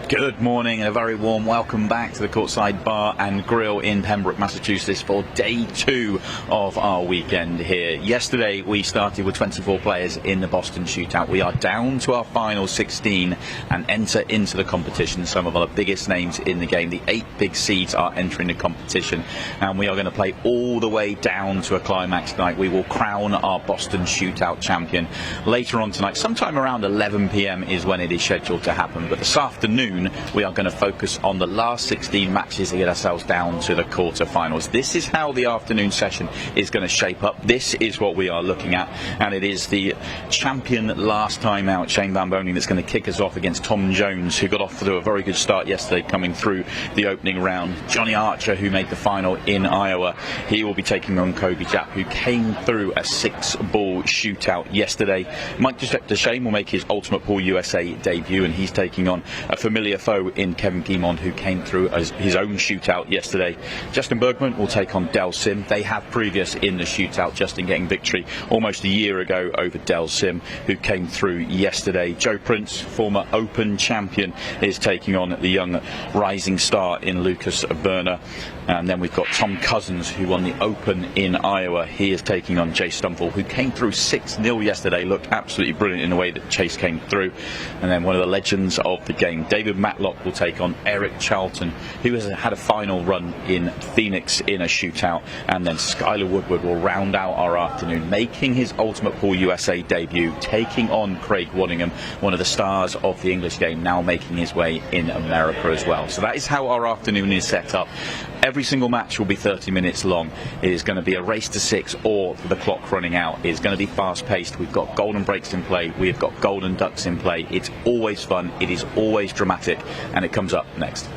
Good morning and a very warm welcome back to the Courtside Bar and Grill in Pembroke, Massachusetts for day 2 of our weekend here. Yesterday we started with 24 players in the Boston Shootout. We are down to our final 16 and enter into the competition. Some of our biggest names in the game. The 8 big seeds are entering the competition and we are going to play all the way down to a climax night. We will crown our Boston Shootout champion later on tonight. Sometime around 11 p.m. is when it is scheduled to happen, but this afternoon we are going to focus on the last 16 matches to get ourselves down to the quarterfinals. This is how the afternoon session is going to shape up. This is what we are looking at, and it is the champion last time out, Shane Van Boening, that's going to kick us off against Tom Jones, who got off to a very good start yesterday coming through the opening round. Johnny Archer, who made the final in Iowa, he will be taking on Coby Jaap, who came through a 6-ball shootout yesterday. Mike Dechaine will make his Ultimate Pool USA debut, and he's taking on a familiar foe in Kevin Guimond, who came through as his own shootout yesterday. Justin Bergman will take on 𝙍𝙬𝙤𝙬. They have previous in the shootout, Justin getting victory almost a year ago over 𝙍𝙬𝙤𝙬, who came through yesterday. Joe Prince, former Open champion, is taking on the young rising star in Lukas Werner. And then we've got Tom Cousins, who won the Open in Iowa. He is taking on Chase Stumfoll, who came through 6-0 yesterday. Looked absolutely brilliant in the way that Chase came through. And then one of the legends of the game, David Matlock, will take on Charlton, who has had a final run in Phoenix in a shootout. And then Skyler Woodward will round out our afternoon, making his Ultimate Pool USA debut, taking on Craig Waddingham, one of the stars of the English game, now making his way in America as well. So that is how our afternoon is set up. Every single match will be 30 minutes long. It is going to be a race to 6 or the clock running out. It's going to be fast paced. We've got golden breaks in play. We've got golden ducks in play. It's always fun. It is always dramatic. And it comes up next.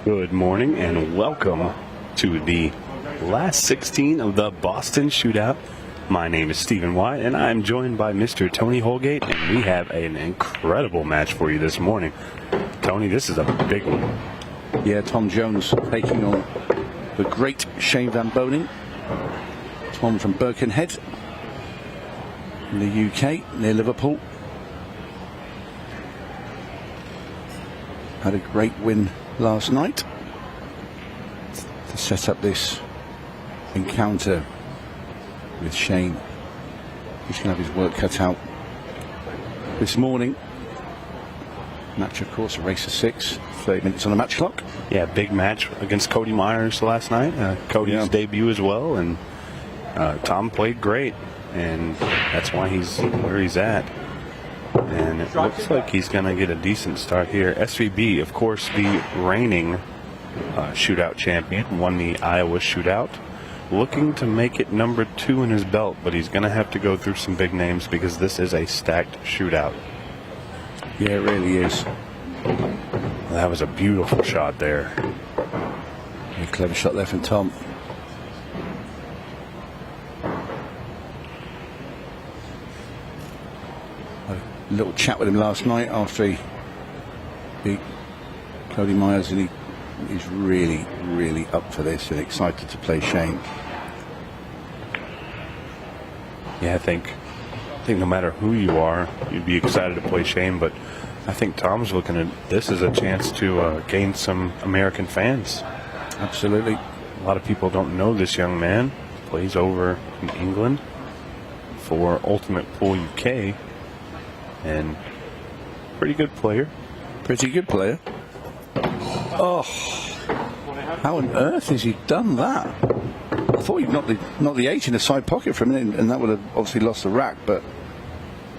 Good morning and welcome to the last 16 of the Boston Shootout. My name is Stephen White and I'm joined by Mr. Tony Holgate, and we have an incredible match for you this morning. Tony, this is a big one. Yeah, Tom Jones taking on the great Shane Van Boening. Tom from Birkenhead in the UK, near Liverpool. Had a great win last night to set up this encounter with Shane. He's going to have his work cut out this morning. Match, of course, a race of 6, 30 minutes on the match clock. Yeah, big match against Cody Myers last night. Cody's debut as well, and Tom played great, and that's why he's where he's at. And it looks like he's going to get a decent start here. SVB, of course, the reigning shootout champion, won the Iowa shootout. Looking to make it number 2 in his belt, but he's going to have to go through some big names because this is a stacked shootout. Yeah, it really is. That was a beautiful shot there. A clever shot there from Tom. little chat with him last night after he beat Coby Myers, and he's really, really up for this and excited to play Shane. Yeah, I think no matter who you are, you'd be excited to play Shane, but I think Tom's looking at this as a chance to gain some American fans. Absolutely. A lot of people don't know this young man. He plays over in England for Ultimate Pool UK, and pretty good player. Pretty good player. Oh, how on earth has he done that? I thought he'd knocked the 8 in the side pocket for a minute, and that would have obviously lost the rack, but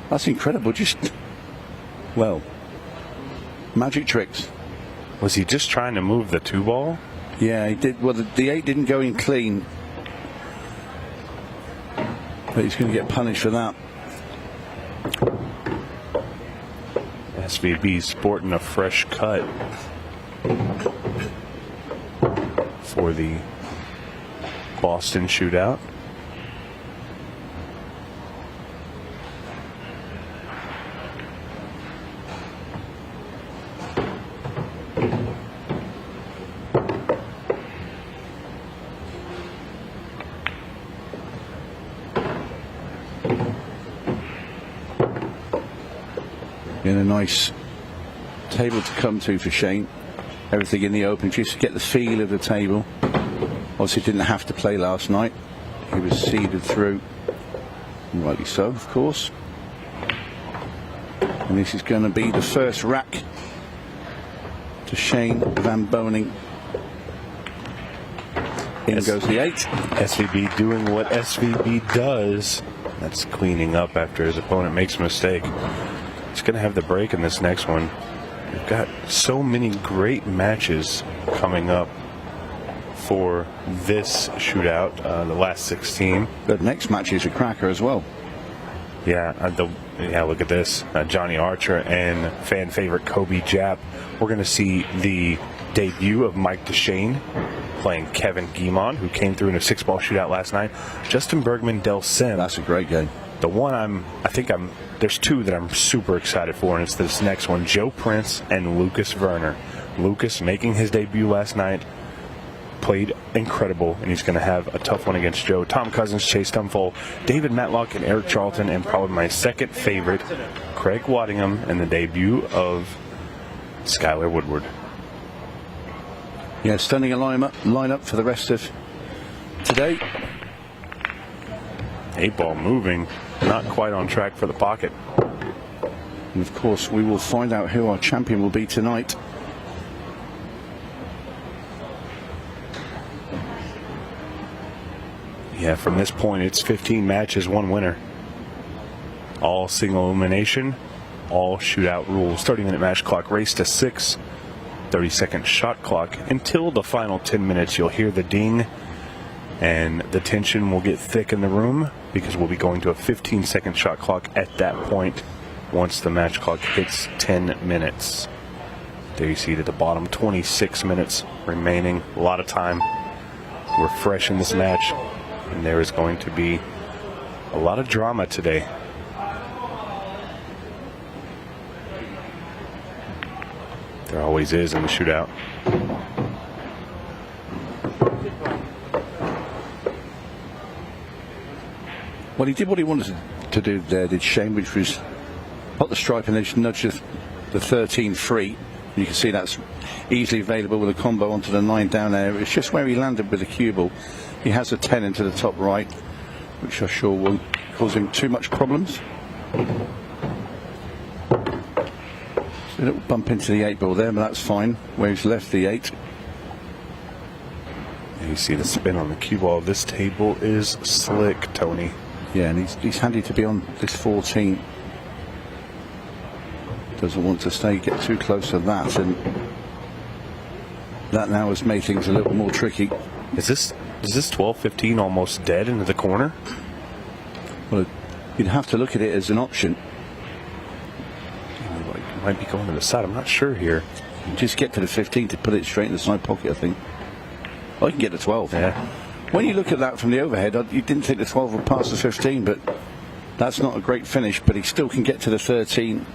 that's incredible. Just, well, magic tricks. Was he just trying to move the 2-ball? Yeah, he did. Well, the 8 didn't go in clean, but he's going to get punished for that. SVB sporting a fresh cut for the Boston shootout. In a nice table to come to for Shane. Everything in the open, just to get the feel of the table. Obviously didn't have to play last night. He was seeded through, and rightly so, of course. And this is going to be the first rack to Shane Van Boening. In goes the 8. SVB doing what SVB does. That's cleaning up after his opponent makes a mistake. He's going to have the break in this next one. We've got so many great matches coming up for this shootout, the last 16. The next match is a cracker as well. Yeah, look at this. Johnny Archer and fan favorite Coby Jaap. We're going to see the debut of Mike Dechaine playing Kevin Guimond, who came through in a 6-ball shootout last night. Justin Bergman, Dechaine. That's a great game. The one there's 2 that I'm super excited for, and it's this next one, Joe Prince and Lukas-Verner. Lukas making his debut last night, played incredible, and he's going to have a tough one against Joe. Tom Cousins, Chase Stumfoll, David Matlock, and Eric Charlton, and probably my second favorite, Craig Waddingham, and the debut of Skyler Woodward. Yeah, stunning lineup for the rest of today. 8-ball moving, not quite on track for the pocket. And of course, we will find out who our champion will be tonight. Yeah, from this point, it's 15 matches, 1 winner. All single elimination, all shootout rules. 30-minute match clock, race to 6. 30-second shot clock. Until the final 10 minutes, you'll hear the ding, and the tension will get thick in the room because we'll be going to a 15-second shot clock at that point once the match clock hits 10 minutes. There you see it at the bottom, 26 minutes remaining. A lot of time. We're fresh in this match, and there is going to be a lot of drama today. There always is in the shootout. Well, he did what he wanted to do there, did Shane, which was put the stripe and then nudge the 13 free. You can see that's easily available with a combo onto the 9 down there. It's just where he landed with the cue ball. He has a 10 into the top right, which I'm sure won't cause him too much problems. So a little bump into the 8 ball there, but that's fine, where he's left the 8. And you see the spin on the cue ball. This table is slick, Tony. Yeah, and he's handy to be on this 14. Doesn't want to get too close to that, and that now has made things a little more tricky. Is this 12-15 almost dead into the corner? Well, you'd have to look at it as an option. It might be going to the side. I'm not sure here. Just get to the 15 to put it straight in the side pocket, I think. I can get to 12. Yeah. When you look at that from the overhead, you didn't think the 12 would pass the 15, but That's not a great finish, but he still can get to the 13,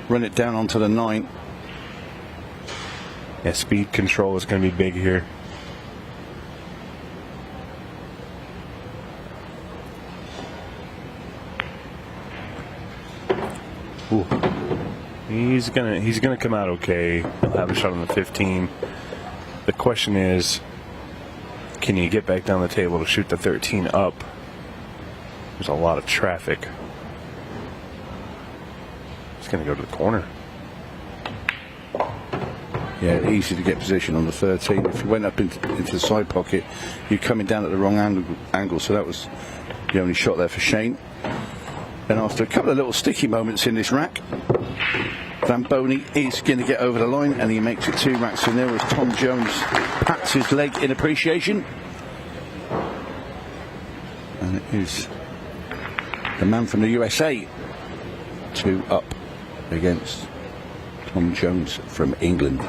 run it down onto the 9. Yeah, speed control is going to be big here. Ooh. He's gonna come out okay. He'll have a shot on the 15. The question is, can you get back down the table to shoot the 13 up? There's a lot of traffic. He's gonna go to the corner. Yeah, easy to get position on the 13. If you went up into the side pocket, you're coming down at the wrong angle. So that was the only shot there for Shane. And after a couple of little sticky moments in this rack, Van Boening is going to get over the line, and he makes it 2 racks in there as Tom Jones pats his leg in appreciation. And it is the man from the USA 2 up against Tom Jones from England.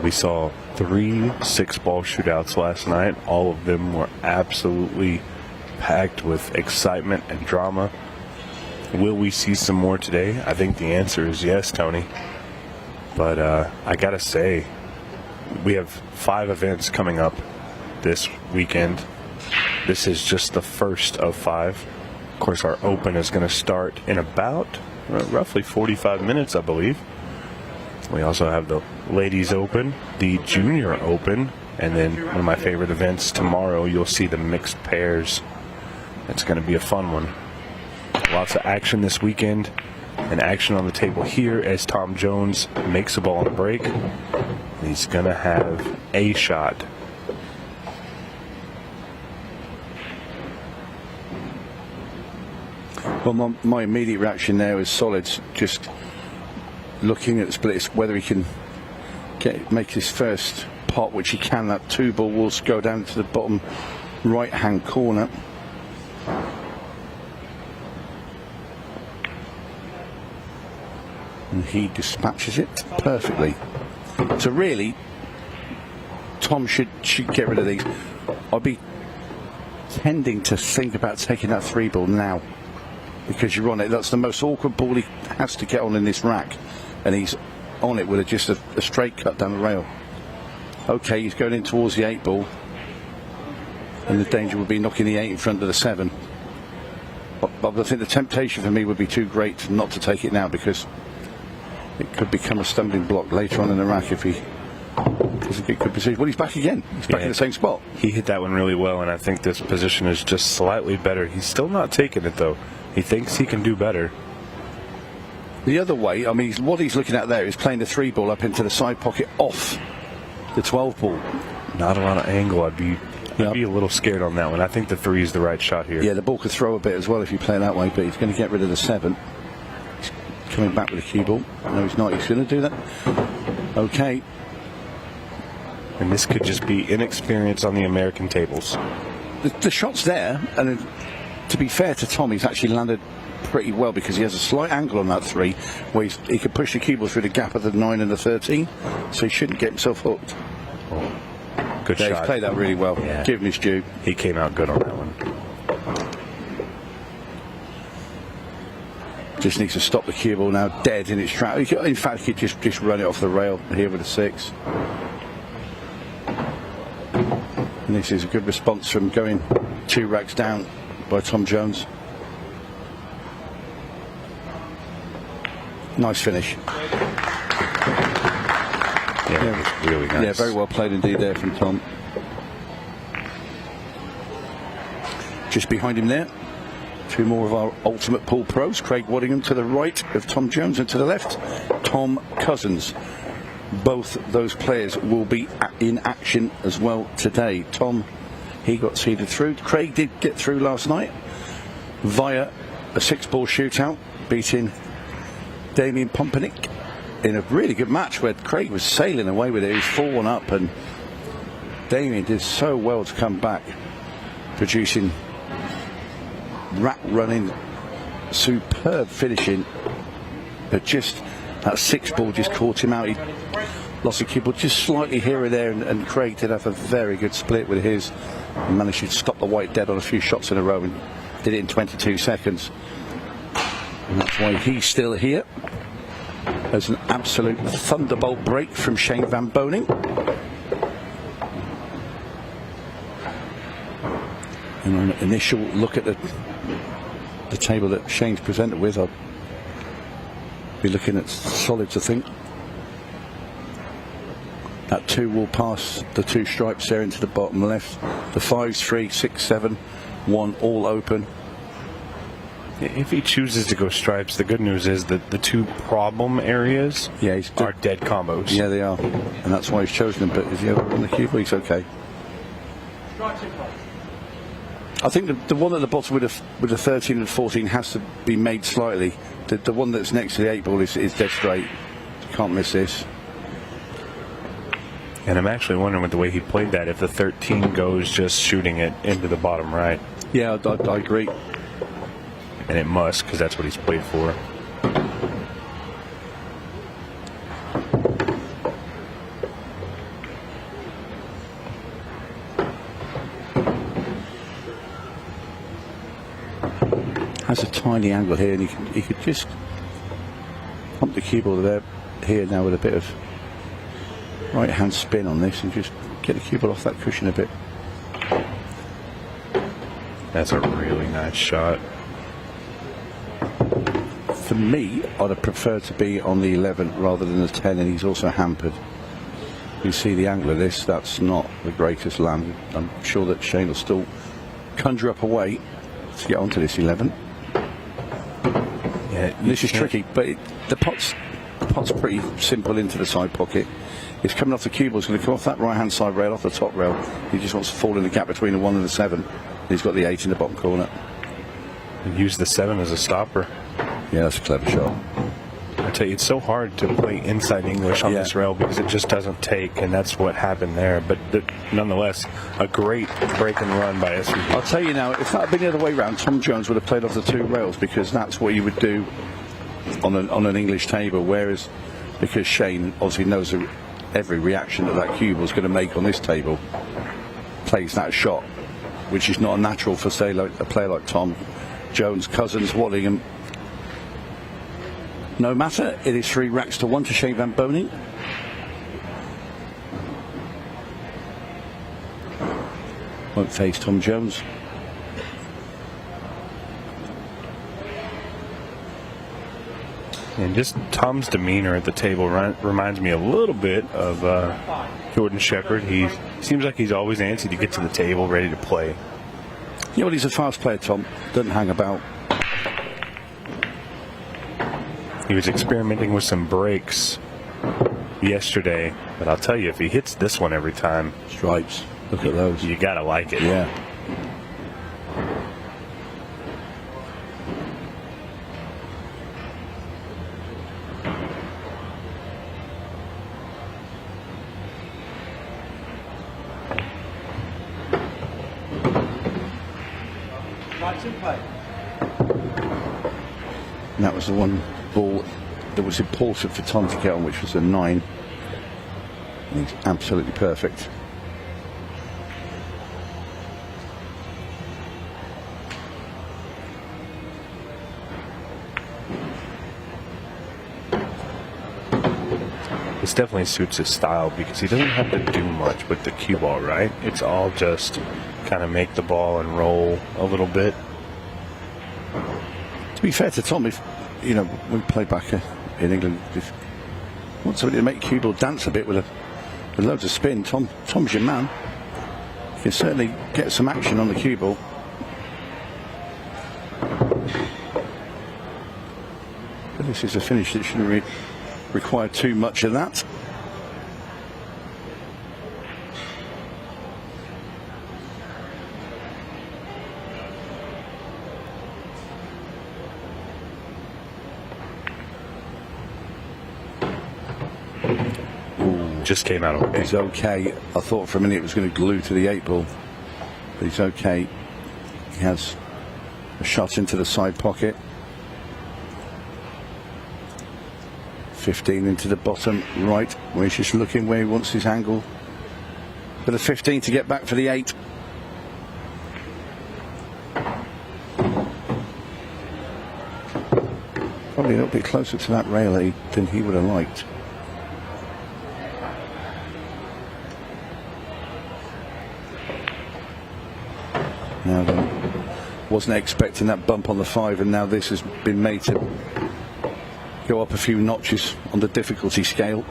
We saw 3 6-ball shootouts last night. All of them were absolutely packed with excitement and drama. Will we see some more today? I think the answer is yes, Tony. But I gotta say, we have 5 events coming up this weekend. This is just the first of 5. Of course, our Open is going to start in about roughly 45 minutes, I believe. We also have the Ladies Open, the Junior Open, and then one of my favorite events tomorrow, you'll see the mixed pairs. It's going to be a fun one. Lots of action this weekend, and action on the table here as Tom Jones makes a ball on the break. He's going to have a shot. Well, my immediate reaction there is solid. Just looking at the splits, whether he can make his first pot, which he can. That 2-ball will go down to the bottom right-hand corner. And he dispatches it perfectly. So really, Tom should get rid of these. I'd be tending to think about taking that 3-ball now, because you're on it. That's the most awkward ball he has to get on in this rack, and he's on it with just a straight cut down the rail. Okay, he's going in towards the 8-ball, and the danger would be knocking the 8 in front of the 7. But I think the temptation for me would be too great not to take it now, because it could become a stumbling block later on in the rack if he doesn't get good position. Well, he's back again. He's back in the same spot. He hit that one really well, and I think this position is just slightly better. He's still not taking it, though. He thinks he can do better. The other way, I mean, what he's looking at there is playing the 3-ball up into the side pocket off the 12-ball. Not a lot of angle. I'd be a little scared on that one. I think the 3 is the right shot here. Yeah, the ball could throw a bit as well if you play that way, but he's going to get rid of the 7. He's coming back with a cue ball. No, he's not. He's going to do that. Okay. And this could just be inexperience on the American tables. The shot's there, and to be fair to Tom, he's actually landed pretty well, because he has a slight angle on that 3 where he could push the cue ball through the gap of the 9 and the 13, so he shouldn't get himself hooked. Oh, good shot. He's played that really well. Yeah. Give him his due. He came out good on that one. Just needs to stop the cue ball now, dead in its track. In fact, he could just run it off the rail here with a 6. And this is a good response from going 2 racks down by Tom Jones. Nice finish. Yeah, it was really nice. Yeah, very well played indeed there from Tom. Just behind him there, 2 more of our ultimate pool pros. Craig Waddingham to the right of Tom Jones, and to the left, Tom Cousins. Both those players will be in action as well today. Tom, he got seeded through. Craig did get through last night via a 6-ball shootout, beating Damien Pompanic in a really good match where Craig was sailing away with it. He was 4-1 up, and Damien did so well to come back, producing rack running, superb finishing, but just that 6-ball just caught him out. He lost a cue ball just slightly here or there, and Craig did have a very good split with his, and managed to stop the white dead on a few shots in a row and did it in 22 seconds. And that's why he's still here. There's an absolute thunderbolt break from 𝘎𝙤𝙤 van Boening. And an initial look at the table that 𝘎𝙤's presented with, I'll be looking at solids, I think. That 2 will pass the 2 stripes there into the bottom left. The 5s, 3, 6, 7, 1 all open. If he chooses to go stripes, the good news is that the 2 problem areas are dead combos. Yeah, they are. And that's why he's chosen them. But if you ever run the cube, he's okay. I think the one at the bottom with the 13 and 14 has to be made slightly. The one that's next to the 8 ball is dead straight. You can't miss this. And I'm actually wondering with the way he played that, if the 13 goes just shooting it into the bottom right. Yeah, I agree. And it must, because that's what he's played for. Has a tiny angle here, and he could just pump the cue ball there here now with a bit of right hand spin on this and just get the cue ball off that cushion a bit. That's a really nice shot. For me, I'd have preferred to be on the 11 rather than the 10, and he's also hampered. You see the angle of this, that's not the greatest land. I'm sure that 𝘎𝙤 will still conjure up a way to get onto this 11. Yeah, this is tricky, but the pot's pretty simple into the side pocket. It's coming off the cue ball, it's going to come off that right hand side rail, off the top rail. He just wants to fall in the gap between the 1 and the 7. He's got the 8 in the bottom corner. Use the 7 as a stopper. Yeah, that's a clever shot. I tell you, it's so hard to play inside English on this rail because it just doesn't take, and that's what happened there. But nonetheless, a great break and run by SVP. I'll tell you now, if that had been the other way around, Tom Jones would have played off the 2 rails, because that's what you would do on an English table. Whereas, because 𝘎𝙤 obviously knows every reaction that cue ball's going to make on this table, plays that shot, which is not natural for, say, like a player like Tom Jones, Cousins, Waddingham. No matter, it is 3 racks to 1 to 𝘎𝙤 van Boening. Won't face Tom Jones. And just Tom's demeanor at the table reminds me a little bit of Jordan Shepherd. He seems like he's always antsy to get to the table, ready to play. You know what, he's a fast player, Tom. Doesn't hang about. He was experimenting with some breaks yesterday, but I'll tell you, if he hits this one every time, stripes. Look at those. You gotta like it. Yeah. And that was the one ball that was important for Tom to get on, which was a 9. And he's absolutely perfect. This definitely suits his style because he doesn't have to do much with the cue ball, right? It's all just kind of make the ball and roll a little bit. To be fair to Tom, if we play back in England, if you want somebody to make cue ball dance a bit with loads of spin, Tom's your man. You can certainly get some action on the cue ball. But this is a finish that shouldn't require too much of that. Just came out okay. He's okay. I thought for a minute it was going to glue to the 8 ball, but he's okay. He has a shot into the side pocket. 15 into the bottom right, where he's just looking where he wants his angle. But a 15 to get back for the 8. probably a little bit closer to that rail than he would have liked. Now then, wasn't expecting that bump on the 5, and now this has been made to go up a few notches on the difficulty scale.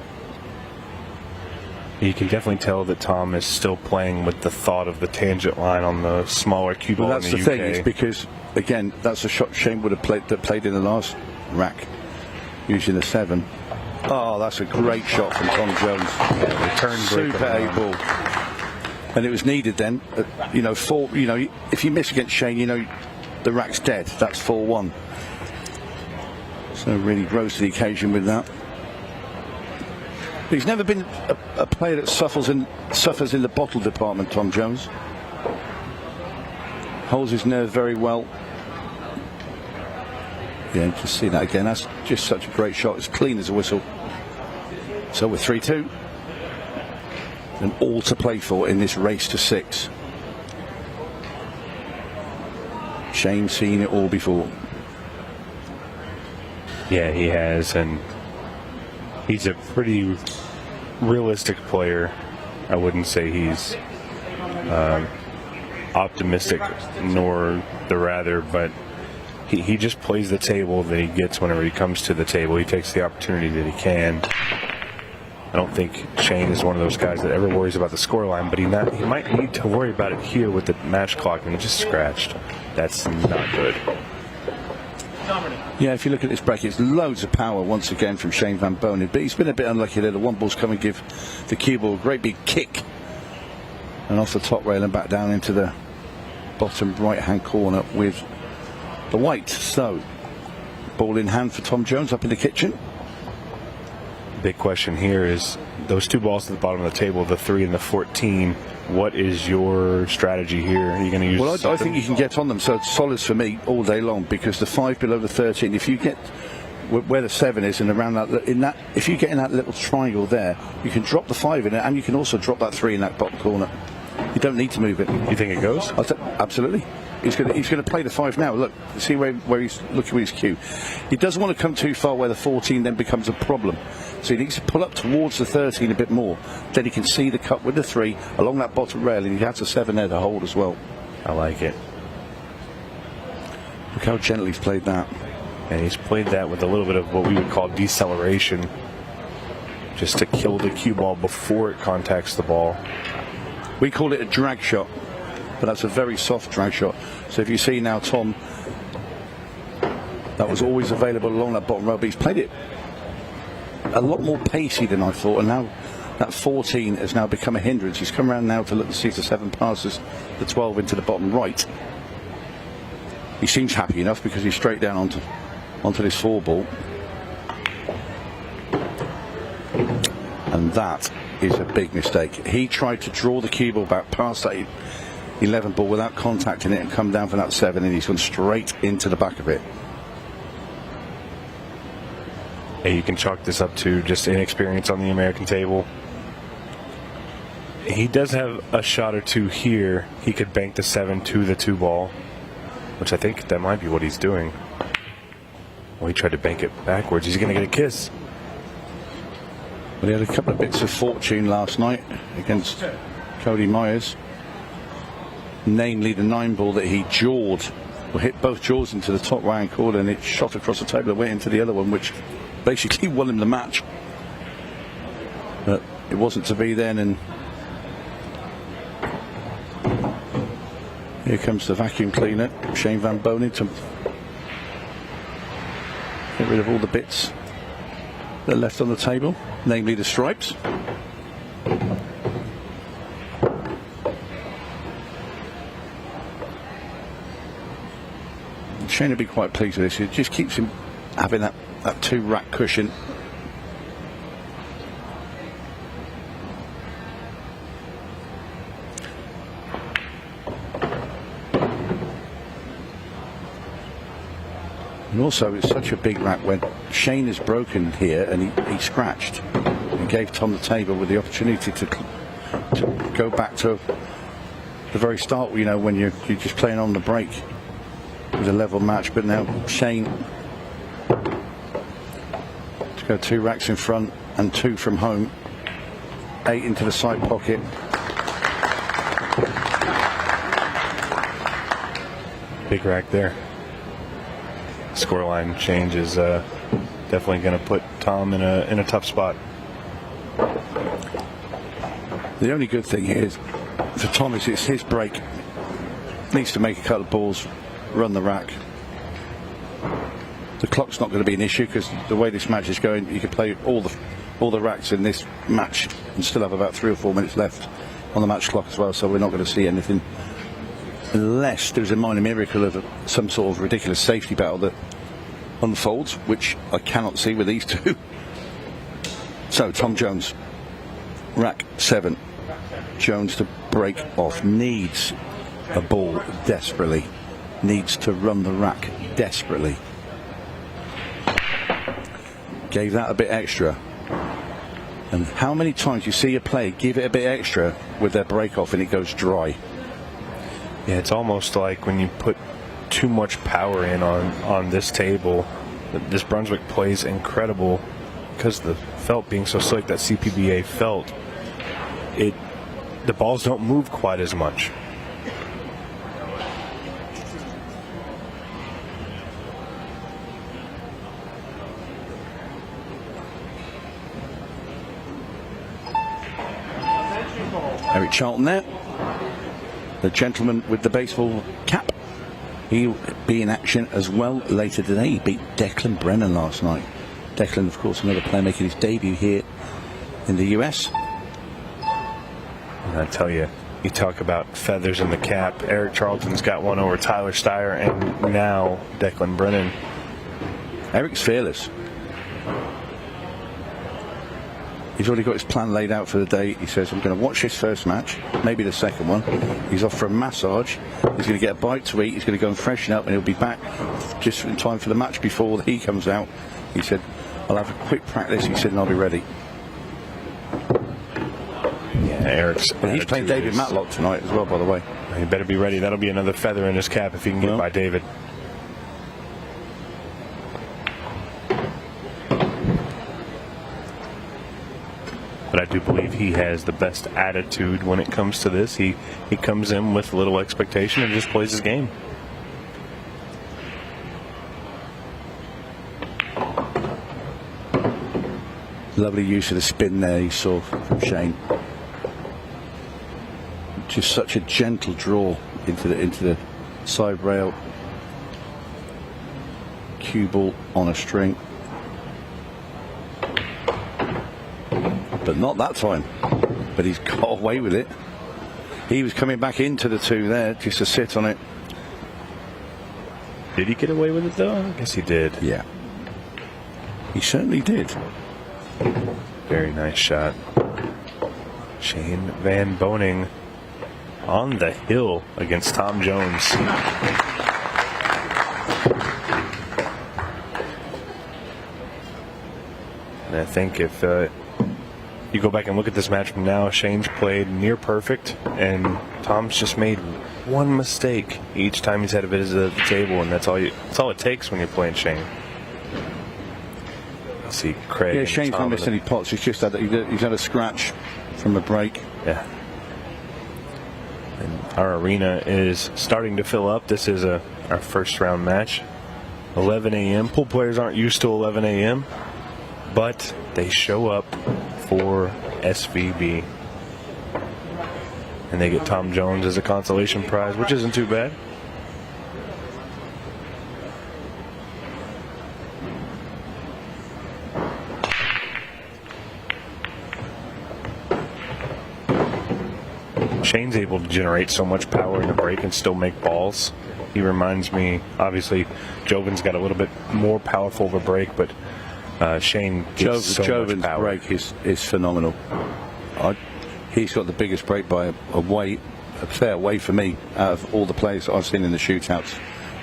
You can definitely tell that Tom is still playing with the thought of the tangent line on the smaller cue ball. Well, that's in the the thing, UK. is because again, that's a shot Shane would have played in the last rack using the 7. Oh, that's a great shot from Tom Jones. Yeah, return Super A ball, and it was needed then. If you miss against Shane, the rack's dead. That's 4-1. So really rose to the occasion with that. He's never been a player that suffers in the bottle department, Tom Jones. Holds his nerve very well. Yeah, just see that again. That's just such a great shot. It's clean as a whistle. So we're 3-2. And all to play for in this race to 6. Shane's seen it all before. Yeah, he has, and he's a pretty realistic player. I wouldn't say he's optimistic, nor the rather, but he just plays the table that he gets whenever he comes to the table. He takes the opportunity that he can. I don't think Shane is one of those guys that ever worries about the scoreline, but he might need to worry about it here with the match clock, and he just scratched. That's not good. Yeah, if you look at this bracket, it's loads of power once again from Shane Van Boening, but he's been a bit unlucky there. The one ball's come and give the cue ball a great big kick, and off the top rail and back down into the bottom right hand corner with the white. So ball in hand for Tom Jones up in the kitchen. Big question here is those 2 balls at the bottom of the table, the 3 and the 14. What is your strategy here? Are you going to use? Well, I think you can get on them. So it's solids for me all day long, because the 5 below the 13. If you get where the 7 is and around that, if you get in that little triangle there, you can drop the 5 in it, and you can also drop that 3 in that bottom corner. You don't need to move it. You think it goes? Absolutely. He's going to play the 5 now. Look, see where he's looking with his cue. He doesn't want to come too far where the 14 then becomes a problem. So he needs to pull up towards the 13 a bit more. Then he can see the cut with the 3 along that bottom rail, and he has a 7 there to hold as well. I like it. Look how gently he's played that. And he's played that with a little bit of what we would call deceleration, just to kill the cue ball before it contacts the ball. We call it a drag shot, but that's a very soft drag shot. So if you see now, Tom, that was always available along that bottom rail, but he's played it a lot more pacey than I thought, and now that 14 has now become a hindrance. He's come around now to look to see if the 7 passes the 12 into the bottom right. He seems happy enough because he's straight down onto this 4 ball, and that is a big mistake. He tried to draw the cue ball back past that 11 ball without contacting it and come down for that 7, and he's gone straight into the back of it. You can chalk this up to just inexperience on the American table. He does have a shot or 2 here. He could bank the 7 to the 2 ball, which I think that might be what he's doing. Well, he tried to bank it backwards. He's going to get a kiss. But he had a couple of bits of fortune last night against Cody Myers, namely the 9 ball that he jawed, or hit both jaws into the top right hand corner, and it shot across the table and went into the other one, which basically won him the match. But it wasn't to be then, and here comes the vacuum cleaner, Shane Van Boening, to get rid of all the bits that are left on the table, namely the stripes. Shane will be quite pleased with this. It just keeps him having that 2 rack cushion. And also it's such a big rack when Shane is broken here, and he scratched and gave Tom the table with the opportunity to go back to the very start, when you're just playing on the break. It was a level match, but now Shane go 2 racks in front and 2 from home. 8 into the side pocket. Big rack there. Scoreline change is definitely going to put Tom in a tough spot. The only good thing here is for Tom is it's his break. Needs to make a couple of balls, run the rack. The clock's not going to be an issue because the way this match is going, you can play all the racks in this match and still have about 3 or 4 minutes left on the match clock as well. So we're not going to see anything unless there's a minor miracle of some sort of ridiculous safety battle that unfolds, which I cannot see with these two. So Tom Jones, rack 7. Jones to break off, needs a ball desperately, needs to run the rack desperately. Gave that a bit extra. And how many times you see a player give it a bit extra with their break off and it goes dry? Yeah, it's almost like when you put too much power in on this table. This Brunswick plays incredible because the felt being so slick, that CPBA felt, the balls don't move quite as much. Eric Charlton there, the gentleman with the baseball cap. He'll be in action as well later today. He beat Declan Brennan last night. Declan, of course, another player making his debut here in the US. And I tell you, you talk about feathers in the cap. Eric Charlton's got one over Tyler Steyer and now Declan Brennan. Eric's fearless. He's already got his plan laid out for the day. He says, I'm going to watch this first match, maybe the second one. He's off for a massage. He's going to get a bite to eat. He's going to go and freshen up, and he'll be back just in time for the match before he comes out. He said, I'll have a quick practice. He said, and I'll be ready. Yeah, Eric's. And he's playing David Matlock tonight as well, by the way. He better be ready. That'll be another feather in his cap if he can get by David. But I do believe he has the best attitude when it comes to this. He comes in with little expectation and just plays his game. Lovely use of the spin there you saw from Shane. Just such a gentle draw into the side rail. Cue ball on a string. But not that time. But he's got away with it. He was coming back into the 2 there just to sit on it. Did he get away with it though? I guess he did. Yeah. He certainly did. Very nice shot. Shane Van Boening on the hill against Tom Jones. And I think if you go back and look at this match from now, Shane's played near perfect, and Tom's just made one mistake each time he's had a visit at the table, and that's all it takes when you're playing Shane. See Craig. Yeah, Shane's not missed any pots. He's just had a scratch from a break. Yeah. And our arena is starting to fill up. This is our first round match. 11 a.m. Pool players aren't used to 11 a.m., but they show up for SVB. And they get Tom Jones as a consolation prize, which isn't too bad. Shane's able to generate so much power in the break and still make balls. He reminds me, obviously, Jovan's got a little bit more powerful of a break, but Shane gives so much power. Break is phenomenal. He's got the biggest break by a fair way for me out of all the players that I've seen in the shootouts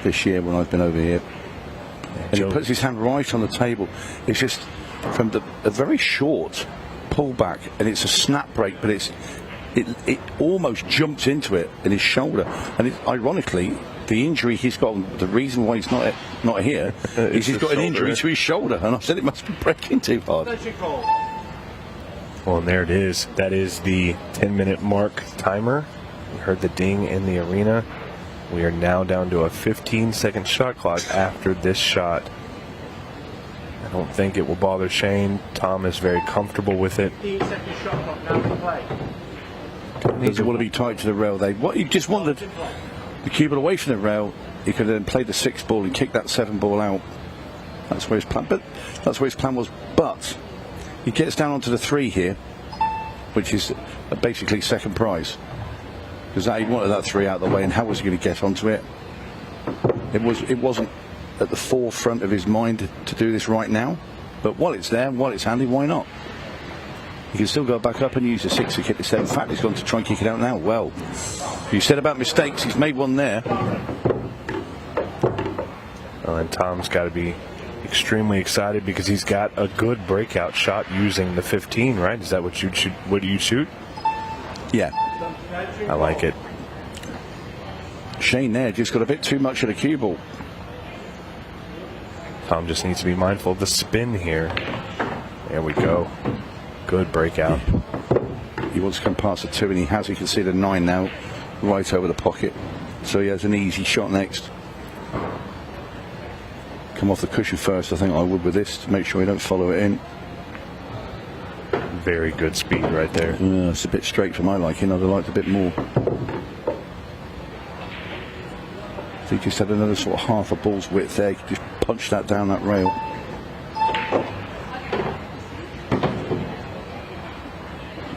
this year when I've been over here. And he puts his hand right on the table. It's just from a very short pullback, and it's a snap break, but it almost jumps into it in his shoulder. And ironically, the injury he's got, the reason why he's not here is he's got an injury to his shoulder. And I said it must be breaking too hard. Well, and there it is. That is the 10-minute mark timer. We heard the ding in the arena. We are now down to a 15-second shot clock after this shot. I don't think it will bother Shane. Tom is very comfortable with it. 15-second shot clock now to play. Doesn't want to be tied to the rail. He just wanted the cue ball away from the rail. He could then play the 6 ball and kick that 7 ball out. That's where his plan. But that's where his plan was. But he gets down onto the 3 here, which is basically second prize, because he wanted that 3 out of the way. And how was he going to get onto it? It wasn't at the forefront of his mind to do this right now. But while it's there, while it's handy, why not? He can still go back up and use the 6 to kick the 7. In fact, he's gone to try and kick it out now. Well, you said about mistakes, he's made one there. Well, and Tom's got to be extremely excited because he's got a good breakout shot using the 15, right? Is that what you shoot? What do you shoot? Yeah. I like it. Shane there just got a bit too much of the cue ball. Tom just needs to be mindful of the spin here. There we go. Good breakout. He wants to come past the 2, and he has. You can see the 9 now, right over the pocket. So he has an easy shot next. Come off the cushion first, I think I would with this, to make sure we don't follow it in. Very good speed right there. It's a bit straight for my liking. I'd have liked a bit more. He just had another sort of half a ball's width there. Just punch that down that rail.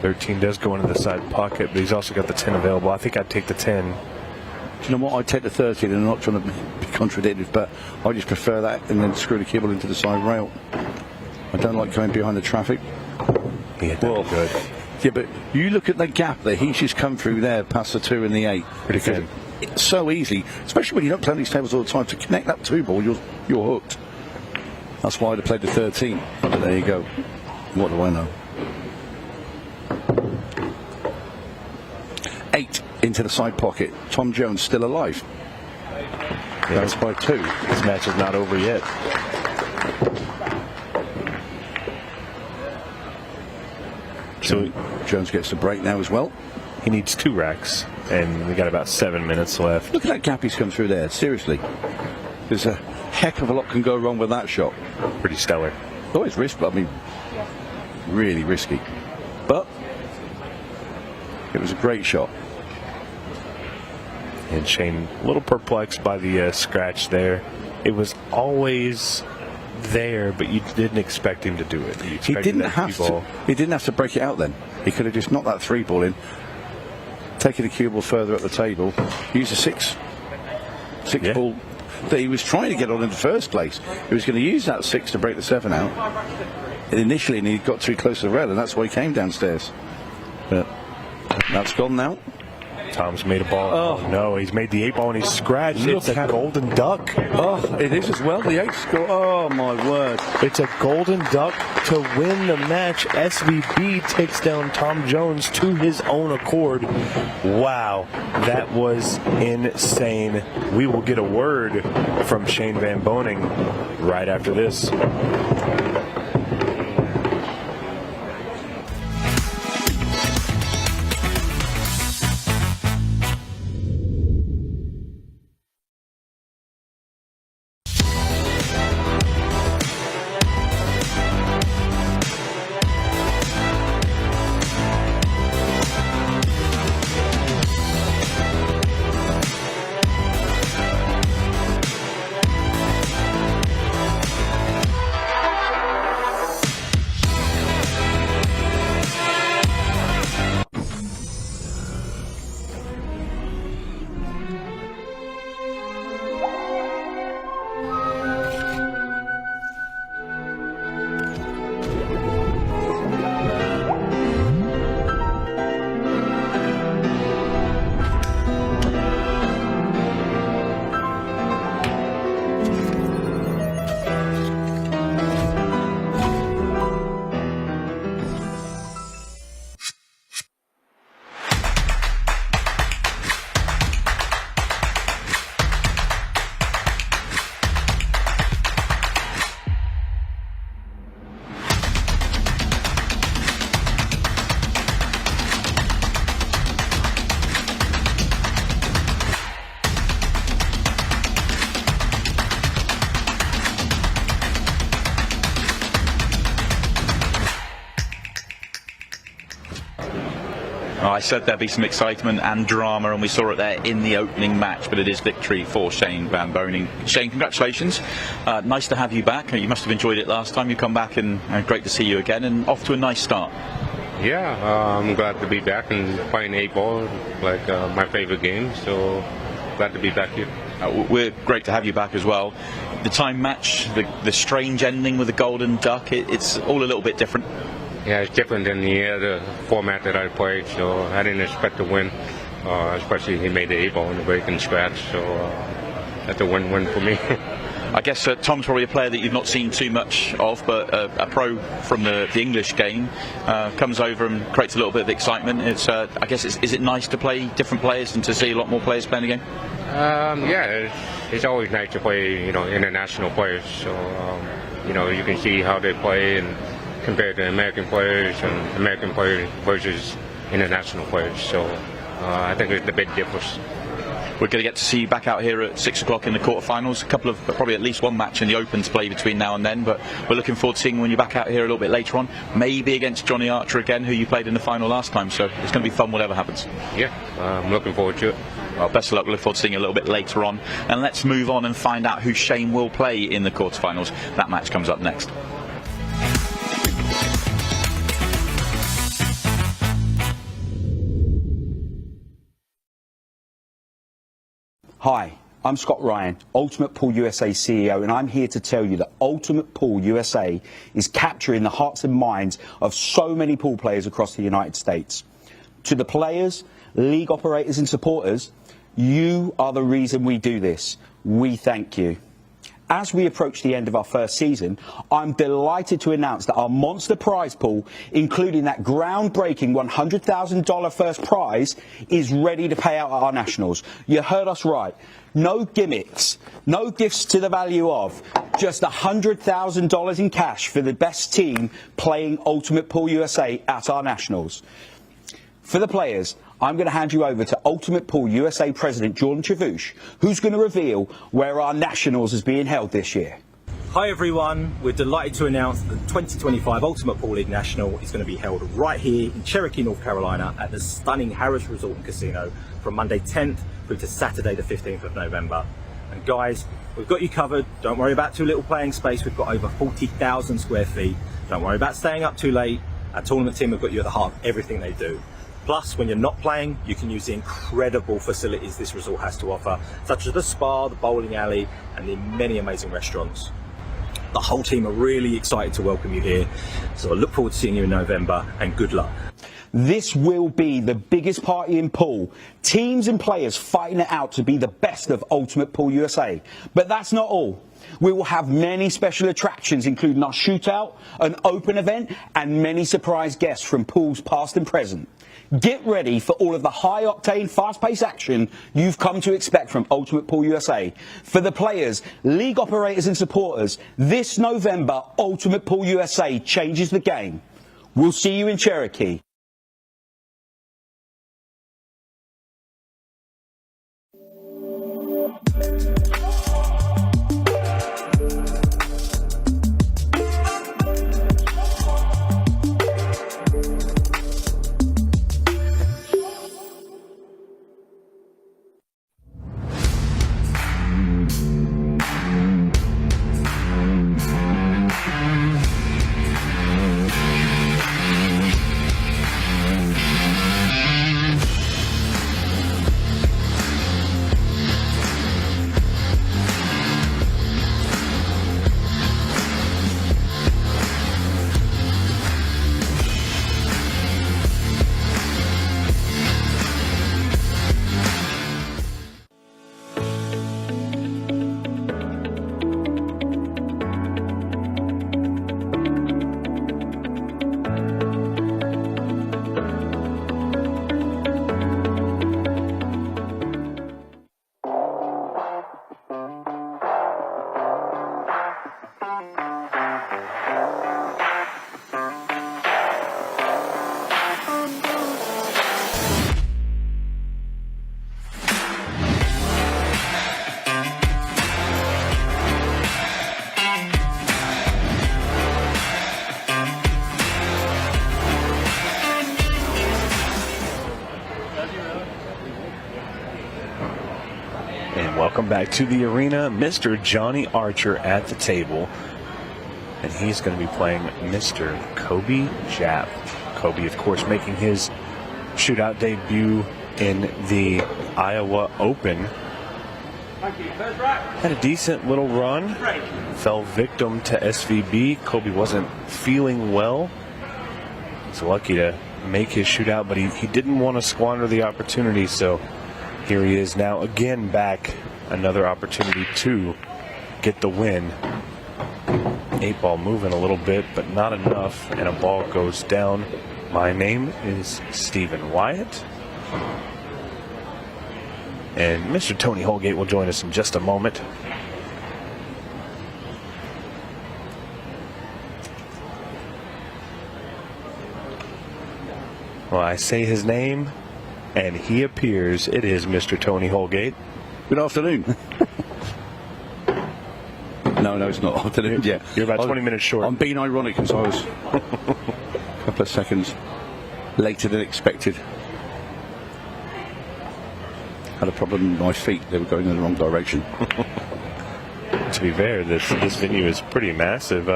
$13 does go into the side pocket, but he's also got the 10 available. I think I'd take the 10. Do you know what? I'd take the 13, and I'm not trying to be contradicted, but I just prefer that and then screw the cable into the side rail. I don't like going behind the traffic. Yeah, good. Yeah, but you look at the gap that he's just come through there past the 2 and the 8. Pretty good. It's so easy, especially when you don't play on these tables all the time, to connect that 2 ball, you're hooked. That's why I'd have played the 13. But there you go. What do I know? 8 into the side pocket. Tom Jones still alive. That's by 2. This match is not over yet. So Jones gets the break now as well. He needs 2 racks, and we got about 7 minutes left. Look at that gap he's come through there. Seriously, there's a heck of a lot can go wrong with that shot. Pretty stellar. Oh, it's risky. I mean, really risky, but it was a great shot. And Shane, a little perplexed by the scratch there. It was always there, but you didn't expect him to do it. He didn't have to. He didn't have to break it out then. He could have just knocked that 3 ball in, taken the cue ball further up the table, used a 6 ball that he was trying to get on in the first place. He was going to use that 6 to break the 7 out. And initially, and he got too close to the rail, and that's why he came downstairs. But that's gone now. Tom's made a ball. Oh no, he's made the 8 ball and he's scratched. It's a golden duck. Oh, it is as well. The 8 score. Oh my word! It's a golden duck to win the match. SVB takes down Tom Jones to his own accord. Wow, that was insane. We will get a word from Shane Van Boening right after this. I said there'd be some excitement and drama, and we saw it there in the opening match, but it is victory for 𝘎𝙗 van Boening. 𝘎𝙗, congratulations. Nice to have you back. You must have enjoyed it last time. You come back, and great to see you again, and off to a nice start. Yeah, I'm glad to be back and playing 8-ball, like my favorite game, so glad to be back here. We're great to have you back as well. The time match, the strange ending with the golden duck, it's all a little bit different. Yeah, it's different than the other format that I played, so I didn't expect to win, especially he made the 8-ball in the break and scratch, so that's a win-win for me. I guess Tom's probably a player that you've not seen too much of, but a pro from the English game comes over and creates a little bit of excitement. Is it nice to play different players and to see a lot more players playing the game? Yeah, it's always nice to play, international players. So, you can see how they play and compare to American players and American players versus international players. So, I think it's a big difference. We're going to get to see you back out here at 6 o'clock in the quarterfinals. A couple of, probably at least one match in the Open to play between now and then, but we're looking forward to seeing when you're back out here a little bit later on, maybe against Johnny Archer again, who you played in the final last time, so it's going to be fun whatever happens. Yeah, I'm looking forward to it. Well, best of luck. We look forward to seeing you a little bit later on, and let's move on and find out who 𝘎𝙗 will play in the quarterfinals. That match comes up next. Hi, I'm Scott Ryan, Ultimate Pool USA CEO, and I'm here to tell you that Ultimate Pool USA is capturing the hearts and minds of so many pool players across the United States. To the players, league operators and supporters, you are the reason we do this. We thank you. As we approach the end of our first season, I'm delighted to announce that our monster prize pool, including that groundbreaking $100,000 first prize, is ready to pay out at our nationals. You heard us right. No gimmicks, no gifts to the value of, just $100,000 in cash for the best team playing Ultimate Pool USA at our nationals. For the players, I'm going to hand you over to Ultimate Pool USA President Jordan Chavouche, who's going to reveal where our nationals is being held this year. Hi everyone, we're delighted to announce that the 2025 Ultimate Pool League National is going to be held right here in Cherokee, North Carolina at the stunning Harrah's Resort and Casino from Monday 10th through to Saturday the 15th of November. And guys, we've got you covered. Don't worry about too little playing space. We've got over 40,000 square feet. Don't worry about staying up too late. Our tournament team have got you at the heart of everything they do. Plus, when you're not playing, you can use the incredible facilities this resort has to offer, such as the spa, the bowling alley, and the many amazing restaurants. The whole team are really excited to welcome you here, so I look forward to seeing you in November, and good luck. This will be the biggest party in pool. Teams and players fighting it out to be the best of Ultimate Pool USA. But that's not all. We will have many special attractions, including our shootout, an open event, and many surprise guests from pools past and present. Get ready for all of the high-octane, fast-paced action you've come to expect from Ultimate Pool USA. For the players, league operators and supporters, this November, Ultimate Pool USA changes the game. We'll see you in Cherokee. welcome back to the arena. Mr. Johnny Archer at the table. And he's going to be playing Mr. Coby Jaap. Coby, of course, making his shootout debut in the Iowa Open. Had a decent little run. Fell victim to SVB. Coby wasn't feeling well. He's lucky to make his shootout, but he didn't want to squander the opportunity, so here he is now again back. Another opportunity to get the win. 8-ball moving a little bit, but not enough, and a ball goes down. My name is Stephen Wyatt. And Mr. Tony Holgate will join us in just a moment. Well, I say his name, and he appears. It is Mr. Tony Holgate. Good afternoon. No, it's not afternoon. Yeah, You're about 20 minutes short. I'm being ironic because I was a couple of seconds later than expected. Had a problem with my feet. They were going in the wrong direction. To be fair, this venue is pretty massive.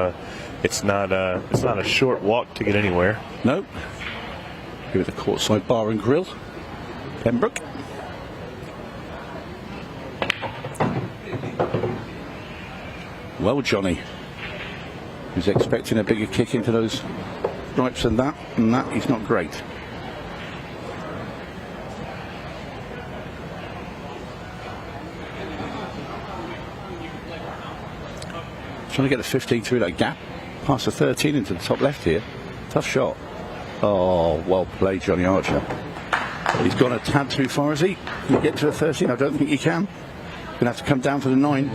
It's not a short walk to get anywhere. No. Here at the Courtside Bar and Grill, Pembroke. Well, Johnny, who's expecting a bigger kick into those stripes than that, he's not great. Trying to get the 15 through that gap, past the 13 into the top left here. Tough shot. Oh, well played, Johnny Archer. He's gone a tad too far, is he? Can you get to the 13? I don't think he can. Going to have to come down for the 9.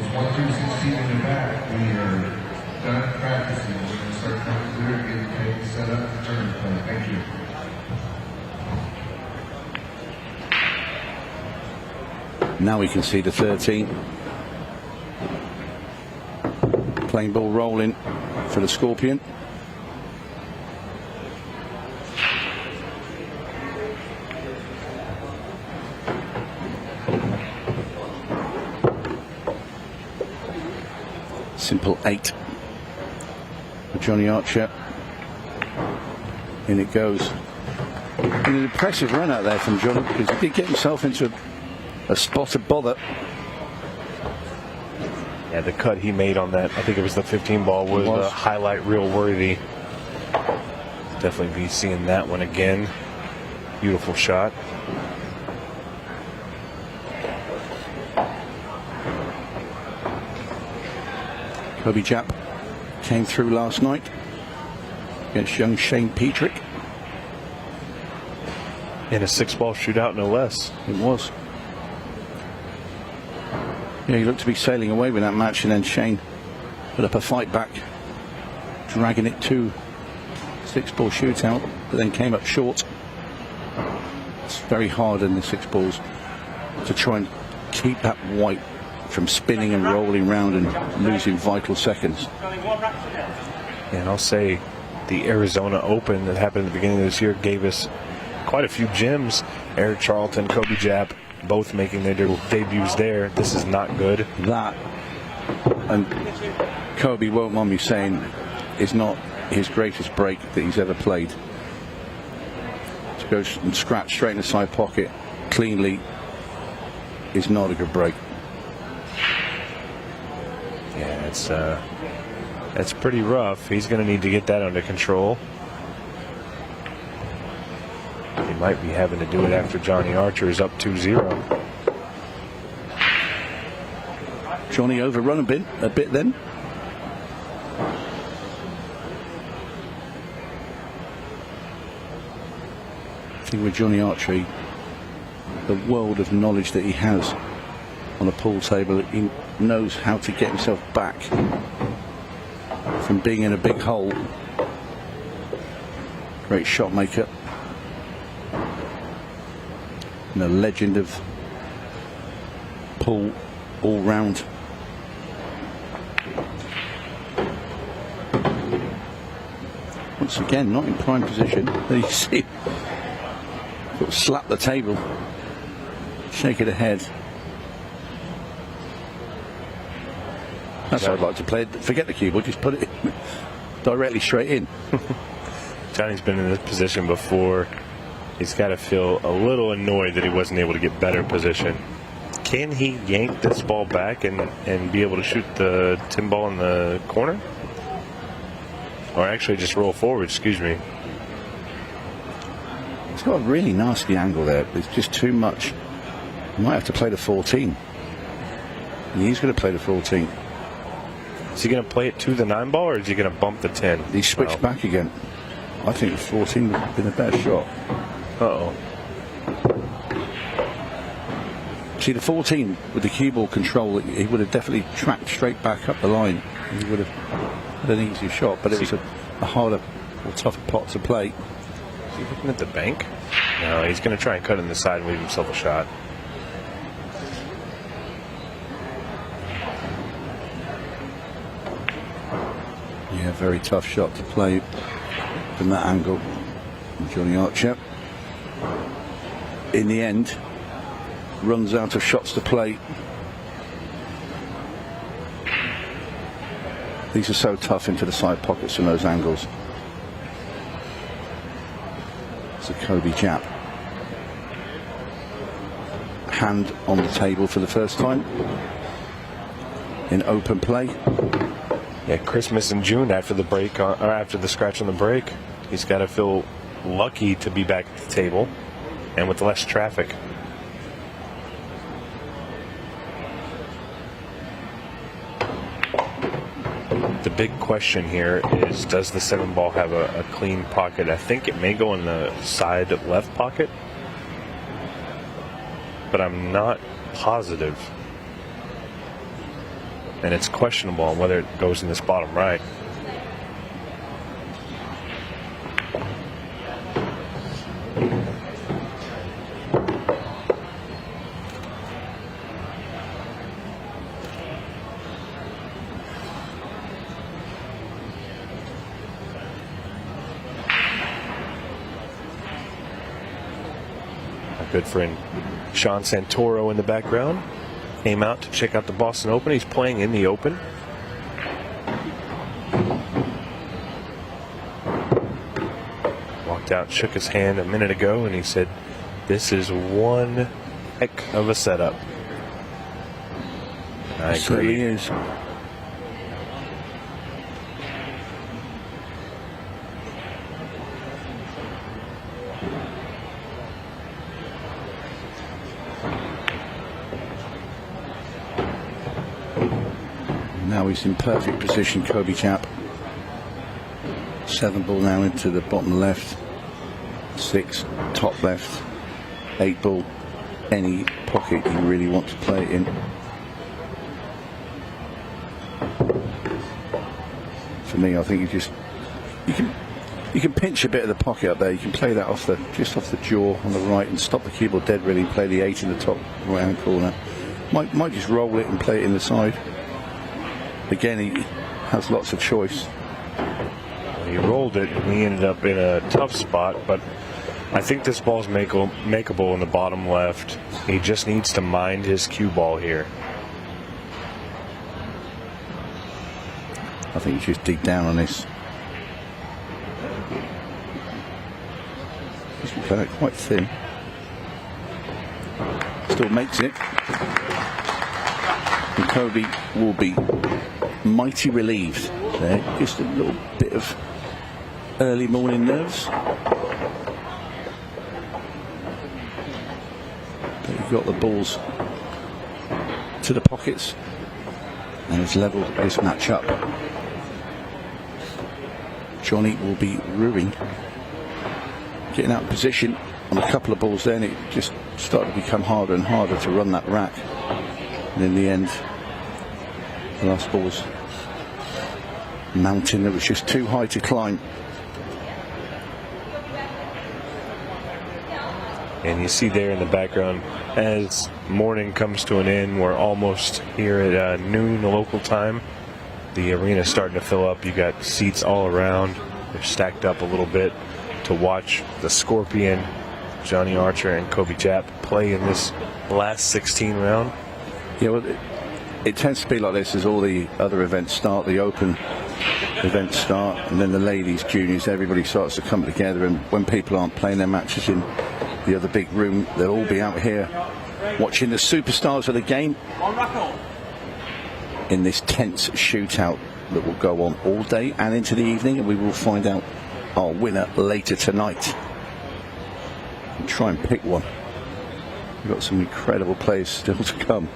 Now we can see the 13. Playing ball rolling for the Scorpion. Simple 8 for Johnny Archer. In it goes. And an impressive run out there from Johnny, because he did get himself into a spot of bother. Yeah, the cut he made on that, I think it was the 15 ball, was a highlight reel worthy. Definitely be seeing that one again. Beautiful shot. Coby Jaap came through last night against young Shane Petrick. In a 6-ball shootout, no less. It was. Yeah, he looked to be sailing away with that match, and then Shane put up a fight back, dragging it to 6-ball shootout, but then came up short. It's very hard in the 6 balls to try and keep that white from spinning and rolling round and losing vital seconds. Yeah, and I'll say the Arizona Open that happened at the beginning of this year gave us quite a few gems. Eric Charlton, Coby Jaap, both making their debuts there. This is not good. That, and Coby won't mind me saying, is not his greatest break that he's ever played. To go and scratch straight in the side pocket cleanly is not a good break. Yeah, that's pretty rough. He's going to need to get that under control. He might be having to do it after Johnny Archer is up 2-0. Johnny overrun a bit then. I think with Johnny Archer, the world of knowledge that he has on a pool table, he knows how to get himself back from being in a big hole. Great shot maker. And a legend of pool all round. Once again, not in prime position. There you see him sort of slap the table, shake it ahead. That's how I'd like to play it. Forget the cue ball, just put it directly straight in. Johnny's been in this position before. He's got to feel a little annoyed that he wasn't able to get better position. Can he yank this ball back and be able to shoot the tin ball in the corner? Or actually just roll forward, excuse me. It's got a really nasty angle there. It's just too much. He might have to play the 14. And he's going to play the 14. Is he going to play it to the 9 ball, or is he going to bump the 10? He switched back again. I think the 14 would have been a better shot. Uh-oh. See, the 14 with the cue ball control, he would have definitely tracked straight back up the line. He would have had an easier shot, but it was a harder or tougher pot to play. Is he looking at the bank? No, he's going to try and cut in the side and leave himself a shot. Yeah, very tough shot to play from that angle. Johnny Archer, in the end, runs out of shots to play. These are so tough into the side pockets from those angles. So Coby Jaap, hand on the table for the first time in open play. Yeah, Christmas in June after the break, or after the scratch on the break. He's got to feel lucky to be back at the table and with less traffic. The big question here is, does the 7 ball have a clean pocket? I think it may go in the side left pocket, but I'm not positive. And it's questionable on whether it goes in this bottom right. Our good friend Sean Santoro in the background came out to check out the Boston Open. He's playing in the Open. Walked out, shook his hand a minute ago, and he said, "This is one heck of a setup." I agree. Certainly is. Now he's in perfect position, Coby Jaap. 7 ball now into the bottom left. 6 top left. 8 ball any pocket you really want to play it in. For me, I think you can pinch a bit of the pocket up there. You can play that just off the jaw on the right and stop the cue ball dead really and play the 8 in the top right hand corner. Might just roll it and play it in the side. Again, he has lots of choice. He rolled it and he ended up in a tough spot, but I think this ball's makeable in the bottom left. He just needs to mind his cue ball here. I think you just dig down on this. He's going to play it quite thin. Still makes it. And Coby will be mighty relieved there. Just a little bit of early morning nerves. But he got the balls to the pockets and has levelled this match up. Johnny will be ruining, getting out of position on a couple of balls there, and it just started to become harder and harder to run that rack. And in the end, the last ball was mountain that was just too high to climb. And you see there in the background, as morning comes to an end, we're almost here at noon local time. The arena's starting to fill up. You got seats all around. They're stacked up a little bit to watch the Scorpion, Johnny Archer, and Coby Jaap play in this last 16 round. Yeah, well, it tends to be like this as all the other events start. The Open events start, and then the ladies, juniors, everybody starts to come together. And when people aren't playing their matches in the other big room, they'll all be out here watching the superstars of the game in this tense shootout that will go on all day and into the evening, and we will find out our winner later tonight and try and pick one. We've got some incredible players still to come.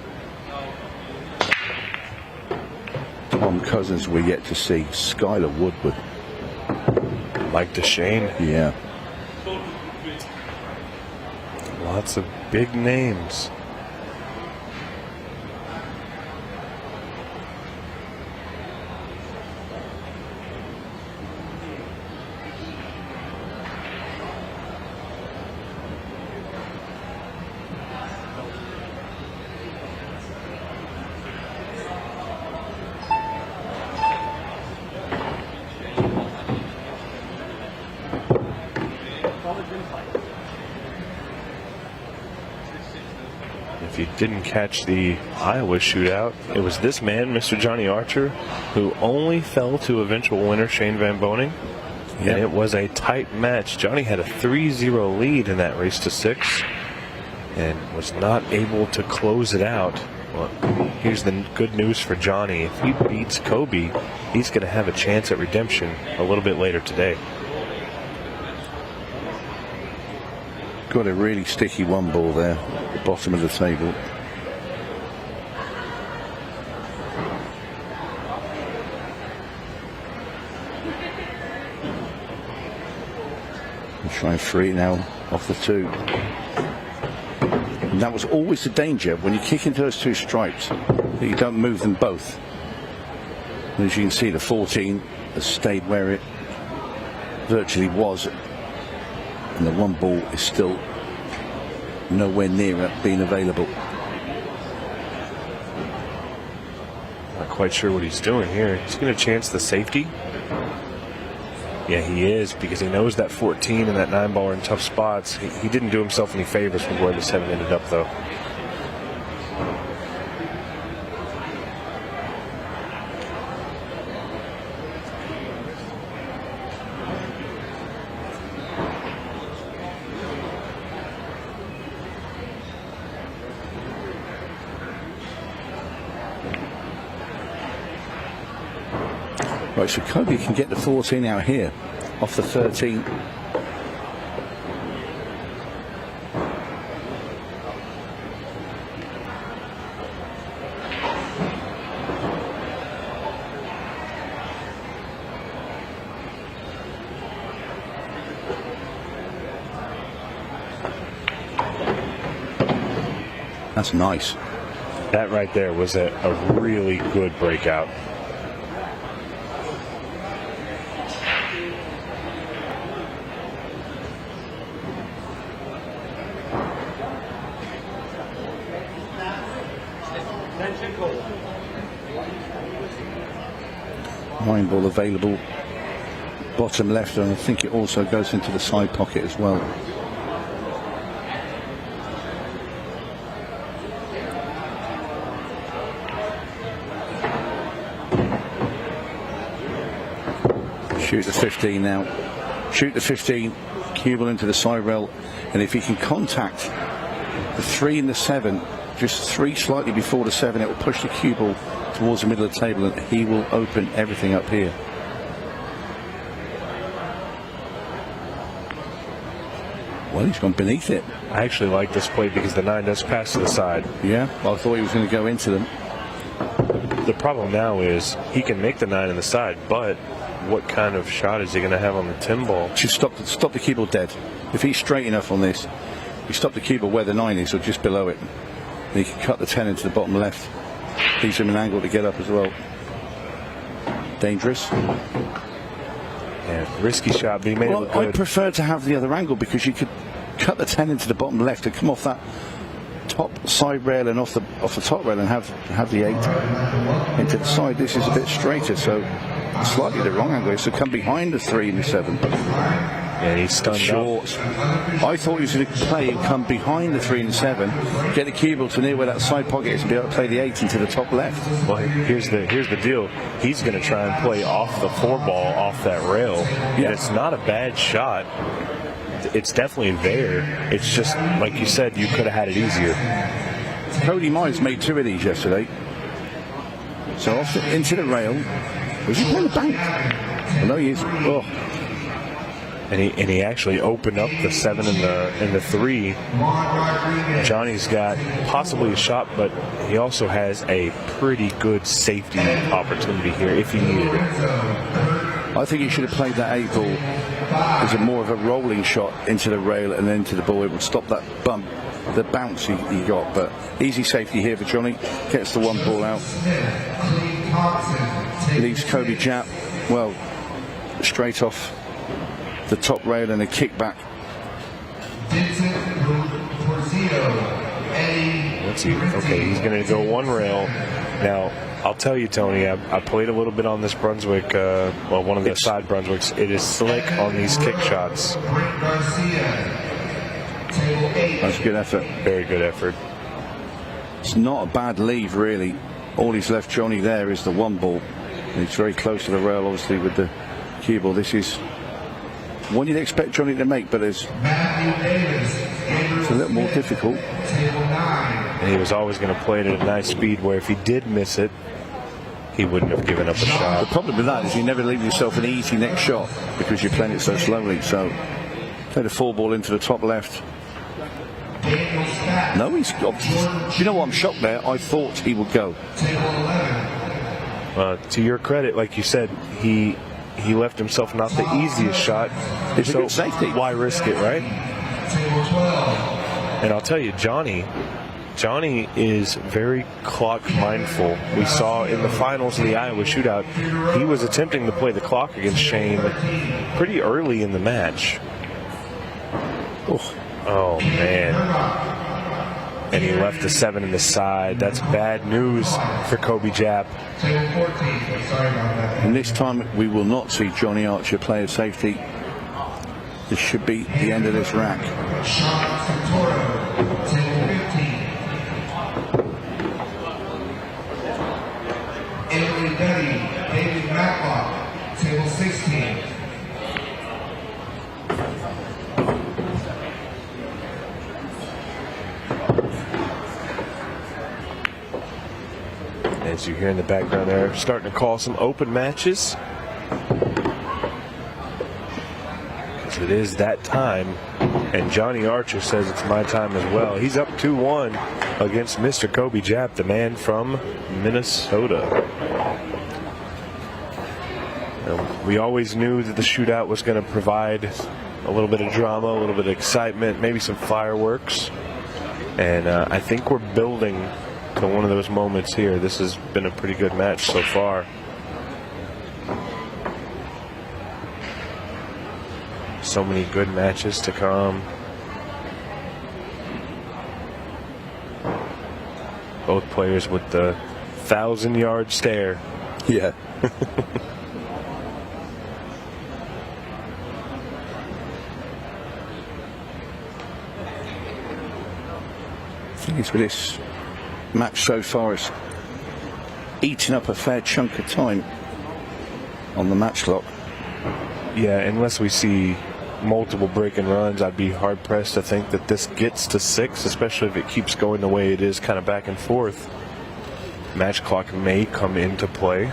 Tom Cousins we're yet to see. Skyler Woodward. Like Dechaine. Yeah. Lots of big names. If you didn't catch the Iowa shootout, it was this man, Mr. Johnny Archer, who only fell to eventual winner Shane Van Boening. Yep. And it was a tight match. Johnny had a 3-0 lead in that race to 6 and was not able to close it out. Well, here's the good news for Johnny. If he beats Coby, he's going to have a chance at redemption a little bit later today. Got a really sticky one ball there at the bottom of the table. And try and free now off the 2. And that was always the danger when you kick into those 2 stripes, that you don't move them both. And as you can see, the 14 has stayed where it virtually was. And the one ball is still nowhere near being available. Not quite sure what he's doing here. He's going to chance the safety. Yeah, he is, because he knows that 14 and that 9 ball are in tough spots. He didn't do himself any favors with where the 7 ended up, though. Right, so Coby can get the 14 out here off the 13. That's nice. That right there was a really good breakout. Nine ball available, bottom left, and I think it also goes into the side pocket as well. Shoot the 15 now. Shoot the 15, cue ball into the side rail, and if he can contact the 3 and the 7, just 3 slightly before the 7, it will push the cue ball towards the middle of the table, and he will open everything up here. Well, he's gone beneath it. I actually like this play because the 9 does pass to the side. Yeah, well, I thought he was going to go into them. The problem now is he can make the 9 in the side, but what kind of shot is he going to have on the 10 ball? Just stop the cue ball dead. If he's straight enough on this, you stop the cue ball where the 9 is, or just below it. And he can cut the 10 into the bottom left. Gives him an angle to get up as well. Dangerous. Yeah, risky shot, but he made it look good. I prefer to have the other angle because you could cut the 10 into the bottom left and come off that top side rail and off the top rail and have the 8 into the side. This is a bit straighter, so slightly the wrong angle. So come behind the 3 and the 7. And he's stunned short. I thought he was going to play and come behind the 3 and 7, get the cue ball to near where that side pocket is, and be able to play the 8 into the top left. Well, here's the deal. He's going to try and play off the 4 ball, off that rail. And it's not a bad shot. It's definitely there. It's just, like you said, you could have had it easier. Coby Myers made 2 of these yesterday. So off into the rail. Was he playing the bank? I know he is. Oh. And he actually opened up the 7 and the 3. Johnny's got possibly a shot, but he also has a pretty good safety opportunity here if he needed it. I think he should have played that 8 ball as a more of a rolling shot into the rail and then to the ball. It would stop that bump, the bounce he got. But easy safety here for Johnny. Gets the 1 ball out. Leaves Coby Jaap, well, straight off the top rail and a kick back. Let's see. Okay, he's going to go 1 rail. Now, I'll tell you, Tony, I played a little bit on this Brunswick, well, one of the side Brunswicks. It is slick on these kick shots. That's a good effort. Very good effort. It's not a bad leave, really. All he's left Johnny there is the 1 ball. And he's very close to the rail, obviously, with the cue ball. This is one you'd expect Johnny to make, but it's a little more difficult. And he was always going to play it at a nice speed where if he did miss it, he wouldn't have given up a shot. The problem with that is you never leave yourself an easy next shot because you're playing it so slowly. So play the 4 ball into the top left. No, he's got. You know what? I'm shocked there. I thought he would go. To your credit, like you said, he left himself not the easiest shot. It's a good safety. Why risk it, right? And I'll tell you, Johnny is very clock mindful. We saw in the finals of the Iowa shootout, he was attempting to play the clock against Shane pretty early in the match. Oh, man. And he left the 7 in the side. That's bad news for Coby Jaap. And this time we will not see Johnny Archer play a safety. This should be the end of this rack. David Matlock, table 16. As you hear in the background there, starting to call some open matches. Because it is that time. And Johnny Archer says it's my time as well. He's up 2-1 against Mr. Coby Jaap, the man from Minnesota. We always knew that the shootout was going to provide a little bit of drama, a little bit of excitement, maybe some fireworks. And I think we're building to one of those moments here. This has been a pretty good match so far. So many good matches to come. Both players with the 1,000-yard stare. Yeah. I think it's with this match so far, it's eating up a fair chunk of time on the match clock. Yeah, unless we see multiple break and runs, I'd be hard pressed to think that this gets to 6, especially if it keeps going the way it is, kind of back and forth. Match clock may come into play.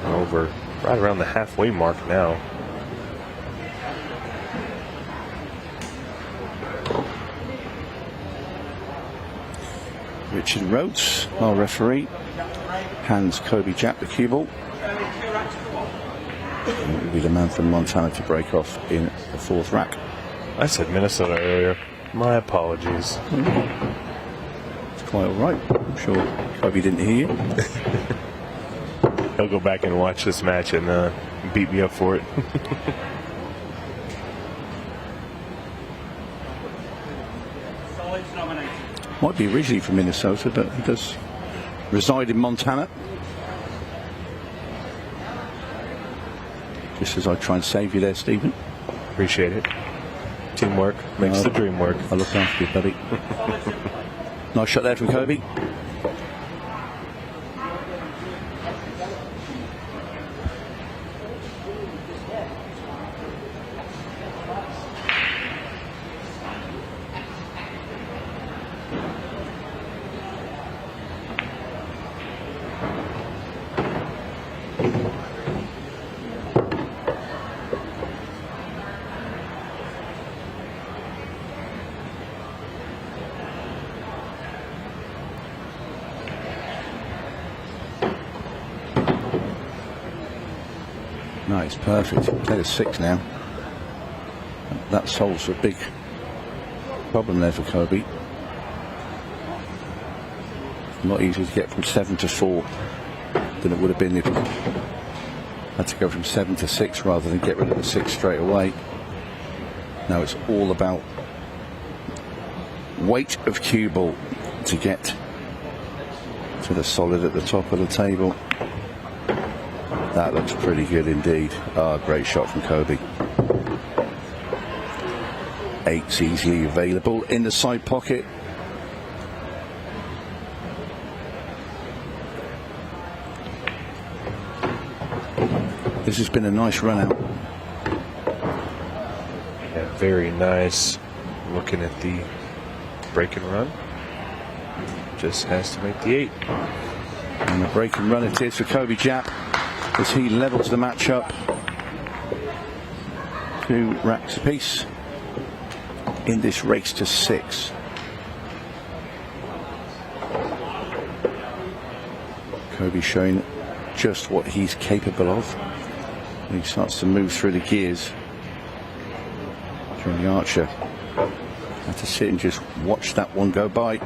Over right around the halfway mark now. Richard Rhodes, our referee, hands Coby Jaap the cue ball. And it will be the man from Montana to break off in the 4th rack. I said Minnesota earlier. My apologies. It's quite all right. I'm sure Coby didn't hear you. He'll go back and watch this match and beat me up for it. Might be originally from Minnesota, but he does reside in Montana. Just as I try and save you there, Stephen. Appreciate it. Teamwork makes the dream work. I look after you, buddy. Nice shot there from Coby. No, it's perfect. Played a 6 now. That solves a big problem there for Coby. A lot easier to get from 7 to 4 than it would have been if had to go from 7 to 6 rather than get rid of the 6 straight away. Now it's all about weight of cue ball to get to the solid at the top of the table. That looks pretty good indeed. Great shot from Coby. 8's easily available in the side pocket. This has been a nice run out. Yeah, very nice. Looking at the break and run. Just has to make the 8. And the break and run it is for Coby Jaap as he levels the match up. 2 racks apiece in this race to 6. Coby showing just what he's capable of. He starts to move through the gears. Johnny Archer had to sit and just watch that one go by.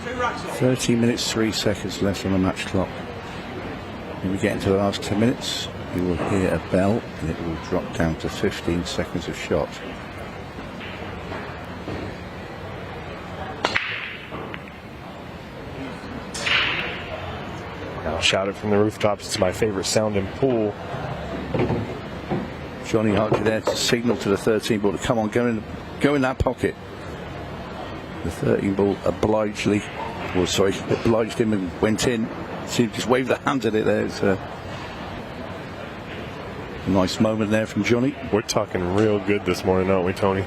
Two racks off. 13 minutes 3 seconds left on the match clock. When we get into the last 10 minutes, you will hear a bell and it will drop down to 15 seconds of shot. I'll shout it from the rooftops. It's my favorite sound in pool. Johnny Archer there to signal to the 13 ball to come on, go in that pocket. The 13 ball obliged him and went in. So he just waved the hand at it there. It's a nice moment there from Johnny. We're talking real good this morning, aren't we, Tony?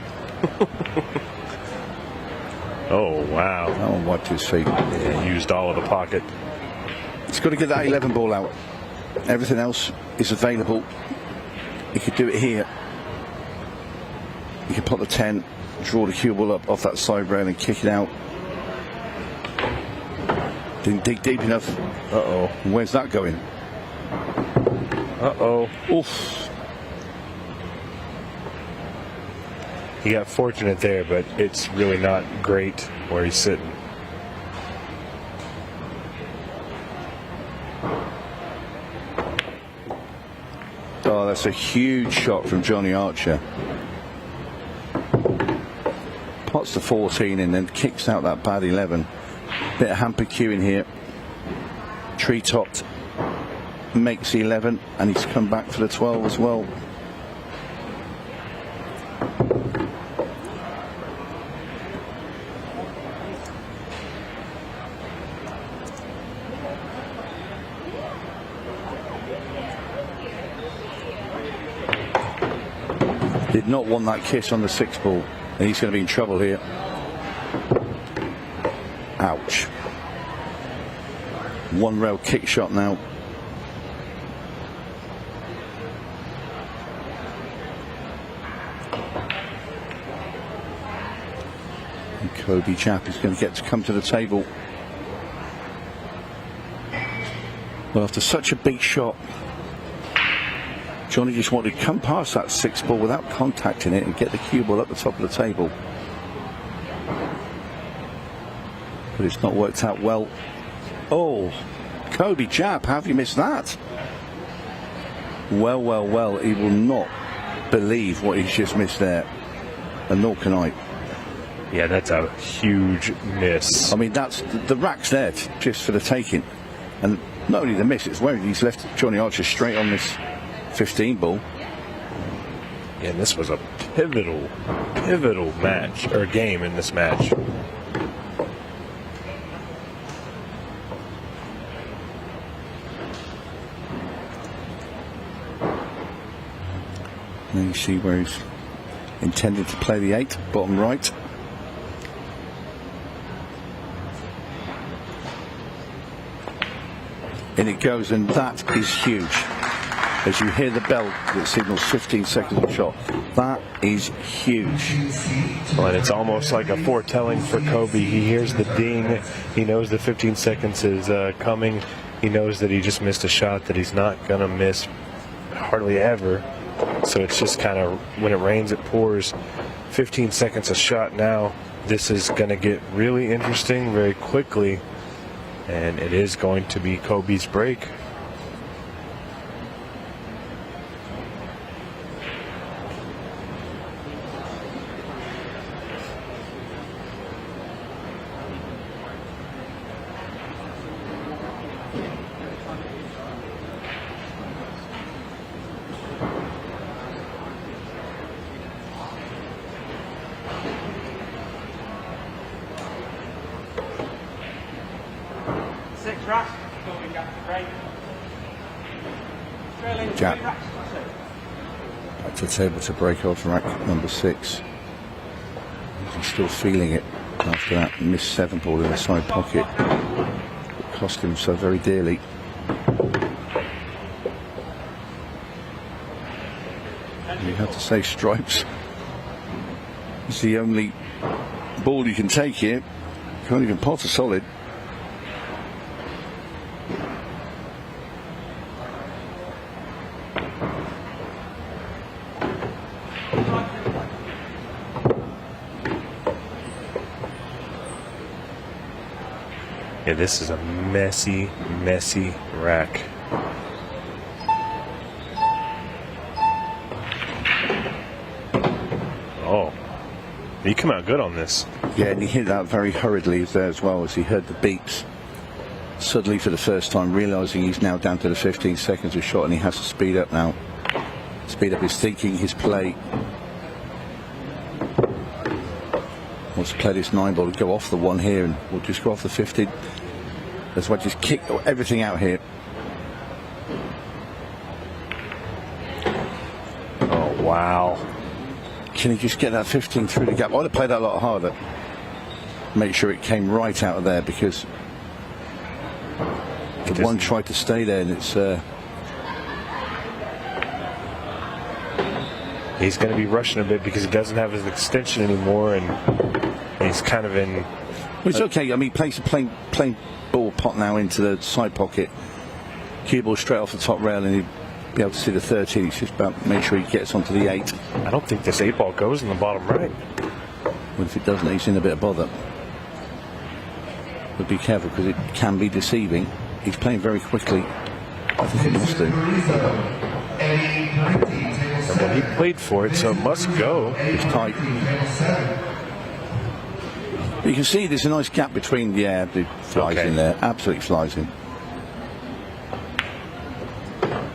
Oh, wow. That one wiped his feet. Yeah, used all of the pocket. He's got to get that 11 ball out. Everything else is available. He could do it here. He could put the 10, draw the cue ball up off that side rail and kick it out. Didn't dig deep enough. Uh-oh. And where's that going? Uh-oh. Oof. He got fortunate there, but it's really not great where he's sitting. Oh, that's a huge shot from Johnny Archer. Pots the 14 and then kicks out that bad 11. Bit of hamper cueing here. Tree topped. Makes the 11 and he's come back for the 12 as well. Did not want that kiss on the 6 ball, and he's going to be in trouble here. Ouch. One rail kick shot now. And Coby Jaap is going to get to come to the table. Well, after such a big shot, Johnny just wanted to come past that 6 ball without contacting it and get the cue ball up the top of the table. But it's not worked out well. Oh, Coby Jaap, how have you missed that? Well, well, well, he will not believe what he's just missed there. And nor can I. Yeah, that's a huge miss. I mean, that's the rack's there just for the taking. And not only the miss, it's where he's left Johnny Archer straight on this 15 ball. Yeah, and this was a pivotal match, or game in this match. And then you see where he's intended to play the 8, bottom right. In it goes, and that is huge. As you hear the bell that signals 15 seconds of shot, that is huge. Well, and it's almost like a foretelling for Coby. He hears the ding. He knows that 15 seconds is coming. He knows that he just missed a shot that he's not going to miss hardly ever. So it's just kind of, when it rains, it pours. 15 seconds a shot now. This is going to get really interesting very quickly. And it is going to be Coby's break. Jaap back to the table to break off rack number 6. He's still feeling it after that missed 7 ball in the side pocket. It cost him so very dearly. You have to say stripes. It's the only ball you can take here. Can't even pot a solid. Yeah, this is a messy rack. Oh, he come out good on this. Yeah, and he hit that very hurriedly there as well, as he heard the beeps. Suddenly, for the first time, realising he's now down to the 15 seconds of shot, and he has to speed up now. Speed up his thinking, his play. Wants to play this 9 ball and go off the 1 here, and we'll just go off the 15. That's why just kick everything out here. Oh, wow. Can he just get that 15 through the gap? I would have played that a lot harder. Make sure it came right out of there, because the 1 tried to stay there, and it's... He's going to be rushing a bit because he doesn't have his extension anymore, and he's kind of in... Well, it's okay. I mean, he plays a plain ball pot now into the side pocket. Cue ball straight off the top rail, and he'll be able to see the 13. It's just about make sure he gets onto the 8. I don't think this 8 ball goes in the bottom right. Well, if it doesn't, he's in a bit of bother. But be careful, because it can be deceiving. He's playing very quickly. I think it must do. Well, he played for it, so it must go. It's tight. But you can see there's a nice gap between, yeah, it flies in there. Absolutely flies in.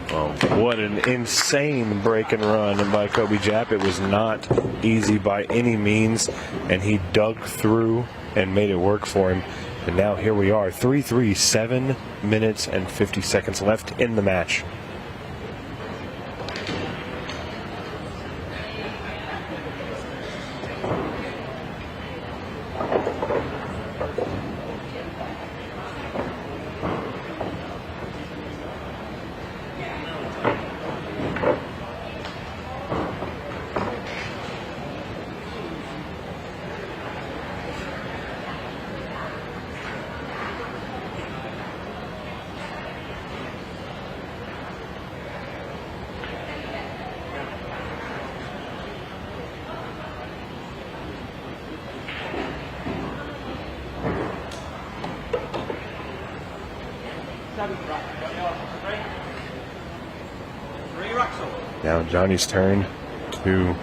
Oh, what an insane break and run by Coby Jaap. It was not easy by any means, and he dug through and made it work for him. And now here we are, 3-3, 7 minutes and 50 seconds left in the match. Now Johnny's turn to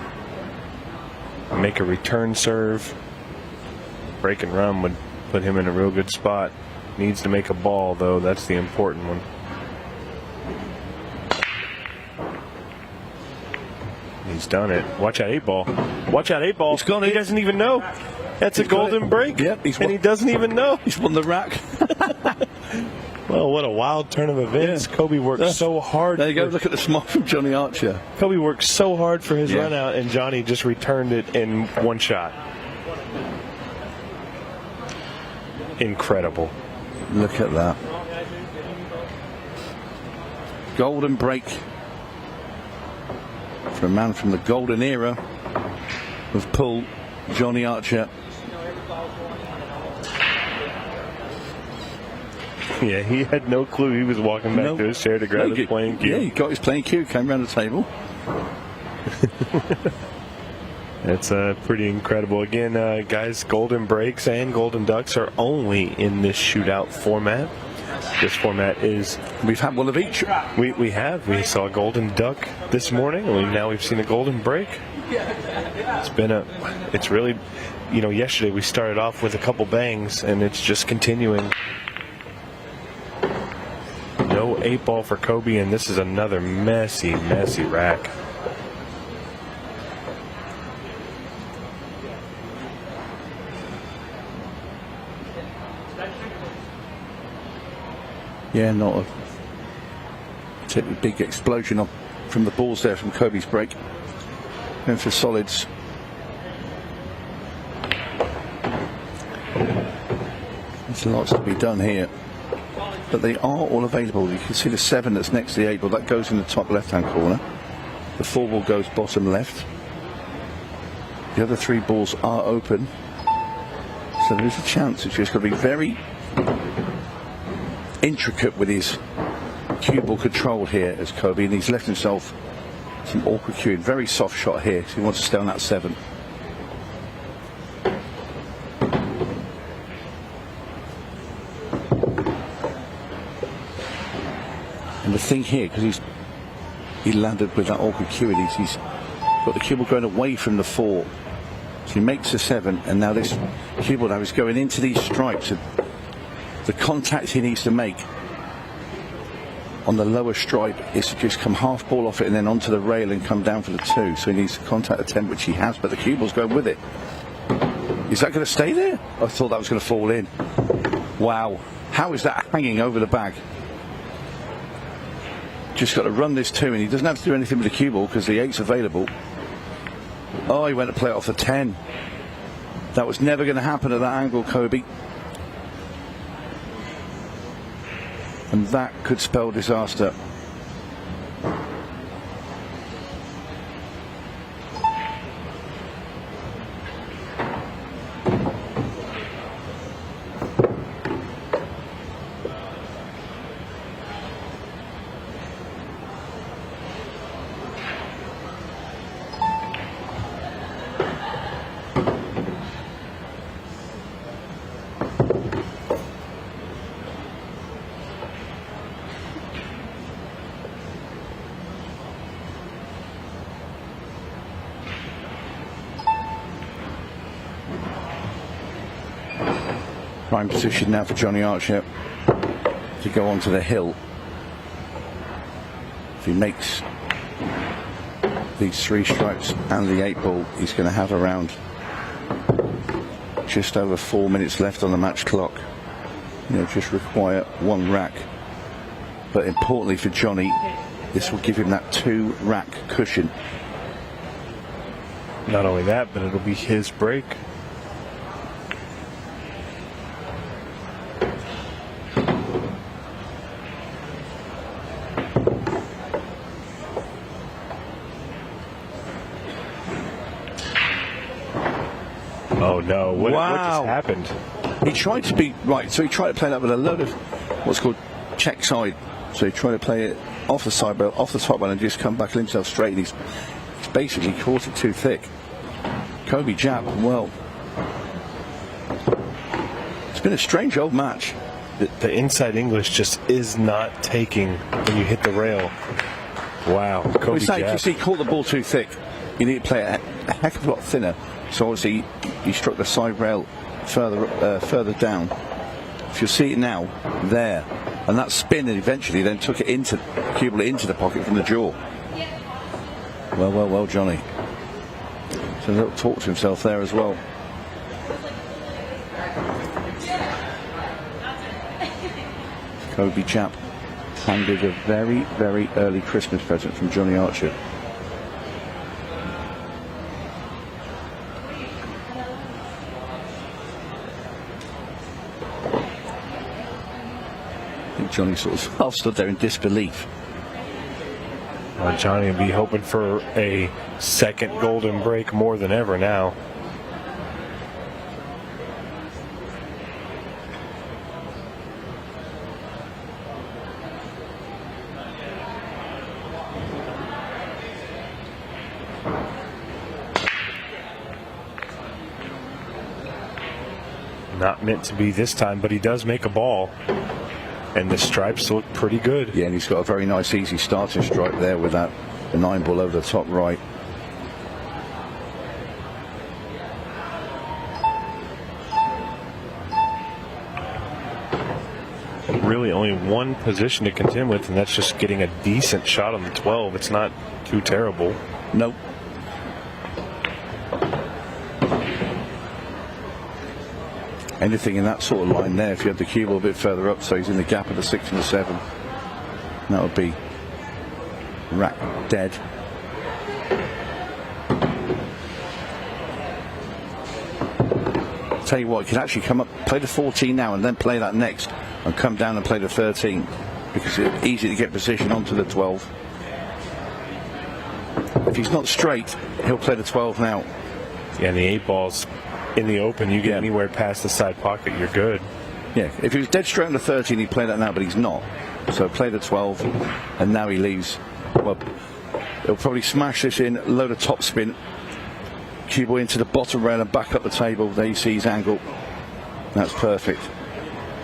make a return serve. Break and run would put him in a real good spot. Needs to make a ball, though. That's the important one. He's done it. Watch out, 8-ball. Watch out, 8-ball. He's gone. He doesn't even know. That's a golden break. Yep, and he doesn't even know. He's won the rack. Well, what a wild turn of events. Yeah. Coby worked so hard. There you go. Look at the smile from Johnny Archer. Coby worked so hard for his Yeah. run out, and Johnny just returned it in one shot. Incredible. Look at that. Golden break for a man from the golden era of pool, Johnny Archer. Yeah, he had no clue. He was walking back to his chair to grab his playing cue. Yeah, he got his playing cue, came around the table. That's pretty incredible. Again, guys, golden breaks and golden ducks are only in this shootout format. This format is... We've had one of each. We have. We saw a golden duck this morning, and now we've seen a golden break. It's really, yesterday we started off with a couple bangs, and it's just continuing. No 8-ball for Coby, and this is another messy, messy rack. Yeah, not a particularly big explosion from the balls there from Coby's break. Going for solids. There's lots to be done here, but they are all available. You can see the 7 that's next to the 8-ball. That goes in the top left-hand corner. The 4-ball goes bottom left. The other 3 balls are open, so there is a chance. It's just going to be very intricate with his cue ball control here as Coby, and he's left himself some awkward cueing. Very soft shot here, so he wants to stay on that 7. And the thing here, because he landed with that awkward cueing, he's got the cue ball going away from the 4. So he makes a 7, and now this cue ball now is going into these stripes. And the contact he needs to make on the lower stripe is to just come half ball off it and then onto the rail and come down for the 2. So he needs to contact the 10, which he has, but the cue ball's going with it. Is that going to stay there? I thought that was going to fall in. Wow. How is that hanging over the bag? Just got to run this 2, and he doesn't have to do anything with the cue ball because the 8's available. Oh, he went to play it off the 10. That was never going to happen at that angle, Coby. And that could spell disaster. Prime position now for Johnny Archer to go onto the hill. If he makes these 3 stripes and the 8-ball, he's going to have around just over 4 minutes left on the match clock. Just require 1 rack. But importantly for Johnny, this will give him that 2-rack cushion. Not only that, but it'll be his break. Oh no, what just happened? He tried to be right, so he tried to play that with a load of what's called check side. So he tried to play it off the side rail, off the top rail, and just come back himself straight, and he's basically caught it too thick. Coby Jaap, well, it's been a strange old match. the inside English just is not taking when you hit the rail. Wow. Coby Jaap. You see, caught the ball too thick. You need to play it a heck of a lot thinner. So obviously, he struck the side rail further down. If you see it now, there. And that spin eventually then took it into the pocket from the jaw. Well, Johnny. So he'll talk to himself there as well. Coby Jaap handed a very, very early Christmas present from Johnny Archer. I think Johnny sort of half stood there in disbelief. Johnny will be hoping for a second golden break more than ever now. Not meant to be this time, but he does make a ball. And the stripes look pretty good. Yeah, and he's got a very nice, easy starting stripe there with that 9 ball over the top right. Really only one position to contend with, and that's just getting a decent shot on the 12. It's not too terrible. Nope. Anything in that sort of line there, if you had the cue ball a bit further up, so he's in the gap of the 6 and the 7, that would be rack dead. Tell you what, you can actually come up, play the 14 now, and then play that next, and come down and play the 13, because it's easy to get position onto the 12. If he's not straight, he'll play the 12 now. Yeah, and the 8 ball's in the open. You get anywhere past the side pocket, you're good. Yeah, if he was dead straight on the 13, he'd play that now, but he's not. So play the 12, and now he leaves. Well, he'll probably smash this in, load of top spin, cue ball into the bottom rail and back up the table. There you see his angle. That's perfect.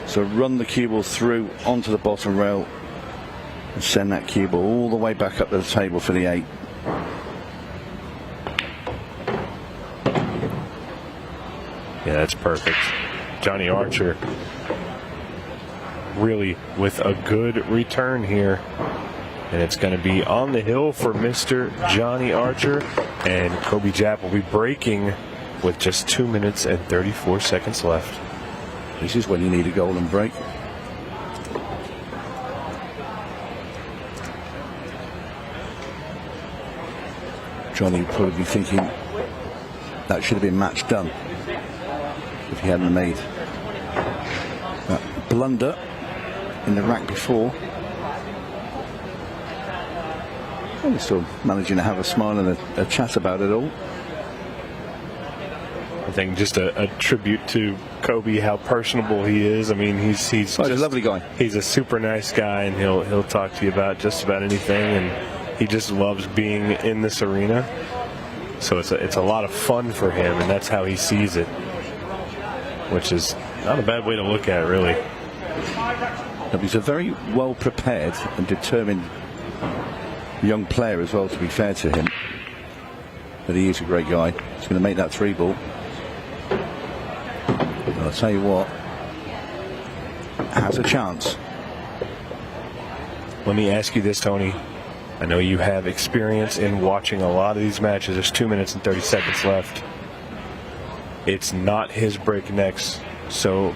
So run the cue ball through onto the bottom rail and send that cue ball all the way back up to the table for the 8. Yeah, that's perfect. Johnny Archer really with a good return here. And it's going to be on the hill for Mr. Johnny Archer. And Coby Jaap will be breaking with just 2 minutes and 34 seconds left. This is when you need a golden break. Johnny would probably be thinking that should have been match done if he hadn't made that blunder in the rack before. And he's still managing to have a smile and a chat about it all. I think just a tribute to Coby, how personable he is. I mean, he's just a lovely guy. He's a super nice guy, and he'll talk to you about just about anything, and he just loves being in this arena. So it's a lot of fun for him, and that's how he sees it, which is not a bad way to look at it, really. No, he's a very well prepared and determined young player as well, to be fair to him. But he is a great guy. He's going to make that 3 ball. And I'll tell you what, has a chance. Let me ask you this, Tony. I know you have experience in watching a lot of these matches. There's 2 minutes and 30 seconds left. It's not his break next. So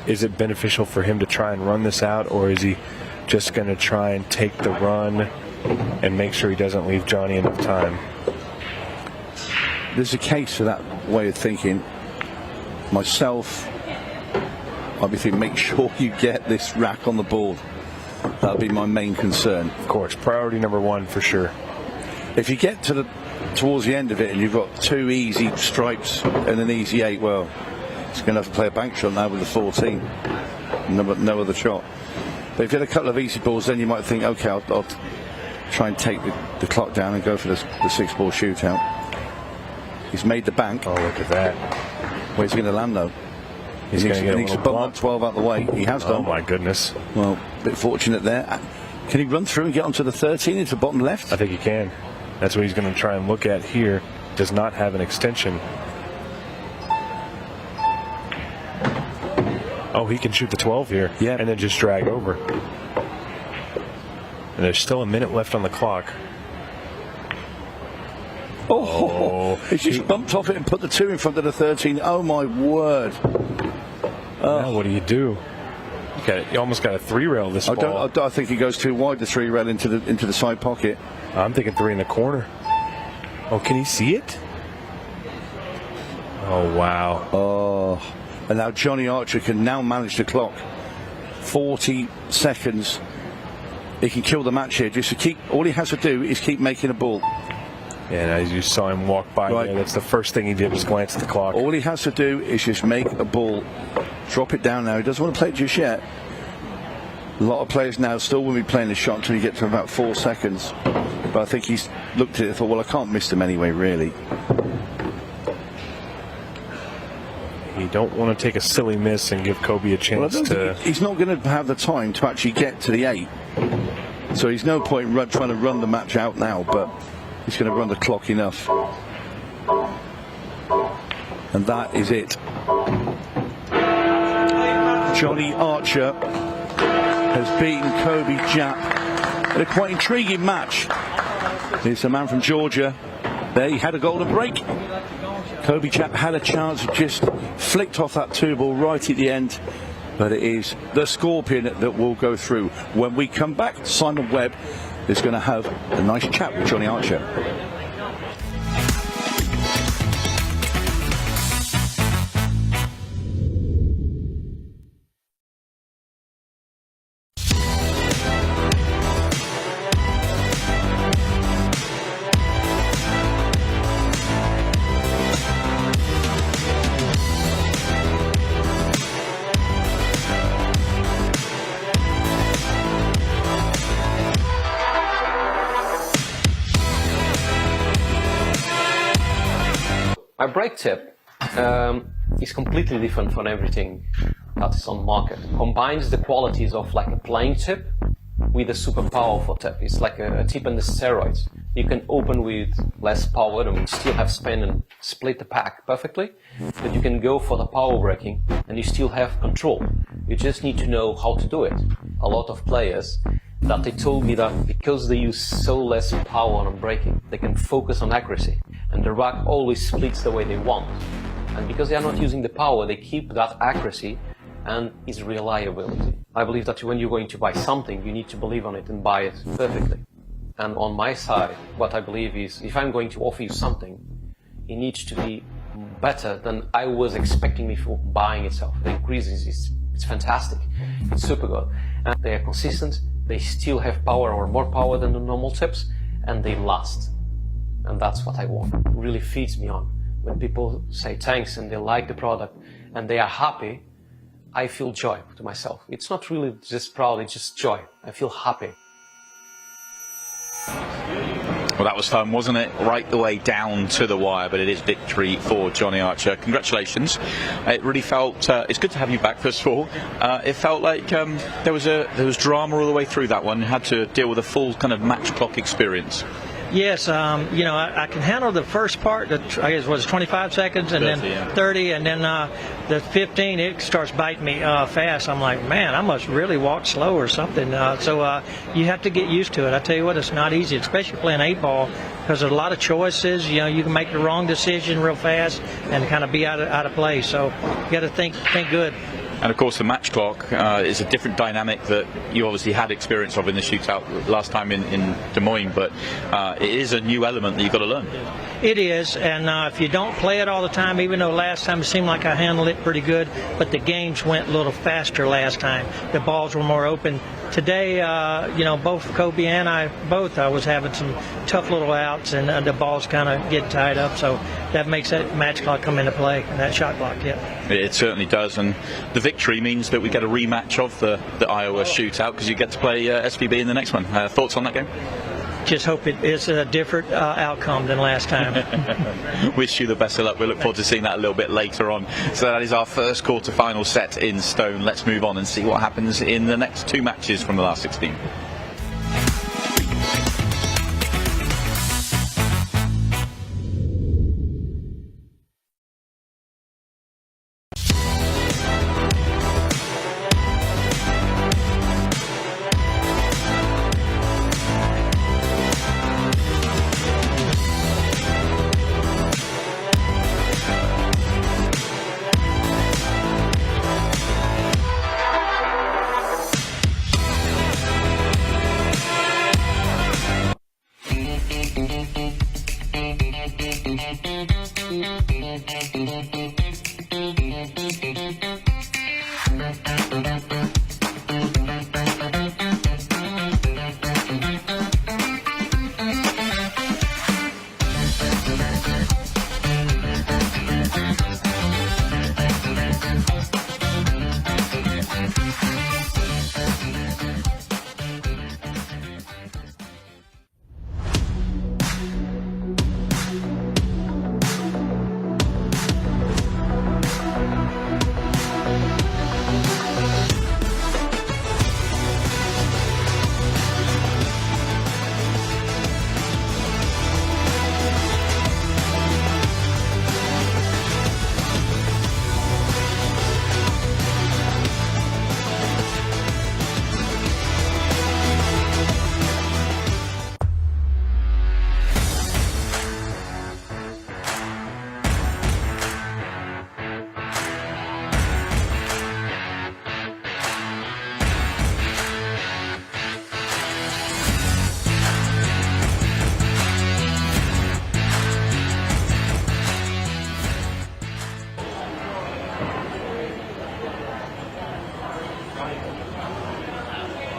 is it beneficial for him to try and run this out, or is he just going to try and take the run and make sure he doesn't leave Johnny enough time? There's a case for that way of thinking. Myself, I'd be thinking, make sure you get this rack on the board. That'll be my main concern. Of course, priority number 1 for sure. If you get towards the end of it and you've got 2 easy stripes and an easy 8, well, it's going to have to play a bank shot now with the 14. No other shot. But if you had a couple of easy balls, then you might think, okay, I'll try and take the clock down and go for the 6-ball shootout. He's made the bank. Oh, look at that. Where's he going to land, though? He's going to get a needs to little bump that bump. 12 out the way. He has Oh done. my goodness. Well, a bit fortunate there. Can he run through and get onto the 13 into the bottom left? I think he can. That's what he's going to try and look at here. Does not have an extension. Oh, he can shoot the 12 here. Yeah. And then just drag over. And there's still a minute left on the clock. Oh, he just bumped off it and put the 2 in front of the 13. Oh my word. Now what do you do? You almost got a 3-rail this ball. I think he goes too wide, the 3-rail into the side pocket. I'm thinking 3 in the corner. Oh, can he see it? Oh, wow. Oh, and now Johnny Archer can now manage the clock. 40 seconds. He can kill the match here. Just to keep, all he has to do is keep making a ball. And as you saw him walk by there, that's the first thing he did was glance at the clock. All he has to do is just make a ball. Drop it down now. He doesn't want to play it just yet. A lot of players now still will be playing the shot until you get to about 4 seconds. But I think he's looked at it and thought, well, I can't miss them anyway, really. You don't want to take a silly miss and give Coby a chance to... He's not going to have the time to actually get to the 8. So there's no point trying to run the match out now, but he's going to run the clock enough. And that is it. Johnny Archer has beaten Coby Jaap in a quite intriguing match. Here's the man from Georgia. There he had a golden break. Coby Jaap had a chance, just flicked off that 2 ball right at the end. But it is the Scorpion that will go through. When we come back, Simon Webb is going to have a nice chat with Johnny Archer. My break tip is completely different from everything that is on the market. Combines the qualities of like a playing tip with a super powerful tip. It's like a tip on the steroids. You can open with less power and still have spin and split the pack perfectly, but you can go for the power breaking and you still have control. You just need to know how to do it. A lot of players that they told me that because they use so less power on breaking, they can focus on accuracy, and the rack always splits the way they want. And because they are not using the power, they keep that accuracy and its reliability. I believe that when you're going to buy something, you need to believe on it and buy it perfectly. And on my side, what I believe is, if I'm going to offer you something, it needs to be better than I was expecting before buying itself. The increases, it's fantastic, it's super good. And they are consistent, they still have power or more power than the normal tips, and they last. And that's what I want. It really feeds me on. When people say thanks and they like the product and they are happy, I feel joy to myself. It's not really just proud, it's just joy. I feel happy. Well, that was fun, wasn't it? Right the way down to the wire, but it is victory for Johnny Archer. Congratulations. It really felt, it's good to have you back, first of all. It felt like there was drama all the way through that one. You had to deal with a full kind of match clock experience. Yes, you know, I can handle the first part, I guess it was 25 seconds, and 30, then yeah. 30, and then the 15, it starts biting me fast. I'm like, man, I must really walk slow or something. So you have to get used to it. I tell you what, it's not easy, especially playing 8-ball, because there's a lot of choices. You know, you can make the wrong decision real fast and kind of be out of place. So you got to think good. And of course the match clock is a different dynamic that you obviously had experience of in the shootout last time in Des Moines, but it is a new element that you've got to learn. It is, and if you don't play it all the time, even though last time it seemed like I handled it pretty good, but the games went a little faster last time. The balls were more open. Today, you know, both Coby and I was having some tough little outs, and the balls kind of get tied up, so that makes that match clock come into play, and that shot clock, yeah. It certainly does, and the victory means that we get a rematch of the Iowa shootout, because you get to play SVB in the next one. Thoughts on that game? just hope it is a different outcome than last time. Wish you the best of luck. We look forward to seeing that a little bit later on. So that is our first quarter-final set in stone. Let's move on and see what happens in the next 2 matches from the last 16.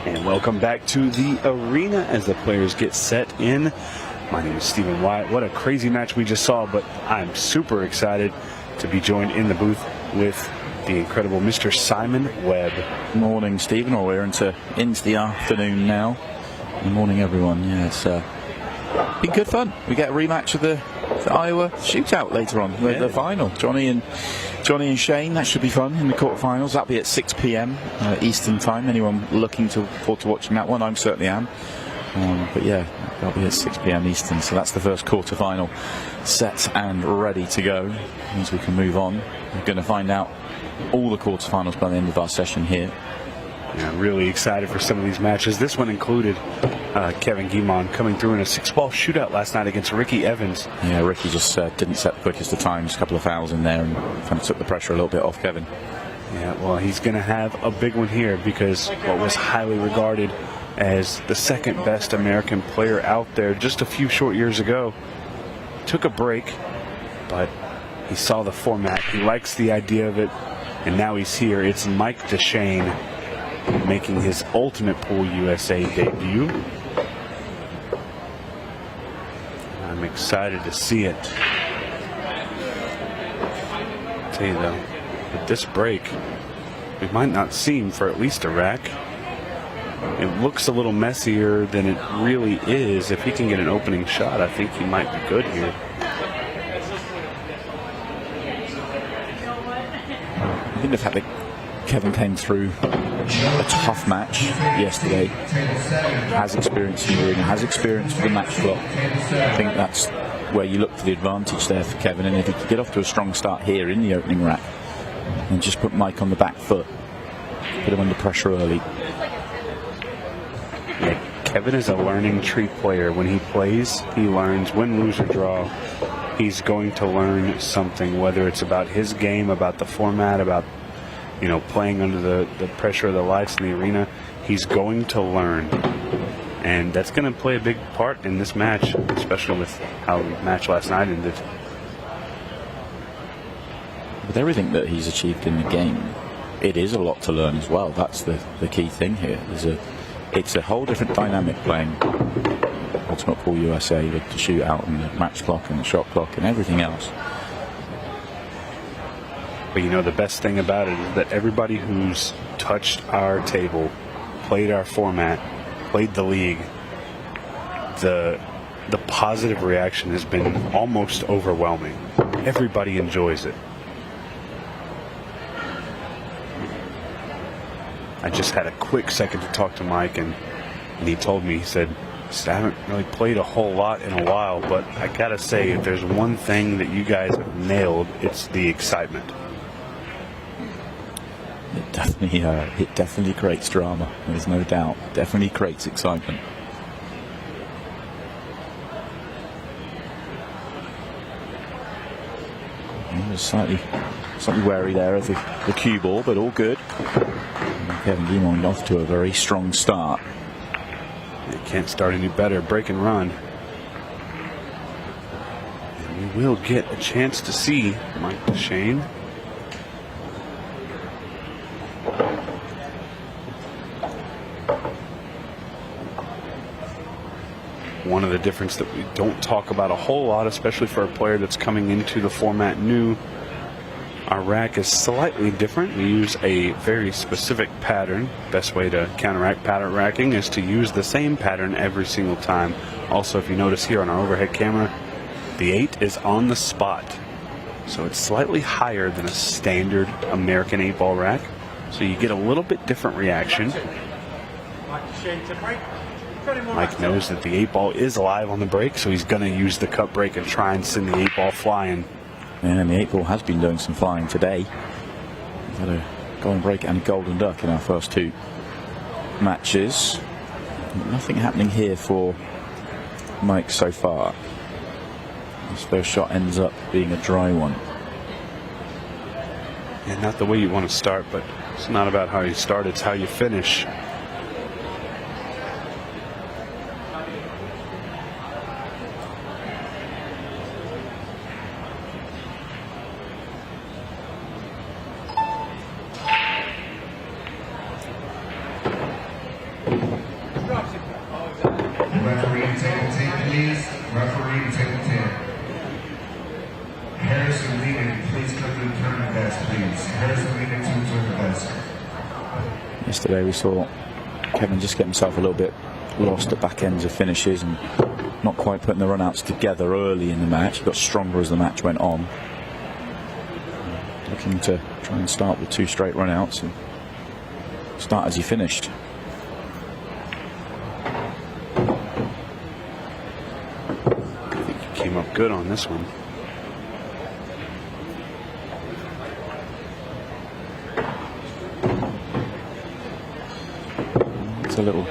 And welcome back to the arena as the players get set in. My name is Stephen Wyatt. What a crazy match we just saw, but I'm super excited to be joined in the booth with the incredible Mr. Simon Webb. Morning, Stephen. Or we're into the afternoon now. Good morning, everyone. Yeah, it's been good fun. We get a rematch of the Iowa shootout later on, the final. Johnny and Shane. That should be fun in the quarterfinals. That'll be at 6 p.m. Eastern time. Anyone looking forward to watching that one? I certainly am. But yeah, that'll be at 6 p.m. Eastern. So that's the first quarterfinal set and ready to go. Means we can move on. We're going to find out all the quarterfinals by the end of our session here. Yeah, really excited for some of these matches. This one included Kevin Guimond coming through in a 6-ball shootout last night against Ricky Evans. Yeah, Ricky just didn't set the quickest of times, a couple of fouls in there, and kind of took the pressure a little bit off Kevin. Yeah, well, he's going to have a big one here because what was highly regarded as the second best American player out there just a few short years ago took a break, but he saw the format. He likes the idea of it, and now he's here. It's Mike Dechaine making his Ultimate Pool USA debut. I'm excited to see it. I'll tell you though, with this break, we might not see him for at least a rack. It looks a little messier than it really is. If he can get an opening shot, I think he might be good here. I think the fact that Kevin came through a tough match yesterday, has experience in the arena, has experience with the match clock. I think that's where you look for the advantage there for Kevin, and if he could get off to a strong start here in the opening rack and just put Mike on the back foot, put him under pressure early. Yeah, Kevin is a learning tree player. When he plays, he learns. Win, lose, or draw, he's going to learn something, whether it's about his game, about the format, about playing under the pressure of the lights in the arena. He's going to learn, and that's going to play a big part in this match, especially with how the match last night ended. With everything that he's achieved in the game, it is a lot to learn as well. That's the key thing here. It's a whole different dynamic playing Ultimate Pool USA with the shootout and the match clock and the shot clock and everything else. But the best thing about it is that everybody who's touched our table, played our format, played the league, the positive reaction has been almost overwhelming. Everybody enjoys it. I just had a quick second to talk to Mike, and he told me, he said, I haven't really played a whole lot in a while, but I gotta say, if there's one thing that you guys have nailed, it's the excitement. It definitely creates drama. There's no doubt. Definitely creates excitement. He was slightly wary there of the cue ball, but all good. And Kevin Guimond off to a very strong start. You can't start any better. Break and run. And we will get a chance to see Mike Dechaine. One of the differences that we don't talk about a whole lot, especially for a player that's coming into the format new, our rack is slightly different. We use a very specific pattern. Best way to counteract pattern racking is to use the same pattern every single time. Also, if you notice here on our overhead camera, the 8 is on the spot. So it's slightly higher than a standard American 8-ball rack. So you get a little bit different reaction. Mike knows that the 8-ball is alive on the break, so he's going to use the cut break and try and send the 8-ball flying. And the 8-ball has been doing some flying today. We've had a golden break and a golden duck in our first 2 matches. Nothing happening here for Mike so far. His first shot ends up being a dry one. And not the way you want to start, but it's not about how you start, it's how you finish. Referee to table 10, please. Referee to table 10. Harrison Leading, please come to the tournament desk, please. Harrison Leading to the tournament desk. Yesterday we saw Kevin just get himself a little bit lost at back ends of finishes and not quite putting the run-outs together early in the match. He got stronger as the match went on. Looking to try and start with 2 straight run-outs and start as he finished. I think he came up good on this one. It's a little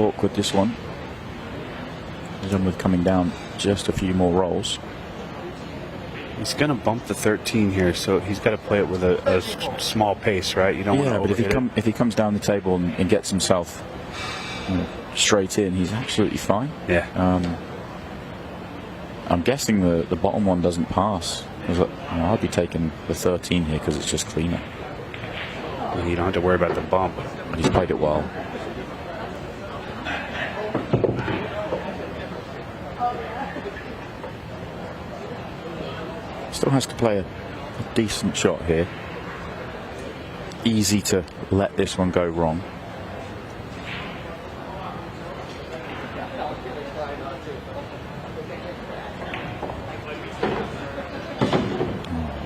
awkward, this one. With coming down just a few more rolls. He's going to bump the 13 here, so he's got to play it with a small pace, right? You don't want to but if he comes down the table and gets himself straight in, he's absolutely fine. Yeah. I'm guessing the bottom one doesn't pass. I'd be taking the 13 here because it's just cleaner. You don't have to worry about the bump. But he's played it well. Still has to play a decent shot here. Easy to let this one go wrong.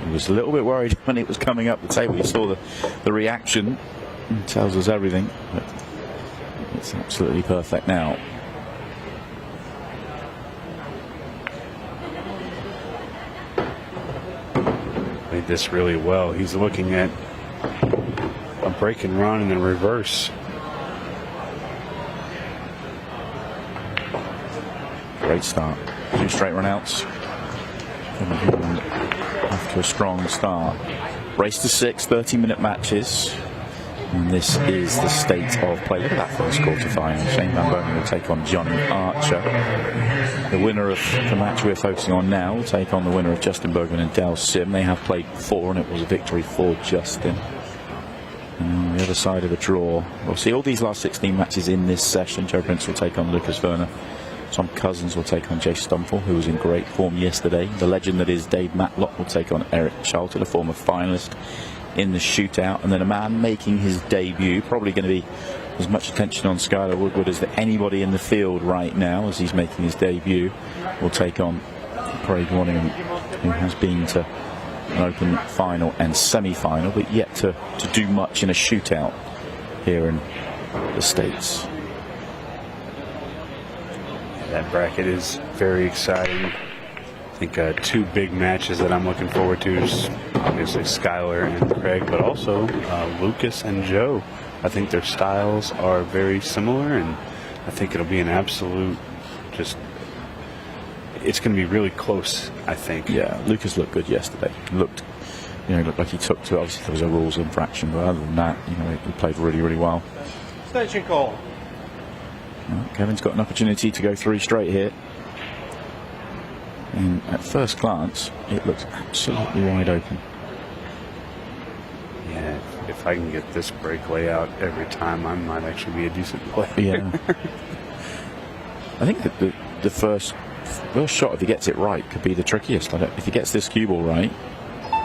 He was a little bit worried when it was coming up the table. You saw the reaction. It tells us everything. But it's absolutely perfect now. Played this really well. He's looking at a break and run and then reverse. Great start. 2 straight run-outs. Off to a strong start. Race to 6, 30-minute matches. And this is the state of play. Look at that first quarter-final. Shane Van Boening will take on Johnny Archer. The winner of the match we're focusing on now will take on the winner of Justin Bergman and 𝙍𝙬𝙤𝙯. They have played before, and it was a victory for Justin. And on the other side of the draw, we'll see all these last 16 matches in this session. Joe Prince will take on Lukas Werner. Tom Cousins will take on Jay Stumfoll, who was in great form yesterday. The legend that is Dave Matlock will take on Eric Charlton, a former finalist in the shootout. And then a man making his debut, probably going to be as much attention on Skyler Woodward as anybody in the field right now, as he's making his debut. Will take on Craig Waddingham, who has been to an Open final and semi-final, but yet to do much in a shootout here in the States. That bracket is very exciting. I think two big matches that I'm looking forward to is obviously Skyler and Craig, but also Lukas and Joe. I think their styles are very similar, and I think it'll be an absolute it's going to be really close, I think. Yeah, Lukas looked good yesterday. Looked like he took to. Obviously, there was a rules infraction, but other than that, he played really, really well. Extension call. Well, Kevin's got an opportunity to go 3 straight here. And at first glance, it looks absolutely wide open. Yeah, if I can get this break layout every time, I might actually be a decent player. Yeah. I think that the first shot, if he gets it right, could be the trickiest. If he gets this cue ball right,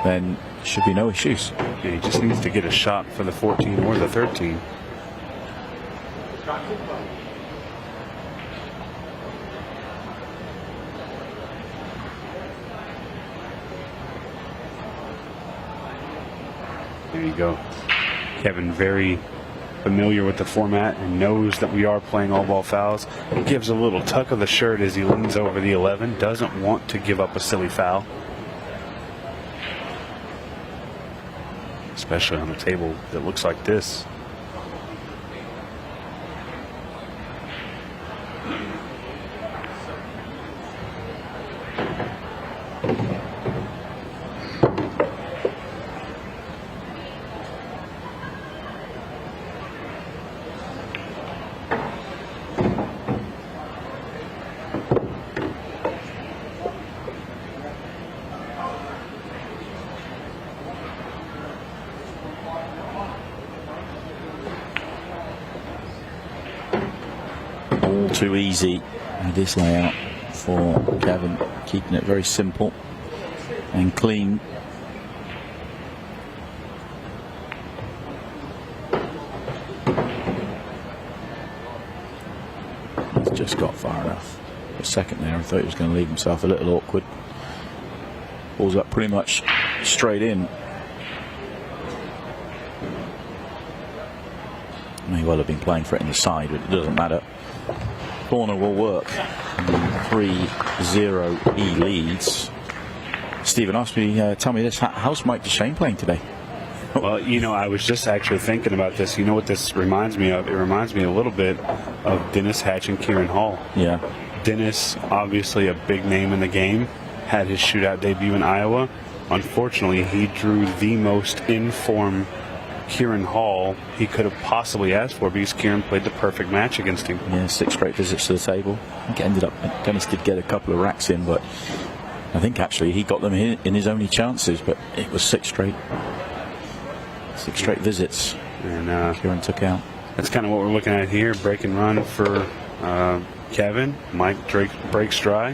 then should be no issues. Yeah, he just needs to get a shot for the 14 or the 13. There you go. Kevin, very familiar with the format and knows that we are playing all ball fouls. He gives a little tuck of the shirt as he leans over the 11. Doesn't want to give up a silly foul, especially on a table that looks like this. All too easy with this layout for Kevin, keeping it very simple and clean. He's just got far enough. For a second there, I thought he was going to leave himself a little awkward. Ball's up pretty much straight in. May well have been playing for it in the side, but it doesn't matter. Corner will work. 3-0 he leads. Stephen asked me, tell me this, how's Mike Dechaine playing today? Well, I was just actually thinking about this. You know what this reminds me of? It reminds me a little bit of Dennis Hatch and Kieran Hall. Yeah. Dennis, obviously a big name in the game, had his shootout debut in Iowa. Unfortunately, he drew the most in-form Kieran Hall he could have possibly asked for, because Kieran played the perfect match against him. Yeah, 6 straight visits to the table. I think Dennis did get a couple of racks in, but I think actually he got them in his only chances, but it was 6 straight visits, and Kieran took out. That's kind of what we're looking at here. Break and run for Kevin. Mike breaks dry.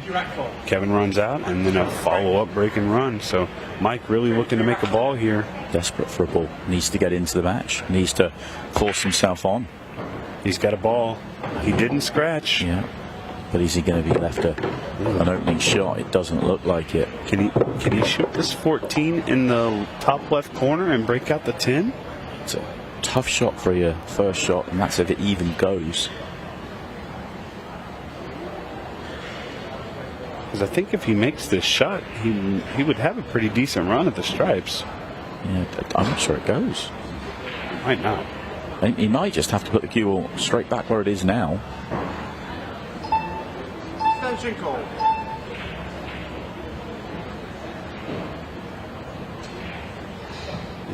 Kevin runs out, and then a follow-up break and run. So Mike really looking to make a ball here. Desperate for a ball. Needs to get into the match. Needs to force himself on. He's got a ball. He didn't scratch. Yeah. But is he going to be left an opening shot? It doesn't look like it. Can he shoot this 14 in the top left corner and break out the 10? It's a tough shot for your first shot, and that's if it even goes. Because I think if he makes this shot, he would have a pretty decent run at the stripes. Yeah, I'm not sure it goes. Might not. He might just have to put the cue ball straight back where it is now. Extension call.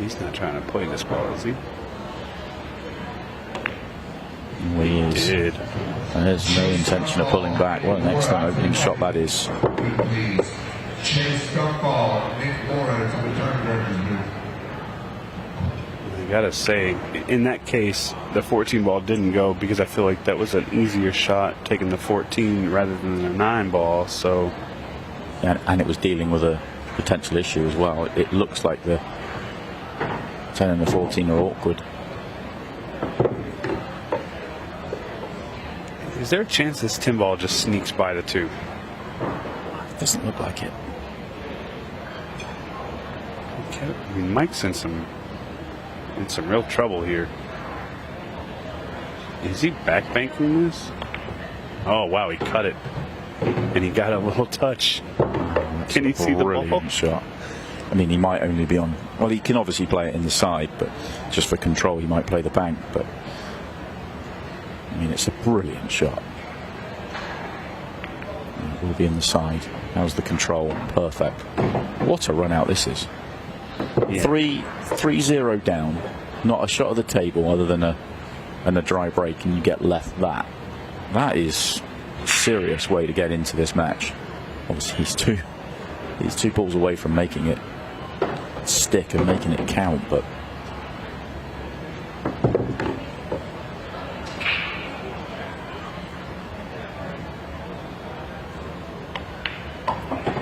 He's not trying to play this ball, is he? Well, he is. He did. And there's no intention of pulling back. What an excellent opening shot that is. I gotta say, in that case, the 14 ball didn't go, because I feel like that was an easier shot, taking the 14 rather than the 9 ball. So, and it was dealing with a potential issue as well. It looks like the 10 and the 14 are awkward. Is there a chance this tin ball just sneaks by the 2? Doesn't look like it. Okay. I mean, Mike's in some real trouble here. Is he backbanking this? Oh wow, he cut it, and he got a little touch. Can he see the ball? Shot. I mean, he might only be on. Well, he can obviously play it in the side, but just for control, he might play the bank. But I mean, it's a brilliant shot. It will be in the side. How's the control? Perfect. What a run out this is. Yeah. 3-0 down. Not a shot of the table other than a dry break, and you get left that. That is a serious way to get into this match. Obviously, he's two balls away from making it stick and making it count, but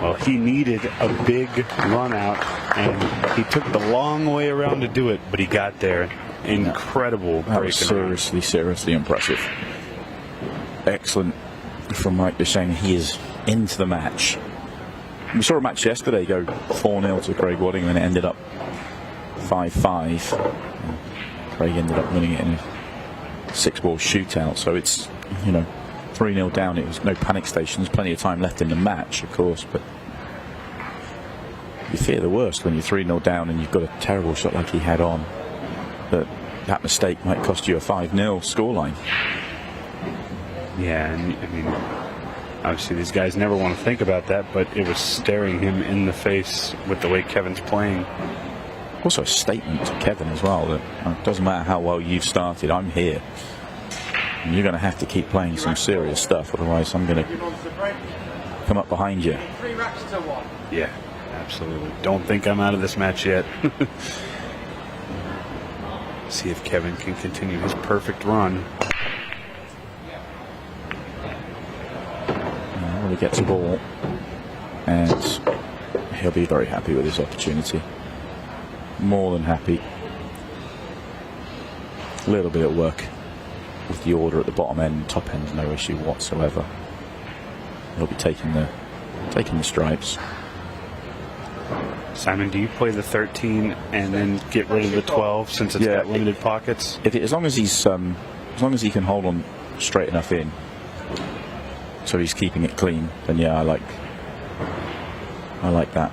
well, he needed a big run out, and he took the long way around to do it, but he got there. Incredible that was seriously impressive. Excellent from Mike Dechaine. He is into the match. We saw a match yesterday go 4-0 to Craig Waddingham, and it ended up 5-5. Craig ended up winning it in a 6-ball shootout. So it's, 3-0 down. It was no panic stations. Plenty of time left in the match, of course, but you fear the worst when you're 3-0 down and you've got a terrible shot like he had on. That mistake might cost you a 5-0 scoreline. Yeah, and I mean, obviously these guys never want to think about that, but it was staring him in the face with the way Kevin's playing. Also a statement to Kevin as well, that it doesn't matter how well you've started, I'm here. And you're going to have to keep playing some serious stuff, otherwise I'm going to come up behind you. 3 racks to 1. Yeah, absolutely. Don't think I'm out of this match yet. See if Kevin can continue his perfect run. Well, he gets a ball, and he'll be very happy with his opportunity. More than happy. A little bit of work with the order at the bottom end, top end, no issue whatsoever. He'll be taking the stripes. Simon, do you play the 13 and then get rid of the 12 since it's got limited pockets? As long as he can hold on straight enough in, so he's keeping it clean, then yeah, I like that.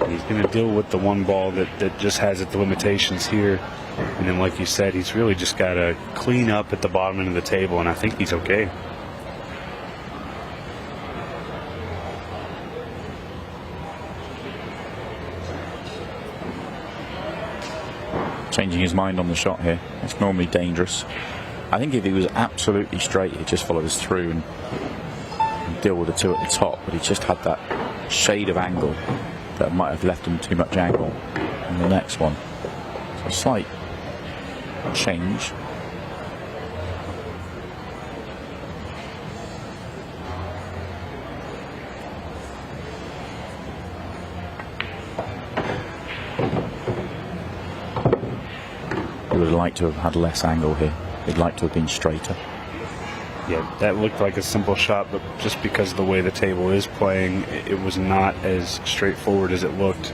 He's going to deal with the one ball that just has its limitations here. And then, like you said, he's really just got to clean up at the bottom end of the table, and I think he's okay. Changing his mind on the shot here. It's normally dangerous. I think if he was absolutely straight, he'd just follow this through and deal with the 2 at the top, but he just had that shade of angle that might have left him too much angle in the next one. So a slight change. He would have liked to have had less angle here. He'd like to have been straighter. Yeah, that looked like a simple shot, but just because of the way the table is playing, it was not as straightforward as it looked.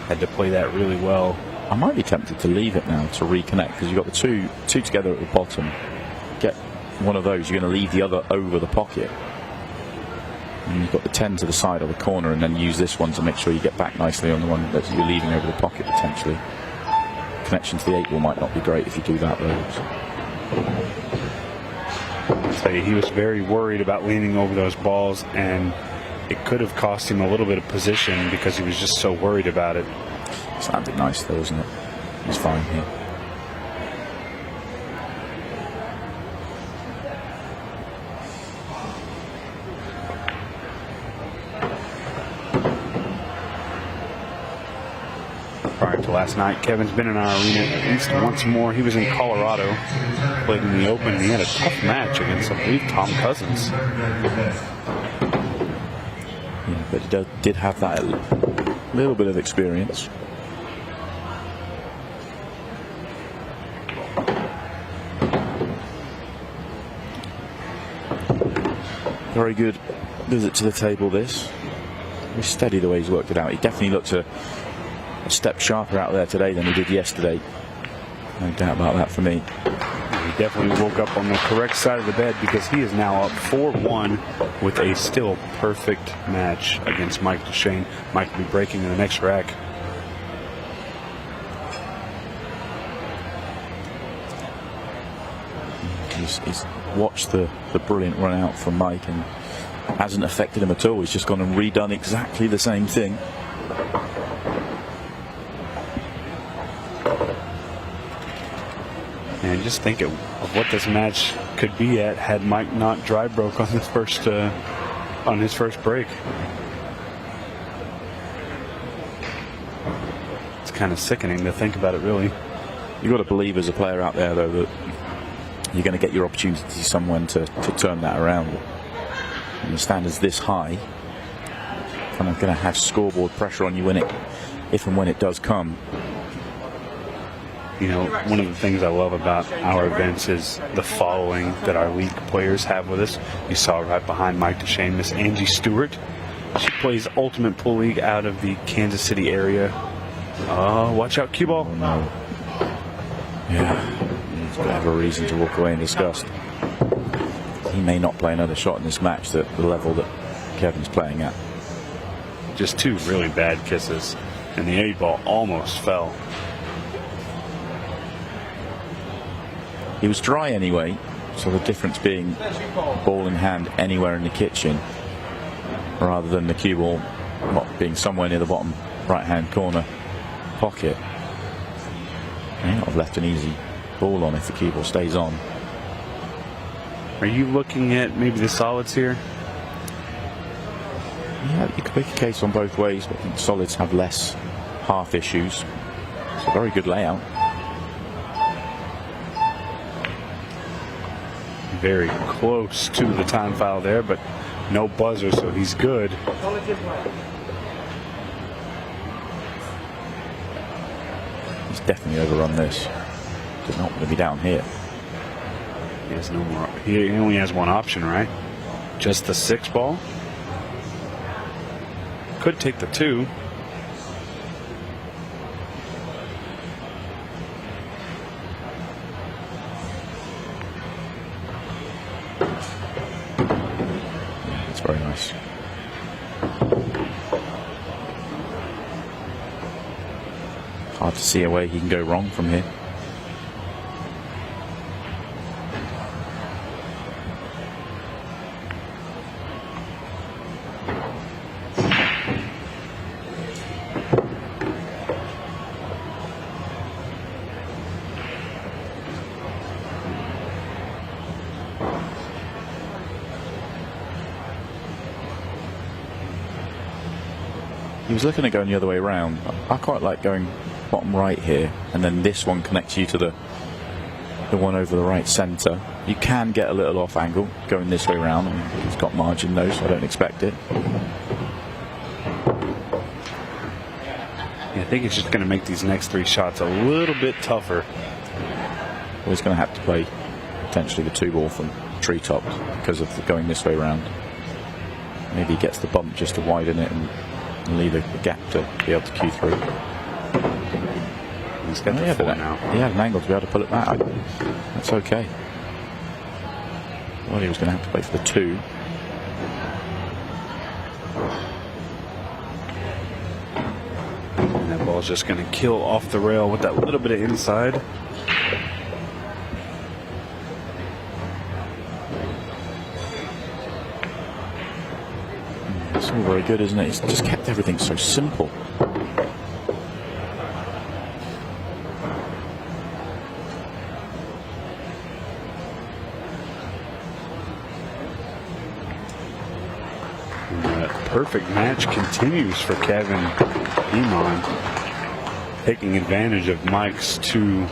Had to play that really well. I might be tempted to leave it now to reconnect, because you've got the two together at the bottom. Get one of those, you're going to leave the other over the pocket. And you've got the 10 to the side or the corner, and then use this one to make sure you get back nicely on the one that you're leaving over the pocket potentially. Connection to the 8 ball might not be great if you do that though. I'll tell you, he was very worried about leaning over those balls, and it could have cost him a little bit of position because he was just so worried about it. It's landed nice though, isn't it? He's fine here. Prior to last night, Kevin's been in our arena at least once more. He was in Colorado, played in the Open, and he had a tough match against, I believe, Tom Cousins. Yeah, but he did have that little bit of experience. Very good visit to the table, this. Very steady the way he's worked it out. He definitely looks a step sharper out there today than he did yesterday. No doubt about that for me. He definitely woke up on the correct side of the bed, because he is now up 4-1 with a still perfect match against Mike Dechaine. Mike will be breaking in the next rack. He's watched the brilliant run out from Mike and hasn't affected him at all. He's just gone and redone exactly the same thing. And just think of what this match could be at had Mike not dry broke on his first break. It's kind of sickening to think about it, really. You've got to believe as a player out there, though, that you're going to get your opportunity to see someone to turn that around. When the standard's this high, kind of going to have scoreboard pressure on you if and when it does come. You know, one of the things I love about our events is the following that our league players have with us. You saw right behind Mike Dechaine, Miss Angie Stewart. She plays Ultimate Pool League out of the Kansas City area. Oh, watch out, cue ball. Oh, no. Yeah, he's going to have a reason to walk away in disgust. He may not play another shot in this match at the level that Kevin's playing at. Just two really bad kisses, and the 8-ball almost fell. He was dry anyway, so the difference being ball in hand anywhere in the kitchen rather than the cue ball being somewhere near the bottom right hand corner pocket. He may not have left an easy ball on if the cue ball stays on. Are you looking at maybe the solids here? Yeah, you could make a case on both ways, but I think solids have less half issues. It's a very good layout. Very close to the time foul there, but no buzzer, so he's good. He's definitely overrun this. He's not going to be down here. He has no more. He only has one option, right? Just the 6-ball. Could take the 2. That's very nice. Hard to see a way he can go wrong from here. He was looking at going the other way around. I quite like going bottom right here, and then this one connects you to the one over the right centre. You can get a little off angle going this way around, and he's got margin though, so I don't expect it. Yeah, I think it's just going to make these next 3 shots a little bit tougher. Well, he's going to have to play potentially the 2-ball from treetop because of going this way around. Maybe he gets the bump just to widen it and leave a gap to be able to cue through. He's got the 4 now. He had an angle to be able to pull it back. That's okay. Well, he was going to have to play for the 2. And that ball's just going to kill off the rail with that little bit of inside. It's all very good, isn't it? It's just kept everything so simple. Perfect match continues for Kevin Guimond, taking advantage of Mike's 2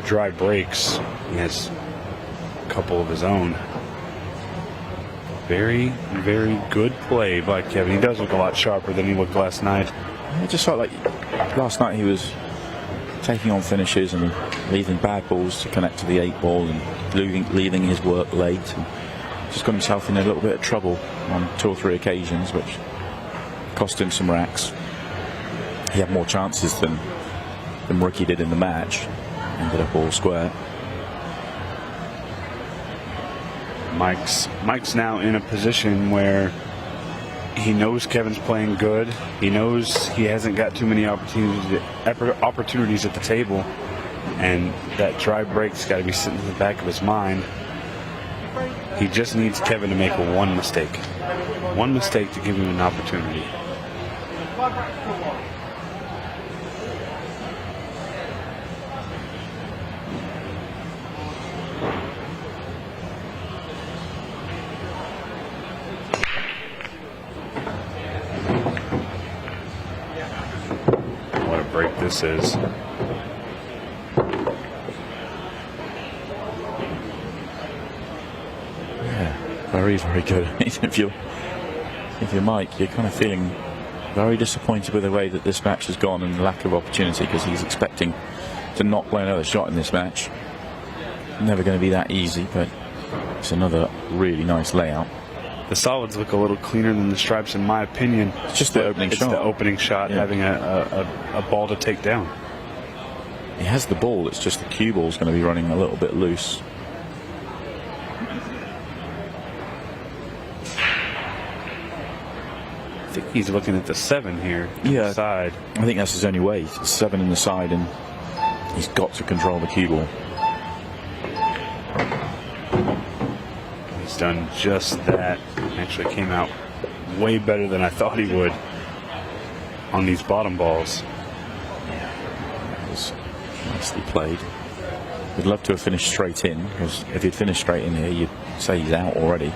dry breaks. He has a couple of his own. Very, very good play by Kevin. He does look a lot sharper than he looked last night. It just felt like last night he was taking on finishes and leaving bad balls to connect to the 8-ball and leaving his work late. And just got himself in a little bit of trouble on 2 or 3 occasions, which cost him some racks. He had more chances than Rookie did in the match. Ended up all square. Mike's now in a position where he knows Kevin's playing good. He knows he hasn't got too many opportunities at the table, and that dry break's got to be sitting in the back of his mind. He just needs Kevin to make one mistake to give him an opportunity. This is. Yeah, very, very good. if you're Mike, you're kind of feeling very disappointed with the way that this match has gone and the lack of opportunity, because he's expecting to not play another shot in this match. Never going to be that easy, but it's another really nice layout. The solids look a little cleaner than the stripes, in my opinion. It's just the opening shot. It's the opening shot, having a ball to take down. He has the ball, it's just the cue ball's going to be running a little bit loose. I think he's looking at the 7 here. Yeah, side. I think that's his only way. It's 7 in the side, and he's got to control the cue ball. Done just that. Actually came out way better than I thought he would on these bottom balls. Yeah, that was nicely played. We'd love to have finished straight in, because if he'd finished straight in here, you'd say he's out already,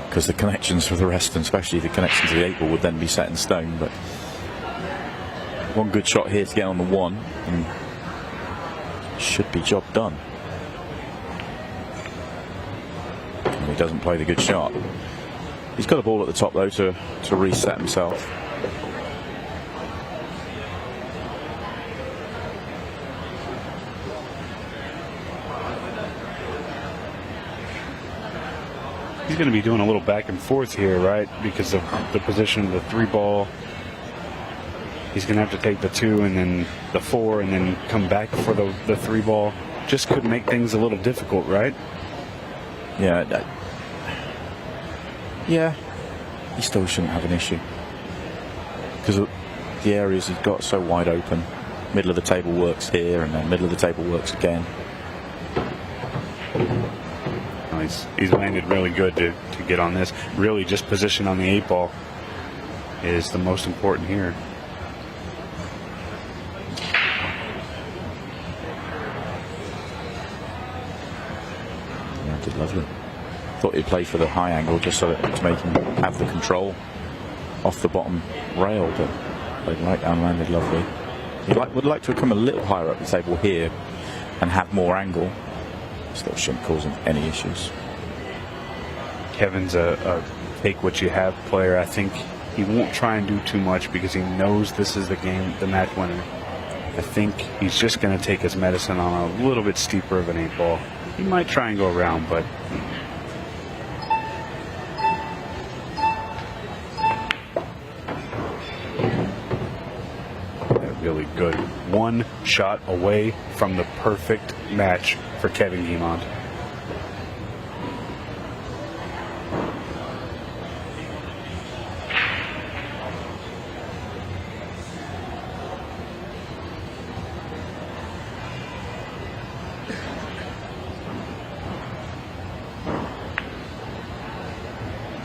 because the connections for the rest, and especially the connection to the 8-ball, would then be set in stone. But one good shot here to get on the 1, and should be job done. He doesn't play the good shot. He's got a ball at the top though to reset himself. He's going to be doing a little back and forth here, right? Because of the position of the 3-ball. He's going to have to take the 2 and then the 4 and then come back for the 3-ball. Just could make things a little difficult, right? Yeah. Yeah, he still shouldn't have an issue, because the areas he's got so wide open. Middle of the table works here, and then middle of the table works again. Well, he's landed really good to get on this. Really, just position on the 8-ball is the most important here. Yeah, did lovely. Thought he'd play for the high angle just so that to make him have the control off the bottom rail, but played right down, landed lovely. He would like to come a little higher up the table here and have more angle. Still shouldn't cause him any issues. Kevin's a take what you have player. I think he won't try and do too much because he knows this is the match winner. I think he's just going to take his medicine on a little bit steeper of an 8-ball. He might try and go around, but really good. One shot away from the perfect match for Kevin Guimond.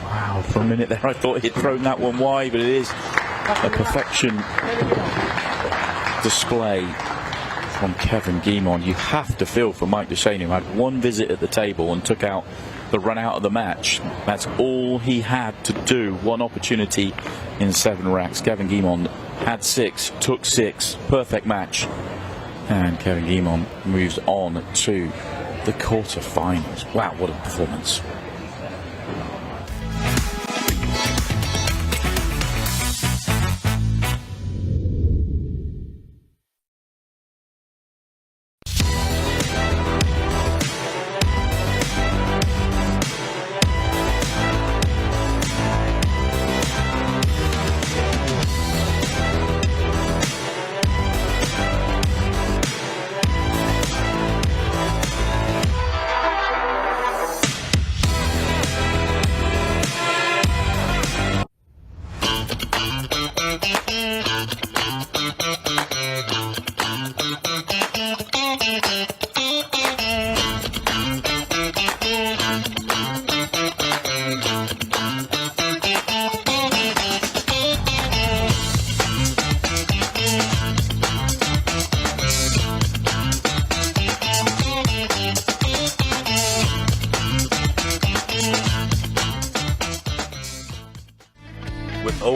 Wow, for a minute there I thought he'd thrown that one wide, but it is a perfection display from Kevin Guimond. You have to feel for Mike Dechaine, who had one visit at the table and took out the run out of the match. That's all he had to do. One opportunity in 7 racks. Kevin Guimond had 6, took 6, perfect match, and Kevin Guimond moves on to the quarterfinals. Wow, what a performance.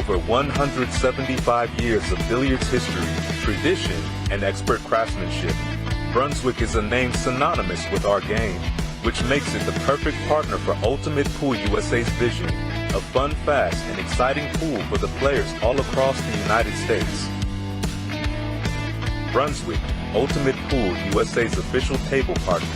over 175 years of billiards history, tradition, and expert craftsmanship, Brunswick is a name synonymous with our game, which makes it the perfect partner for Ultimate Pool USA's vision of fun, fast, and exciting pool for the players all across the United States. Brunswick, Ultimate Pool USA's official table partner.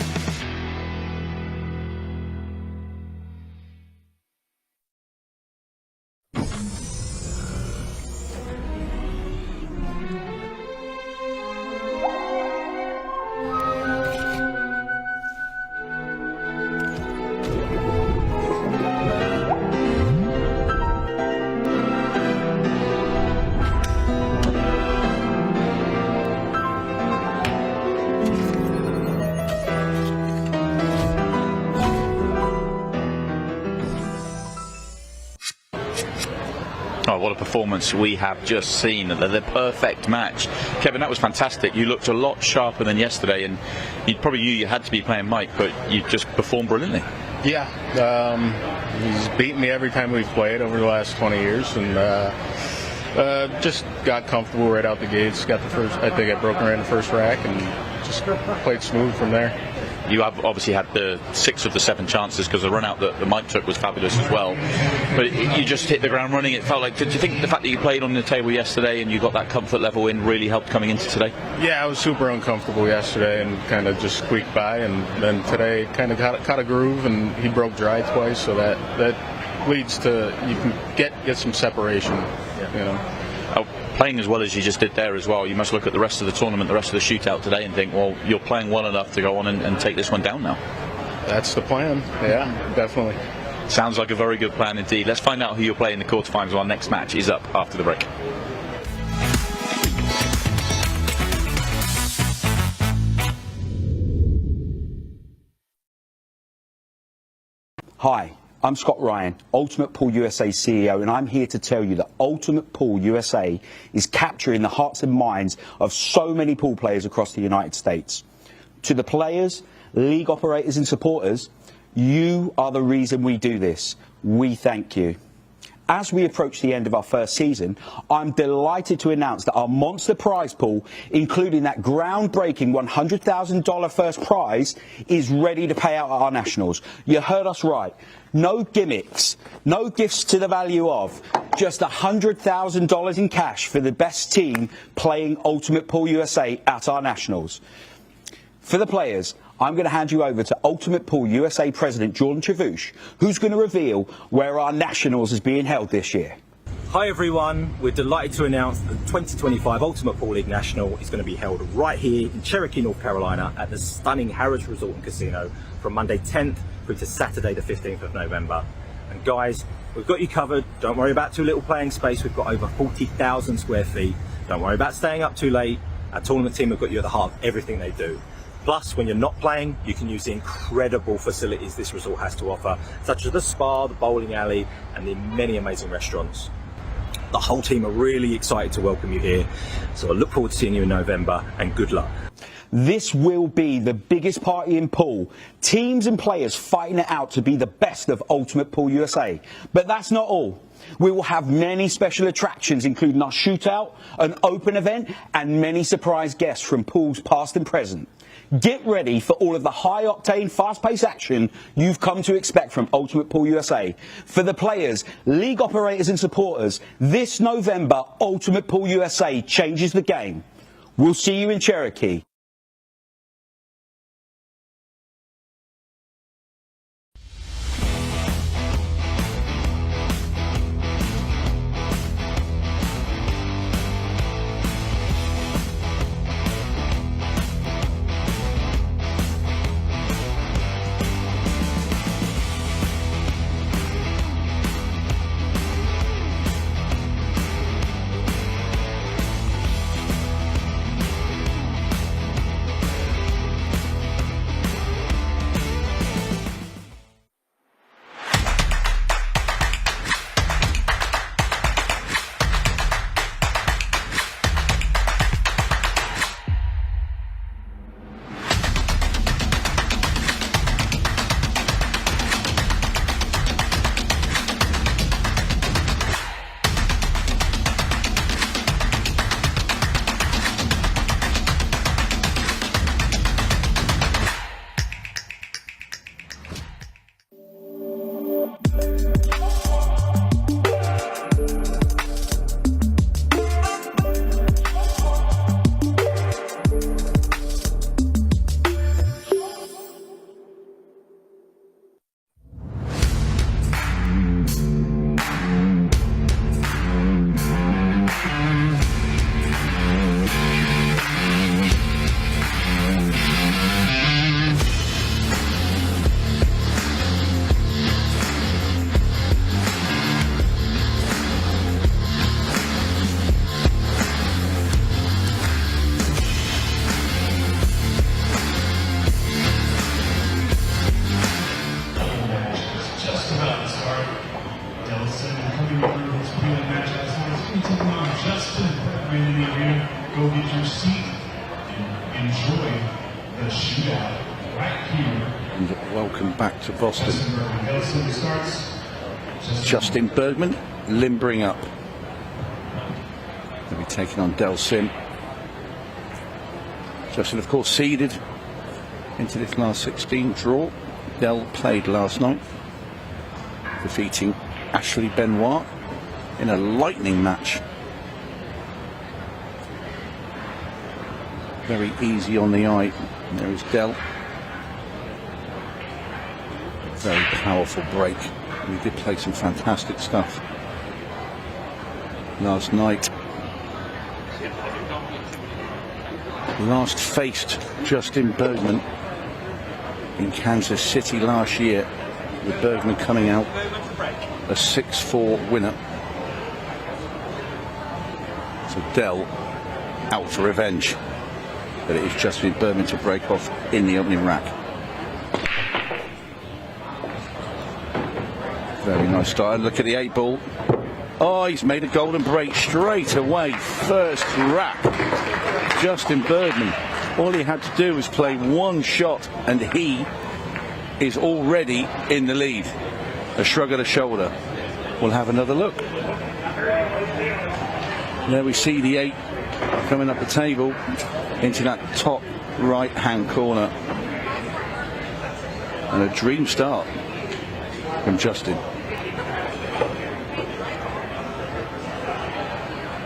Oh, what a performance we have just seen. The perfect match. Kevin, that was fantastic. You looked a lot sharper than yesterday, and you probably knew you had to be playing Mike, but you just performed brilliantly. Yeah, he's beaten me every time we've played over the last 20 years, and just got comfortable right out the gates. Got the first, I think I broke her in the first rack, and just played smooth from there. You have obviously had the 6 of the 7 chances because the run out that Mike took was fabulous as well. But you just hit the ground running. It felt like, did you think the fact that you played on the table yesterday and you got that comfort level in really helped coming into today? Yeah, I was super uncomfortable yesterday and kind of just squeaked by, and then today kind of caught a groove, and he broke dry twice, so that leads to you can get some separation, you know. Playing as well as you just did there as well, you must look at the rest of the tournament, the rest of the shootout today, and think, well, you're playing well enough to go on and take this one down now. That's the plan. Yeah, definitely. Sounds like a very good plan indeed. Let's find out who you'll play in the quarterfinals. Our next match is up after the break. Hi, I'm Scott Ryan, Ultimate Pool USA CEO, and I'm here to tell you that Ultimate Pool USA is capturing the hearts and minds of so many pool players across the United States. To the players, league operators and supporters, you are the reason we do this. We thank you. As we approach the end of our first season, I'm delighted to announce that our monster prize pool, including that groundbreaking $100,000 first prize, is ready to pay out at our nationals. You heard us right. No gimmicks, no gifts to the value of, just $100,000 in cash for the best team playing Ultimate Pool USA at our nationals. For the players, I'm going to hand you over to Ultimate Pool USA President Jordan Chavouche, who's going to reveal where our nationals is being held this year. Hi everyone, we're delighted to announce that the 2025 Ultimate Pool League National is going to be held right here in Cherokee, North Carolina at the stunning Harrah's Resort and Casino from Monday 10th through to Saturday the 15th of November. And guys, we've got you covered. Don't worry about too little playing space. We've got over 40,000 square feet. Don't worry about staying up too late. Our tournament team have got you at the heart of everything they do. Plus, when you're not playing, you can use the incredible facilities this resort has to offer, such as the spa, the bowling alley, and the many amazing restaurants. The whole team are really excited to welcome you here, so I look forward to seeing you in November, and good luck. This will be the biggest party in pool. Teams and players fighting it out to be the best of Ultimate Pool USA. But that's not all. We will have many special attractions, including our shootout, an open event, and many surprise guests from pools past and present. Get ready for all of the high-octane, fast-paced action you've come to expect from Ultimate Pool USA. For the players, league operators and supporters, this November, Ultimate Pool USA changes the game. We'll see you in Cherokee. go get your seat and enjoy the shootout right here. And welcome back to Boston. Nelson starts. Justin Bergman limbering up. They'll be taking on 𝙍𝙬𝙤𝙯. Justin, of course, seeded into this last 16 draw. Dell played last night, defeating Ashley Benoit in a lightning match. Very easy on the eye. And there is Dell. Very powerful break. We did play some fantastic stuff last night. Last faced Justin Bergman in Kansas City last year, with Bergman coming out a 6-4 winner. So Dell out for revenge, but it is Justin Bergman to break off in the opening rack. Very nice style. Look at the 8-ball. Oh, he's made a golden break straight away. First rack. Justin Bergman. All he had to do was play one shot and he is already in the lead. A shrug of the shoulder. We'll have another look. There we see the 8 coming up the table into that top right hand corner. And a dream start from Justin.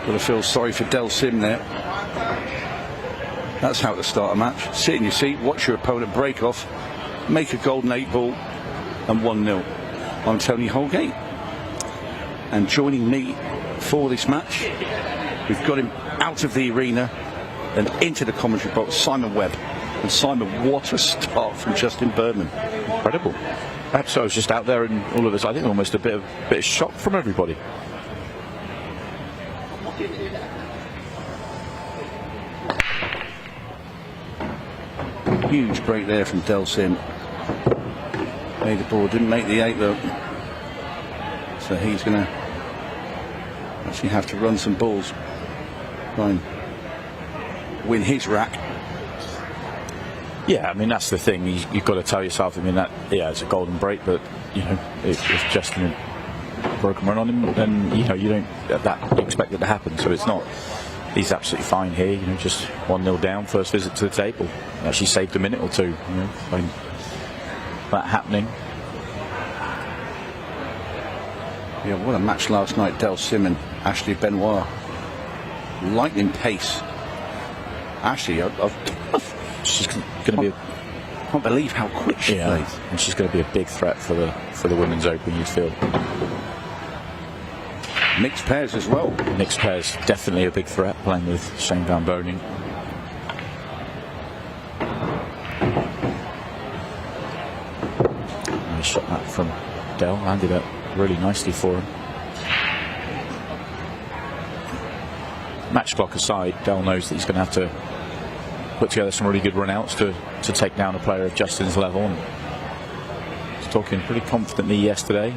Gotta feel sorry for 𝙍𝙬𝙯 there. That's how to start a match. Sit in your seat, watch your opponent break off, make a golden 8-ball, and 1-0. I'm Tony Holgate, and joining me for this match, we've got him out of the arena and into the commentary box, Simon Webb. And Simon, what a start from Justin Bergman. Incredible. Perhaps I was just out there and all of us, I think almost a bit of shock from everybody. Huge break there from 𝙍𝙬𝙯. Made the ball, didn't make the 8 though. So he's going to actually have to run some balls, try and win his rack. Yeah, I mean, that's the thing. You've got to tell yourself, I mean, that, yeah, it's a golden break, but, you know, if Justin had broken run on him, then, you know, you expect it to happen. So it's not, he's absolutely fine here, you know, just 1-0 down, first visit to the table. Actually saved a minute or two, you know, by that happening. Yeah, what a match last night, 𝙍𝙬𝙯 and Ashley Benoit. Lightning pace. Ashley, she's going to be. I can't believe how quick she plays. And she's going to be a big threat for the Women's Open, you'd feel. Mixed pairs as well. Mixed pairs, definitely a big threat, playing with Shane van Boening. Nice shot that from Dell, landed it really nicely for him. Match clock aside, Dell knows that he's going to have to put together some really good run-outs to take down a player of Justin's level. And he's talking pretty confidently yesterday.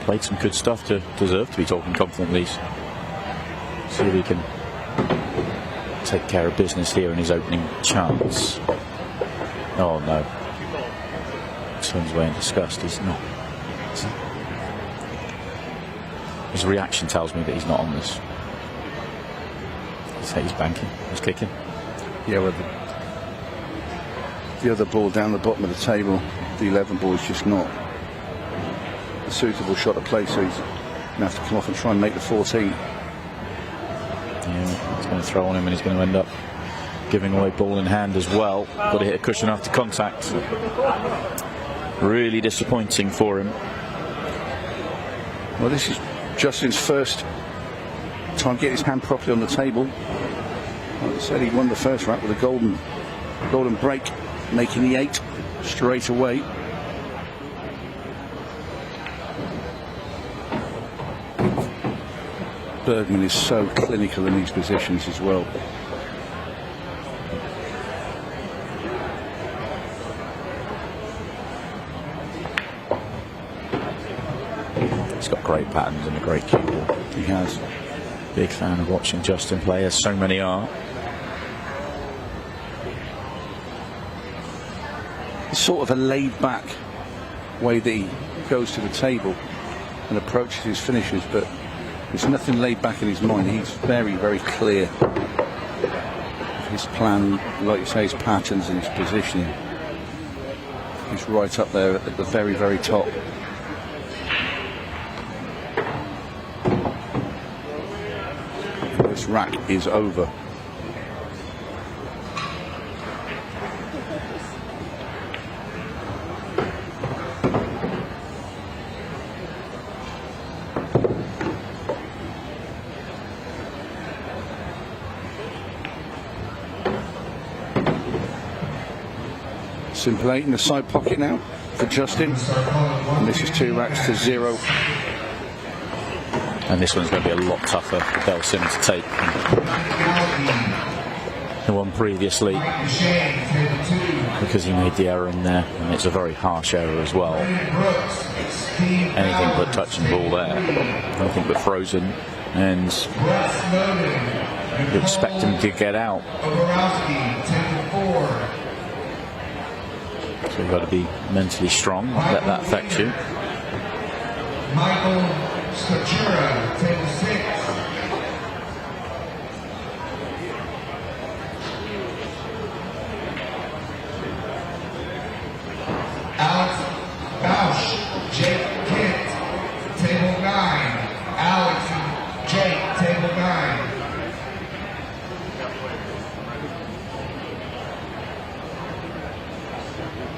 Played some good stuff to deserve to be talking confidently. See if he can take care of business here in his opening chance. Oh no. Turns away in disgust. He's not. His reaction tells me that he's not on this. He's banking. He's kicking. Yeah, well, the other ball down the bottom of the table, the 11 ball, is just not a suitable shot to play, so he's going to have to come off and try and make the 14. Yeah, he's going to throw on him and he's going to end up giving away ball in hand as well. Got to hit a cushion after contact. Really disappointing for him. Well, this is Justin's first time getting his hand properly on the table. Like I said, he won the first rack with a golden break, making the 8 straight away. Bergman is so clinical in these positions as well. He's got great patterns and a great cue ball. He has. Big fan of watching Justin play, as so many are. It's sort of a laid-back way that he goes to the table and approaches his finishers, but there's nothing laid back in his mind. He's very, very clear of his plan, like you say, his patterns and his positioning. He's right up there at the very, very top. This rack is over. Simple 8 in the side pocket now for Justin, and this is 2 racks to 0. And this one's going to be a lot tougher for 𝙬𝙤𝙤 to take than the one previously, because he made the error in there, and it's a very harsh error as well. Anything but touching the ball there, anything but frozen, and you expect him to get out. So you've got to be mentally strong, don't let that affect you. Table 6. Alex Bausch, Jake Kent, table 9. Alex and Jake, table 9.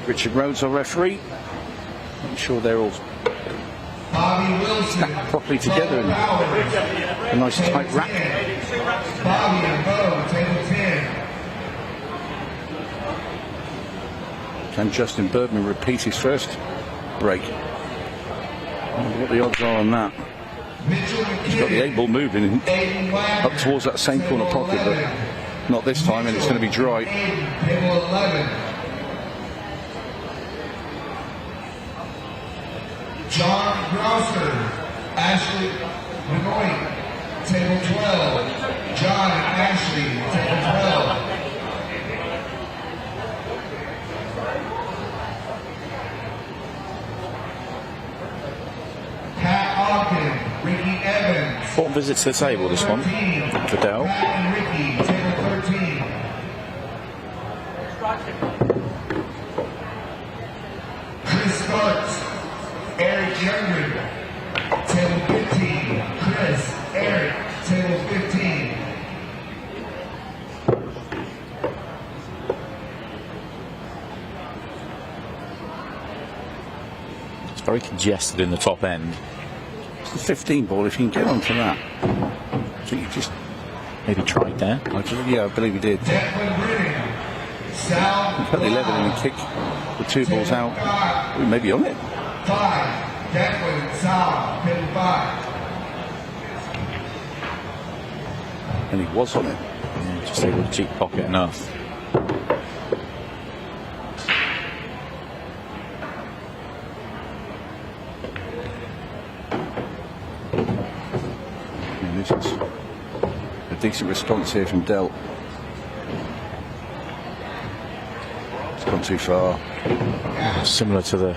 Richard Rhodes, our referee. I'm sure they're all stacked properly together in a nice tight rack. Bobby and Bo, table 10. Can Justin Bergman repeat his first break? I wonder what the odds are on that. He's got the 8-ball moving up towards that same corner pocket, but not this time, and it's going to be dry. Table 11. John Grosser, Ashley Benoit, table 12. John and Ashley, table 12. Pat Ogden, Ricky Evans. Important visit to the table, this one, for Dell. Pat and Ricky, table 13. Chris Sparks, Eric Youngren, table 15. Chris, Eric, table 15. It's very congested in the top end. It's the 15 ball, if you can get onto that. So you just maybe tried there. Yeah, I believe he did. He put the 11 in and kick the 2 balls out. We may be on it. 5. Declan Sal, table 5. And he was on it. Yeah, just able to cheek pocket enough. And this is a decent response here from Del. It's gone too far. Similar to the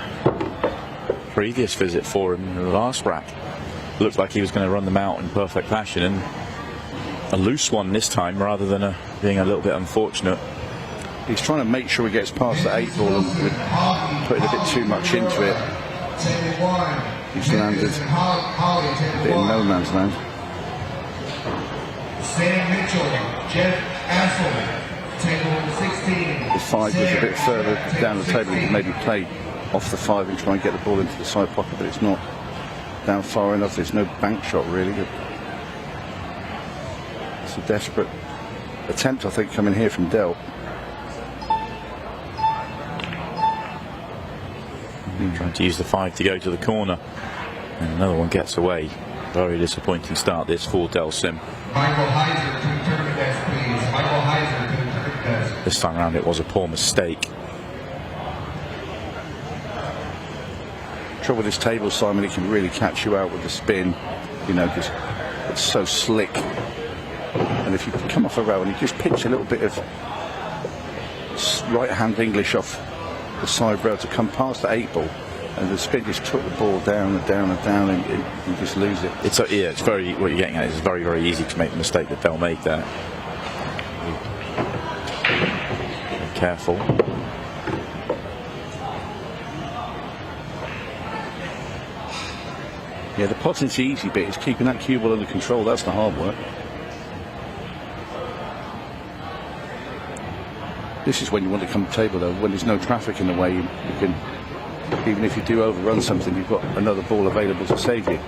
previous visit for him in the last rack. Looked like he was going to run them out in perfect fashion, and a loose one this time rather than being a little bit unfortunate. He's trying to make sure he gets past the 8-ball and putting a bit too much into it. He's landed a bit in no man's land. Sam Mitchell, Jeff Assel, table 16. The 5 was a bit further down the table. He could maybe play off the 5 and try and get the ball into the side pocket, but it's not down far enough. There's no bank shot really. It's a desperate attempt, I think, coming here from Del. Trying to use the 5 to go to the corner, and another one gets away. Very disappointing start this for 𝙬𝙤𝙤. Michael Heiser to the tournament desk, please. Michael Heiser to the tournament desk. This time around it was a poor mistake. Trouble with this table, Simon, it can really catch you out with the spin, you know, because at that's so slick. And if you come off a row and you just pitch a little bit of right-hand English off the side rail to come past the 8-ball, and the spin just took the ball down and down and down, and you just lose it. It's it's very, what you're getting at is very, very easy to make the mistake that they'll make there. Be careful. Yeah, the potting's the easy bit. It's keeping that cue ball under control. That's the hard work. This is when you want to come to table, though. When there's no traffic in the way, you can, even if you do overrun something, you've got another ball available to save you.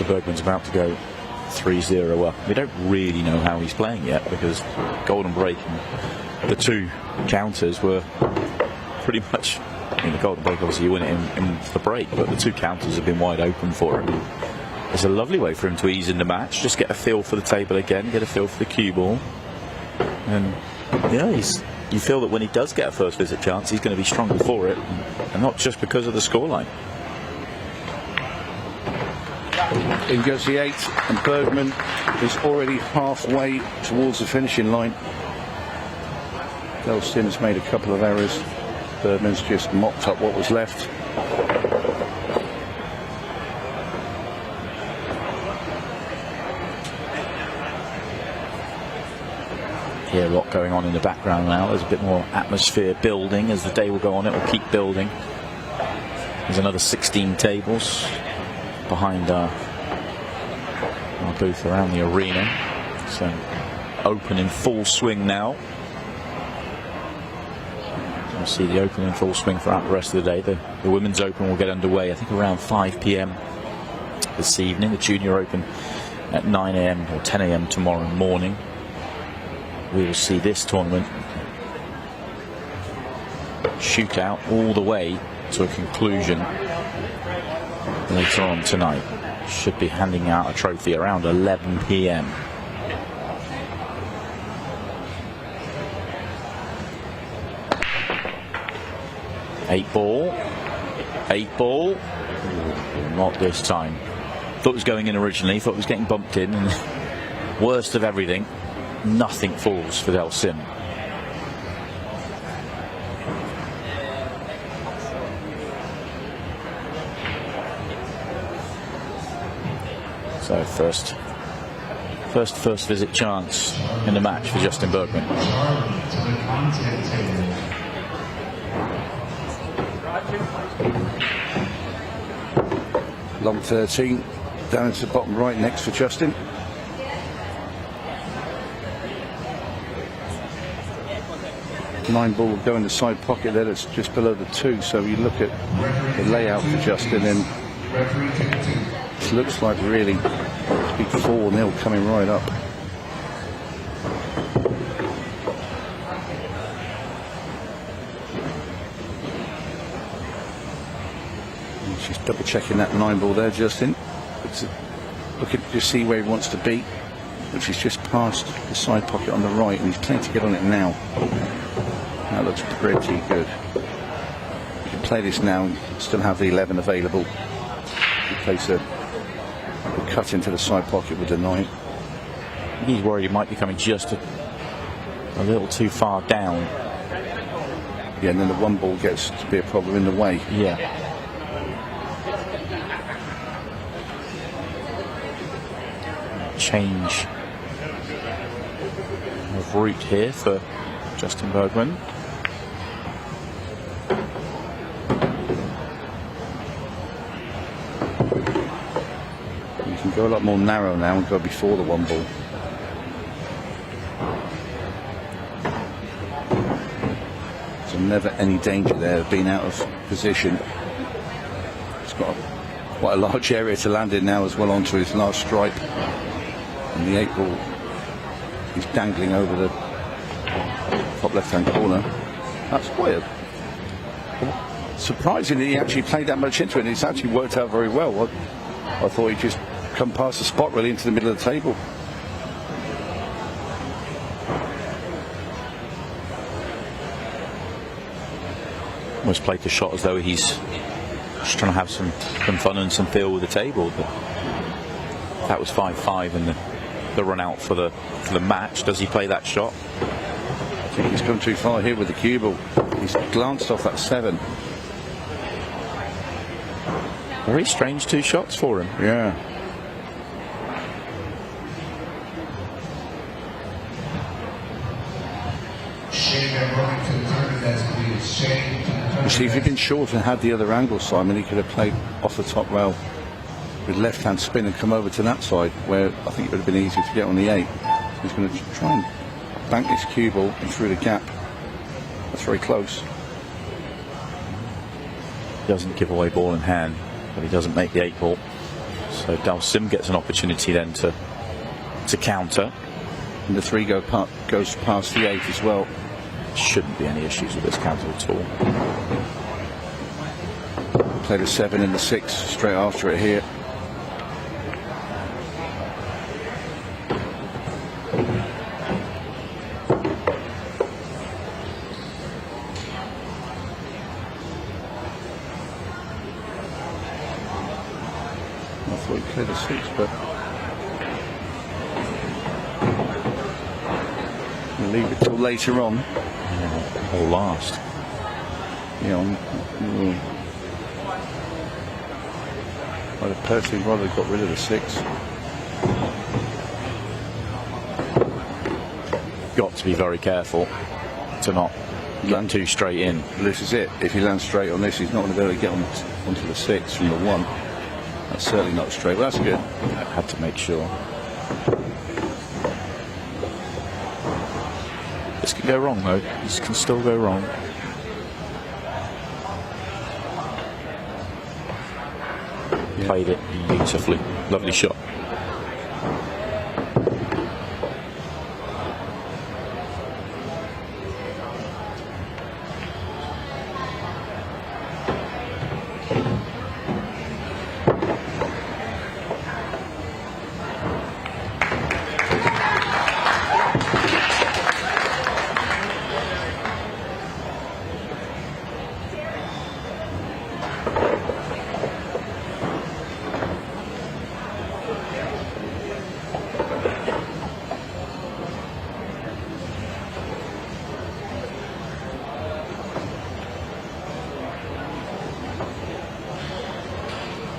Bergman's about to go 3-0 up. We don't really know how he's playing yet, because golden break and the two counters were pretty much, I mean, the golden break obviously you win it in the break, but the two counters have been wide open for him. It's a lovely way for him to ease in the match, just get a feel for the table again, get a feel for the cue ball, and yeah, you feel that when he does get a first visit chance, he's going to be stronger for it, and not just because of the scoreline. In goes the 8, and Bergman is already halfway towards the finishing line. 𝘎𝙤𝙤's made a couple of errors. Bergman's just mopped up what was left. Hear a lot going on in the background now. There's a bit more atmosphere building. As the day will go on, it will keep building. There's another 16 tables behind our booth around the arena. So open in full swing now. We'll see the open in full swing throughout the rest of the day. The women's open will get underway, I think, around 5 p.m. this evening. The junior open at 9 a.m. or 10 a.m. tomorrow morning. We will see this tournament shootout all the way to a conclusion later on tonight. Should be handing out a trophy around 11 p.m. Eight ball. Not this time. Thought it was going in originally, thought it was getting bumped in, and worst of everything, nothing falls for 𝘎𝙤𝙤. So first visit chance in the match for Justin Bergman. Long 13 down into the bottom right next for Justin. Nine ball will go in the side pocket there, that's just below the 2. So you look at the layout for Justin, and it looks like really it's big 4-0 coming right up. And she's double checking that 9 ball there, Justin. Look at, just see where he wants to be, which is just past the side pocket on the right, and he's playing to get on it now. That looks pretty good. You can play this now and still have the 11 available. You place a cut into the side pocket with the 9. He's worried he might be coming just a little too far down. Yeah, and then the 1 ball gets to be a problem in the way. Yeah. Change of route here for Justin Bergman. You can go a lot more narrow now and go before the 1 ball. So never any danger there of being out of position. He's got quite a large area to land in now as well onto his last stripe. And the 8 ball He's dangling over the top left-hand corner. That's quite a surprisingly he actually played that much into it, and it's actually worked out very well. I thought he'd just come past the spot really into the middle of the table. Almost played the shot as though he's just trying to have some fun and some feel with the table. But that was 5-5 and the run out for the match. Does he play that shot? I think he's come too far here with the cue ball. He's glanced off that 7. Very strange 2 shots for him. Yeah. You see, if he'd been short and had the other angle, Simon, he could have played off the top rail with left-hand spin and come over to that side, where I think it would have been easier to get on the 8. He's going to try and bank this cue ball and through the gap. That's very close. Doesn't give away ball in hand, but he doesn't make the 8 ball. So 𝙬𝙤𝙤 gets an opportunity then to counter. And the 3 goes past the 8 as well. Shouldn't be any issues with this counter at all. Played a 7 and the 6 straight after it here. I thought he played a 6, but we'll leave it till later on. Or last. Yeah, I'd have personally rather got rid of the 6. Got to be very careful to not land too straight in. This is it. If he lands straight on this, he's not going to be able to get onto the 6 from the 1. That's certainly not straight. Well, that's good. I had to make sure. This can go wrong though. This can still go wrong. Yeah. Played it beautifully. Lovely shot.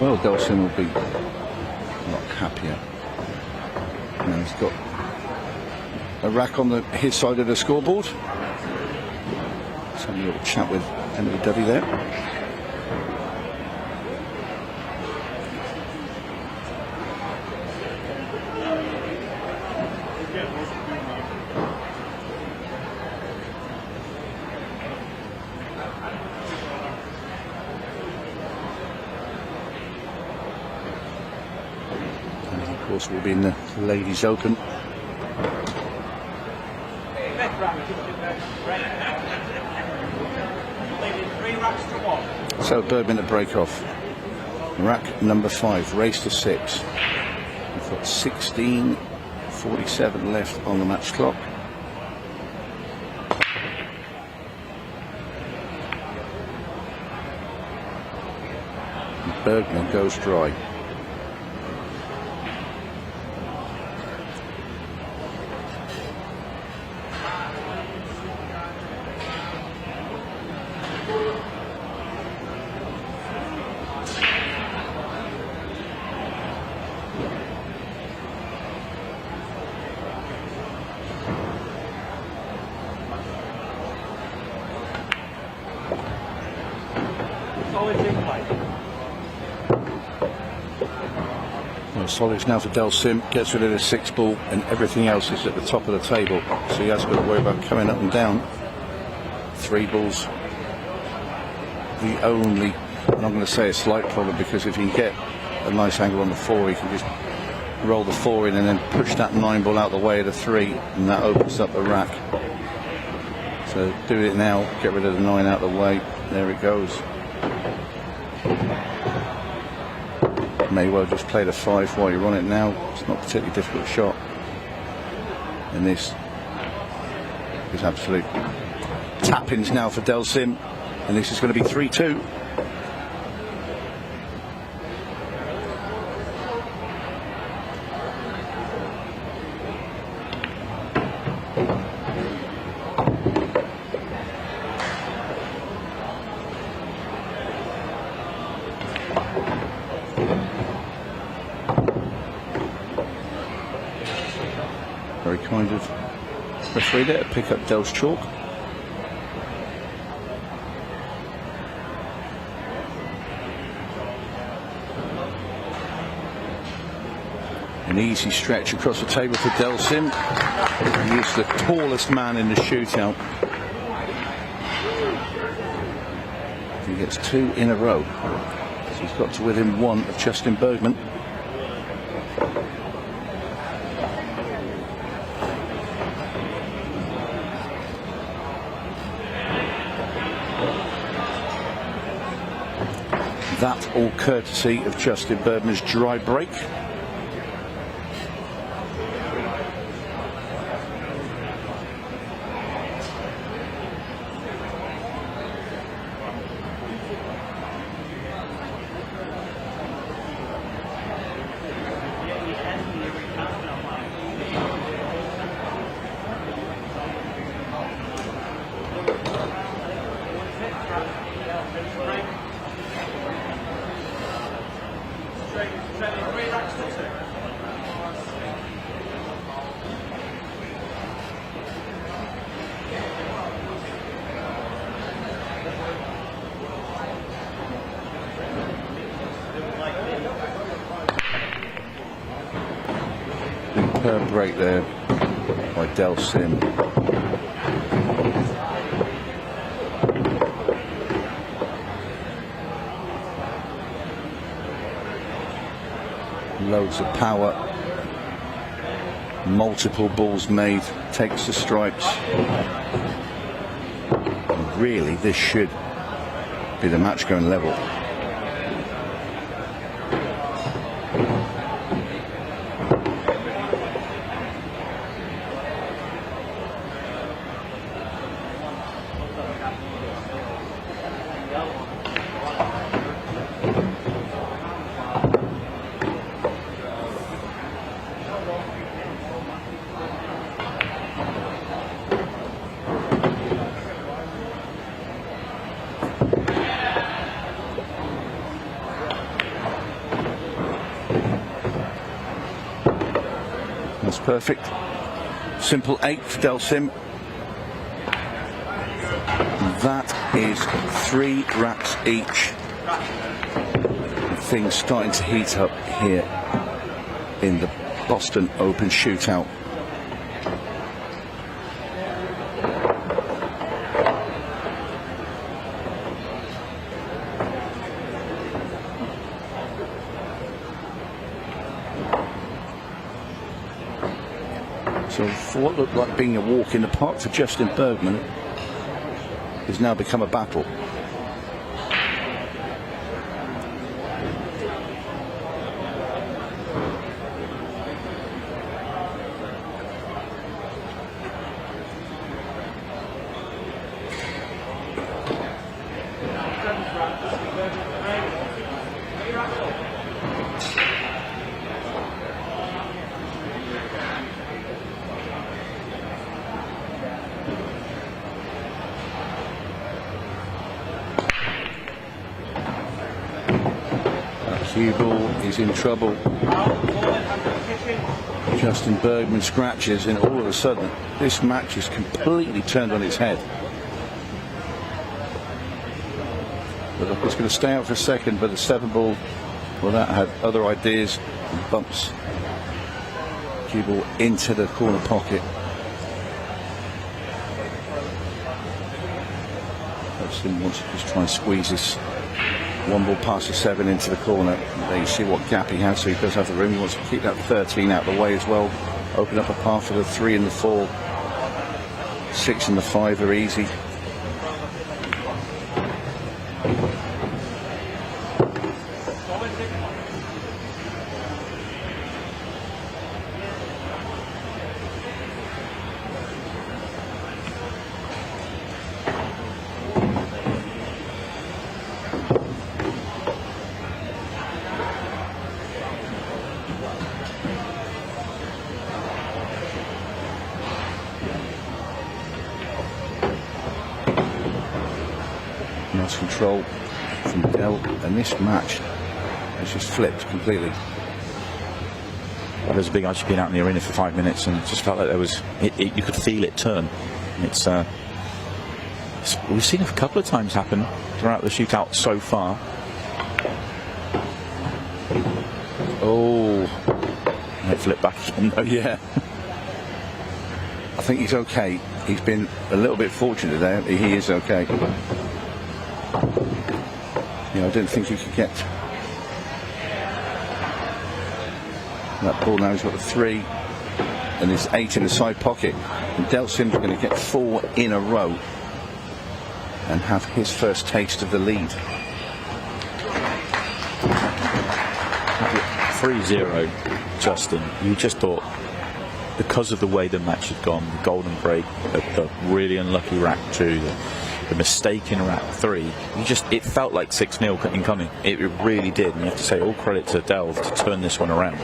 Well, 𝙬𝙤𝙤 will be a lot happier. Now he's got a rack on his side of the scoreboard. Let's have a little chat with Emily Duddy there. Will be in the Ladies Open. So Bergman to break off. Rack number 5, race to 6. We've got 16:47 left on the match clock. Bergman goes dry. Solid's now for 𝙬𝙤𝙤, gets rid of the 6 ball, and everything else is at the top of the table. So he has got to worry about coming up and down. 3 balls. The only, and I'm going to say a slight problem, because if he can get a nice angle on the 4, he can just roll the 4 in and then push that 9 ball out the way of the 3, and that opens up the rack. So do it now, get rid of the 9 out of the way. There it goes. May well just play the 5 while you're on it now. It's not a particularly difficult shot. And this is absolute tap-ins now for 𝙬𝙤𝙤, and this is going to be 3-2. Very kind of referee there to pick up Del's chalk. An easy stretch across the table for 𝙬𝙤𝙤. He is the tallest man in the shootout. He gets 2 in a row, so he's got to within 1 of Justin Bergman. That all courtesy of Justin Bergman's dry break. Superb break there by 𝙬𝙤𝙤. Loads of power, multiple balls made, takes the stripes. And really, this should be the match going level. That's perfect. Simple 8 for 𝙬𝙤𝙤. That is 3 racks each. And things starting to heat up here in the Boston Open shootout. So for what looked like being a walk in the park for Justin Bergman, has now become a battle. Cue ball is in trouble. Justin Bergman scratches, and all of a sudden this match is completely turned on its head. But look, it's going to stay out for a second, but the 7 ball, well, that had other ideas and bumps. Cue ball into the corner pocket. Justin wants to just try and squeeze this One ball past the 7 into the corner. There you see what gap he has, so he does have the room. He wants to keep that 13 out of the way as well. Open up a path for the 3 and the 4. 6 and the 5 are easy. Nice control from Dell, and this match has just flipped completely. There's a big actually been out in the arena for 5 minutes, and it just felt like there was you could feel it turn. It's we've seen it a couple of times happen throughout the shootout so far. Oh, it flipped back again though. Yeah. I think he's okay. He's been a little bit fortunate there. He is okay. I don't think he could get that ball. Now he's got the 3 and there's 8 in the side pocket, and Ďačain's going to get 4 in a row and have his first taste of the lead. 3-0, Justin. You just thought, because of the way the match had gone, the golden break, the really unlucky rack 2, the mistake in rack 3, it felt like 6-0 incoming. It really did, and you have to say all credit to Delve to turn this one around.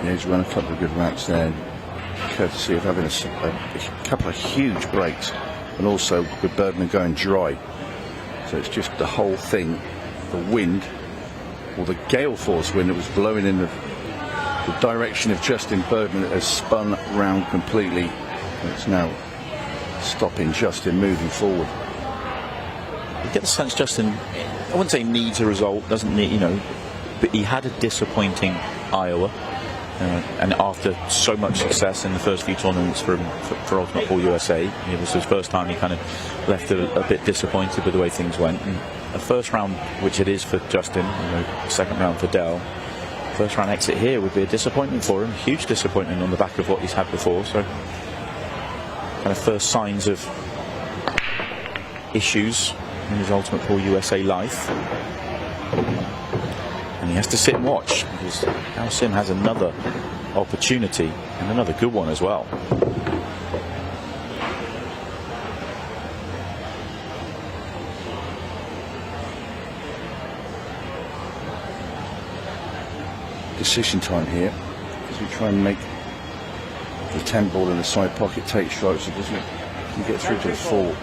Yeah, he's run a couple of good racks there, courtesy of having a couple of huge breaks, and also with Bergman going dry. So it's just the whole thing, the wind, or the gale force wind that was blowing in the direction of Justin Bergman, has spun round completely. It's now stopping Justin moving forward. You get the sense Justin, I wouldn't say needs a result, doesn't need, but he had a disappointing Iowa. And after so much success in the first few tournaments for Ultimate Pool USA, it was his first time he kind of left a bit disappointed with the way things went. And a first round, which it is for Justin, second round for Dell, first round exit here would be a disappointment for him, huge disappointment on the back of what he's had before. So kind of first signs of issues in his Ultimate Pool USA life. And he has to sit and watch, because 𝘎𝙤𝙤 has another opportunity, and another good one as well. Decision time here, as we try and make the 10 ball in the side pocket take strokes, so doesn't it can get through to the 4.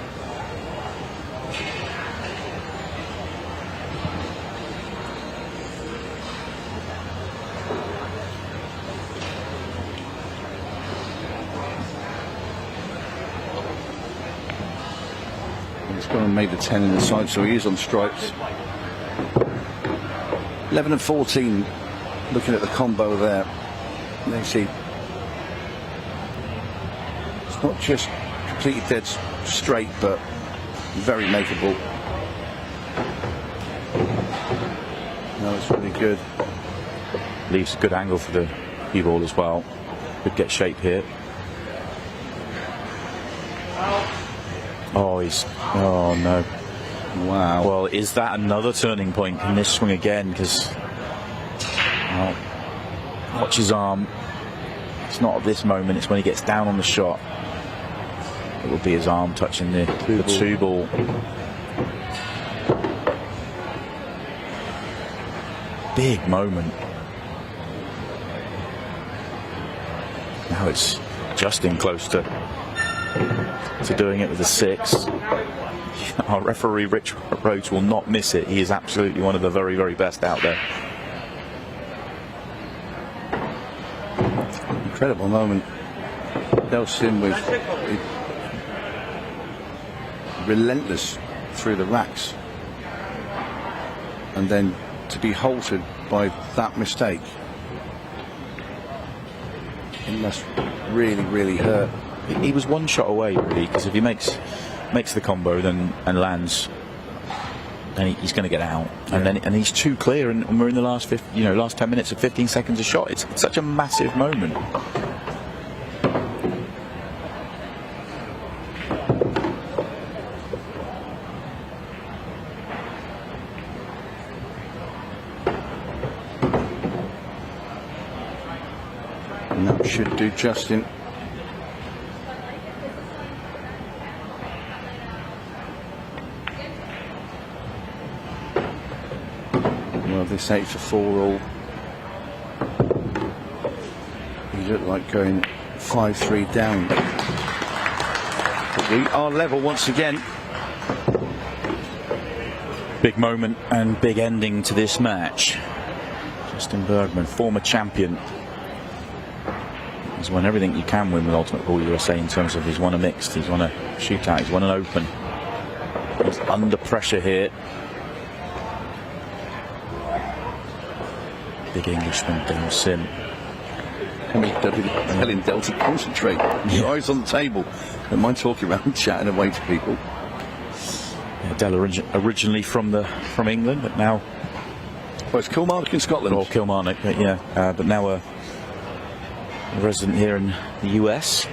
He's gone and made the 10 in the side, so he is on stripes. 11 and 14. Looking at the combo there, you see it's not just completely dead straight, but very makeable. No, it's really good. Leaves a good angle for the cue ball as well. Could get shape here. Oh no. Wow. Well, is that another turning point? Can this swing again? Because watch his arm. It's not at this moment, it's when he gets down on the shot. It will be his arm touching the 2 ball. Big moment. Now it's Justin close to doing it with the 6. Our referee Rich Rhodes will not miss it. He is absolutely one of the very, very best out there. Incredible moment. 𝘎𝙤𝙤 with relentless through the racks, and then to be halted by that mistake. It must really, really hurt. he was one shot away really, because if he makes the combo then and lands, then he's going to get out, and he's too clear, and we're in the last 10 minutes of 15 seconds a shot. It's such a massive moment. And that should do Justin. Well, this 8-4 all. He looked like going 5-3 down. But we are level once again. Big moment and big ending to this match. Justin Bergman, former champion. He's won everything you can win with Ultimate Pool USA in terms of he's won a mixed, he's won a shootout, he's won an open. He's under pressure here. Big Englishman, 𝙬𝙤𝙤𝙤. Telling Del to concentrate. Your eyes on the table. Don't mind talking around, chatting away to people. Yeah, Del originally from England, but now. Well, it's Kilmarnock in Scotland. Or Kilmarnock, but now a resident here in the US.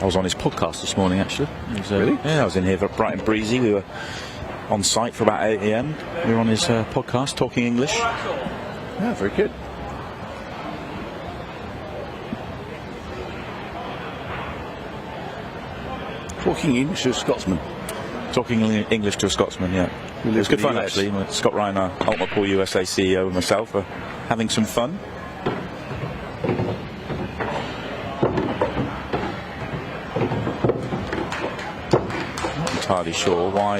I was on his podcast this morning, actually. Really? Yeah, I was in here bright and breezy. We were on site for about 8 AM. We were on his podcast, talking English. Yeah, very good. Talking English to a Scotsman. Talking English to a Scotsman, yeah. It was good fun, actually. Scott Ryan, our Ultimate Pool USA CEO, and myself are having some fun. Not entirely sure why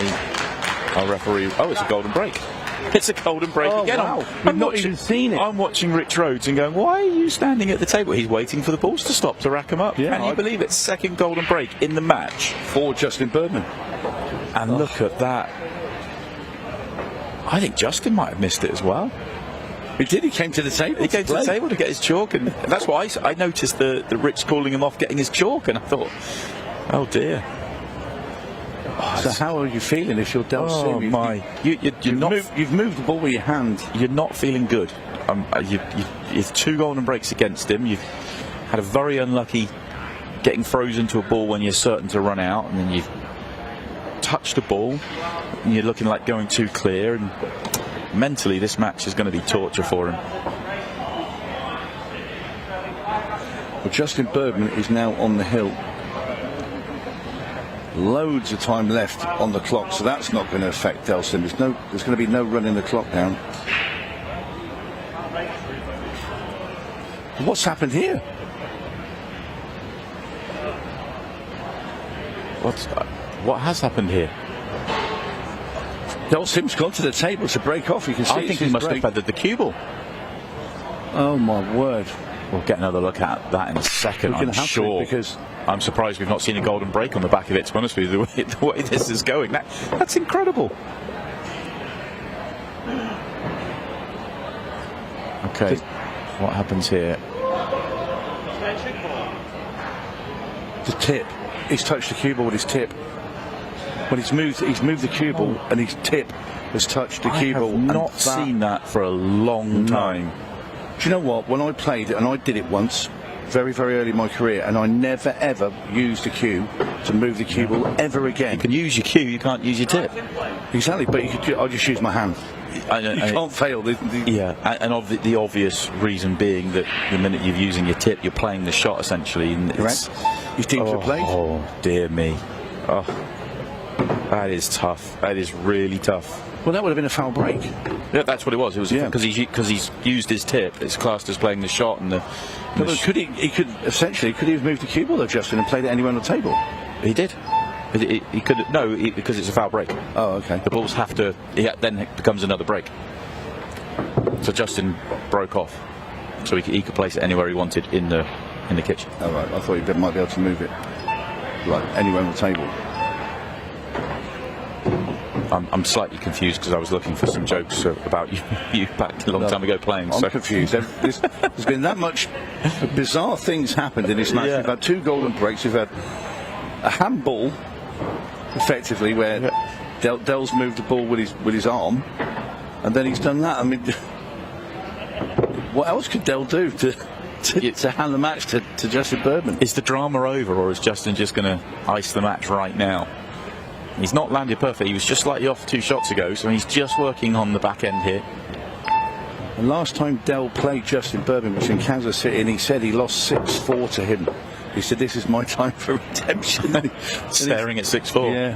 our referee. Oh, it's a golden break. It's a golden break again. Wow. We've not even seen it. I'm watching Rich Rhodes and going, why are you standing at the table? He's waiting for the balls to stop to rack him up. Yeah, Can you believe it? Second golden break in the match for Justin Bergman. And look at that. I think Justin might have missed it as well. He did. He came to the table. He came to the table to get his chalk, and that's why I noticed the Rich calling him off getting his chalk, and I thought, oh dear. So how are you feeling if you're Del Sim? Oh my! You've moved the ball with your hand. You're not feeling good. You've 2 golden breaks against him. You've had a very unlucky getting frozen to a ball when you're certain to run out, and then you've touched the ball, and you're looking like going too clear. And mentally, this match is going to be torture for him. Well, Justin Bergman is now on the hill. Loads of time left on the clock, so that's not going to affect Del Sim. There's going to be no running the clock down. What's happened here? What has happened here? Del Sim's gone to the table to break off. You can see. I think he must have feathered the cue ball. Oh my word! We'll get another look at that in a second. I'm sure. Because I'm surprised we've not seen a golden break on the back of it, to be honest with you, the way this is going. That's incredible. Okay, what happens here? The tip. He's touched the cue ball with his tip. When he's moved the cue ball, and his tip has touched the cue ball. I've not seen that for a long time. Do you know what? When I played it, and I did it once, very, very early in my career, and I never ever used the cue to move the cue ball ever again. You can use your cue, you can't use your tip. Exactly, but I just use my hand. You can't fail. Yeah, and the obvious reason being that the minute you're using your tip, you're playing the shot essentially. And correct. Your teams are played. Oh dear me. Oh, that is tough. That is really tough. Well, that would have been a foul break. Yeah, that's what it was. It was because he's used his tip. It's classed as playing the shot, and could he have moved the cue ball though, Justin, and played it anywhere on the table? He did. He could because it's a foul break. Oh, okay. The balls have to. Then it becomes another break. So Justin broke off, so he could place it anywhere he wanted in the kitchen. Oh right, I thought he might be able to move it like anywhere on the table. I'm slightly confused because I was looking for some jokes about you back a long time ago playing. I'm so. confused. There's been that much bizarre things happened in this match. Yeah. We've had 2 golden breaks. We've had a handball, effectively, where Dell's moved the ball with his arm, and then he's done that. I mean, what else could Dell do to hand the match to Justin Bergman? Is the drama over, or is Justin just going to ice the match right now? He's not landed perfect. He was just slightly off 2 shots ago, so he's just working on the back end here. And last time Dell played Justin Bergman was in Kansas City, and he said he lost 6-4 to him. He said, "This is my time for redemption." Staring at 6-4. Yeah.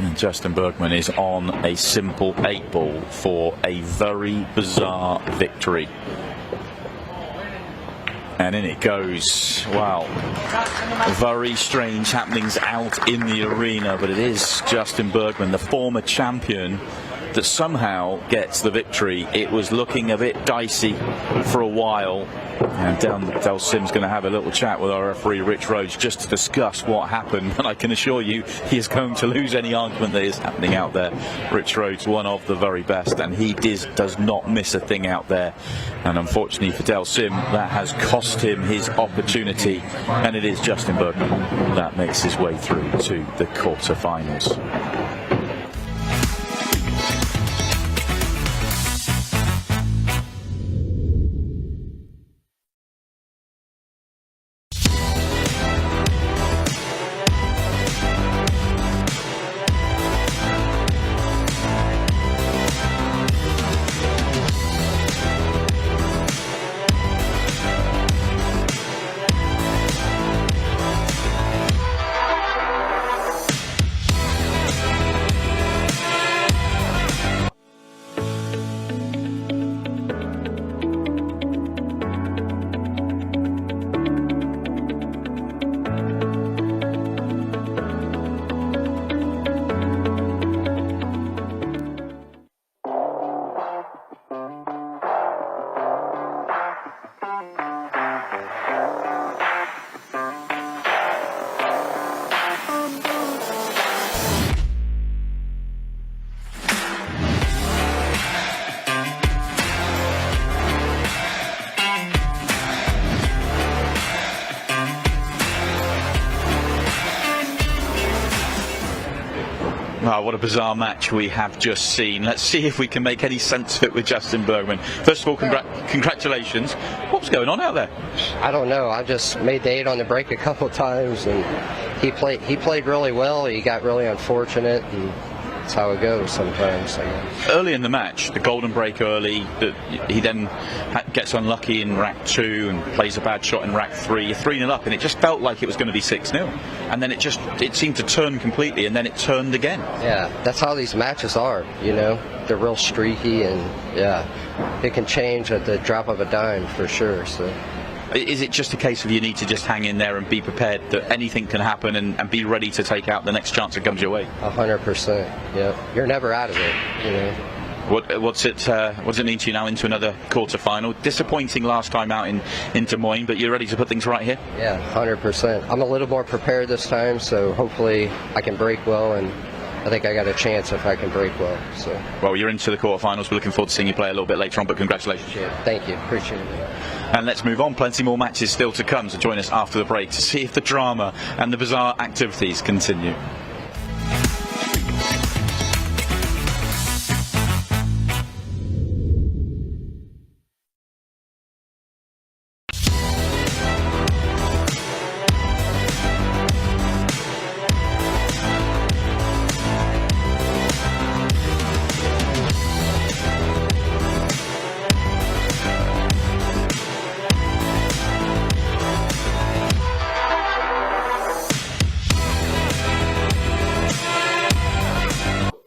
And Justin Bergman is on a simple 8-ball for a very bizarre victory. And in it goes. Wow. Very strange happenings out in the arena, but it is Justin Bergman, the former champion, that somehow gets the victory. It was looking a bit dicey for a while. And Del Sim's going to have a little chat with our referee Rich Rhodes just to discuss what happened, and I can assure you he is going to lose any argument that is happening out there. Rich Rhodes, one of the very best, and he does not miss a thing out there. And unfortunately for Del Sim, that has cost him his opportunity, and it is Justin Bergman that makes his way through to the quarter-finals. Oh, what a bizarre match we have just seen. Let's see if we can make any sense of it with Justin Bergman. First of all, congratulations. What's going on out there? I don't know. I just made the 8 on the break a couple times, and he played really well. He got really unfortunate, and that's how it goes sometimes, I guess. Early in the match, the golden break early, he then gets unlucky in rack 2 and plays a bad shot in rack 3. You're 3-0 up, and it just felt like it was going to be 6-0. And then it seemed to turn completely, and then it turned again. Yeah, that's how these matches are, you know. They're real streaky, and yeah, it can change at the drop of a dime for sure. So. Is it just a case of you need to just hang in there and be prepared that anything can happen and be ready to take out the next chance that comes your way? 100%. Yeah, you're never out of it, you know. What does it mean to you now into another quarter-final? Disappointing last time out in Des Moines, but you're ready to put things right here? Yeah, 100%. I'm a little more prepared this time, so hopefully I can break well, and I think I got a chance if I can break well. So. Well, you're into the quarterfinals. We're looking forward to seeing you play a little bit later on, but congratulations. Yeah, thank you. Appreciate it. And let's move on. Plenty more matches still to come, so join us after the break to see if the drama and the bizarre activities continue.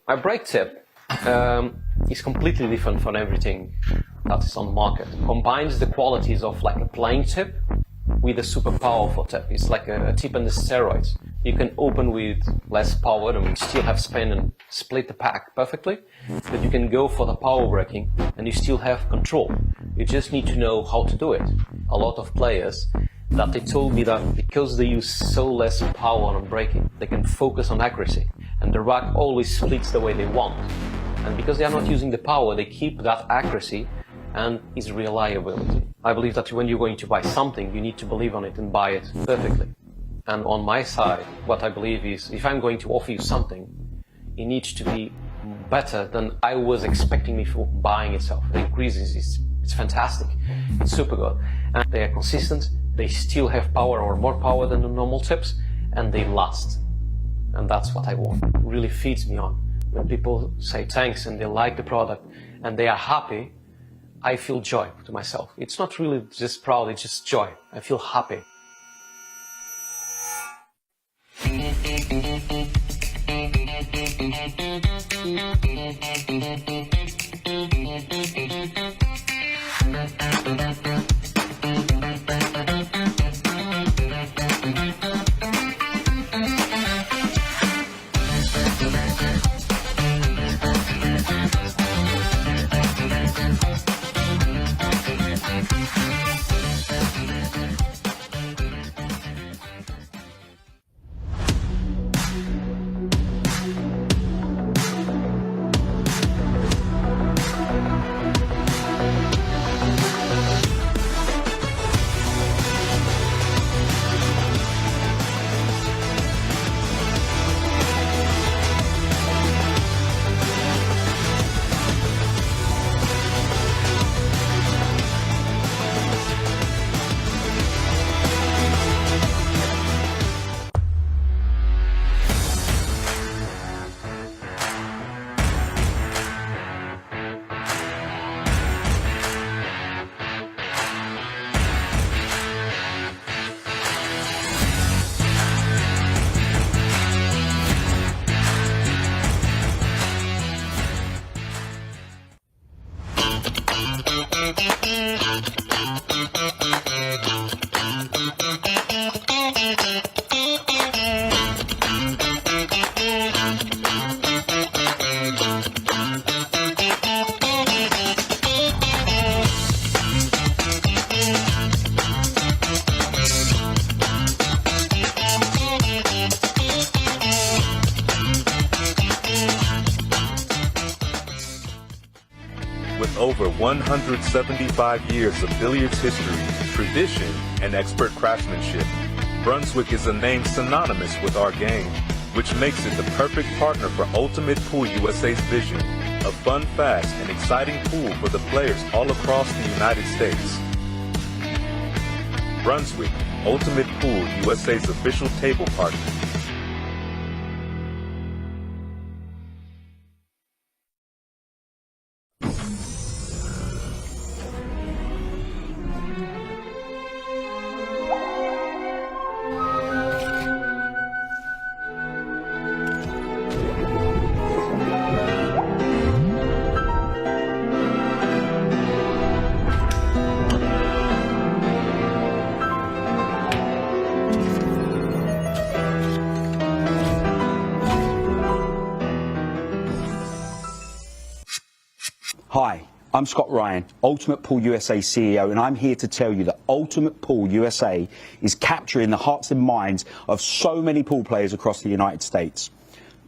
My break tip is completely different from everything that is on the market. Combines the qualities of like a playing tip with a super powerful tip. It's like a tip on the steroids. You can open with less power and still have spin and split the pack perfectly, but you can go for the power breaking and you still have control. You just need to know how to do it. A lot of players, that they told me that because they use so less power on braking, they can focus on accuracy, and the rack always splits the way they want. And because they are not using the power, they keep that accuracy and its reliability. I believe that when you're going to buy something, you need to believe on it and buy it perfectly. And on my side, what I believe is, if I'm going to offer you something, it needs to be better than I was expecting before buying itself. The increases, it's fantastic, it's super good. And they are consistent, they still have power or more power than the normal tips, and they last. And that's what I want. It really feeds me on. When people say thanks and they like the product and they are happy, I feel joy to myself. It's not really just proud, it's just joy. I feel happy. Over 175 years of billiards history, tradition, and expert craftsmanship, Brunswick is a name synonymous with our game, which makes it the perfect partner for Ultimate Pool USA's vision, a fun, fast, and exciting pool for the players all across the United States. Brunswick, Ultimate Pool USA's official table partner. Hi, I'm Scott Ryan, Ultimate Pool USA CEO, and I'm here to tell you that Ultimate Pool USA is capturing the hearts and minds of so many pool players across the United States.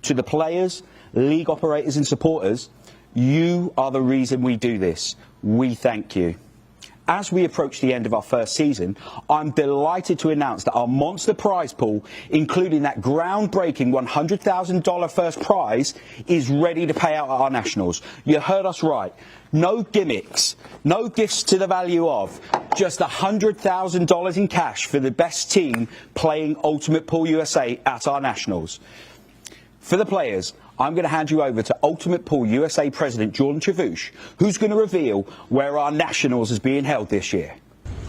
To the players, league operators and supporters, you are the reason we do this. We thank you. As we approach the end of our first season, I'm delighted to announce that our monster prize pool, including that groundbreaking $100,000 first prize, is ready to pay out at our nationals. You heard us right. No gimmicks, no gifts to the value of, just $100,000 in cash for the best team playing Ultimate Pool USA at our nationals. For the players, I'm going to hand you over to Ultimate Pool USA President Jordan Chavouche, who's going to reveal where our nationals is being held this year.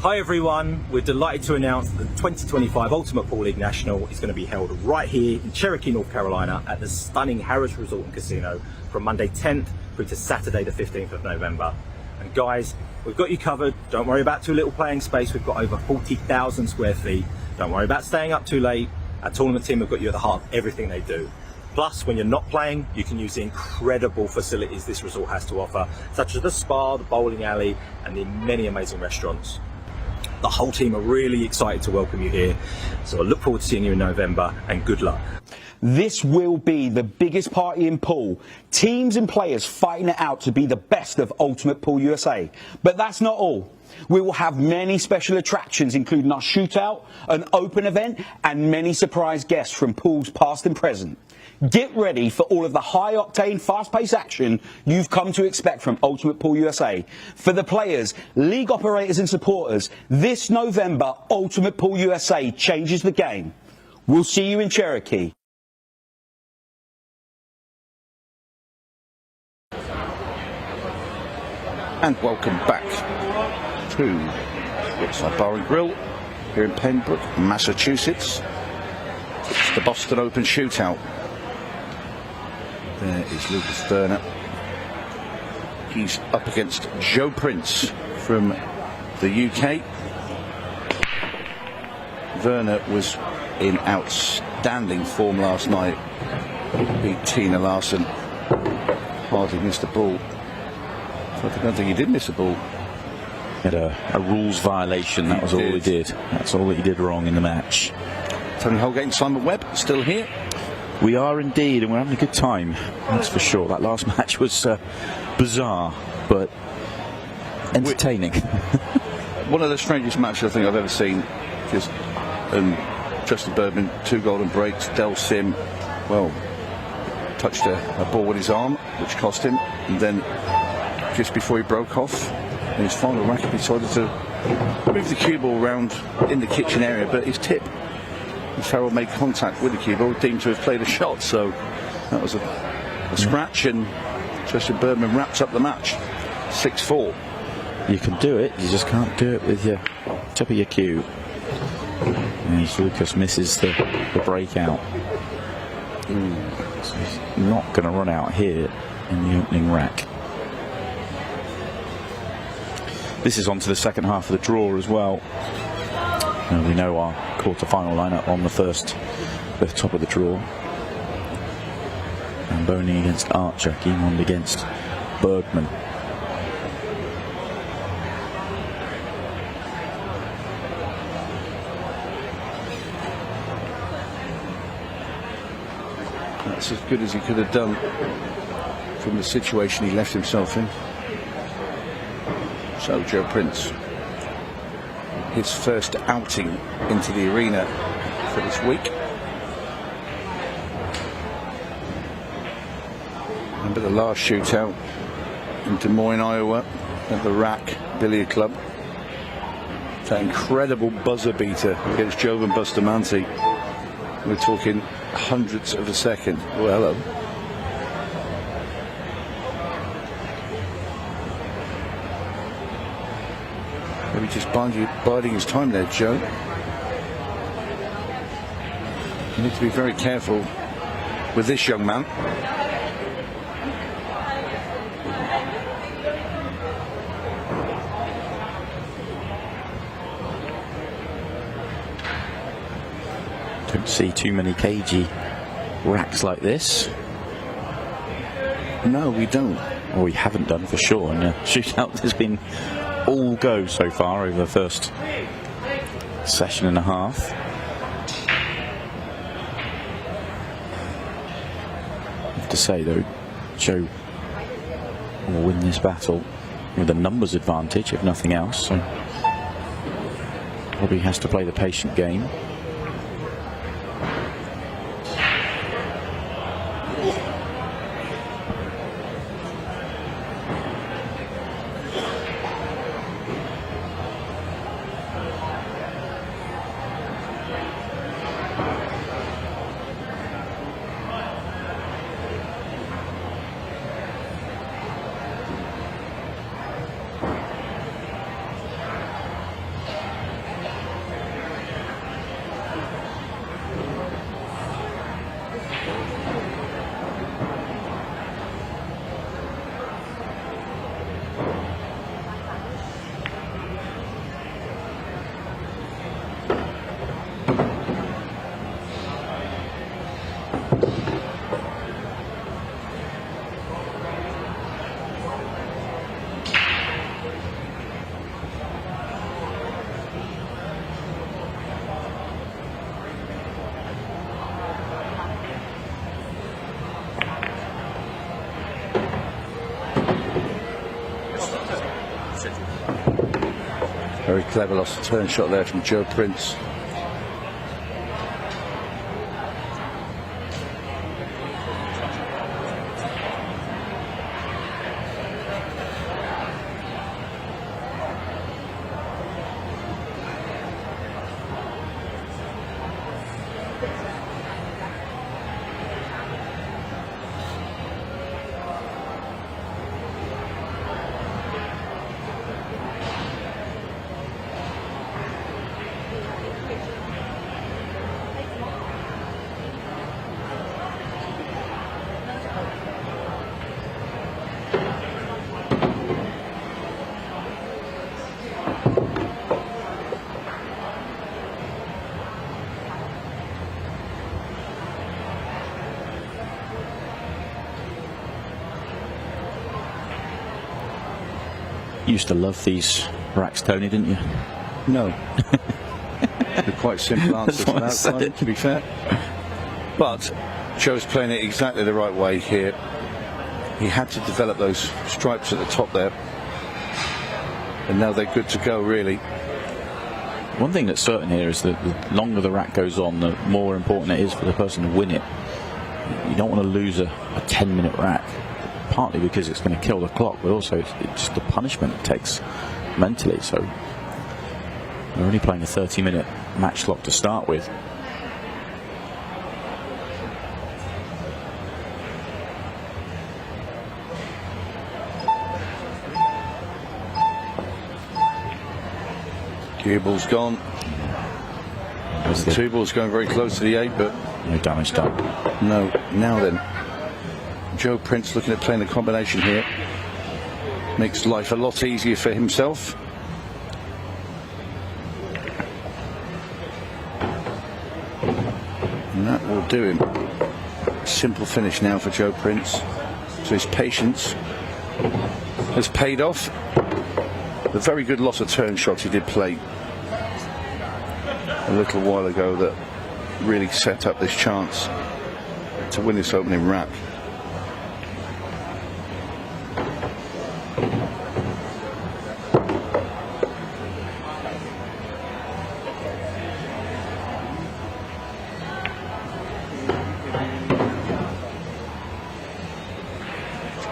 Hi everyone, we're delighted to announce that the 2025 Ultimate Pool League National is going to be held right here in Cherokee, North Carolina at the stunning Harrah's Resort and Casino from Monday 10th through to Saturday the 15th of November. And guys, we've got you covered. Don't worry about too little playing space. We've got over 40,000 square feet. Don't worry about staying up too late. Our tournament team have got you at the heart of everything they do. Plus, when you're not playing, you can use the incredible facilities this resort has to offer, such as the spa, the bowling alley, and the many amazing restaurants. The whole team are really excited to welcome you here. So I look forward to seeing you in November, and good luck. This will be the biggest party in pool. Teams and players fighting it out to be the best of Ultimate Pool USA. But that's not all. We will have many special attractions, including our shootout, an open event, and many surprise guests from pools past and present. Get ready for all of the high-octane, fast-paced action you've come to expect from Ultimate Pool USA. For the players, league operators and supporters, this November, Ultimate Pool USA changes the game. We'll see you in Cherokee. And welcome back to Courtside Bar and Grill here in Pembroke, Massachusetts. It's the Boston Open Shootout. There is Lukas Werner. He's up against Joe Prince from the UK. Werner was in outstanding form last night. Beat Tina Larson. Hardly missed the ball. I don't think he did miss a ball. He had a rules violation, that was all he did. That's all that he did wrong in the match. Tony Holgate and Simon Webb still here. We are indeed, and we're having a good time, that's for sure. That last match was bizarre, but entertaining. One of the strangest matches I think I've ever seen. Just Justin Bergman, 2 golden breaks. 𝙬𝙤𝙤𝙬, well, touched a ball with his arm, which cost him, and then just before he broke off in his final racket, he decided to move the cue ball around in the kitchen area, but his tip, Farrell made contact with the cue ball, deemed to have played a shot, so that was a scratch, and Justin Bergman wraps up the match 6-4. You can do it, you just can't do it with your tip of your cue. And Lukas misses the breakout. So he's not going to run out here in the opening rack. This is on to the second half of the draw as well. And we know our quarter-final lineup on the top of the draw. And Boening against Archer, Guimond against Bergman. That's as good as he could have done from the situation he left himself in. So Joe Prince, his first outing into the arena for this week. Remember the last shootout in Des Moines, Iowa at the Rack Billiard Club. That incredible buzzer beater against Jovan Bustamante. We're talking hundredths of a second. Well, hello. Maybe just biding his time there, Joe. You need to be very careful with this young man. Don't see too many cagey racks like this. No, we don't. Or we haven't done for sure. And the shootout has been all go so far over the first session and a half. I have to say though, Joe will win this battle with a numbers advantage, if nothing else. So probably has to play the patient game. Very clever lost the turn shot there from Joe Prince. You used to love these racks, Tony, didn't you? No. They're quite simple answers to that one, to be fair. But Joe's playing it exactly the right way here. He had to develop those stripes at the top there. And now they're good to go, really. One thing that's certain here is that the longer the rack goes on, the more important it is for the person to win it. You don't want to lose a 10-minute rack. Partly because it's going to kill the clock, but also it's just the punishment it takes mentally. So we're only playing a 30-minute match clock to start with. Gear ball's gone. The 2 ball's going very close to the 8, but no damage done. No. Now then, Joe Prince looking at playing a combination here. Makes life a lot easier for himself. And that will do him. Simple finish now for Joe Prince. So his patience has paid off. A very good loss of turn shot he did play a little while ago that really set up this chance to win this opening rack.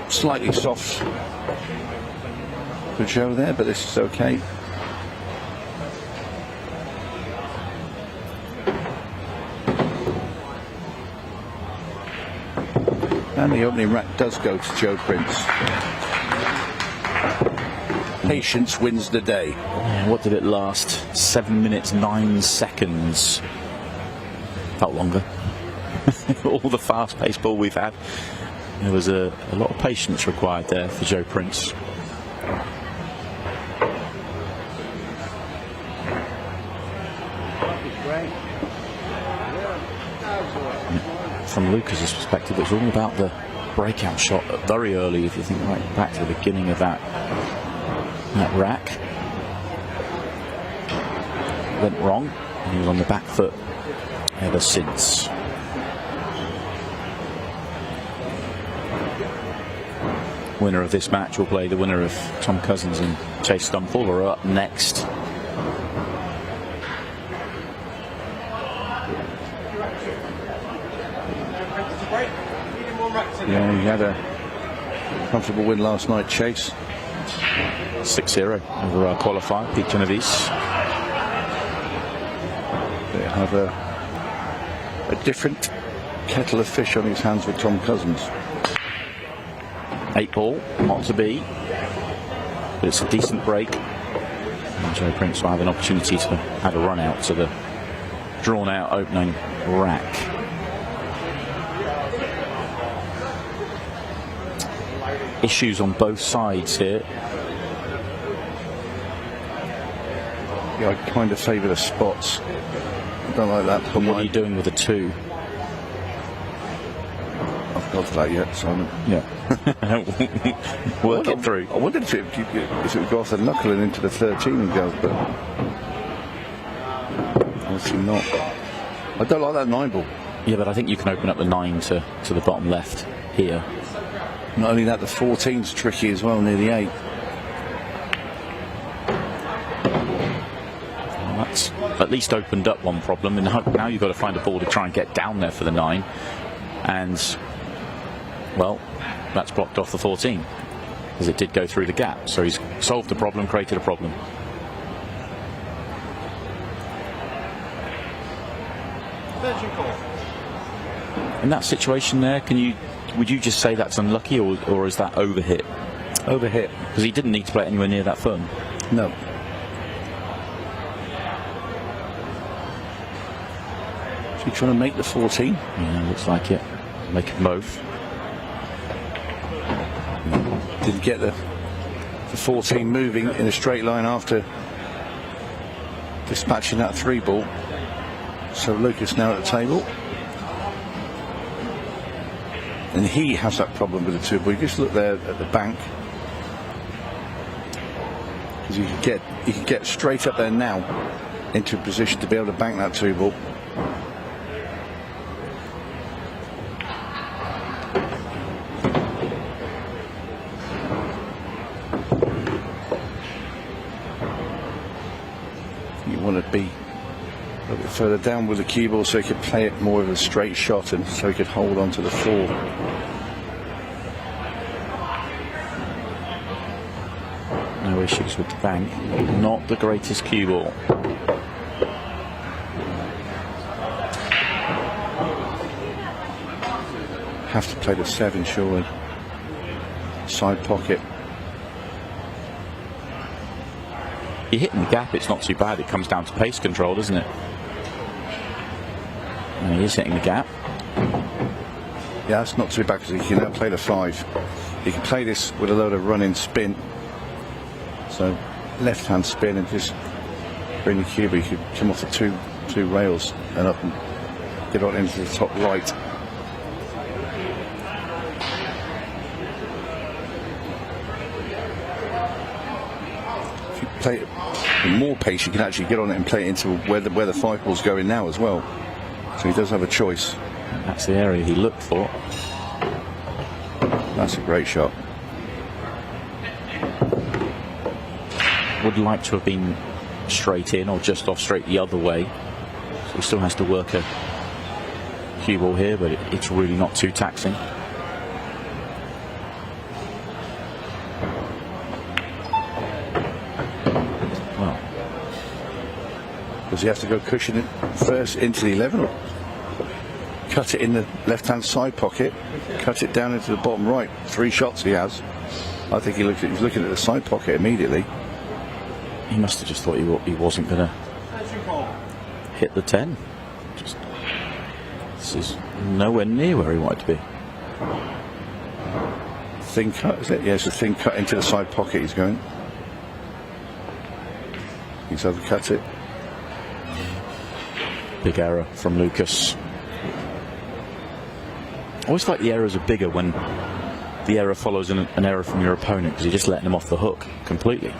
Slightly soft for Joe there, but this is okay. And the opening rack does go to Joe Prince. Patience wins the day. What did it last? 7 minutes 9 seconds. Felt longer. All the fast-paced ball we've had. There was a lot of patience required there for Joe Prince. From Lucas's perspective, it's all about the breakout shot very early. If you think right back to the beginning of that rack, went wrong, and he was on the back foot ever since. Winner of this match will play the winner of Tom Cousins and Chase Stumfoll, who are up next. Yeah, he had a comfortable win last night, Chase. 6-0 over our qualifier, Pete Genovese. They have a different kettle of fish on his hands with Tom Cousins. 8 ball, not to be, but it's a decent break. And Joe Prince will have an opportunity to add a run out to the drawn out opening rack. Issues on both sides here. Yeah, I kind of favour the spots. I don't like that. But what are you doing with the 2? I've got to that yet, Simon. Yeah. Work it through. I wondered if it would go off the knuckle and into the 13 and go, but obviously not. I don't like that 9 ball. Yeah, but I think you can open up the 9 to the bottom left here. Not only that, the 14's tricky as well near the 8. That's at least opened up one problem, and now you've got to find a ball to try and get down there for the 9. And, well, that's blocked off the 14, as it did go through the gap. So he's solved a problem, created a problem. Extension call. In that situation there, would you just say that's unlucky, or is that overhit? Overhit. Because he didn't need to play it anywhere near that fun. No. Is he trying to make the 14? Yeah, looks like it. Make them both. Didn't get the 14 moving in a straight line after dispatching that 3 ball. So Lukas now at the table. And he has that problem with the 2 ball. You just look there at the bank. Because you can get straight up there now into a position to be able to bank that 2 ball. You want to be a little bit further down with the cue ball so he could play it more of a straight shot, and so he could hold on to the 4. No issues with the bank. Not the greatest cue ball. Have to play the 7 surely. Side pocket. You're hitting the gap, it's not too bad. It comes down to pace control, doesn't it? And he is hitting the gap. Yeah, that's not too bad because he can now play the 5. He can play this with a load of running spin. So left hand spin and just bring the cube. He could come off the two rails and up and get on into the top right. If you play it with more pace, you can actually get on it and play it into where the 5 ball's going now as well. So he does have a choice. That's the area he looked for. That's a great shot. Would like to have been straight in or just off straight the other way. So he still has to work a cue ball here, but it's really not too taxing. Well, does he have to go cushion it first into the 11? Or cut it in the left-hand side pocket, cut it down into the bottom right? 3 shots he has. I think he's looking at the side pocket immediately. He must have just thought he wasn't going to hit the 10. This is nowhere near where he wanted to be. Thin cut, is it? Yeah, it's a thin cut into the side pocket he's going. He's overcut it. Big error from Lukas. I always like the errors are bigger when the error follows an error from your opponent, because you're just letting them off the hook completely.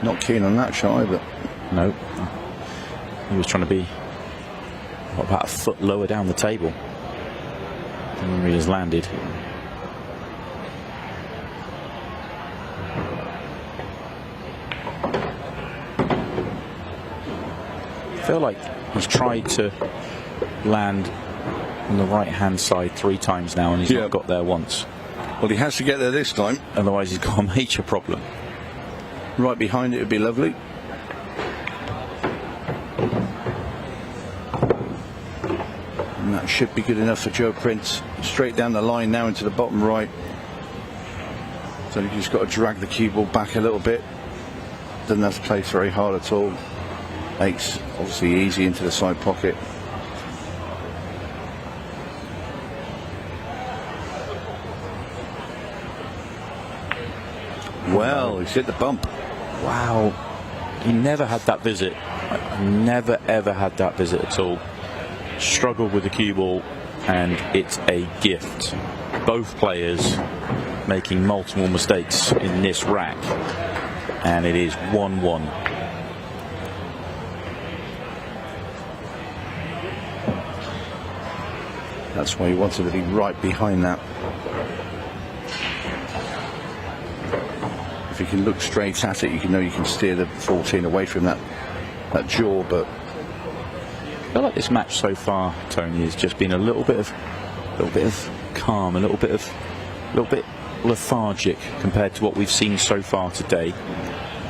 Not keen on that shot either. No. He was trying to be about a foot lower down the table than where he has landed. I feel like he's tried to land on the right hand side 3 times now, and he's not got there once. Well, he has to get there this time. Otherwise he's got a major problem. Right behind it would be lovely. And that should be good enough for Joe Prince. Straight down the line now into the bottom right. So you've just got to drag the cue ball back a little bit. Doesn't have to play very hard at all. Makes obviously easy into the side pocket. he's hit the bump. Wow. He never had that visit. I never ever had that visit at all. Struggled with the cue ball, and it's a gift. Both players making multiple mistakes in this rack, and it is 1-1. That's why you wanted to be right behind that. If you can look straight at it, you know you can steer the 14 away from that jaw. But I feel like this match so far, Tony, has just been a little bit of calm, a little bit lethargic compared to what we've seen so far today.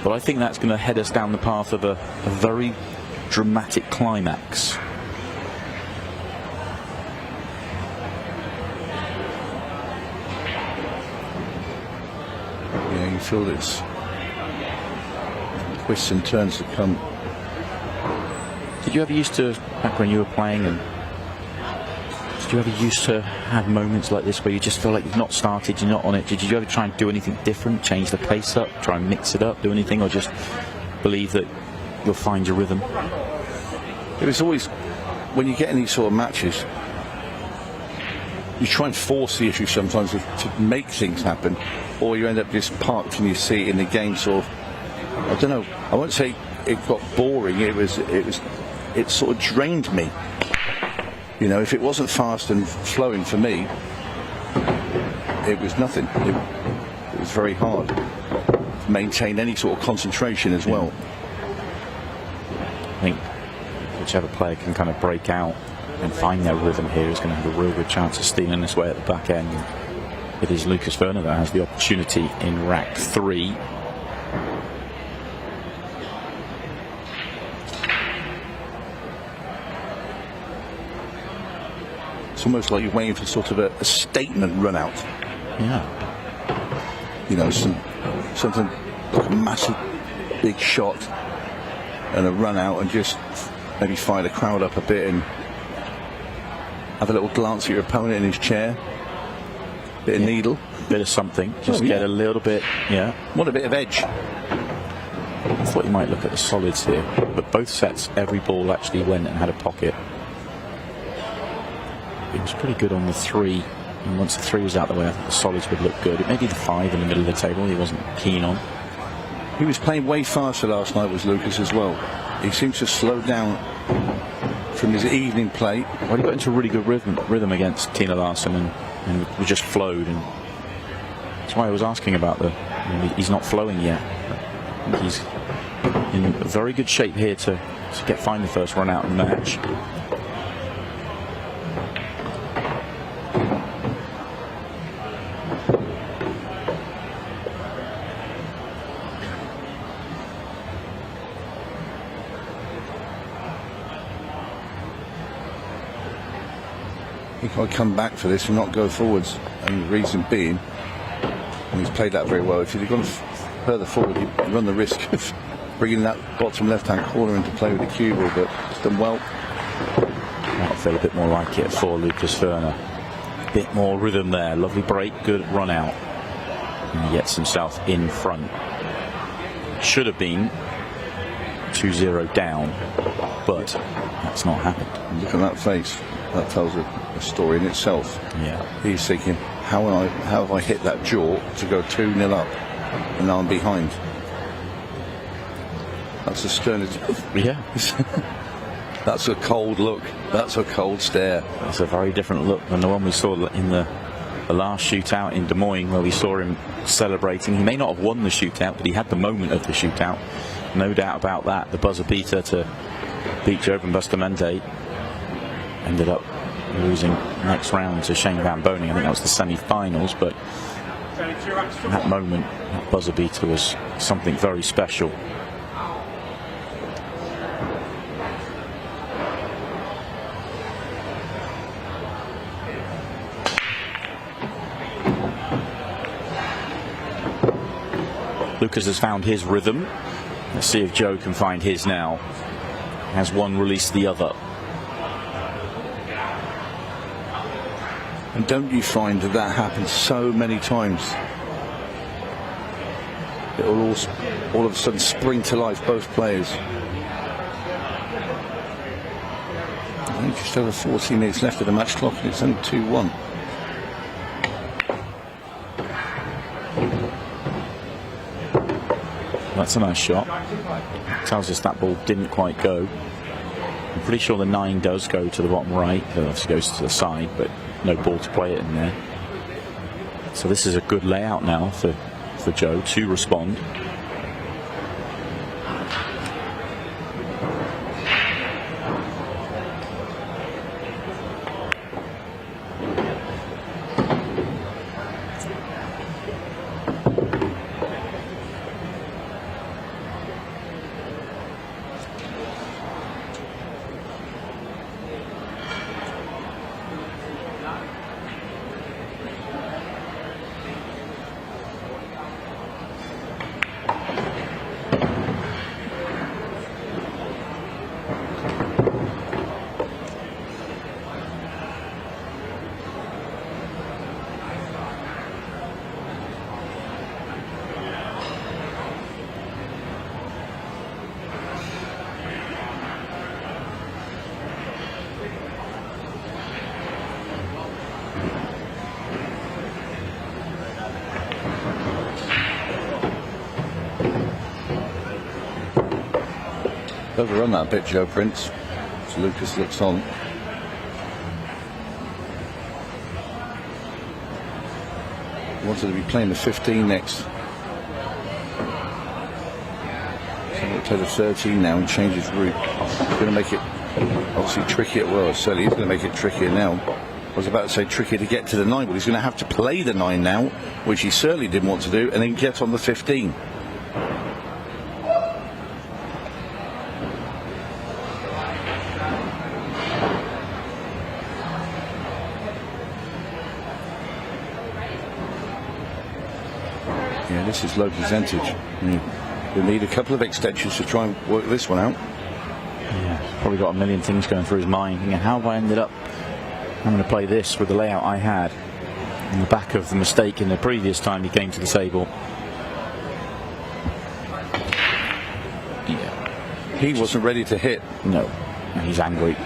But I think that's going to head us down the path of a very dramatic climax. yeah, you feel it's twists and turns to come. Did you ever used to, back when you were playing, and did you ever used to have moments like this where you just feel like you've not started, you're not on it? Did you ever try and do anything different, change the pace up, try and mix it up, do anything, or just believe that you'll find your rhythm? It was always, when you get in these sort of matches, you try and force the issue sometimes to make things happen, or you end up just parked in your seat in the game. Sort of, I don't know, I won't say it got boring. It sort of drained me. You know, if it wasn't fast and flowing for me, it was nothing. It was very hard to maintain any sort of concentration as well. I think whichever player can kind of break out and find their rhythm here is going to have a real good chance of stealing this way at the back end. It is Lukas-Verner that has the opportunity in rack 3. It's almost like you're waiting for sort of a statement run out. Yeah. You know, something like a massive big shot and a run out, and just maybe fire the crowd up a bit and have a little glance at your opponent in his chair. Bit of needle. Bit of something. Just get a little bit, Want a bit of edge. I thought you might look at the solids here, but both sets, every ball actually went and had a pocket. It was pretty good on the 3, and once the 3 was out of the way, I think the solids would look good. It may be the 5 in the middle of the table he wasn't keen on. He was playing way faster last night, was Lukas as well. He seems to slow down from his evening play. Well, he got into a really good rhythm against Tina Larsen, and we just flowed, and that's why I was asking about he's not flowing yet. I think he's in very good shape here to find the first run out in the match. He can't come back for this and not go forwards, and the reason being, and he's played that very well, if he'd have gone further forward, he'd run the risk of bringing that bottom left-hand corner into play with the cue ball, but he's done well. That'll feel a bit more like it for Lukas-Verner. Bit more rhythm there, lovely break, good run out, and he gets himself in front. Should have been 2-0 down, but that's not happened. Look at that face. That tells a story in itself. Yeah. He's thinking, how have I hit that jaw to go 2-0 up, and now I'm behind? That's a stern. Yeah. That's a cold look. That's a cold stare. It's a very different look than the one we saw in the last shootout in Des Moines, where we saw him celebrating. He may not have won the shootout, but he had the moment of the shootout. No doubt about that. The buzzer beater to beat Jovan Bustamante. Ended up losing next round to Shane Van Boening. I think that was the semi-finals, but that moment, that buzzer beater, was something very special. Lukas has found his rhythm. Let's see if Joe can find his now. Has one released the other. And don't you find that happens so many times? it'll all of a sudden spring to life, both players. I think just over 14 minutes left of the match clock, and it's only 2-1. That's a nice shot. Tells us that ball didn't quite go. I'm pretty sure the 9 does go to the bottom right. It obviously goes to the side, but no ball to play it in there. So this is a good layout now for Joe to respond. Overrun that a bit, Joe Prince. So Lukas looks on. He wanted to be playing the 15 next. So he'll play the 13 now and change his route. He's going to make it obviously trickier. Well, certainly he's going to make it trickier now. I was about to say trickier to get to the 9, but he's going to have to play the 9 now, which he certainly didn't want to do, and then get on the 15. This is low percentage. You'll need a couple of extensions to try and work this one out. Yeah, he's probably got a million things going through his mind. Thinking, how have I ended up having to play this with the layout I had on the back of the mistake in the previous time he came to the table? Yeah. He wasn't ready to hit. No. He's angry.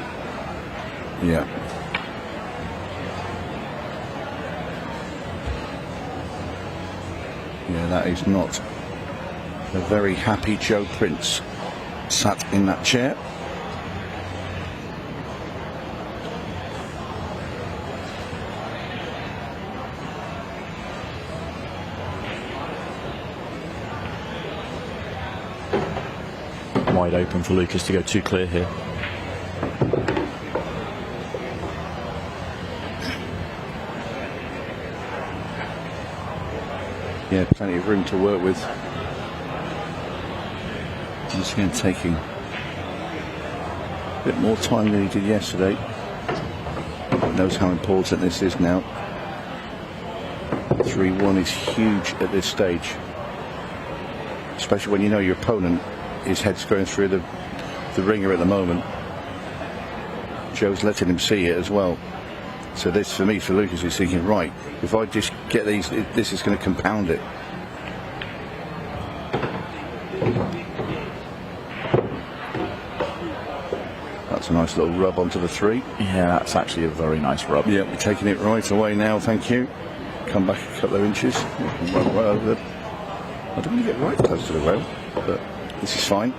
Yeah. Yeah, that is not a very happy Joe Prince sat in that chair. Wide open for Lukas to go too clear here. Yeah, plenty of room to work with. Once again, taking a bit more time than he did yesterday. He knows how important this is now. 3-1 is huge at this stage, especially when you know your opponent, his head's going through the ringer at the moment. Joe's letting him see it as well. So this, for me, for Lukas, is thinking, right, if I just get these, this is going to compound it. That's a nice little rub onto the 3. Yeah, that's actually a very nice rub. Yeah, we're taking it right away now, thank you. Come back a couple of inches. Right over the, I don't want to get right close to the rail, but this is fine.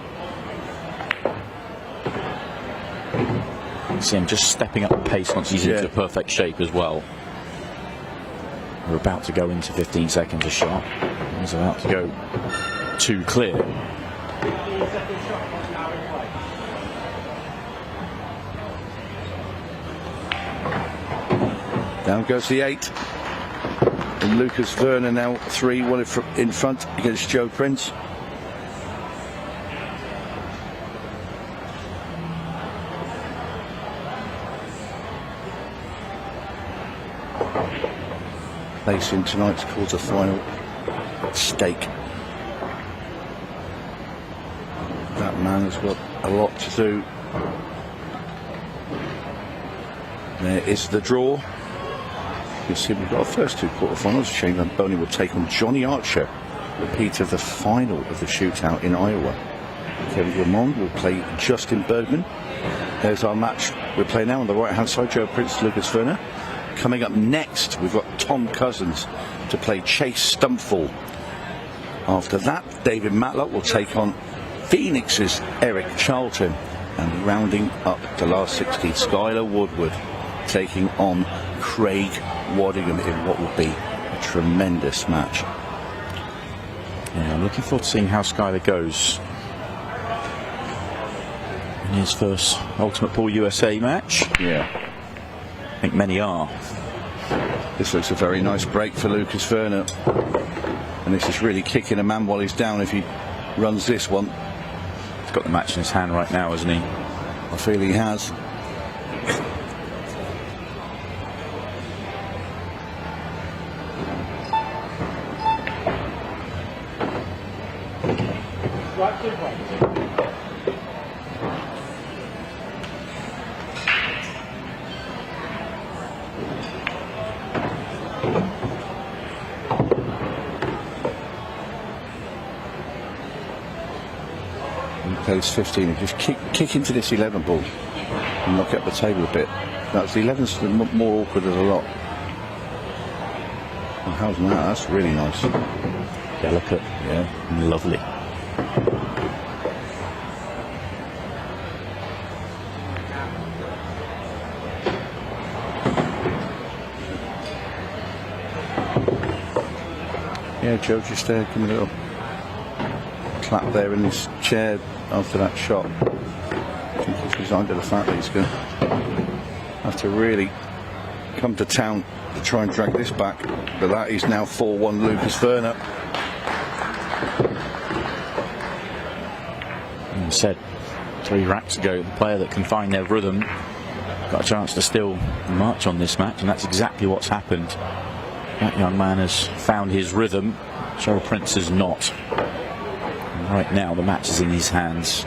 See him just stepping up the pace once he's into perfect shape as well. We're about to go into 15 seconds a shot. He's about to go too clear. Down goes the 8. And Fracasso-Verner now 3-1 in front against Joe Prince. Place in tonight's quarter-final stake. That man has got a lot to do. There is the draw. You see, we've got our first 2 quarterfinals. Shane and Boening will take on Johnny Archer repeat of the final of the shootout in Iowa. Kevin Guimond will play Justin Bergman. There's our match we're playing now on the right hand side, Joe Prince, Lukas Verner. Coming up next, we've got Tom Cousins to play Chase Stumfoll. After that, David Matlock will take on Phoenix's Eric Charlton. And rounding up the last 16, Skyler Woodward taking on Craig Waddingham in what will be a tremendous match. Yeah, I'm looking forward to seeing how Skyler goes in his first Ultimate Pool USA match. Yeah, I think many are. this looks a very nice break for Lukas Verner, and this is really kicking a man while he's down if he runs this one. He's got the match in his hand right now, hasn't he? I feel he has. Plays 15 and just kick into this 11 ball and knock it up the table a bit. That's the 11's more awkward of the lot. Oh, how's that? That's really nice. Delicate. Yeah. Lovely. Yeah, Joe just giving a little clap there in his chair after that shot. I think he's resigned to the fact that he's going to have to really come to town to try and drag this back. But that is now 4-1 Lukas Verner. And said 3 racks ago, the player that can find their rhythm got a chance to still march on this match, and that's exactly what's happened. That young man has found his rhythm. Joe Prince has not. And right now the match is in his hands.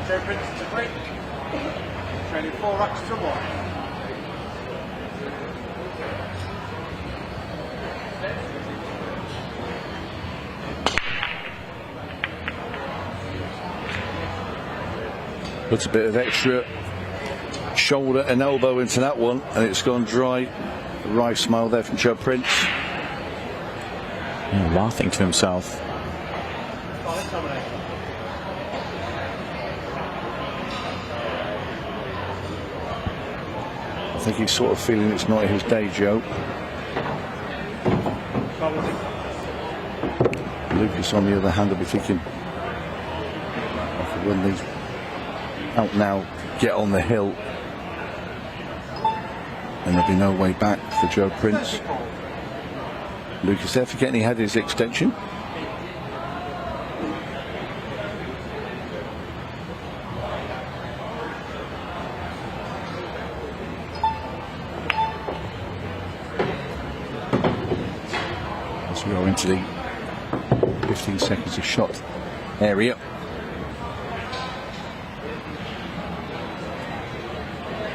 Joe Prince to break. Training 4 racks to 1. Puts a bit of extra shoulder and elbow into that one, and it's gone dry. A wry smile there from Joe Prince. Yeah, laughing to himself. I think he's sort of feeling it's not his day, Joe. Lukas, on the other hand, will be thinking, I could run these out now, get on the hill, and there'll be no way back for Joe Prince. Lukas there forgetting he had his extension. As we are into the 15 seconds of shot area.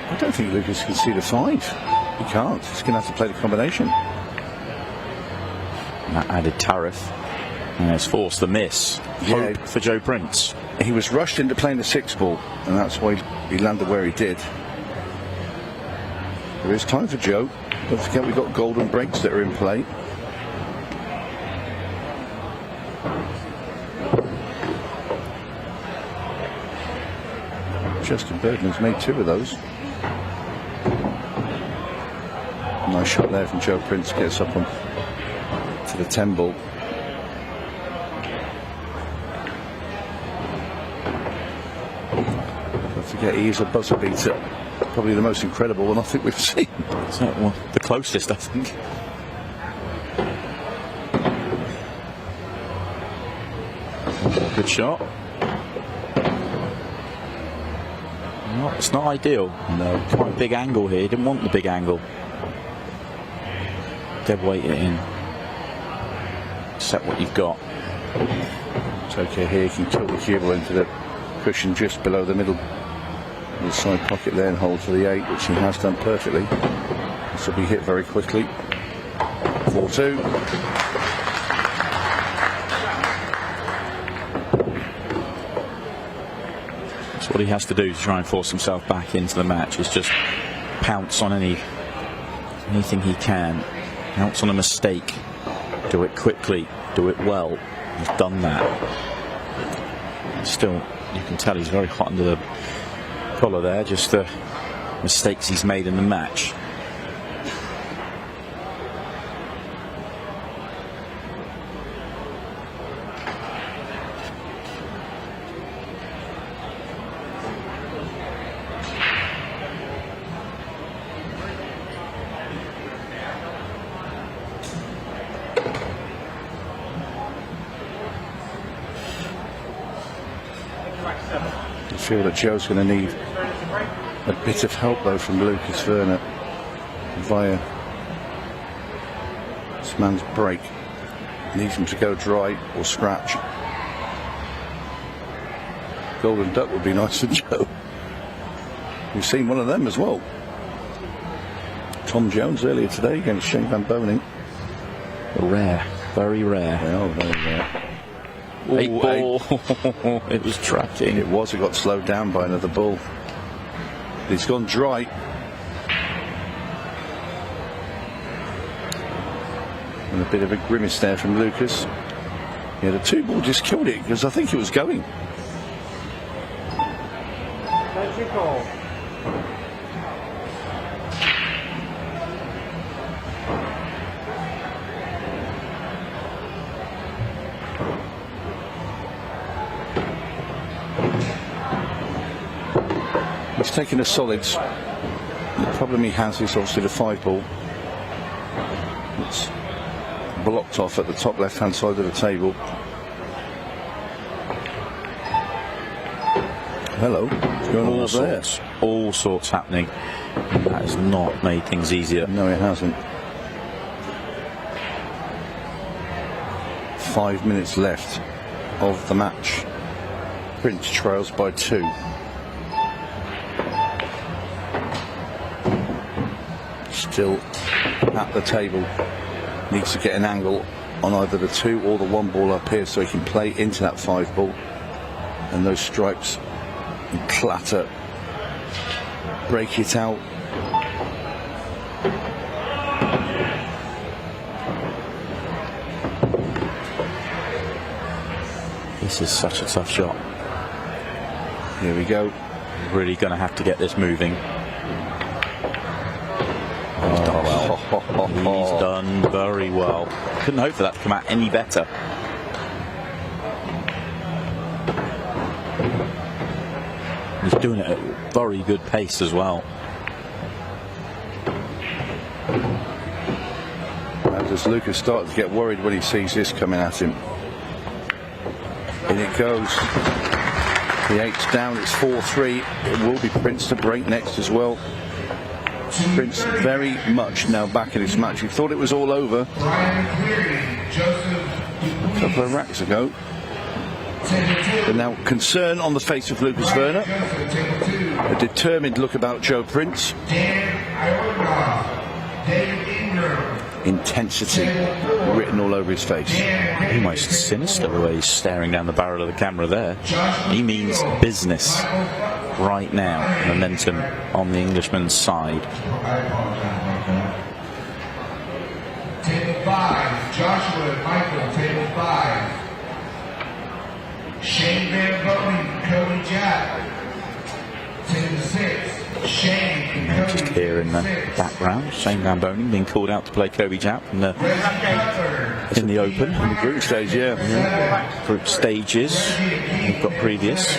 I don't think Lukas can see the 5. He can't. He's going to have to play the combination. That added tariff and has forced the miss. Yeah. Hope for Joe Prince. He was rushed into playing the 6 ball, and that's why he landed where he did. There is time for Joe. Don't forget we've got golden breaks that are in play. Justin Bergman's made 2 of those. Nice shot there from Joe Prince, gets up on to the 10 ball. Don't forget he is a buzzer beater, probably the most incredible one I think we've seen. So, well, the closest, I think. Good shot. No, it's not ideal. No, quite a big angle here. Didn't want the big angle. Dead weight it in. Accept what you've got. It's okay here. You can tilt the cue ball into the cushion just below the middle side pocket there and hold for the 8, which he has done perfectly. This will be hit very quickly. 4-2. That's what he has to do to try and force himself back into the match, is just pounce on anything he can. Pounce on a mistake. Do it quickly. Do it well. He's done that. Still, you can tell he's very hot under the collar there, just the mistakes he's made in the match. I feel that Joe's going to need a bit of help though from Lucas-Werner via this man's break. Needs him to go dry or scratch. Golden duck would be nice for Joe. We've seen one of them as well. Tom Jones earlier today against Shane Van Boening. Rare, very rare. They are very rare. Eight ball. It was tracking. It was. It got slowed down by another ball. It's gone dry. And a bit of a grimace there from Lucas. Yeah, the 2 ball just killed it because I think it was going. That's your call. He's taken the solids. The problem he has is obviously the 5 ball. It's blocked off at the top left hand side of the table. Hello. What's going on there? All sorts happening. That has not made things easier. No, it hasn't. 5 minutes left of the match. Prince trails by 2. Still at the table. Needs to get an angle on either the 2 or the 1 ball up here so he can play into that 5 ball. And those stripes and clatter. Break it out. This is such a tough shot. Here we go. Really going to have to get this moving. He's done very well. Couldn't hope for that to come out any better. He's doing it at a very good pace as well. And does Lucas start to get worried when he sees this coming at him? In it goes. The 8's down, it's 4-3. It will be Prince to break next as well. Prince very much now back in his match. He thought it was all over a couple of racks ago. But now concern on the face of Lucas-Werner. A determined look about Joe Prince. Intensity written all over his face. Almost sinister the way he's staring down the barrel of the camera there. He means business right now. Momentum on the Englishman's side. Table 5, Joshua Michael, table 5. Shane Van Boening, Coby Jaap. Table 6, Shane and Just Coby. here in the background, Shane Van Boening being called out to play Coby Jaap in the Open. In the group stage, yeah. Group stages. We've got previous.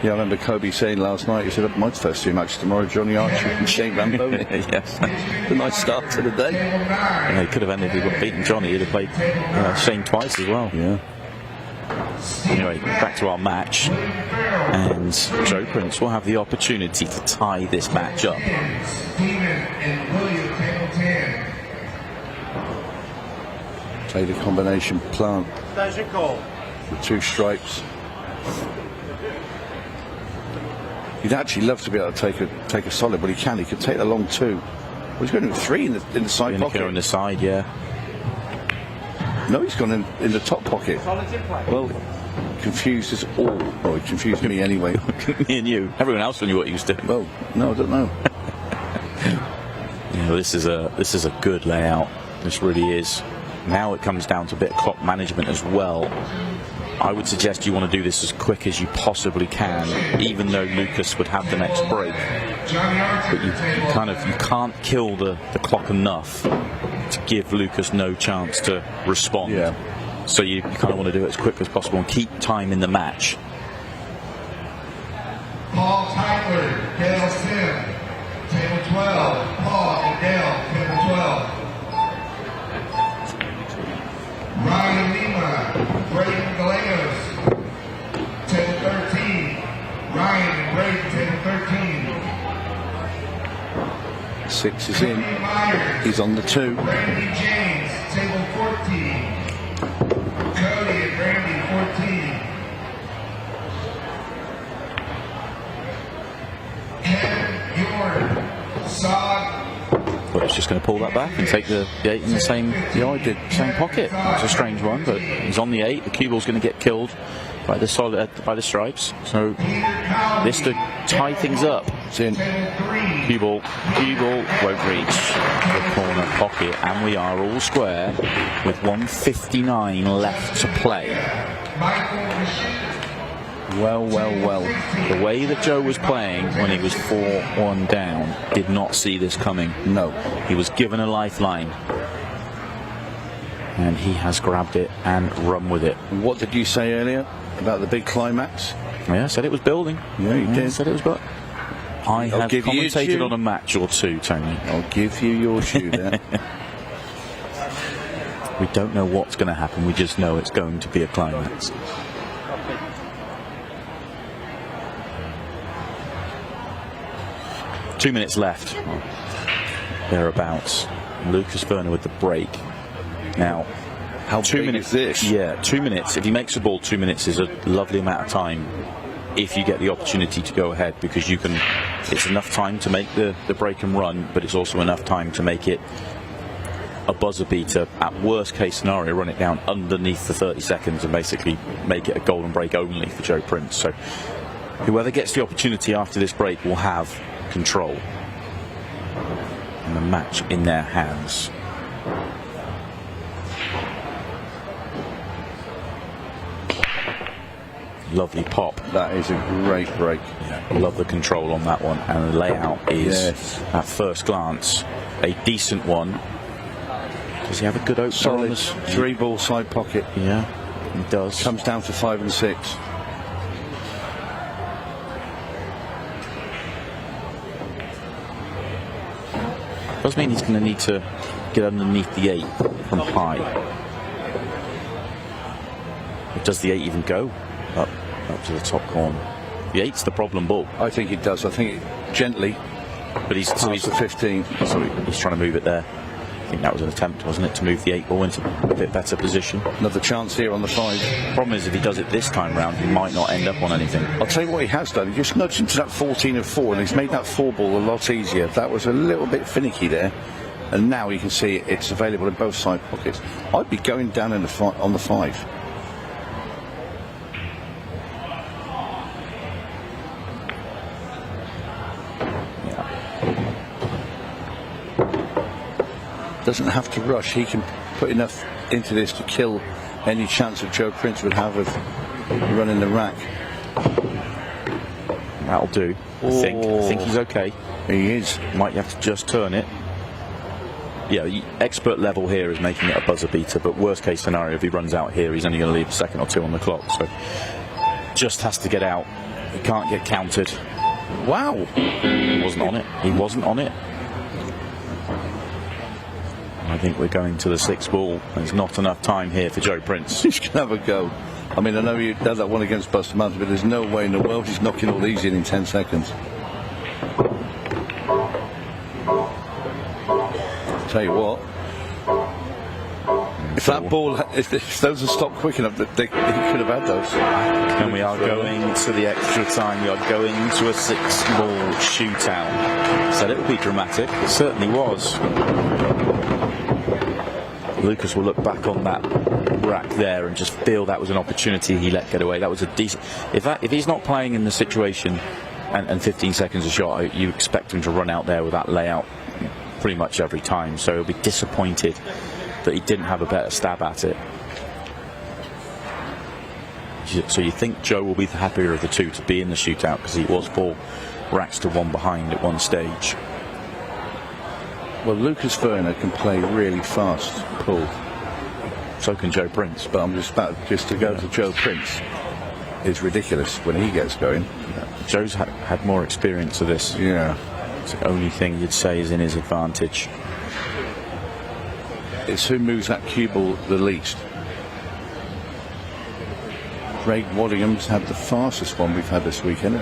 Yeah, I remember Coby saying last night, he said, my first 2 matches tomorrow, Johnny Archer and Shane Van Boening. Yes. A nice start to the day. And they could have ended if he got beaten Johnny. He'd have played Shane twice as well. Yeah. Anyway, back to our match, and Joe Prince will have the opportunity to tie this match up. Played a combination plant with 2 stripes. He'd actually love to be able to take a solid, but he can. He could take the long 2. Well, he's going to 3 in the side pocket. In the side, yeah. No, he's gone in the top pocket. Well, confused us all. Well, he confused me anyway. Me and you. Everyone else knew what he was doing. Well, no, I don't know. Yeah, well, this is a good layout. This really is. Now it comes down to a bit of clock management as well. I would suggest you want to do this as quick as you possibly can, even though Lukas would have the next break. But you can't kill the clock enough to give Lukas no chance to respond. Yeah. So you kind of want to do it as quick as possible and keep time in the match. Paul Tyler, Dale Sim, table 12. Paul and Dale, table 12. Ryan Lima, Braden Gallegos, table 13. Ryan and Braden, table 13. 6 is in. He's on the 2. Randy James, table 14. Cody and Randy, 14. Kevin Yorn, Sod. But it's just going to pull that back and take the 8 in the same pocket. It's a strange one, but he's on the 8. The cue ball's going to get killed by the stripes. So this to tie things up. It's in. Cue ball won't reach the corner pocket, and we are all square with 1:59 left to play. Well. The way that Joe was playing when he was 4-1 down did not see this coming. No. He was given a lifeline, and he has grabbed it and run with it. What did you say earlier about the big climax? Yeah, I said it was building. Yeah, you did. I said it was building. I have commentated on a match or two, Tony. I'll give you your shoe there. We don't know what's going to happen. We just know it's going to be a climax. Two minutes left, thereabouts. Fracasso-Verner with the break. Now, how 2 big minutes? Is this? Yeah, 2 minutes. If he makes the ball, 2 minutes is a lovely amount of time. If you get the opportunity to go ahead, because you can, it's enough time to make the break and run, but it's also enough time to make it a buzzer beater. At worst case scenario, run it down underneath the 30 seconds and basically make it a golden break only for Joe Prince. So whoever gets the opportunity after this break will have control and the match in their hands. Lovely pop. That is a great break. Yeah, love the control on that one, and the layout is, at first glance, a decent one. Does he have a good opener? Solid on this? 3-ball side pocket. Yeah, he does. Comes down to 5 and 6. Does mean he's going to need to get underneath the 8 from high. But does the 8 even go up to the top corner? The 8's the problem ball. I think it does. I think it gently. But he's the 15. So he's trying to move it there. I think that was an attempt, wasn't it, to move the 8 ball into a bit better position. Another chance here on the 5. Problem is, if he does it this time round, he might not end up on anything. I'll tell you what he has done. He just nudged into that 14 and 4, and he's made that 4 ball a lot easier. That was a little bit finicky there, and now you can see it's available in both side pockets. I'd be going down in on the 5. Doesn't have to rush. He can put enough into this to kill any chance that Joe Prince would have of running the rack. That'll do. I think he's okay. He is. Might have to just turn it. Yeah, expert level here is making it a buzzer beater, but worst case scenario, if he runs out here, he's only going to leave a second or 2 on the clock. So just has to get out. He can't get counted. Wow. He wasn't on it. He wasn't on it. I think we're going to the 6th ball. There's not enough time here for Joe Prince. He's going to have a go. I mean, I know you had that one against Buster Mountain, but there's no way in the world he's knocking all these in 10 seconds. Tell you what, if that ball, if those had stopped quick enough, he could have had those. And we are going to the extra time. We are going to a 6-ball shootout. Said it would be dramatic. It certainly was. Lukas will look back on that rack there and just feel that was an opportunity he let get away. That was a decent. If he's not playing in the situation and 15 seconds a shot, you expect him to run out there with that layout pretty much every time. So he'll be disappointed that he didn't have a better stab at it. So you think Joe will be the happier of the two to be in the shootout, because he was 4 racks to 1 behind at one stage. Well, Fracasso-Verner can play really fast, Paul. So can Joe Prince. But I'm just to go to Joe Prince. It's ridiculous when he gets going. Joe's had more experience of this. Yeah. It's the only thing you'd say is in his advantage. It's who moves that cue ball the least. Craig Waddingham's had the fastest one we've had this weekend,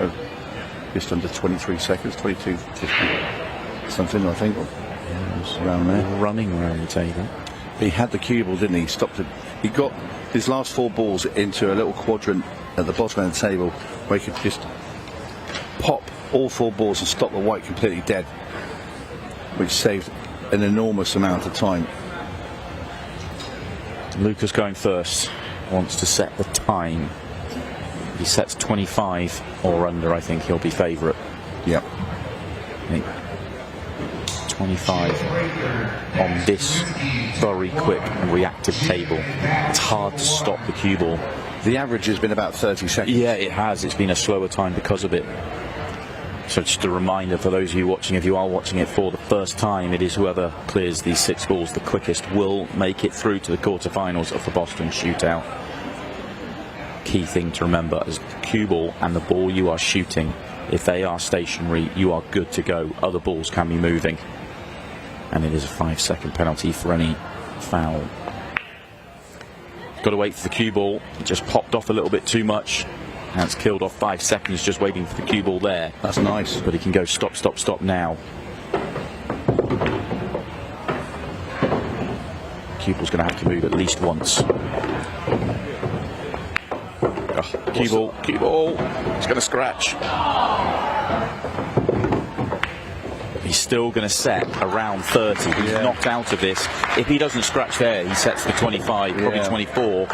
just under 23 seconds, 22.50 something, I think, around there. Running around the table. He had the cue ball, didn't he? He stopped it. He got his last 4 balls into a little quadrant at the bottom of the table where he could just pop all 4 balls and stop the white completely dead, which saved an enormous amount of time. Lukas going first, wants to set the time. If he sets 25 or under, I think he'll be favourite. Yep. I think 25 on this very quick and reactive table. It's hard to stop the cue ball. The average has been about 30 seconds. Yeah, it has. It's been a slower time because of it. So just a reminder for those of you watching, if you are watching it for the first time, it is whoever clears these 6 balls the quickest will make it through to the quarterfinals of the Boston Shootout. Key thing to remember is the cue ball and the ball you are shooting, if they are stationary, you are good to go. Other balls can be moving. And it is a 5-second penalty for any foul. Got to wait for the cue ball. It just popped off a little bit too much. And it's killed off 5 seconds just waiting for the cue ball there. That's nice. But he can go stop, stop, stop now. Cue ball's going to have to move at least once. Oh, cue ball. It's going to scratch. He's still going to set around 30. He's knocked out of this. If he doesn't scratch there, he sets the 25, probably 24.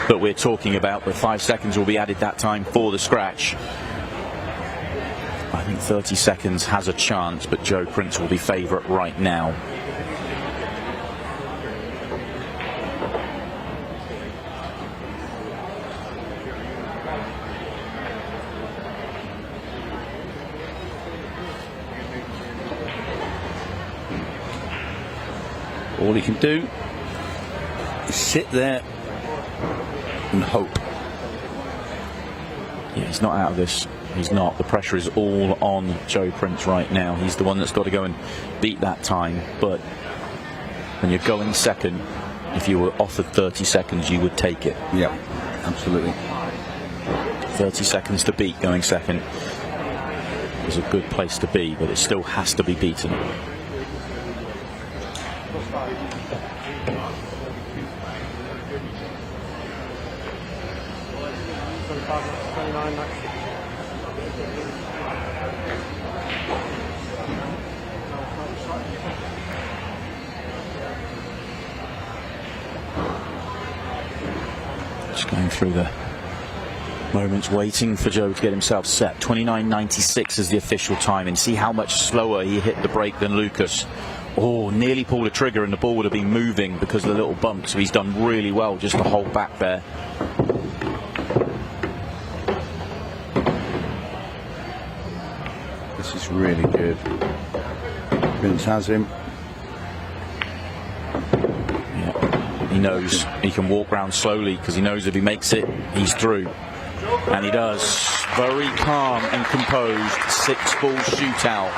But we're talking about the 5 seconds will be added that time for the scratch. I think 30 seconds has a chance, but Joe Prince will be favourite right now. All he can do is sit there and hope. Yeah, he's not out of this. He's not. The pressure is all on Joe Prince right now. He's the one that's got to go and beat that time. But when you're going second, if you were offered 30 seconds, you would take it. Yeah, absolutely. 30 seconds to beat going second is a good place to be, but it still has to be beaten. Just going through the moments waiting for Joe to get himself set. 29.96 is the official time, and see how much slower he hit the brake than Lukas. Oh, nearly pulled a trigger and the ball would have been moving because of the little bump, so he's done really well just to hold back there. This is really good. Prince has him. Yeah, he knows he can walk round slowly because he knows if he makes it, he's through. And he does. Very calm and composed 6-ball shootout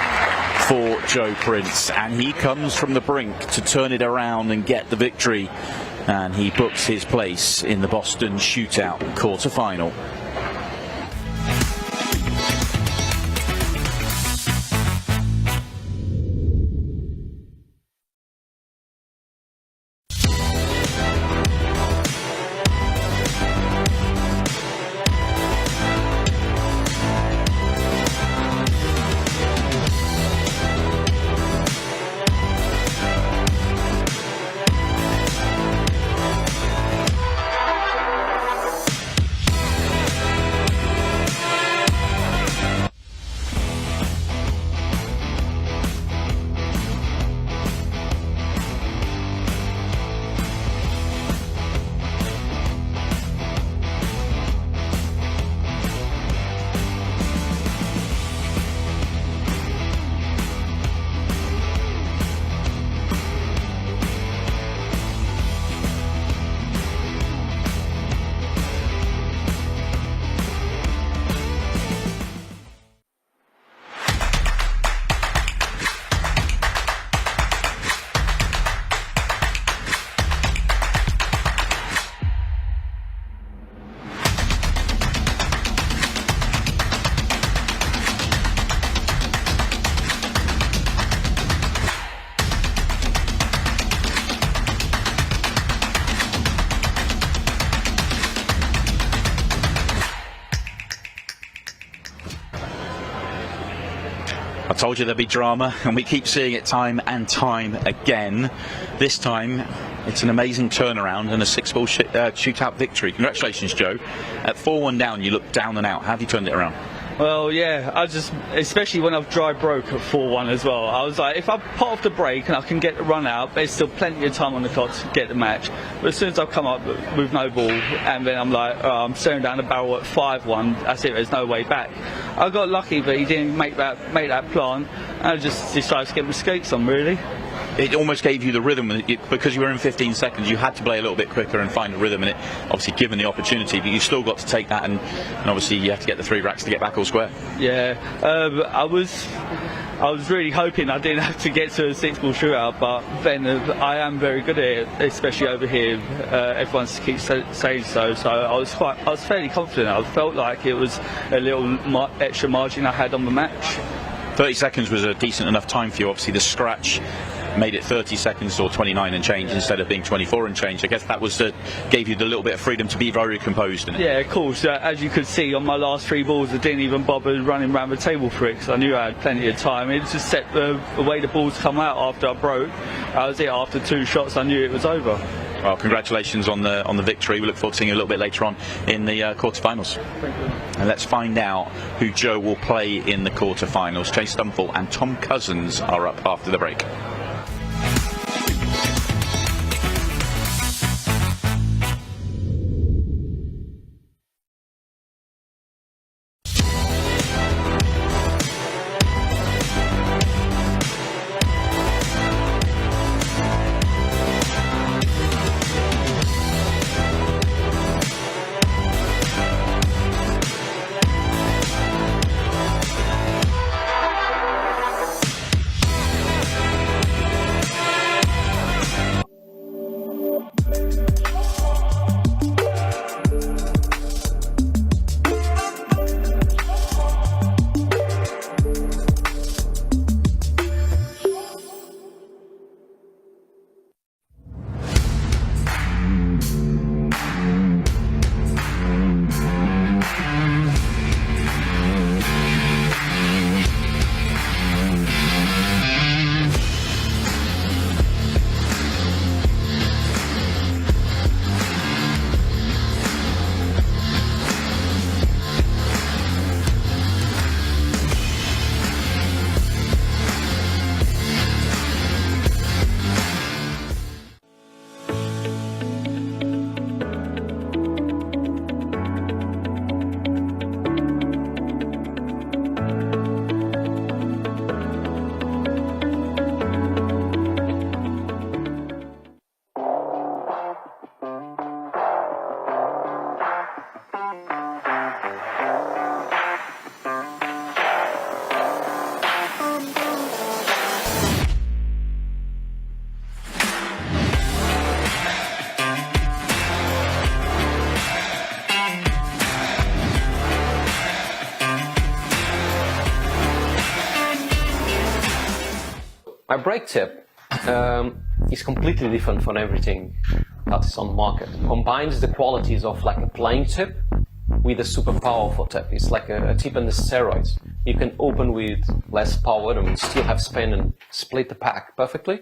for Joe Prince, and he comes from the brink to turn it around and get the victory. and he books his place in the Boston Shootout quarter-final. I told you there'd be drama, and we keep seeing it time and time again. This time, it's an amazing turnaround and a 6-ball shootout victory. Congratulations, Joe. At 4-1 down, you look down and out. How have you turned it around? Well, yeah, especially when I've dry broke at 4-1 as well, I was like, if I pot off the break and I can get the run out, there's still plenty of time on the clock to get the match. But as soon as I've come up with no ball, and then I'm like, I'm staring down the barrel at 5-1, that's it, there's no way back. I got lucky that he didn't make that plan, and I just decided to get my skates on, really. It almost gave you the rhythm, because you were in 15 seconds, you had to play a little bit quicker and find a rhythm, and it obviously given the opportunity, but you still got to take that, and obviously you have to get the 3 racks to get back all square. Yeah, I was really hoping I didn't have to get to a 6-ball shootout, but then I am very good at it, especially over here. Everyone keeps saying so I was fairly confident. I felt like it was a little extra margin I had on the match. 30 seconds was a decent enough time for you. Obviously the scratch made it 30 seconds or 29 and change instead of being 24 and change. I guess that was gave you the little bit of freedom to be very composed in it. Yeah, of course. As you could see on my last 3 balls, I didn't even bother running around the table for it because I knew I had plenty of time. It just set the way the balls come out after I broke. That was it. After 2 shots, I knew it was over. Well, congratulations on the victory. We look forward to seeing you a little bit later on in the quarterfinals. Thank you. And let's find out who Joe will play in the quarterfinals. Chase Stumfoll and Tom Cousins are up after the break. My brake tip is completely different from everything that is on the market. Combines the qualities of like a playing tip with a super powerful tip. It's like a tip on the steroids. You can open with less power and still have spin and split the pack perfectly,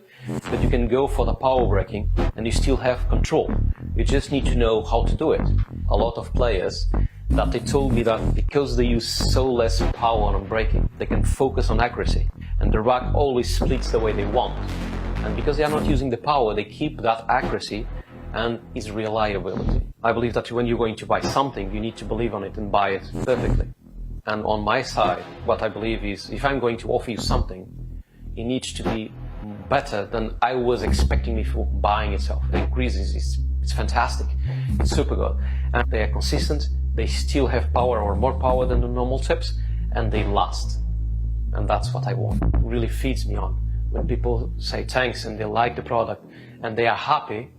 but you can go for the power braking and you still have control. You just need to know how to do it. A lot of players that they told me that because they use so less power on braking, they can focus on accuracy and the rack always splits the way they want. And because they are not using the power, they keep that accuracy and its reliability. I believe that when you're going to buy something, you need to believe on it and buy it perfectly. And on my side, what I believe is, if I'm going to offer you something, it needs to be better than I was expecting before buying itself. The increases, it's fantastic, it's super good. And they are consistent, they still have power or more power than the normal tips, and they last. And that's what I want. It really feeds me on. When people say thanks and they like the product and they are happy,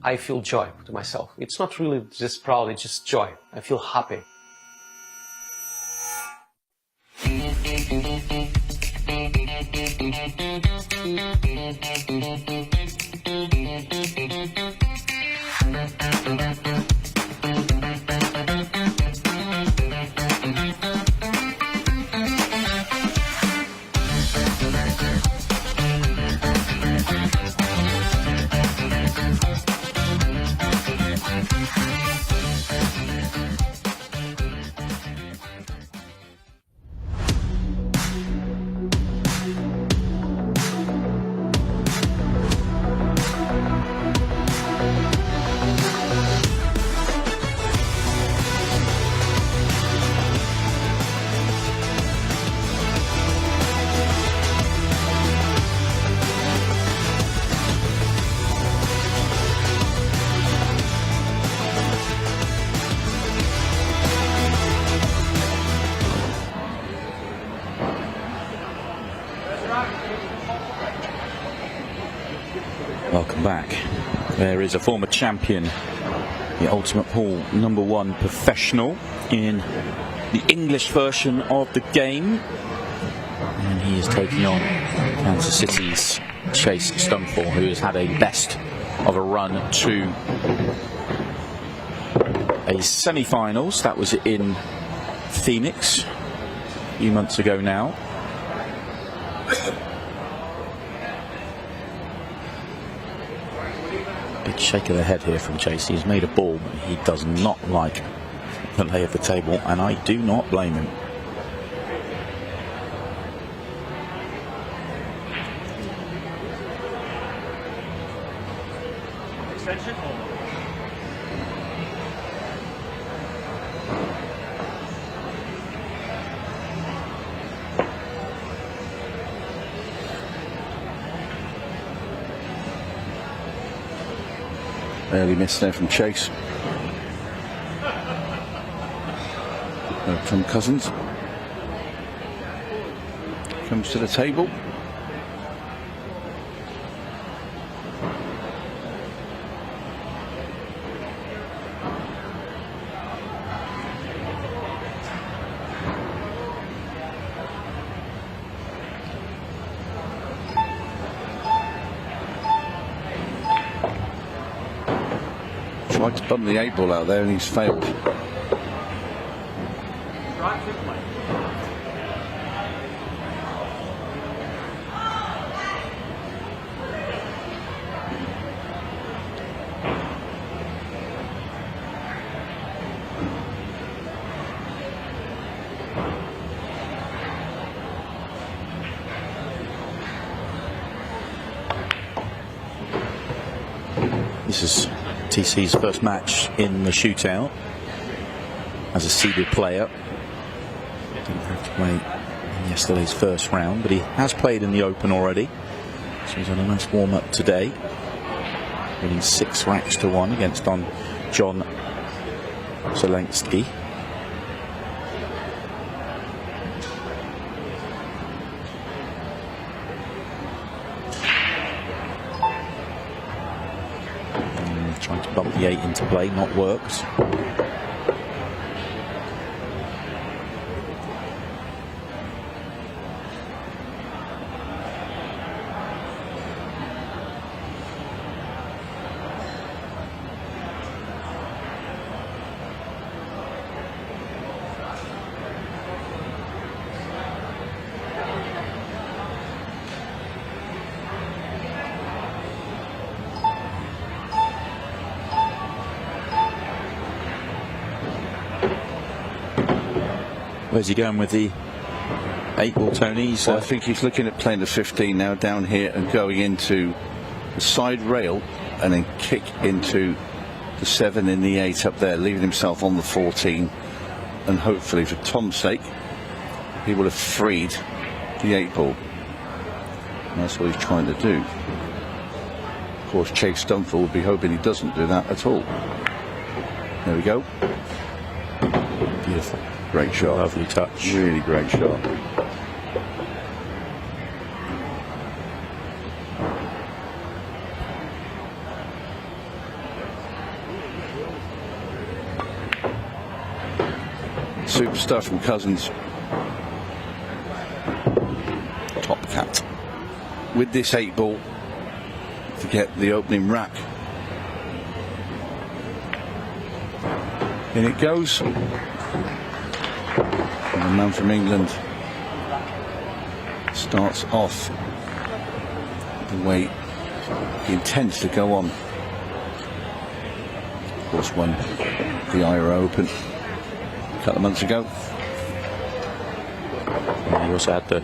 I feel joy to myself. It's not really just proud, it's just joy. I feel happy. Welcome back. There is a former champion, the Ultimate Pool #1 professional in the English version of the game, and he is taking on Kansas City's Chase Stumfoll, who has had a best of a run to a semi-finals. That was in Phoenix a few months ago now. Big shake of the head here from Chase. He's made a ball, but he does not like the lay of the table, and I do not blame him. Extension. Early miss there from Chase. From Cousins. Comes to the table. Tried to bump the 8 ball out there and he's failed. This is TC's first match in the shootout as a seeded player. Didn't have to play in yesterday's first round, but he has played in the Open already. So he's on a nice warm-up today, winning 6 racks to 1 against John Zelensky. Trying to bump the 8 into play, not worked. Where's he going with the 8-ball, Tony? Well, I think he's looking at playing the 15 now down here and going into the side rail and then kick into the 7 in the 8 up there, leaving himself on the 14. And hopefully, for Tom's sake, he will have freed the 8-ball. And that's what he's trying to do. Of course, Chase Stumfoll would be hoping he doesn't do that at all. There we go. Beautiful. Great shot. Lovely touch. Really great shot. Super stuff from Cousins. Top cat. With this 8-ball to get the opening rack. In it goes. And the man from England starts off the way he intends to go on. Of course, won the IRA Open a couple of months ago. And he also had the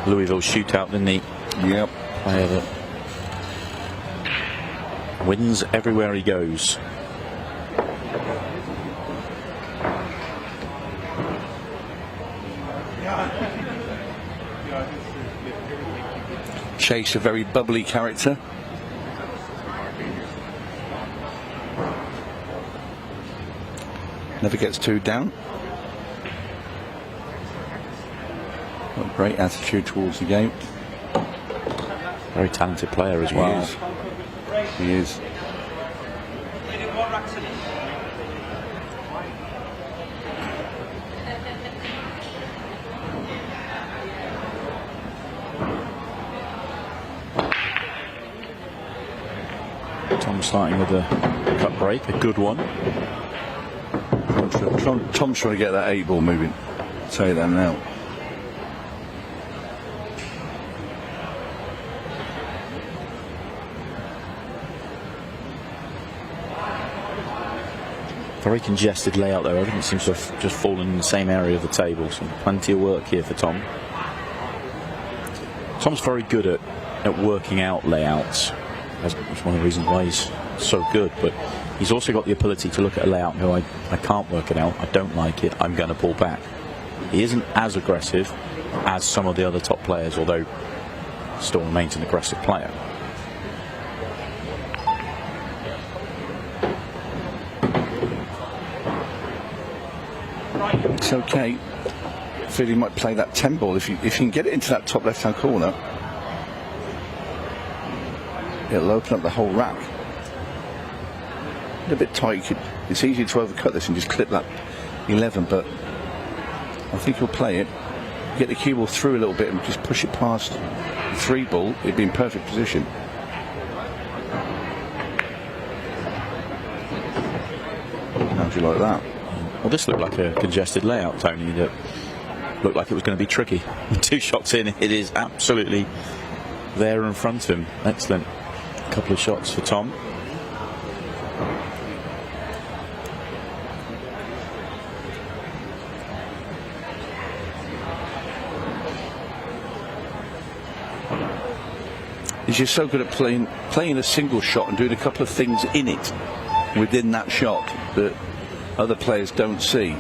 Louisville shootout, didn't he? Yep. Player that wins everywhere he goes. Chase, a very bubbly character. Never gets too down. Got a great attitude towards the game. Very talented player as well. He is. Tom starting with a cut break, a good one. Tom's trying to get that 8-ball moving. I'll tell you that now. Very congested layout there. Everything seems to have just fallen in the same area of the table. So plenty of work here for Tom. Tom's very good at working out layouts. That's one of the reasons why he's so good. But he's also got the ability to look at a layout and go, I can't work it out. I don't like it. I'm going to pull back. He isn't as aggressive as some of the other top players, although still remains an aggressive player. It's okay. I feel he might play that 10-ball. If you can get it into that top left-hand corner, it'll open up the whole rack. A bit tight. It's easy to overcut this and just clip that 11, but I think he'll play it. Get the cue ball through a little bit and just push it past the 3-ball. It'd be in perfect position. How do you like that? Well, this looked like a congested layout, Tony, that looked like it was going to be tricky. 2 shots in, it is absolutely there in front of him. Excellent couple of shots for Tom. He's just so good at playing a single shot and doing a couple of things in it within that shot that other players don't see.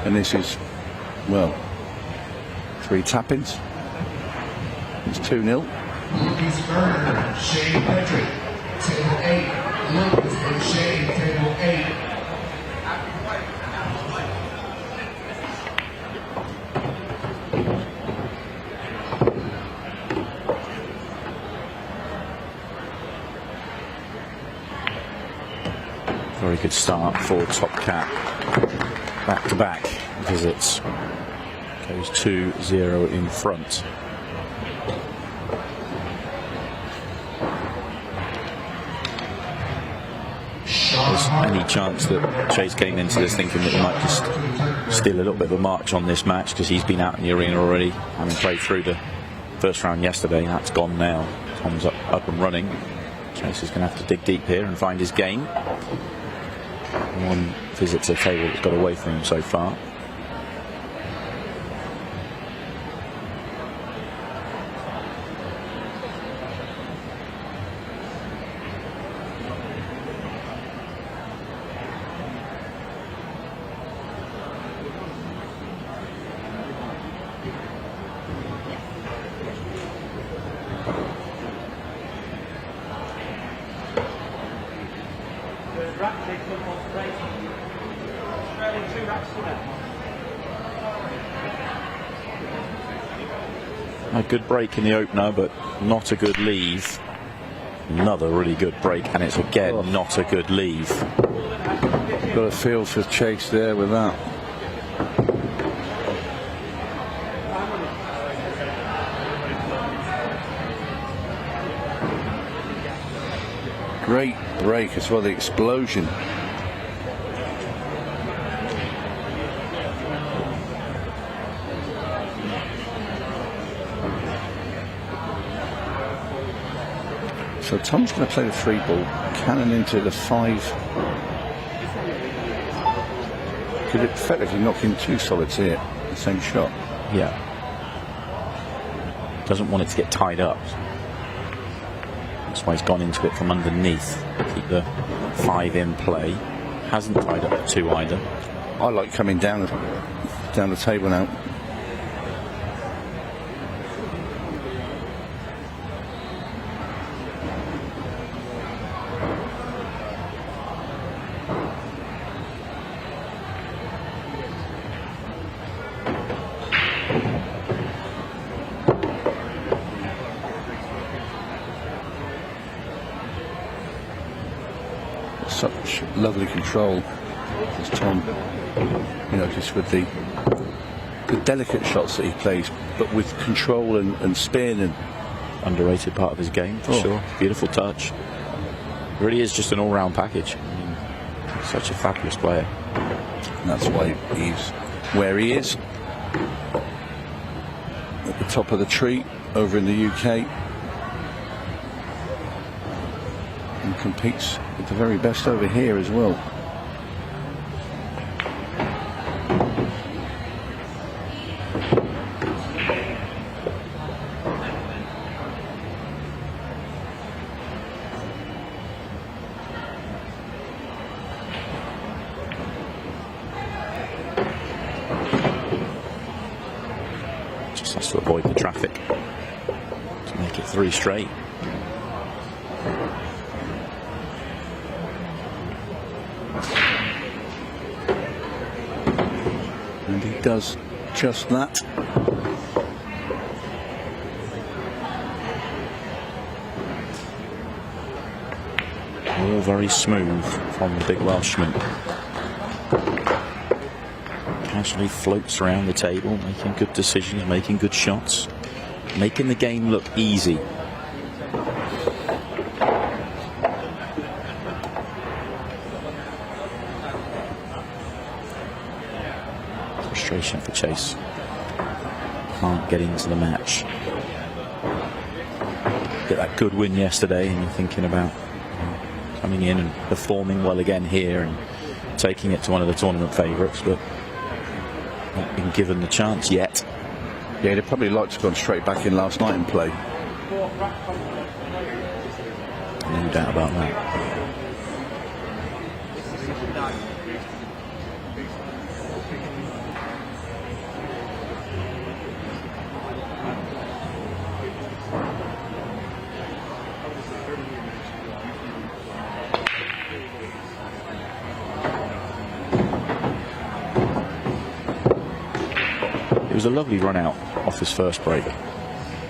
And this is, well, 3 tap-ins. It's 2-0. Lucas Verner, Shane Patrick, table 8. Lucas and Shane, table 8. Very good start for Top Cat. Back-to-back visits. Goes 2-0 in front. There's any chance that Chase came into this thinking that he might just steal a little bit of a march on this match because he's been out in the arena already, having played through the first round yesterday. That's gone now. Tom's up and running. Chase is going to have to dig deep here and find his game. One visit to the table that's got away from him so far. A good break in the opener, but not a good leave. Another really good break, and it's again not a good leave. Got a feel for Chase there with that. Great break as well, the explosion. So Tom's going to play the 3 ball, cannon into the 5. Could effectively knock in 2 solids here, the same shot. Yeah. Doesn't want it to get tied up. That's why he's gone into it from underneath. Keep the 5 in play. Hasn't tied up the 2 either. I like coming down the table now. Such lovely control as Tom, you know, just with the delicate shots that he plays, but with control and spin. And underrated part of his game for sure. Beautiful touch. Really is just an all-round package. I mean, such a fabulous player. And that's why he's where he is, at the top of the tree over in the UK, and competes with the very best over here as well. Just has to avoid the traffic to make it 3 straight. And he does just that. All very smooth from the big Welshman. Casually floats around the table, making good decisions, making good shots, making the game look easy. Frustration for Chase. Can't get into the match. Get that good win yesterday, and you're thinking about coming in and performing well again here and taking it to one of the tournament favourites, but not been given the chance yet. Yeah, they'd probably like to have gone straight back in last night and play. No doubt about that. It was a lovely run out off his first break,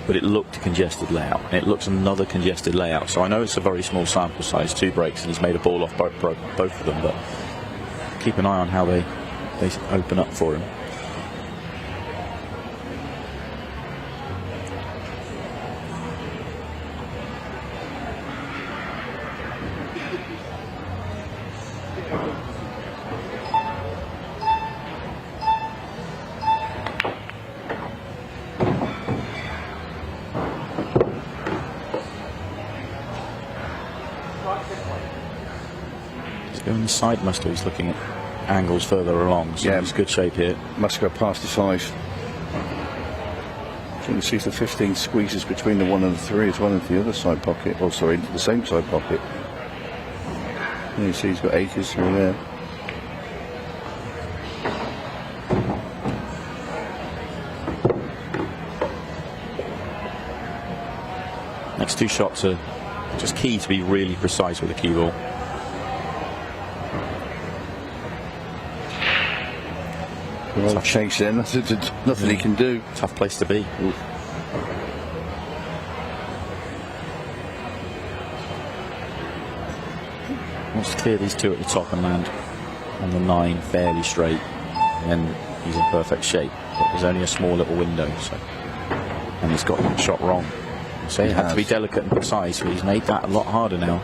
but it looked a congested layout, and it looks another congested layout. So I know it's a very small sample size, 2 breaks, and he's made a ball off both of them, but keep an eye on how they open up for him. Going inside Musto, he's looking at angles further along, so he's good shape here. Must go past the 5. You can see the 15 squeezes between the 1 and the 3 as well into the other side pocket, or sorry, into the same side pocket. And you see he's got acres through there. Next 2 shots are just key to be really precise with the cue ball. Well, chase there, nothing he can do. Tough place to be. Ooh. Wants to clear these 2 at the top and land on the 9 fairly straight, and then he's in perfect shape. But there's only a small little window, so, and he's got that shot wrong. So he had to be delicate and precise, but he's made that a lot harder now.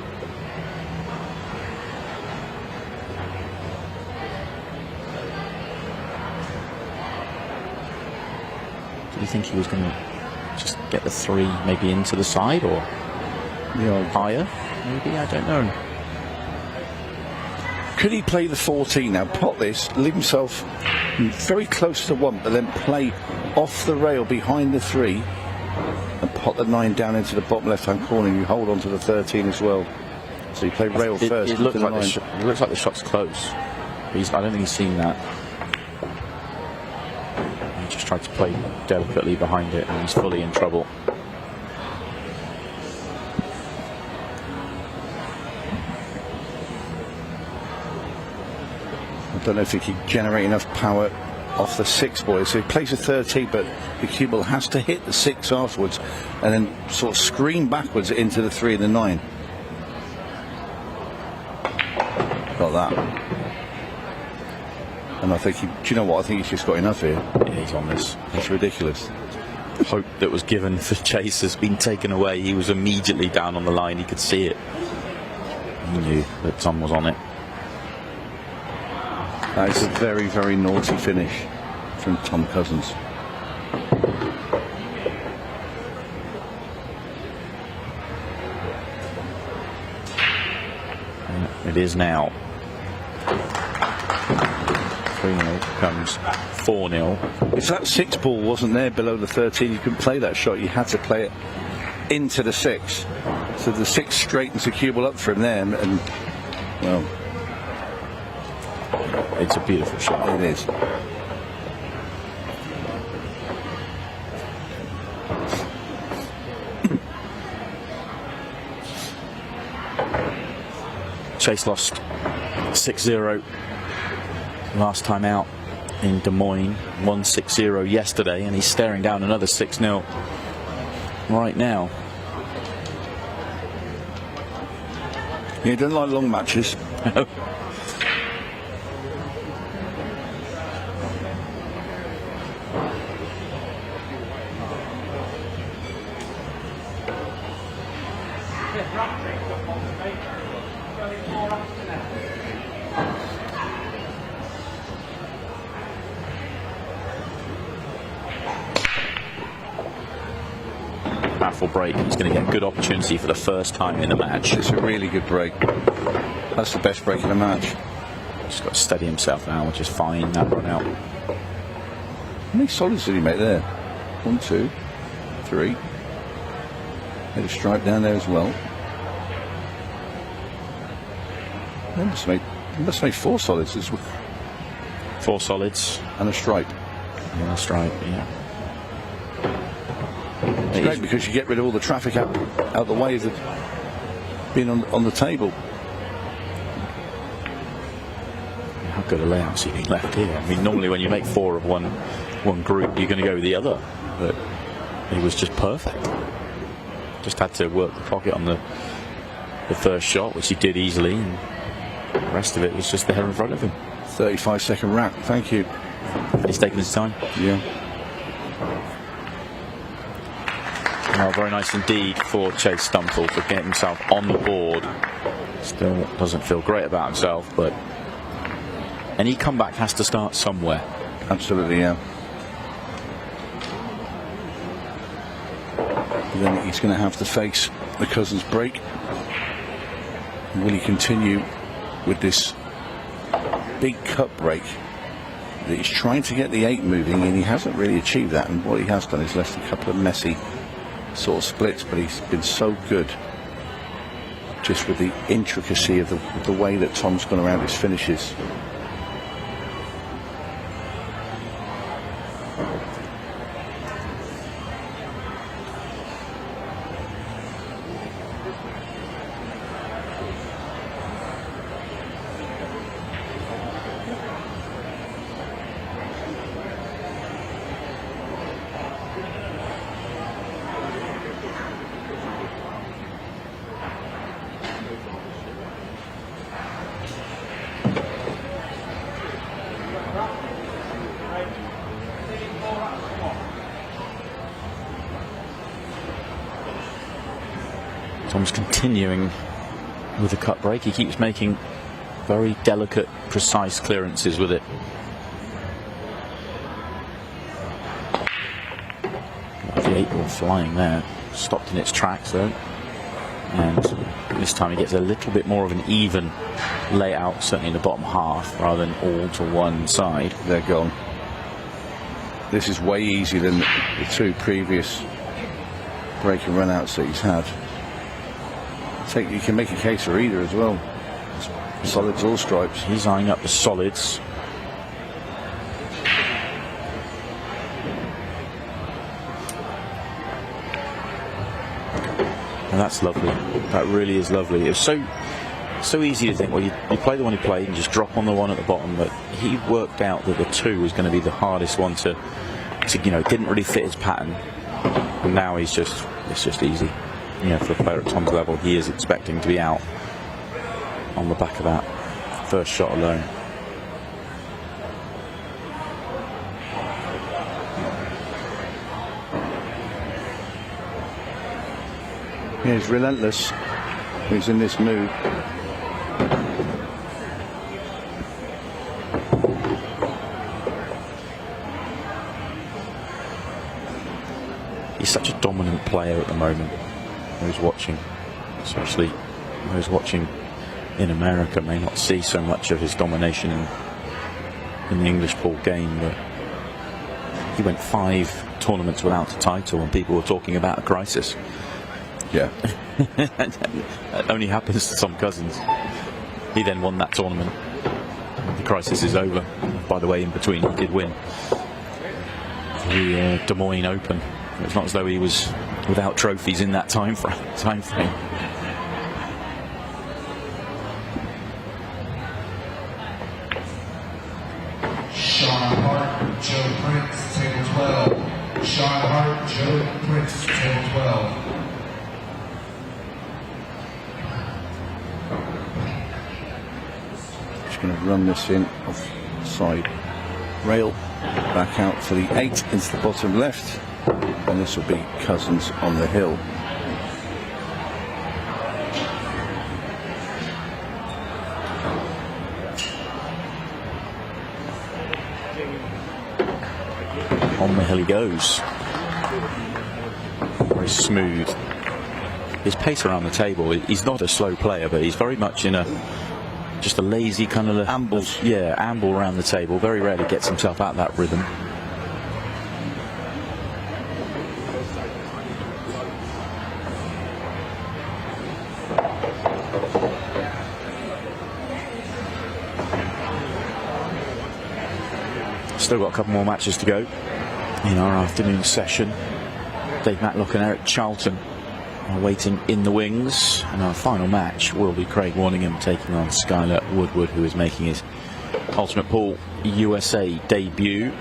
Do you think he was going to just get the 3 maybe into the side or higher? Maybe, I don't know. Could he play the 14 now, pot this, leave himself very close to 1, but then play off the rail behind the 3 and pot the 9 down into the bottom left-hand corner, and you hold on to the 13 as well. So you play rail first. It looks like the shot's close. I don't think he's seen that. He just tried to play delicately behind it, and he's fully in trouble. I don't know if he can generate enough power off the 6 boys. So he plays a 13, but the cue ball has to hit the 6 afterwards and then sort of scream backwards into the 3 and the 9. Got that. And I think do you know what? I think he's just got enough here. Yeah, he's on this. That's ridiculous. Hope that was given for Chase has been taken away. He was immediately down on the line. He could see it. He knew that Tom was on it. That is a very, very naughty finish from Tom Cousins. It is now 3-0 becomes 4-0. If that 6 ball wasn't there below the 13, you couldn't play that shot. You had to play it into the 6. So the 6 straightens the cue ball up for him there, and well, it's a beautiful shot. It is. Chase lost 6-0 last time out in Des Moines, won 6-0 yesterday, and he's staring down another 6-0 right now. He doesn't like long matches. Baffle break. He's going to get a good opportunity for the first time in the match. It's a really good break. That's the best break in the match. Just got to steady himself now, which is fine. That run out. How many solids did he make there? 1, 2, 3. Had a stripe down there as well. He must have made 4 solids as well. 4 solids. And a stripe. And a stripe, yeah. It's great because you get rid of all the traffic out the way of being on the table. How good a layout he left here. I mean, normally when you make 4 of one group, you're going to go with the other. But he was just perfect. Just had to work the pocket on the first shot, which he did easily, and the rest of it was just there in front of him. 35-second wrap. Thank you. He's taking his time. Yeah. Oh, very nice indeed for Chase Stumfoll for getting himself on the board. Still doesn't feel great about himself, but any comeback has to start somewhere. Absolutely, yeah. And then he's going to have to face the Cousins break. Will he continue with this big cut break that he's trying to get the 8 moving, and he hasn't really achieved that. And what he has done is left a couple of messy sort of splits, but he's been so good just with the intricacy of the way that Tom's gone around his finishes. Tom's continuing with the cut break. He keeps making very delicate, precise clearances with it. The 8 ball flying there, stopped in its tracks though. And this time he gets a little bit more of an even layout, certainly in the bottom half, rather than all to one side. They're gone. This is way easier than the 2 previous break and run outs that he's had. You can make a case for either as well. Solids or stripes. He's eyeing up the solids. And that's lovely. That really is lovely. It's so easy to think, well, you play the one you played and just drop on the one at the bottom, but he worked out that the 2 was going to be the hardest one to you know, didn't really fit his pattern. And now it's just easy. You know, for a player at Tom's level, he is expecting to be out on the back of that first shot alone. Yeah, he's relentless. He's in this mood. He's such a dominant player at the moment. Those watching, especially those watching in America, may not see so much of his domination in the English pool game, but he went 5 tournaments without a title and people were talking about a crisis. Yeah. That only happens to some cousins. He then won that tournament. The crisis is over. By the way, in between he did win the Des Moines Open. It's not as though he was without trophies in that time frame. Sean Hart, Joe Prince, table 12. Sean Hart, Joe Prince, table 12. Just going to run this in off side rail, back out for the 8 into the bottom left, and this will be Cousins on the hill. On the hill he goes. Very smooth. His pace around the table, he's not a slow player, but he's very much in just a lazy kind of ambles. Yeah, amble around the table. Very rarely gets himself out of that rhythm. Still got a couple more matches to go in our afternoon session. Dave Matlock and Eric Charlton are waiting in the wings, and our final match will be Craig Waddingham taking on Skyler Woodward, who is making his Ultimate Pool USA debut.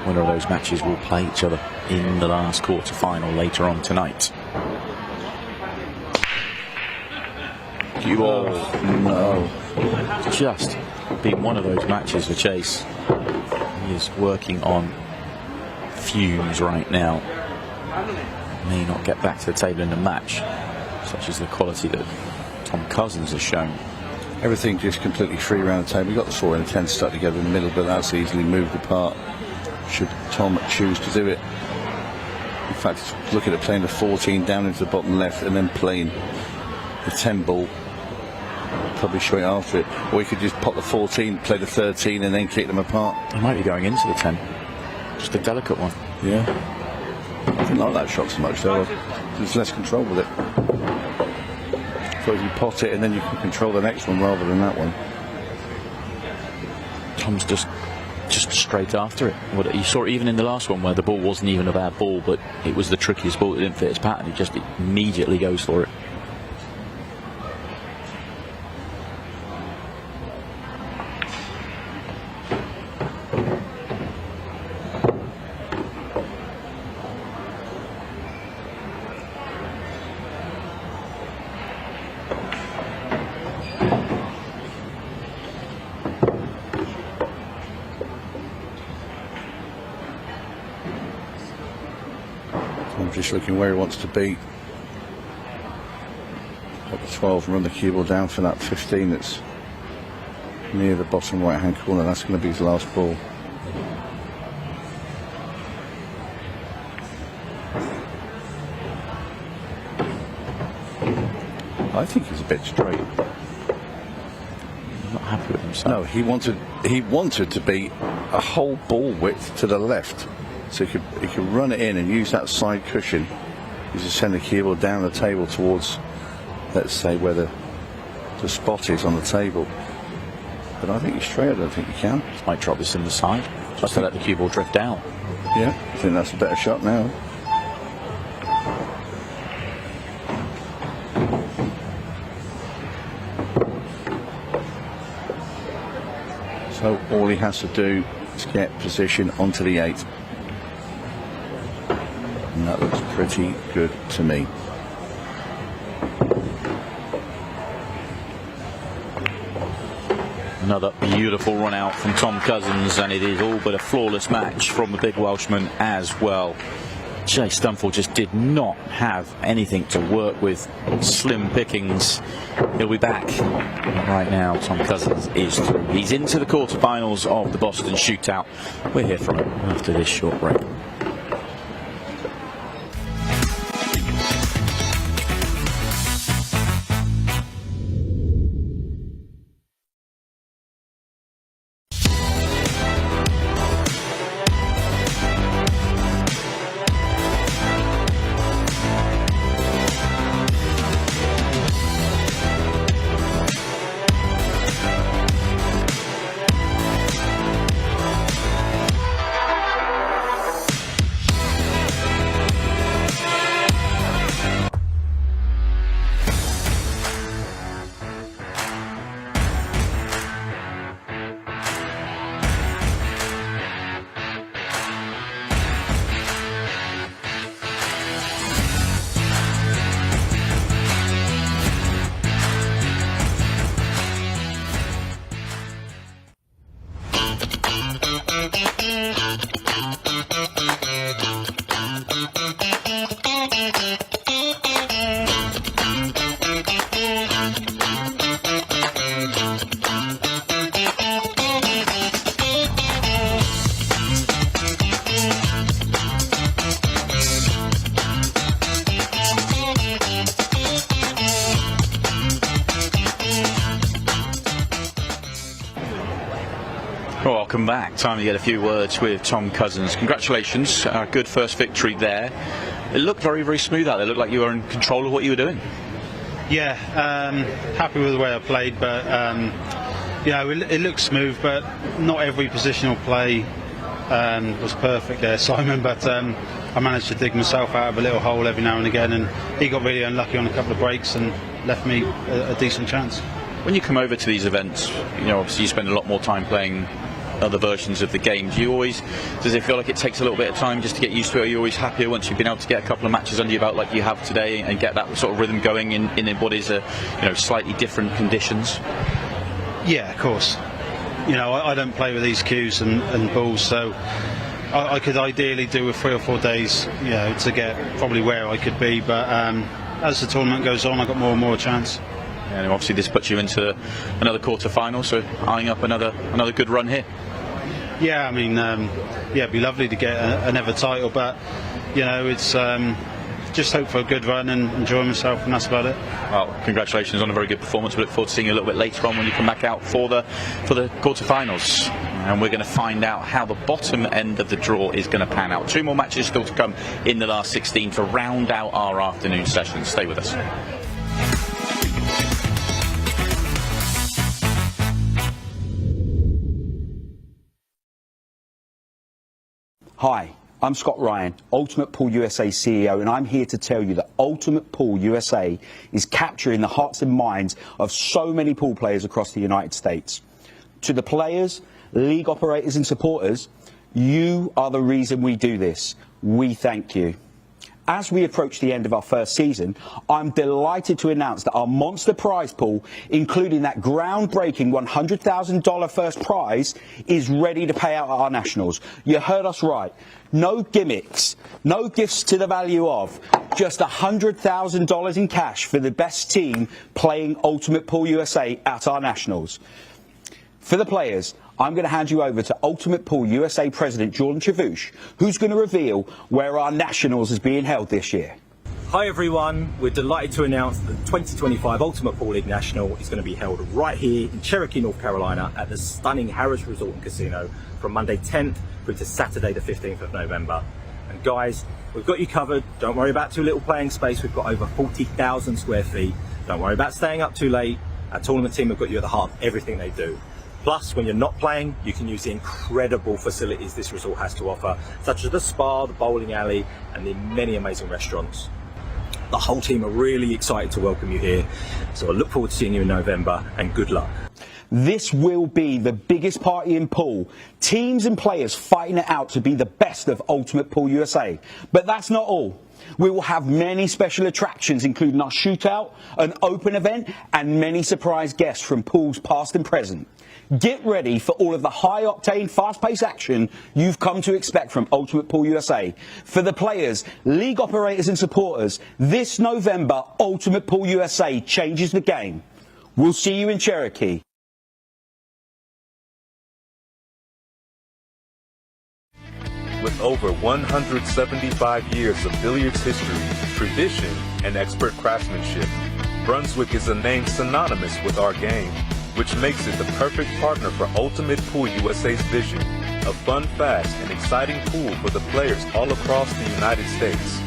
Winner of those matches will play each other in the last quarter-final later on tonight. Cue ball. No. Just been one of those matches for Chase. He is working on fumes right now. May not get back to the table in the match, such as the quality that Tom Cousins has shown. Everything just completely free around the table. We've got the 4 and the 10 stuck together in the middle, but that's easily moved apart should Tom choose to do it. In fact, looking at playing the 14 down into the bottom left and then playing the 10 ball probably straight after it. Or he could just pop the 14, play the 13, and then kick them apart. He might be going into the 10. Just a delicate one. Yeah. I didn't like that shot so much, though. There's less control with it. So if you pot it, and then you can control the next one rather than that one. Tom's just straight after it. You saw it even in the last one where the ball wasn't even a bad ball, but it was the trickiest ball that didn't fit his pattern. He just immediately goes for it. I'm just looking where he wants to be. Got the 12 and run the cue ball down for that 15 that's near the bottom right hand corner. That's going to be his last ball. I think he's a bit straight. Not happy with himself. No, he wanted to be a whole ball width to the left. So he could run it in and use that side cushion. You just send the cue ball down the table towards, let's say, where the spot is on the table. But I think he's straight. I don't think he can. Might drop this in the side just to let the cue ball drift down. Yeah, I think that's a better shot now. So all he has to do is get position onto the 8. And that looks pretty good to me. Another beautiful run out from Tom Cousins, and it is all but a flawless match from the big Welshman as well. Jay Stumfoll just did not have anything to work with. Slim pickings. He'll be back. Right now, Tom Cousins is through. He's into the quarterfinals of the Boston Shootout. We'll hear from him after this short break. Welcome back. Time to get a few words with Tom Cousins. Congratulations. Good first victory there. It looked very, very smooth out there. It looked like you were in control of what you were doing. Yeah, happy with the way I played, but you know, it looked smooth, but not every positional play was perfect there, Simon. But I managed to dig myself out of a little hole every now and again, and he got really unlucky on a couple of breaks and left me a decent chance. When you come over to these events, you know, obviously you spend a lot more time playing other versions of the game. Does it feel like it takes a little bit of time just to get used to it? Are you always happier once you've been able to get a couple of matches under your belt like you have today and get that sort of rhythm going in what is slightly different conditions? Yeah, of course. You know, I don't play with these cues and balls, so I could ideally do with 3 or 4 days, you know, to get probably where I could be. But as the tournament goes on, I got more and more chance. And obviously this puts you into another quarter-final, so eyeing up another good run here. Yeah, I mean, it'd be lovely to get another title, but you know, it's just hope for a good run and enjoy myself, and that's about it. Well, congratulations on a very good performance. We look forward to seeing you a little bit later on when you come back out for the quarterfinals. And we're going to find out how the bottom end of the draw is going to pan out. 2 more matches still to come in the last 16 to round out our afternoon session. Stay with us. Hi, I'm Scott Ryan, Ultimate Pool USA CEO, and I'm here to tell you that Ultimate Pool USA is capturing the hearts and minds of so many pool players across the United States. To the players, league operators and supporters, you are the reason we do this. We thank you. As we approach the end of our first season, I'm delighted to announce that our monster prize pool, including that groundbreaking $100,000 first prize, is ready to pay out at our nationals. You heard us right. No gimmicks, no gifts to the value of, just $100,000 in cash for the best team playing Ultimate Pool USA at our nationals. For the players, I'm going to hand you over to Ultimate Pool USA President Jordan Chavouche, who's going to reveal where our nationals is being held this year. Hi everyone, we're delighted to announce that the 2025 Ultimate Pool League National is going to be held right here in Cherokee, North Carolina at the stunning Harrah's Resort and Casino from Monday 10th through to Saturday the 15th of November. And guys, we've got you covered. Don't worry about too little playing space. We've got over 40,000 square feet. Don't worry about staying up too late. Our tournament team have got you at the heart of everything they do. Plus, when you're not playing, you can use the incredible facilities this resort has to offer, such as the spa, the bowling alley, and the many amazing restaurants. The whole team are really excited to welcome you here, so I look forward to seeing you in November, and good luck. This will be the biggest party in pool. Teams and players fighting it out to be the best of Ultimate Pool USA. But that's not all. We will have many special attractions, including our shootout, an open event, and many surprise guests from pools past and present. Get ready for all of the high-octane, fast-paced action you've come to expect from Ultimate Pool USA. For the players, league operators and supporters, this November, Ultimate Pool USA changes the game. We'll see you in Cherokee. With over 175 years of billiards history, tradition, and expert craftsmanship, Brunswick is a name synonymous with our game, which makes it the perfect partner for Ultimate Pool USA's vision of fun, fast, and exciting pool for the players all across the United States.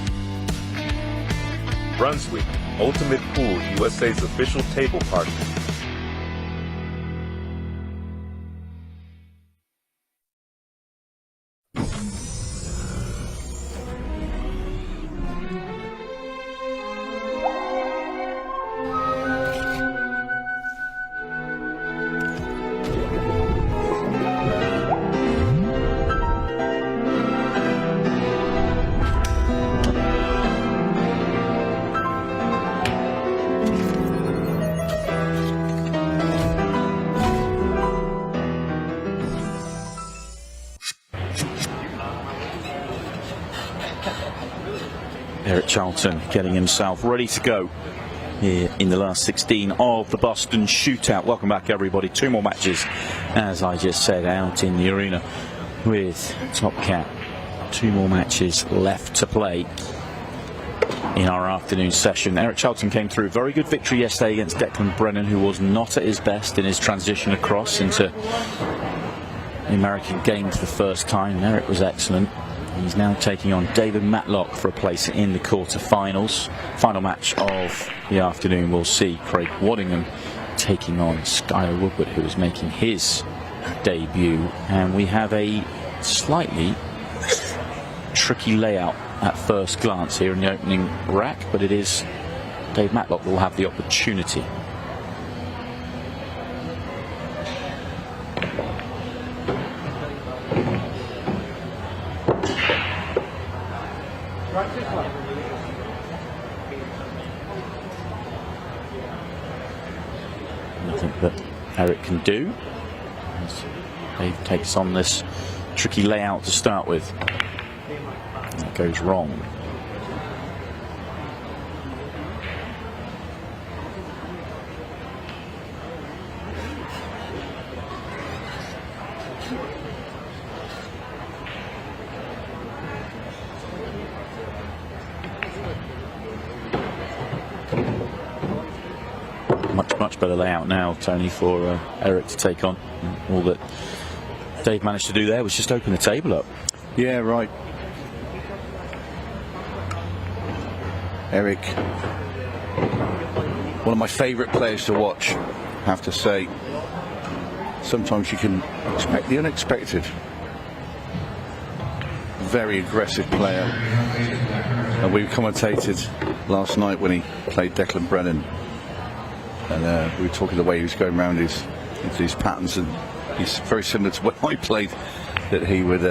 Brunswick, Ultimate Pool USA's official table partner. Charlton getting himself ready to go here in the last 16 of the Boston Shootout. Welcome back everybody. 2 more matches, as I just said, out in the arena with Top Cat. 2 more matches left to play in our afternoon session. Eric Charlton came through. Very good victory yesterday against Declan Brennan, who was not at his best in his transition across into the American game for the first time. And Eric was excellent. He's now taking on David Matlock for a place in the quarterfinals. Final match of the afternoon, we'll see Craig Waddingham taking on Skyler Woodward, who is making his debut. And we have a slightly tricky layout at first glance here in the opening rack, but it is Dave Matlock that will have the opportunity. Nothing that Eric can do as Dave takes on this tricky layout to start with. And it goes wrong. better layout now, Tony, for Eric to take on. All that Dave managed to do there was just open the table up. Yeah, right. Eric, one of my favourite players to watch, I have to say. Sometimes you can expect the unexpected. Very aggressive player. And we commentated last night when he played Declan Brennan. And we were talking the way he was going around his patterns, and he's very similar to when I played, that he would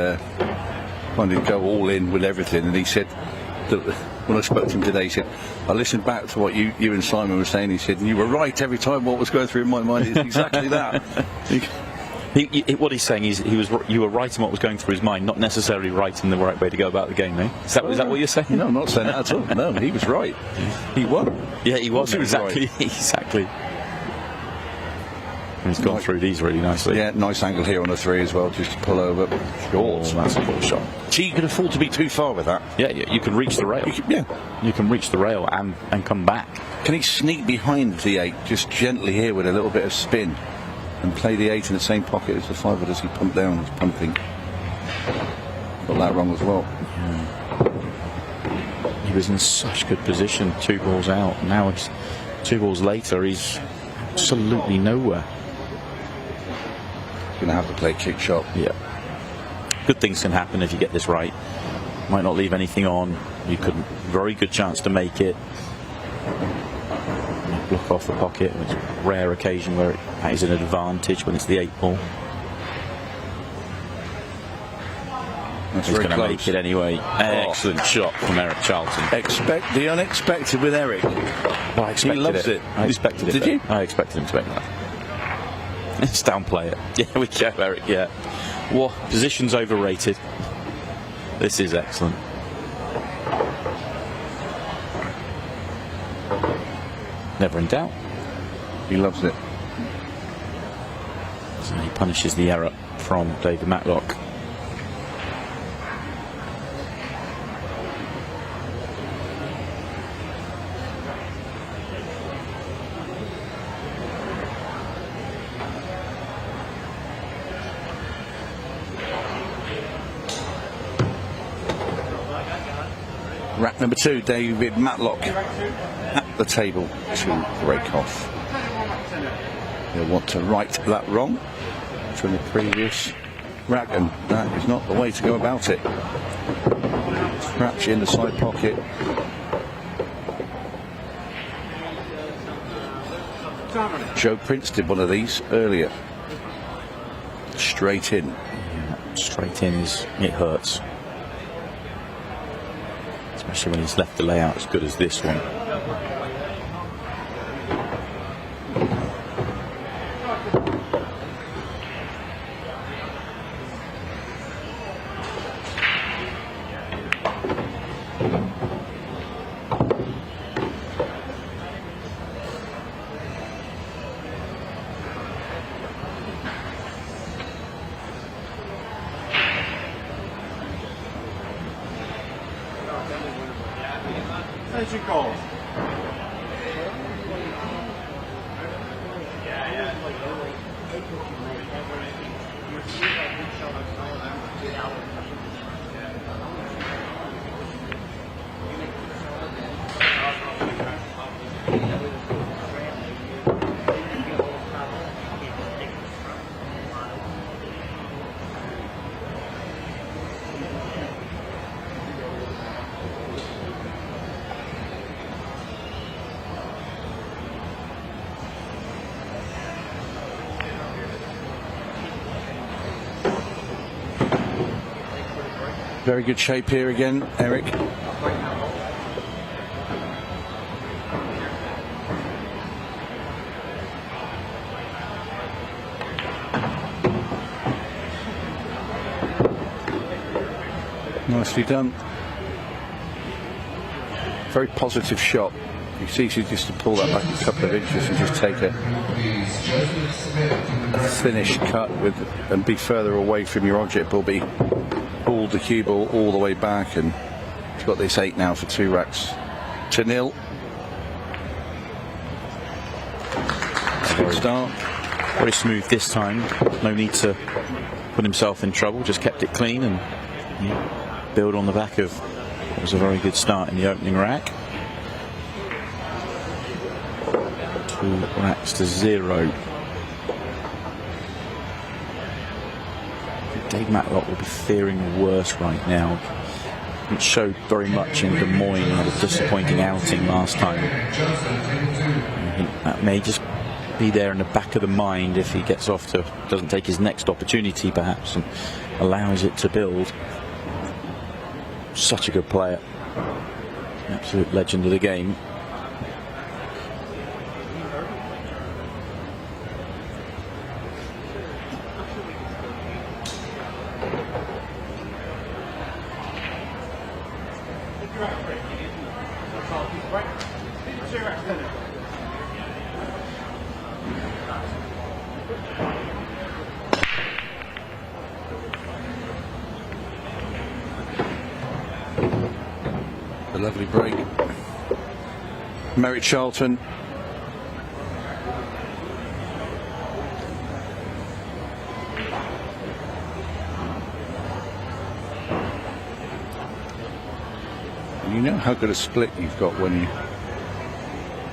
kind of go all in with everything. And he said that when I spoke to him today, he said, I listened back to what you and Simon were saying. He said, you were right every time. What was going through my mind is exactly that. What he's saying is you were right in what was going through his mind, not necessarily right in the right way to go about the game, eh? Is that what you're saying? No, I'm not saying that at all. No, he was right. He won. Yeah, he was. Exactly. Right. Exactly. And he's gone through these really nicely. Yeah, nice angle here on the 3 as well, just to pull over. Oh, that's a cool shot. See, you can afford to be too far with that. Yeah, you can reach the rail. You can reach the rail and come back. Can he sneak behind the 8 just gently here with a little bit of spin and play the 8 in the same pocket as the 5, or does he pump down? He's pumping. Got that wrong as well. He was in such good position, 2 balls out. Now it's 2 balls later, he's absolutely nowhere. He's going to have to play kick shot. Yeah. Good things can happen if you get this right. Might not leave anything on. You could, very good chance to make it. Block off the pocket. It's a rare occasion where that is an advantage when it's the 8 ball. That's He's very going to close. make it anyway. Excellent shot from Eric Charlton. Expect the unexpected with Eric. Well, I expected he loves it. I expected it. Did you? I expected him to make that. Let's downplay it. Yeah, we go, Eric. Yeah. Well, position's overrated. This is excellent. Never in doubt. He loves it. So he punishes the error from David Matlock. Rack number 2, David Matlock at the table to break off. He'll want to right that wrong from the previous rack, and that is not the way to go about it. Scratch in the side pocket. Joe Prince did one of these earlier. Straight in. Yeah, straight in it hurts. Especially when he's left the layout as good as this one. There's your goal. Very good shape here again, Eric. Nicely done. Very positive shot. It's easy just to pull that back a couple of inches and just take a finished cut and be further away from your object, but be pulled the cue ball all the way back, and he's got this 8 now for 2 racks to 0. start. Very smooth this time. No need to put himself in trouble. Just kept it clean and build on the back of what was a very good start in the opening rack. 2 racks to 0. Dave Matlock will be fearing the worst right now. It showed very much in Des Moines. He had a disappointing outing last time. I think that may just be there in the back of the mind if he gets off to, doesn't take his next opportunity perhaps and allows it to build. Such a good player. Absolute legend of the game. A lovely break. Merritt Charlton. You know how good a split you've got when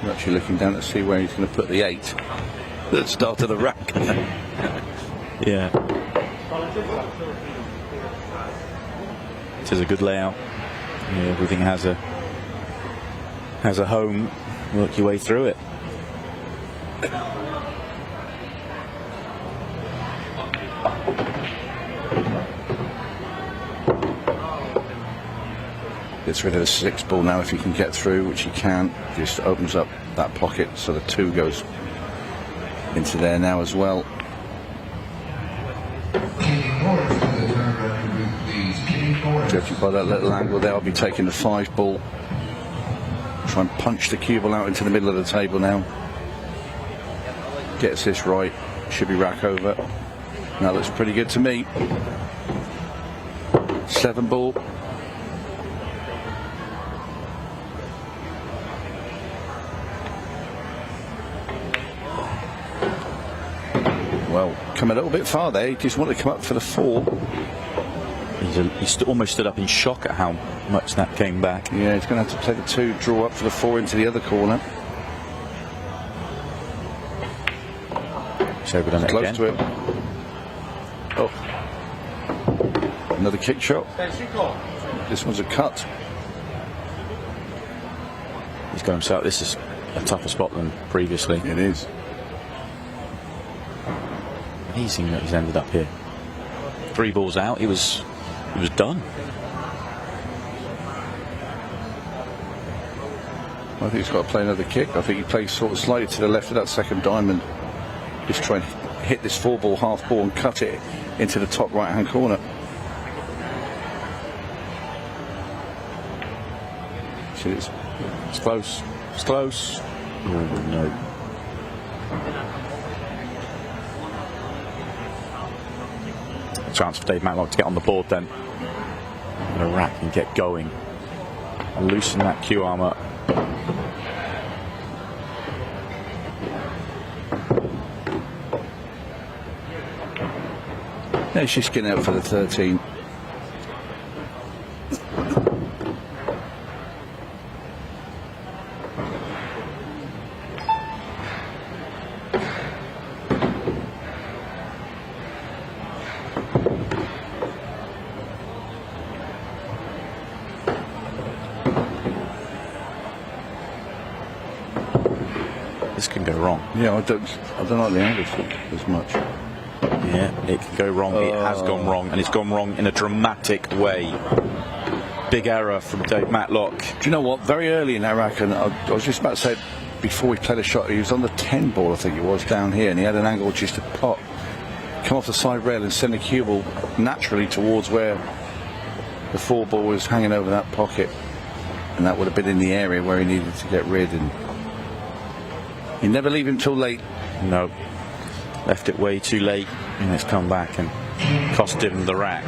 you're actually looking down to see where he's going to put the 8 at the start of the rack. Yeah. It is a good layout. Yeah, everything has a home. Work your way through it. Gets rid of the 6 ball now if he can get through, which he can. Just opens up that pocket so the 2 goes into there now as well. Judging by that little angle there, I'll be taking the 5 ball. Try and punch the cue ball out into the middle of the table now. Gets this right, should be rack over. That looks pretty good to me. 7 ball. Well, come a little bit far there. He just wanted to come up for the 4. He almost stood up in shock at how much that came back. Yeah, he's going to have to play the 2, draw up for the 4 into the other corner. So we've done it close again. to it. Oh, another kick shot. This one's a cut. He's got himself. This is a tougher spot than previously. It is. Amazing that he's ended up here. 3 balls out. He was done. I think he's got to play another kick. I think he plays sort of slightly to the left of that second diamond. Just trying to hit this 4 ball, half ball and cut it into the top right hand corner. See, it's close. It's close. Oh, no. A chance for Dave Matlock to get on the board then. And a rack and get going. And loosen that cue arm up. Yeah, she's getting out for the 13. This can go wrong. Yeah, I don't like the angle as much. Yeah, it can go wrong. It has gone wrong, and it's gone wrong in a dramatic way. Big error from Dave Matlock. Do you know what? Very early in that rack, and I was just about to say, before he played a shot, he was on the 10 ball, I think it was, down here, and he had an angle just to pop, come off the side rail and send the cue ball naturally towards where the 4 ball was hanging over that pocket, and that would have been in the area where he needed to get rid. And you never leave him till late. No, left it way too late, and it's come back and cost him the rack.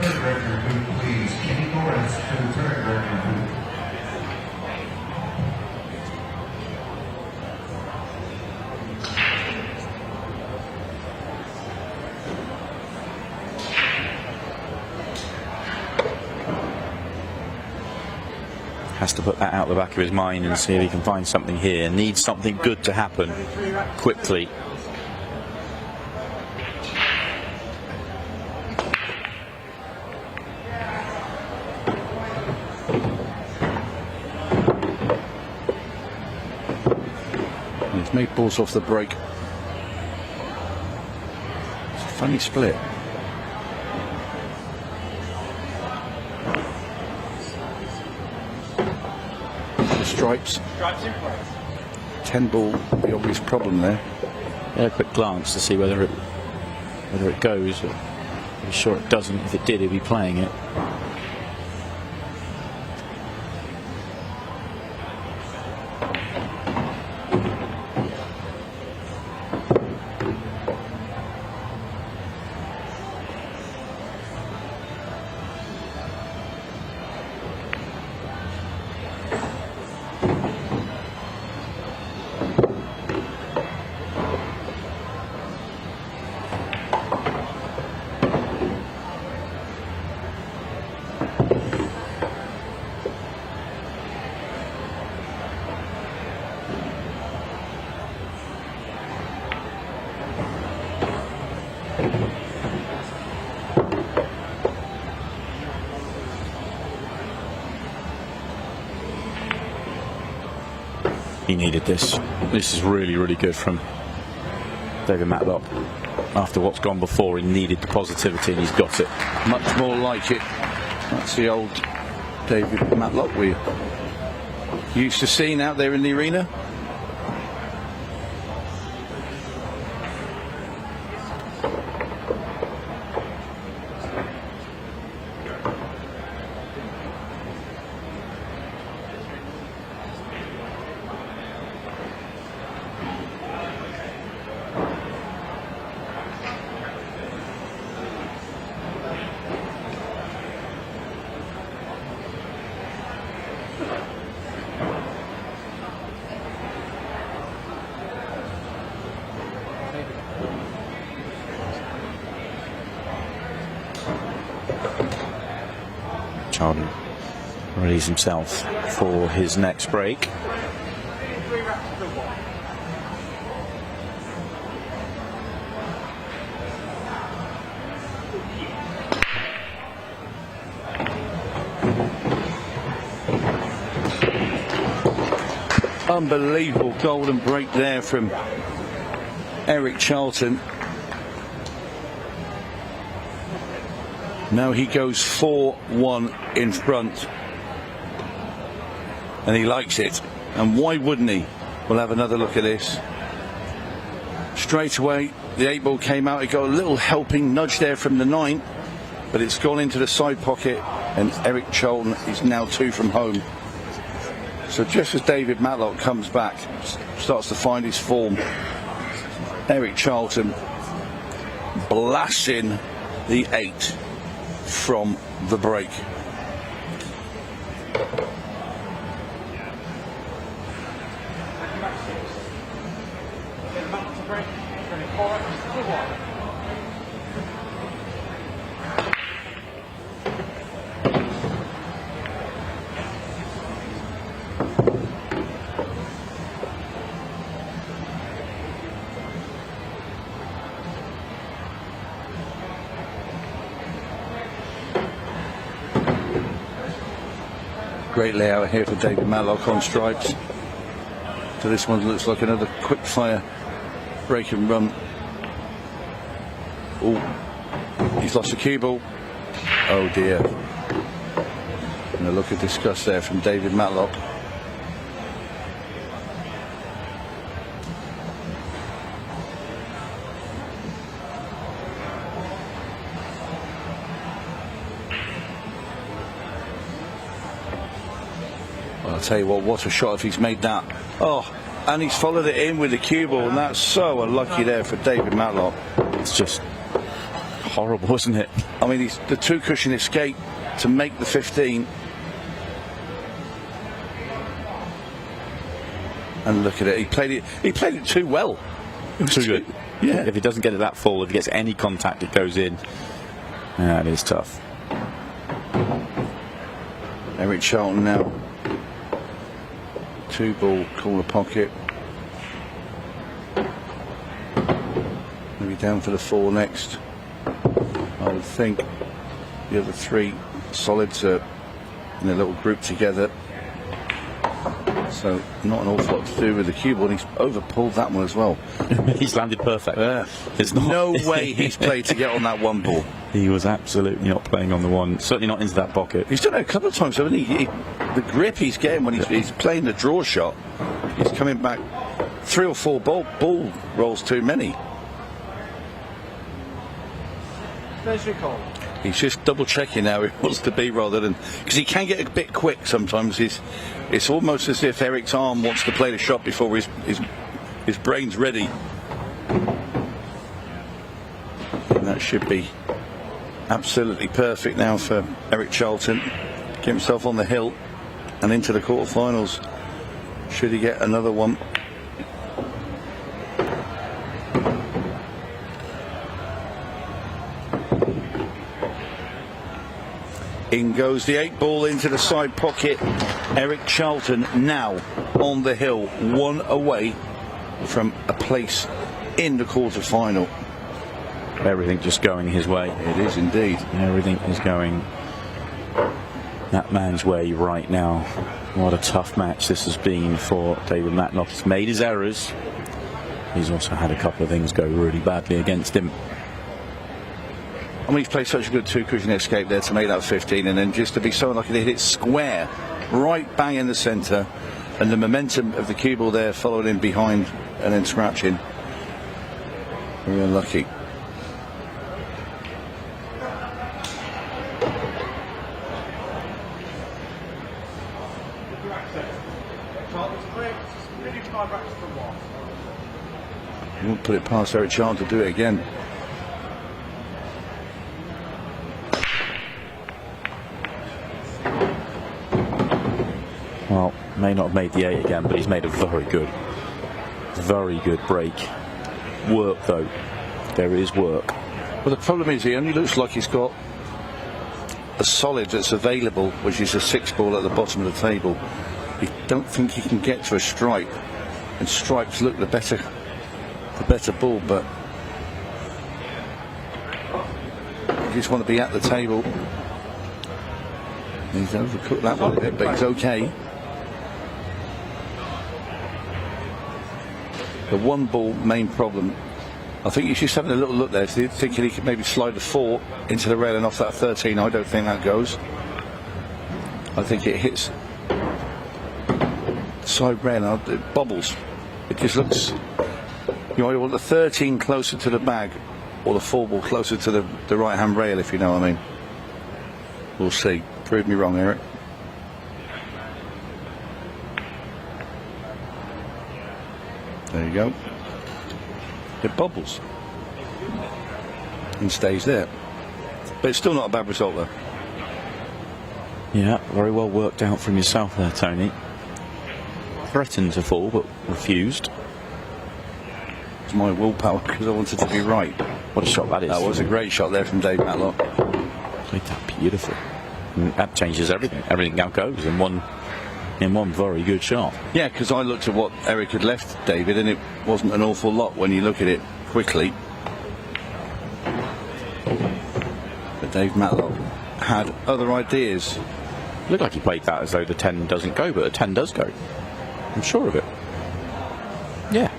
has to put that out the back of his mind and see if he can find something here. Needs something good to happen quickly. He's made balls off the break. It's a funny split. The stripes. 10 ball, the obvious problem there. Yeah, a quick glance to see whether it goes. I'm sure it doesn't. If it did, he'd be playing it. He needed this. This is really, really good from David Matlock. After what's gone before, he needed the positivity, and he's got it. Much more like it. That's the old David Matlock we used to seeing out there in the arena. Charlton readies himself for his next break. Unbelievable golden break there from Eric Charlton. Now he goes 4-1 in front, and he likes it. And why wouldn't he? We'll have another look at this. Straight away, the 8 ball came out. It got a little helping nudge there from the 9, but it's gone into the side pocket, and Eric Charlton is now 2 from home. So just as David Matlock comes back, starts to find his form, Eric Charlton blasts in the 8 from the break. Great layout here for David Matlock on stripes. So this one looks like another quick fire break and run. Oh, he's lost a cue ball. Oh dear. And a look of disgust there from David Matlock. I'll tell you what a shot if he's made that. Oh, and he's followed it in with the cue ball, and that's so unlucky there for David Matlock. It's just horrible, isn't it? I mean, he's the 2 cushion escape to make the 15. And look at it, he played it too well. It was too good. Yeah. If he doesn't get it that full, if he gets any contact, it goes in. Yeah, it is tough. Eric Charlton now 2-ball corner pocket. Maybe down for the 4 next. I would think the other 3 solids are in a little group together. So not an awful lot to do with the cue ball. And he's over-pulled that one as well. He's landed perfect. There's no way he's played to get on that 1 ball. He was absolutely not playing on the 1. Certainly not into that pocket. He's done it a couple of times, hasn't he? The grip he's getting when he's playing the draw shot, he's coming back 3 or 4 ball rolls too many. There's your call. He's just double checking now he wants to be, rather than, because he can get a bit quick sometimes. It's almost as if Eric's arm wants to play the shot before his brain's ready. And that should be absolutely perfect now for Eric Charlton. Get himself on the hill and into the quarterfinals. Should he get another one? In goes the 8-ball into the side pocket. Eric Charlton now on the hill, 1 away from a place in the quarterfinal. Everything just going his way. It is indeed. Everything is going that man's way right now. What a tough match this has been for David Matlock. He's made his errors. He's also had a couple of things go really badly against him. I mean, he's played such a good 2-cushion escape there to make that 15, and then just to be so unlucky to hit it square, right bang in the centre, and the momentum of the cue ball there following him behind and then scratching. Very unlucky. You won't put it past Eric Charlton to do it again. Well, may not have made the 8 again, but he's made a very good break. Work, though. There is work. Well, the problem is he only looks like he's got a solid that's available, which is a 6-ball at the bottom of the table. I don't think he can get to a stripe, and stripes look the better ball, but you just want to be at the table. He's overcooked that one a bit, but he's okay. The 1-ball main problem. I think he's just having a little look there, thinking he could maybe slide the 4 into the rail and off that 13. I don't think that goes. I think it hits the side rail and it bobbles. It just looks, you know, you want the 13 closer to the bag or the 4-ball closer to the right-hand rail, if you know what I mean. We'll see. Prove me wrong, Eric. There you go. It bobbles and stays there, but it's still not a bad result, though. Yeah, very well worked out from yourself there, Tony. Threatened to fall, but refused. It's my willpower because I wanted to be right. What a shot that is. That was a great shot there from Dave Matlock. Played that beautiful. And that changes everything. Everything now goes in one very good shot. Yeah, because I looked at what Eric had left David, and it wasn't an awful lot when you look at it quickly. But Dave Matlock had other ideas. Looked like he played that as though the 10 doesn't go, but the 10 does go. I'm sure of it. Yeah.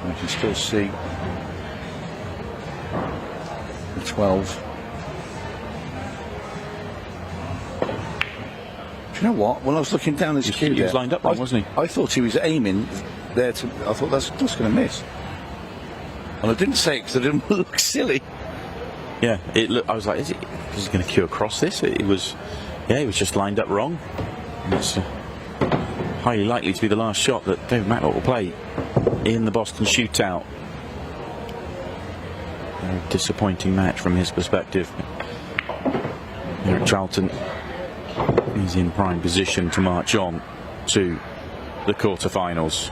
I can still see the 12. Do you know what? When I was looking down his cue, he was lined up wrong, wasn't he? I thought he was aiming there to. I thought that's just going to miss, and I didn't say it because I didn't look silly. Yeah, it looked. I was like, is he going to cue across this? It was. Yeah, he was just lined up wrong. And it's highly likely to be the last shot that David Matlock will play in the Boston shootout. Very disappointing match from his perspective. Eric Charlton is in prime position to march on to the quarterfinals.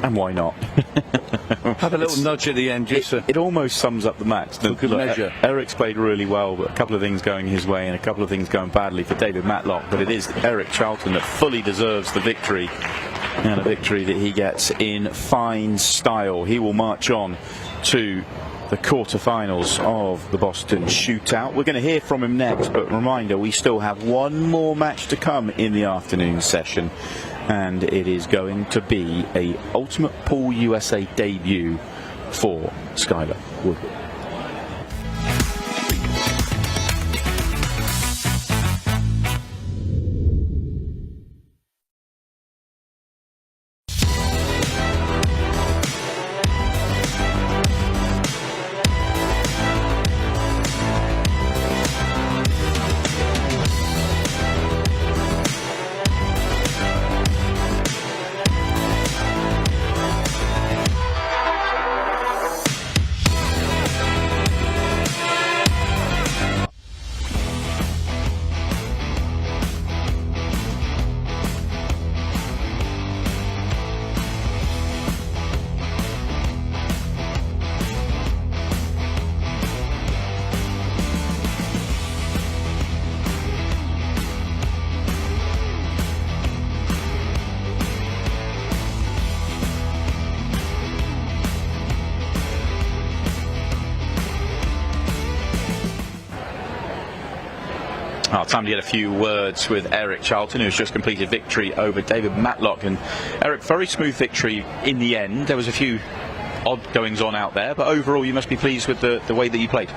And why not? Had a little nudge at the end. Just it almost sums up the match. For good measure. Eric's played really well, but a couple of things going his way and a couple of things going badly for David Matlock. But it is Eric Charlton that fully deserves the victory, and a victory that he gets in fine style. He will march on to the quarterfinals of the Boston Shootout. We're going to hear from him next, but reminder, we still have one more match to come in the afternoon session, and it is going to be a Ultimate Pool USA debut for Skyler Woodward. Time to get a few words with Eric Charlton, who's just completed victory over David Matlock. And Eric, very smooth victory in the end. There was a few odd goings on out there, but overall you must be pleased with the way that you played.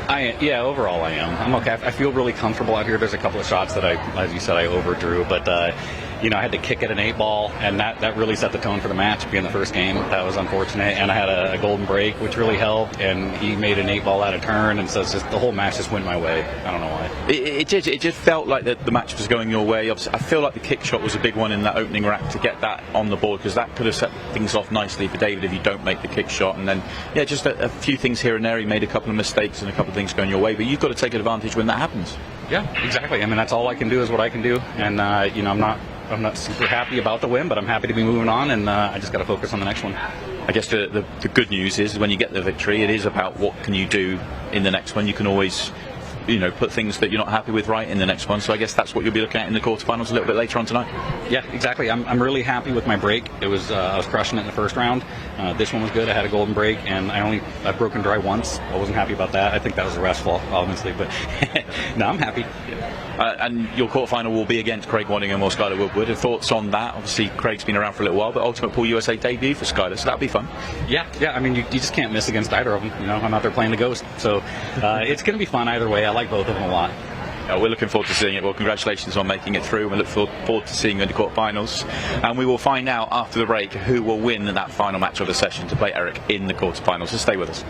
Yeah, overall I am. I'm okay. I feel really comfortable out here. There's a couple of shots that as you said, I overdrew, but you know, I had to kick at an 8-ball, and that really set the tone for the match. Being the first game, that was unfortunate, and I had a golden break, which really helped, and he made an 8-ball out of turn, and so it's just, the whole match just went my way. I don't know why. It just felt like the match was going your way. Obviously, I feel like the kick shot was a big one in that opening rack to get that on the board, because that could have set things off nicely for David if you don't make the kick shot. And then, yeah, just a few things here and there. He made a couple of mistakes and a couple of things going your way, but you've got to take advantage when that happens. Yeah, exactly. I mean, that's all I can do is what I can do, and you know, I'm not super happy about the win, but I'm happy to be moving on, and I just got to focus on the next one. I guess the good news is when you get the victory, it is about what can you do in the next one. You can always, you know, put things that you're not happy with right in the next one. So I guess that's what you'll be looking at in the quarterfinals a little bit later on tonight. Yeah, exactly. I'm really happy with my break. It was I was crushing it in the first round. This one was good. I had a golden break, and I've broken dry once. I wasn't happy about that. I think that was the ref's fault, obviously, but no, I'm happy. And your quarterfinal will be against Craig Waddingham or Skyler Woodward. Thoughts on that? Obviously, Craig's been around for a little while, but Ultimate Pool USA debut for Skyler, so that'll be fun. Yeah. I mean, you just can't miss against either of them. You know, I'm out there playing the Ghost, so it's going to be fun either way. I like both of them a lot. We're looking forward to seeing it. Well, congratulations on making it through. We look forward to seeing you in the quarterfinals, and we will find out after the break who will win that final match of the session to play Eric in the quarterfinals. So stay with us.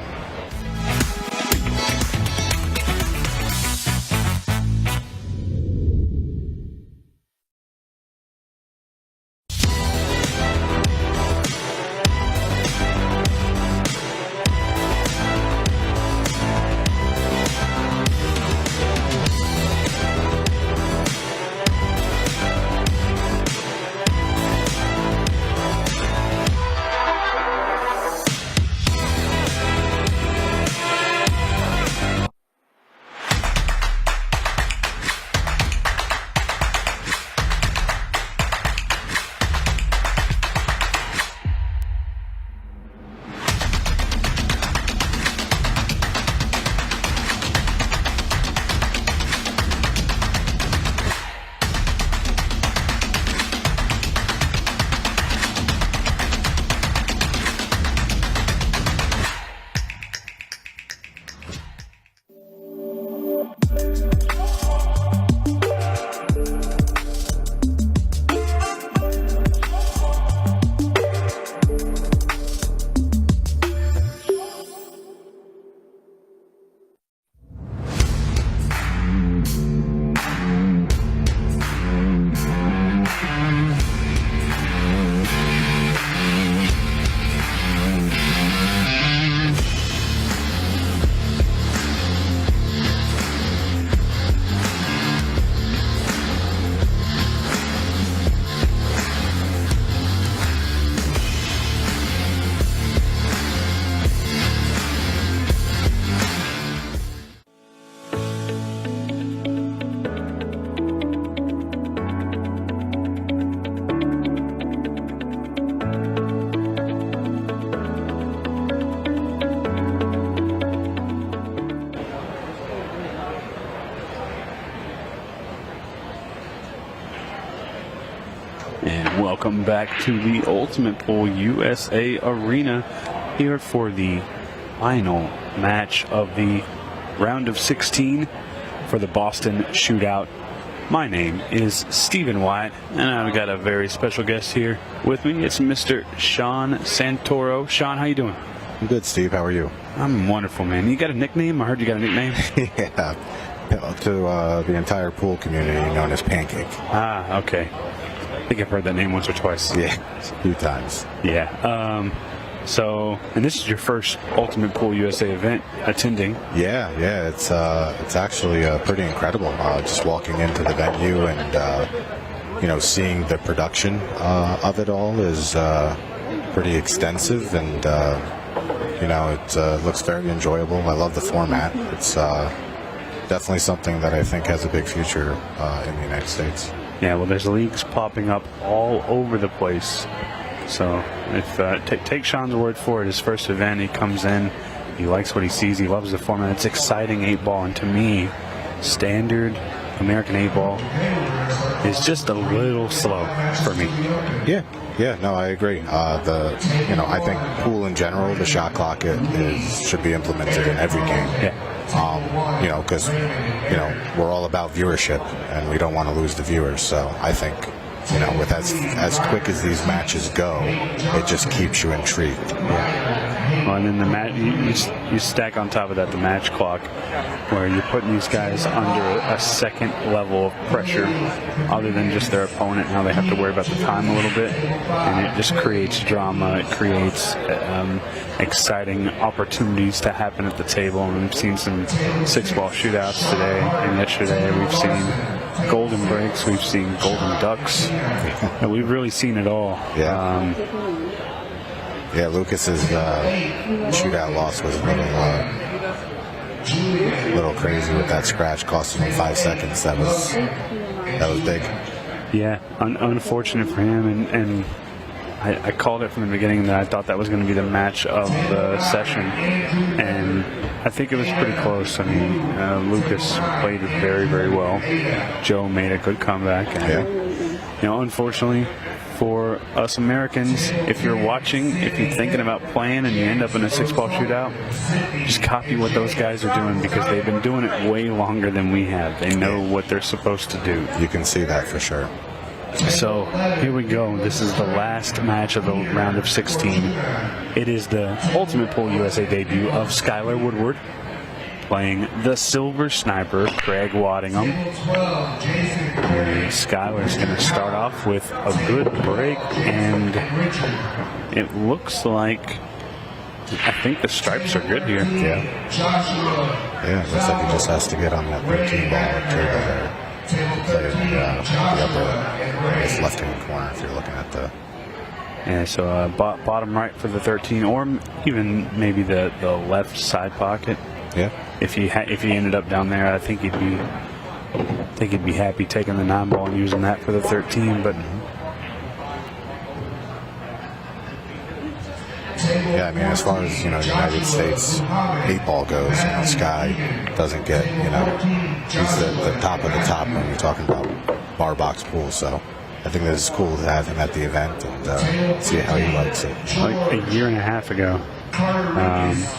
And welcome back to the Ultimate Pool USA Arena here for the final match of the round of 16 for the Boston Shootout. My name is Stephen Wyatt, and I've got a very special guest here with me. It's Mr. Sean Santoro. Sean, how you doing? I'm good, Steve. How are you? I'm wonderful, man. You got a nickname? I heard you got a nickname. Yeah, to the entire pool community known as Pancake. Ah, okay. I think I've heard that name once or twice. Yeah, a few times. Yeah. And this is your first Ultimate Pool USA event attending. Yeah. It's actually pretty incredible. Just walking into the venue and seeing the production of it all is pretty extensive, and it looks very enjoyable. I love the format. It's definitely something that I think has a big future in the United States. Yeah, well, there's leagues popping up all over the place. So if take Sean's word for it, his first event, he comes in, he likes what he sees, he loves the format. It's exciting 8-ball, and to me, standard American 8-ball is just a little slow for me. Yeah, no, I agree. I think pool in general, the shot clock should be implemented in every game. Yeah. Because we're all about viewership, and we don't want to lose the viewers. So I think, with as quick as these matches go, it just keeps you intrigued. Yeah. Well, and then the match, you stack on top of that the match clock, where you're putting these guys under a second level of pressure, other than just their opponent. Now they have to worry about the time a little bit, and it just creates drama. It creates exciting opportunities to happen at the table. And we've seen some 6-ball shootouts today, and yesterday we've seen golden breaks, we've seen golden ducks, and we've really seen it all. Yeah. Lucas's shootout loss was a little crazy with that scratch, costing him 5 seconds. That was big. Yeah, unfortunate for him, and I called it from the beginning that I thought that was going to be the match of the session, and I think it was pretty close. I mean, Lukas played very, very well. Joe made a good comeback, and unfortunately for us Americans, if you're watching, if you're thinking about playing and you end up in a 6-ball shootout, just copy what those guys are doing, because they've been doing it way longer than we have. They know what they're supposed to do. You can see that for sure. So here we go. This is the last match of the round of 16. It is the Ultimate Pool USA debut of Skyler Woodward playing the Silver Sniper, Craig Waddingham. And Skyler's going to start off with a good break, and it looks like, I think the stripes are good here. Yeah, it looks like he just has to get on that 13-ball table there to play in the upper left-hand corner if you're looking at the... Yeah, so bottom right for the 13, or even maybe the left side pocket. Yeah. If he ended up down there, I think he'd be happy taking the 9-ball and using that for the 13. But yeah, I mean, as far as United States 8-ball goes, Sky doesn't get he's the top of the top when you're talking about bar box pool. So I think this is cool to have him at the event and see how he likes it. Like a year and a half ago,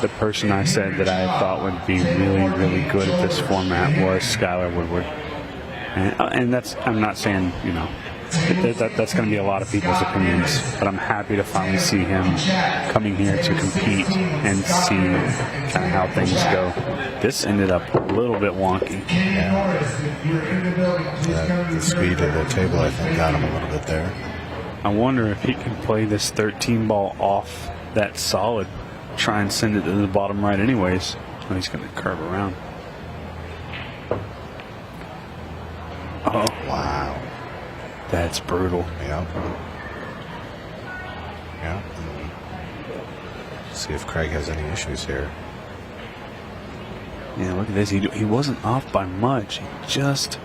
the person I said that I thought would be really, really good at this format was Skyler Woodward. And that's, I'm not saying, that's going to be a lot of people's opinions, but I'm happy to finally see him coming here to compete and see kind of how things go. This ended up a little bit wonky. Yeah. The speed of the table, I think, got him a little bit there. I wonder if he can play this 13-ball off that solid, try and send it to the bottom right anyways. Oh, he's going to curve around. Oh, wow. That's brutal. Yeah. See if Craig has any issues here. Yeah, look at this. He wasn't off by much. He just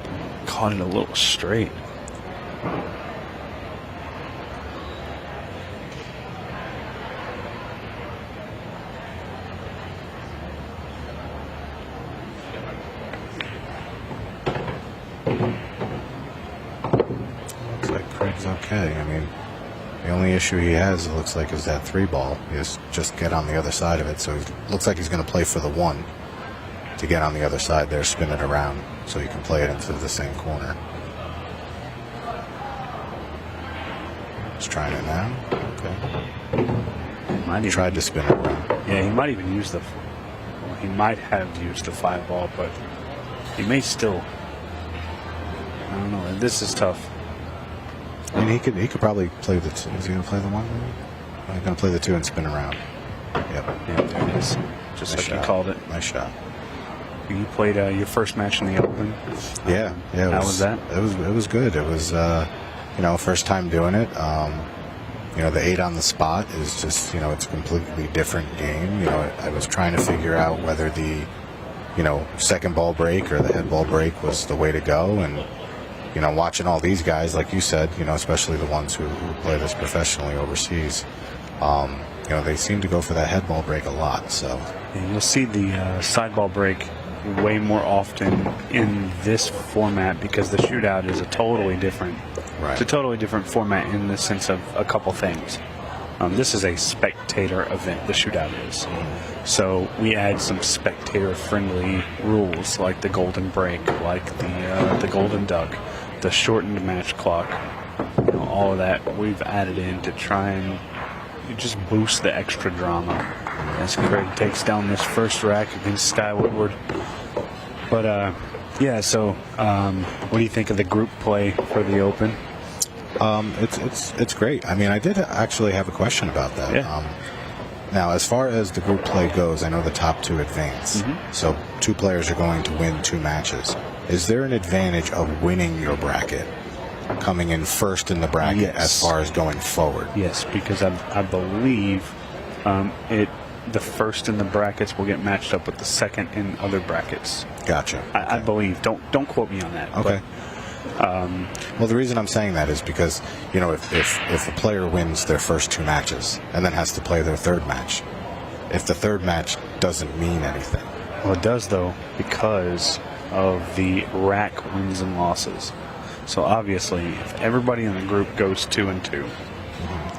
caught it a little straight. Craig's okay. I mean, the only issue he has, it looks like, is that 3-ball. He has to just get on the other side of it. So it looks like he's going to play for the 1 to get on the other side there, spin it around, so he can play it into the same corner. He's trying it now. Okay. Might tried to spin it around. Yeah, he might even use he might have used the 5-ball, but he may still. I don't know. This is tough. I mean, he could probably play the 2. Is he going to play the 1? He's going to play the 2 and spin around. Yep. Yeah, there it is. Just Nice like you shot. called it. Nice shot. You played your first match in the Open. Yeah. How was that? It was good. It was first time doing it. The 8 on the spot is just, it's a completely different game. I was trying to figure out whether the, second ball break or the head ball break was the way to go. And, watching all these guys, like you said, especially the ones who play this professionally overseas, they seem to go for that head ball break a lot. So and you'll see the side ball break way more often in this format because the shootout is a totally different. Right. It's a totally different format in the sense of a couple things. This is a spectator event, the shootout is. So we add some spectator-friendly rules like the golden break, like the golden duck, the shortened match clock, all of that we've added in to try and just boost the extra drama as Craig takes down this first rack against Sky Woodward. But so what do you think of the group play for the Open? It's great. I mean, I did actually have a question about that. Yeah. Now, as far as the group play goes, I know the top 2 advance. So 2 players are going to win 2 matches. Is there an advantage of winning your bracket, coming in first in the bracket as far as going forward? Yes, because I believe the first in the brackets will get matched up with the second in other brackets. Gotcha. I believe. Don't quote me on that. Okay. But, well, the reason I'm saying that is because, if a player wins their first 2 matches and then has to play their 3rd match, if the 3rd match doesn't mean anything. Well, it does, though, because of the rack wins and losses. So, obviously, if everybody in the group goes 2-2,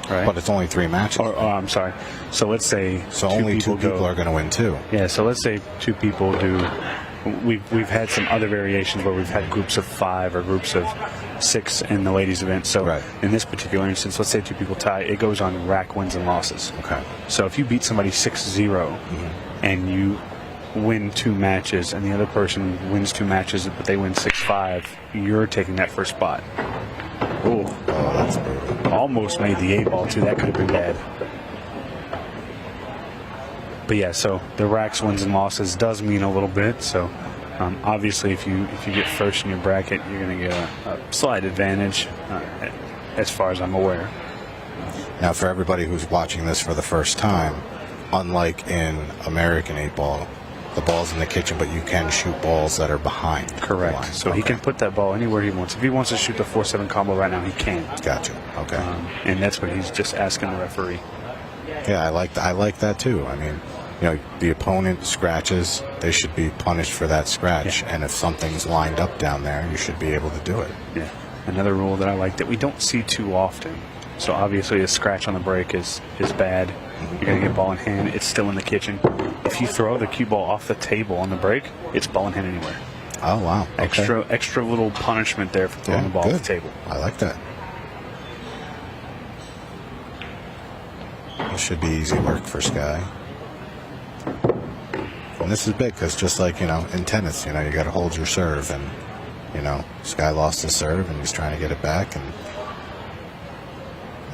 right? But it's only 3 matches. I'm sorry. So, let's say only 2 people are going to win 2. Yeah, so let's say 2 people do. We've had some other variations where we've had groups of 5 or groups of 6 in the ladies' event. So in this particular instance, let's say 2 people tie. It goes on rack wins and losses. Okay. So if you beat somebody 6-0 and you win 2 matches and the other person wins 2 matches but they win 6-5, you're taking that first spot. Oh, that's brutal. Almost made the 8-ball too. That could have been bad. But yeah, so the racks wins and losses does mean a little bit. So obviously, if you get first in your bracket, you're going to get a slight advantage, as far as I'm aware. Now, for everybody who's watching this for the first time, unlike in American 8-ball, the ball's in the kitchen, but you can shoot balls that are behind. Correct. The line. So he can put that ball anywhere he wants. If he wants to shoot the 4-7 combo right now, he can. Gotcha. Okay. And that's what he's just asking the referee. Yeah, I like that too. I mean, the opponent scratches, they should be punished for that scratch. Yeah. And if something's lined up down there, you should be able to do it. Yeah. Another rule that I like that we don't see too often. So obviously a scratch on the break is bad. You're going to get ball in hand. It's still in the kitchen. If you throw the cue ball off the table on the break, it's ball in hand anywhere. Oh, wow. Okay. Extra little punishment there for throwing the ball off the table. I like that. This should be easy work for Sky. And this is big because just like, in tennis, you got to hold your serve. And, Sky lost his serve and he's trying to get it back. And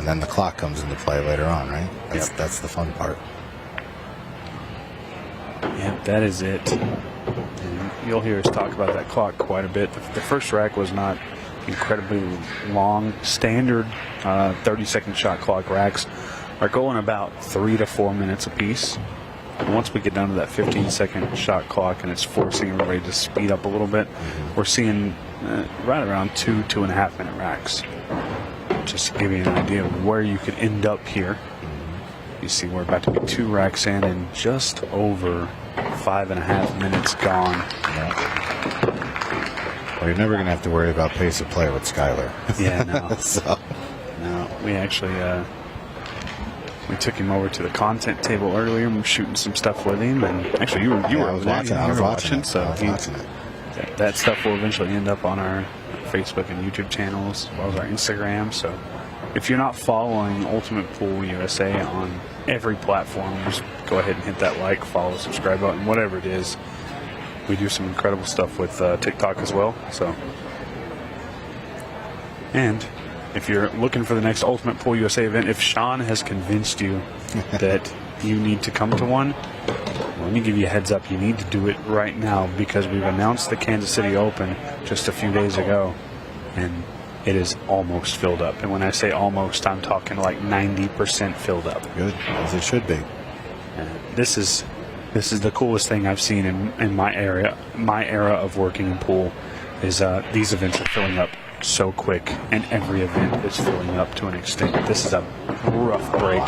then the clock comes into play later on, right? That's the fun part. Yep, that is it. And you'll hear us talk about that clock quite a bit. The first rack was not incredibly long. Standard 30-second shot clock racks are going about 3 to 4 minutes apiece. Once we get down to that 15-second shot clock and it's forcing everybody to speed up a little bit, we're seeing right around 2.5 minute racks. Just to give you an idea of where you could end up here. You see we're about to be 2 racks in and just over 5.5 minutes gone. Well, you're never going to have to worry about pace of play with Skyler. Yeah, no. So. No, we actually we took him over to the content table earlier and we're shooting some stuff with him. And actually, you were watching. I was watching. So that stuff will eventually end up on our Facebook and YouTube channels as well as our Instagram. So if you're not following Ultimate Pool USA on every platform, just go ahead and hit that like, follow, subscribe button, whatever it is. We do some incredible stuff with TikTok as well. So, and if you're looking for the next Ultimate Pool USA event, if Sean has convinced you that you need to come to one, well, let me give you a heads up. You need to do it right now because we've announced the Kansas City Open just a few days ago, and it is almost filled up. And when I say almost, I'm talking like 90% filled up. Good, as it should be. This is the coolest thing I've seen in my area. My era of working in pool is these events are filling up so quick, and every event is filling up to an extent. This is a rough break.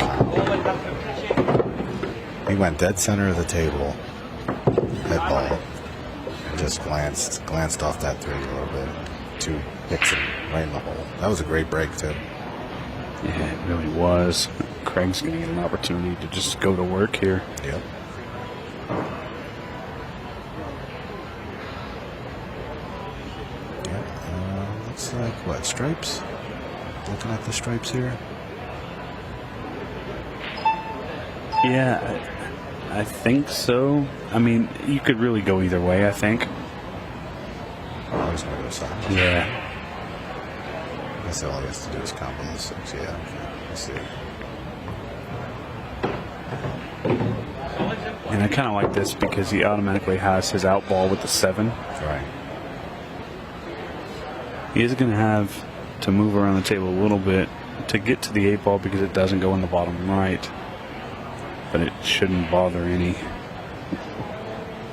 He went dead center of the table, head ball, and just glanced off that 3 a little bit. 2 hits him right in the hole. That was a great break too. Yeah, it really was. Craig's going to get an opportunity to just go to work here. Yep. Looks like what, stripes? Looking at the stripes here. Yeah, I think so. I mean, you could really go either way, I think. Always going to go side. Yeah. I guess all he has to do is combo the 6. Yeah, okay. Let's see. And I kind of like this because he automatically has his out ball with the 7. Right. He is going to have to move around the table a little bit to get to the 8 ball because it doesn't go in the bottom right. But it shouldn't bother any.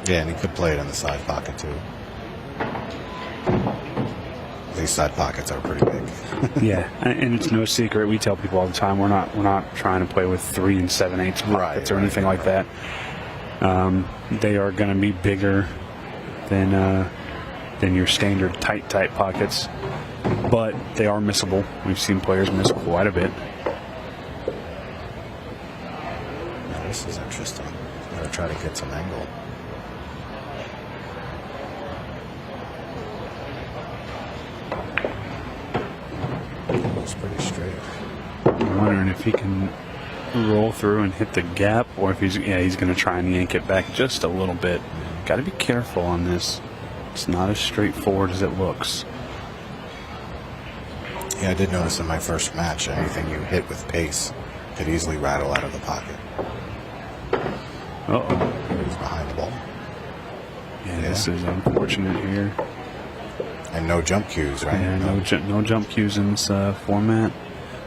Yeah, and he could play it in the side pocket too. These side pockets are pretty big. Yeah, and it's no secret. We tell people all the time we're not trying to play with 3 7/8 pockets or anything like that. They are going to be bigger than your standard tight pockets, but they are missable. We've seen players miss quite a bit. Now, this is interesting. I'm going to try to get some angle. It's pretty straight. I'm wondering if he can roll through and hit the gap, or if he's going to try and yank it back just a little bit. Got to be careful on this. It's not as straightforward as it looks. Yeah, I did notice in my first match, anything you hit with pace could easily rattle out of the pocket. Uh-oh. He's behind the ball. Yeah, this is unfortunate here. And no jump cues, right? Yeah, no jump cues in this format.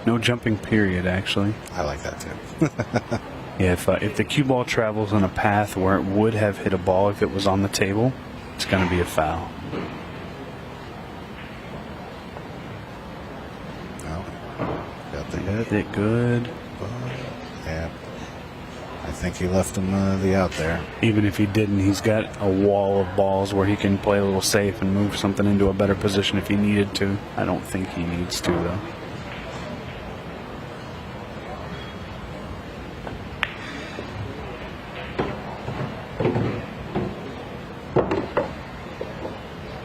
No jumping period, actually. I like that too. Yeah, if the cue ball travels on a path where it would have hit a ball if it was on the table, it's going to be a foul. Got the hit. Hit good. Yeah. I think he left him the out there. Even if he didn't, he's got a wall of balls where he can play a little safe and move something into a better position if he needed to. I don't think he needs to, though.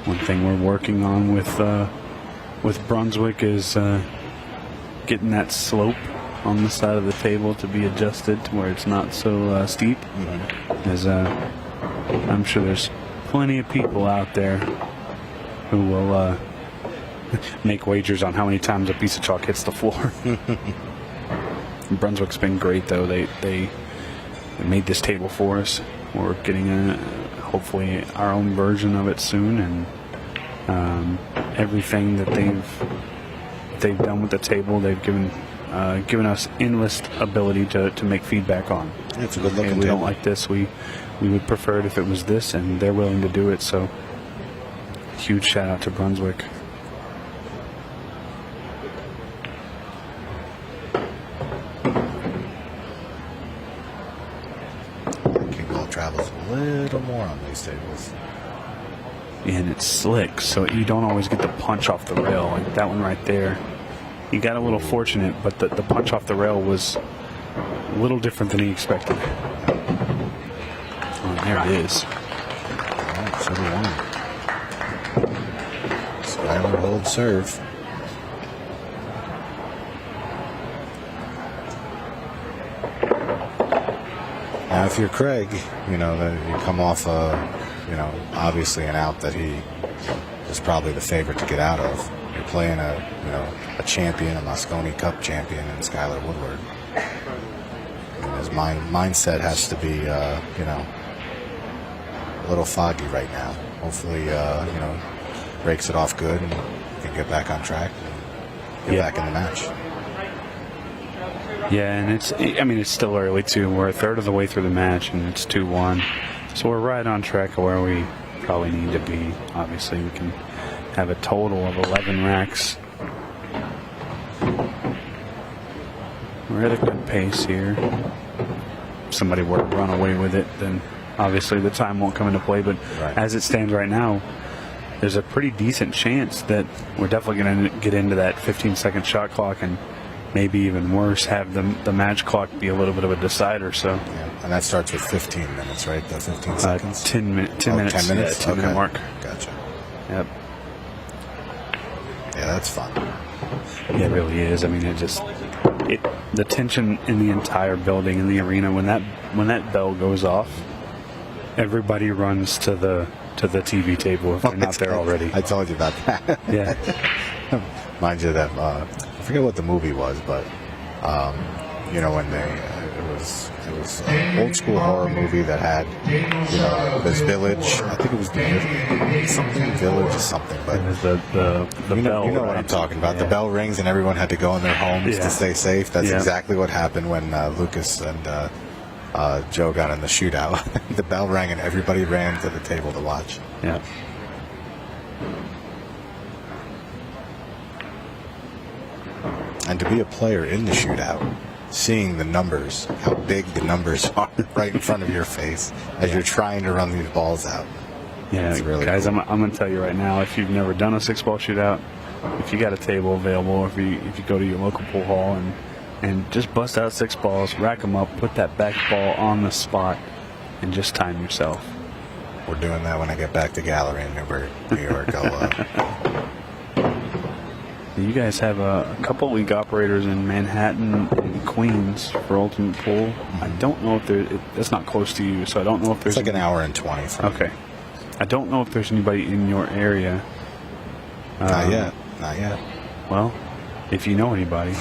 One thing we're working on with Brunswick is getting that slope on the side of the table to be adjusted to where it's not so steep. As I'm sure there's plenty of people out there who will make wagers on how many times a piece of chalk hits the floor. Brunswick's been great, though. They made this table for us. We're getting hopefully our own version of it soon, and everything that they've done with the table, they've given us endless ability to make feedback on. It's a good looking we table. don't like this. We would prefer it if it was this, and they're willing to do it. So huge shout out to Brunswick. King ball travels a little more on these tables. and it's slick, so you don't always get the punch off the rail. Like that one right there, he got a little fortunate, but the punch off the rail was a little different than he expected. Oh, there it is. Serve one. Skyler hold serve. Now, if you're Craig, you know, you come off obviously an out that he is probably the favorite to get out of. You're playing a champion, a Moscone Cup champion in Skyler Woodward. And his mindset has to be, a little foggy right now. Hopefully, breaks it off good and can get back on track and get back in the match. Yeah, and it's still early too. We're a third of the way through the match, and it's 2-1. So we're right on track of where we probably need to be. Obviously, we can have a total of 11 racks. We're at a good pace here. If somebody were to run away with it, then obviously the time won't come into play. But as it stands right now, there's a pretty decent chance that we're definitely going to get into that 15-second shot clock, and maybe even worse, have the match clock be a little bit of a decider. So, and that starts with 15 minutes, right? The 15 seconds. 10 minutes. 10 minutes. Yeah, 10-minute mark. Gotcha. Yep. Yeah, that's fun. Yeah, it really is. I mean, the tension in the entire building, in the arena, when that bell goes off, everybody runs to the TV table if they're not there already. I told you about that. Yeah. Mind you, that I forget what the movie was, but when it was an old school horror movie that had this village. I think it was something village or something, but the bell. You know what I'm talking about. Yeah. The bell rings and everyone had to go in their homes to stay safe. That's exactly what happened when Lukas and Joe got in the shootout. The bell rang and everybody ran to the table to watch. Yeah. And to be a player in the shootout, seeing the numbers, how big the numbers are right in front of your face as you're trying to run these balls out. Yeah, really guys, cool. I'm going to tell you right now, if you've never done a 6-ball shootout, if you got a table available, if you go to your local pool hall and just bust out 6 balls, rack them up, put that back ball on the spot, and just time yourself. We're doing that when I get back to Gallery in Newburgh, New York. You guys have a couple league operators in Manhattan and Queens for Ultimate Pool. I don't know if that's not close to you, so I don't know if there's... It's like an hour and 20. Okay. I don't know if there's anybody in your area. Not yet. Well, if you know anybody...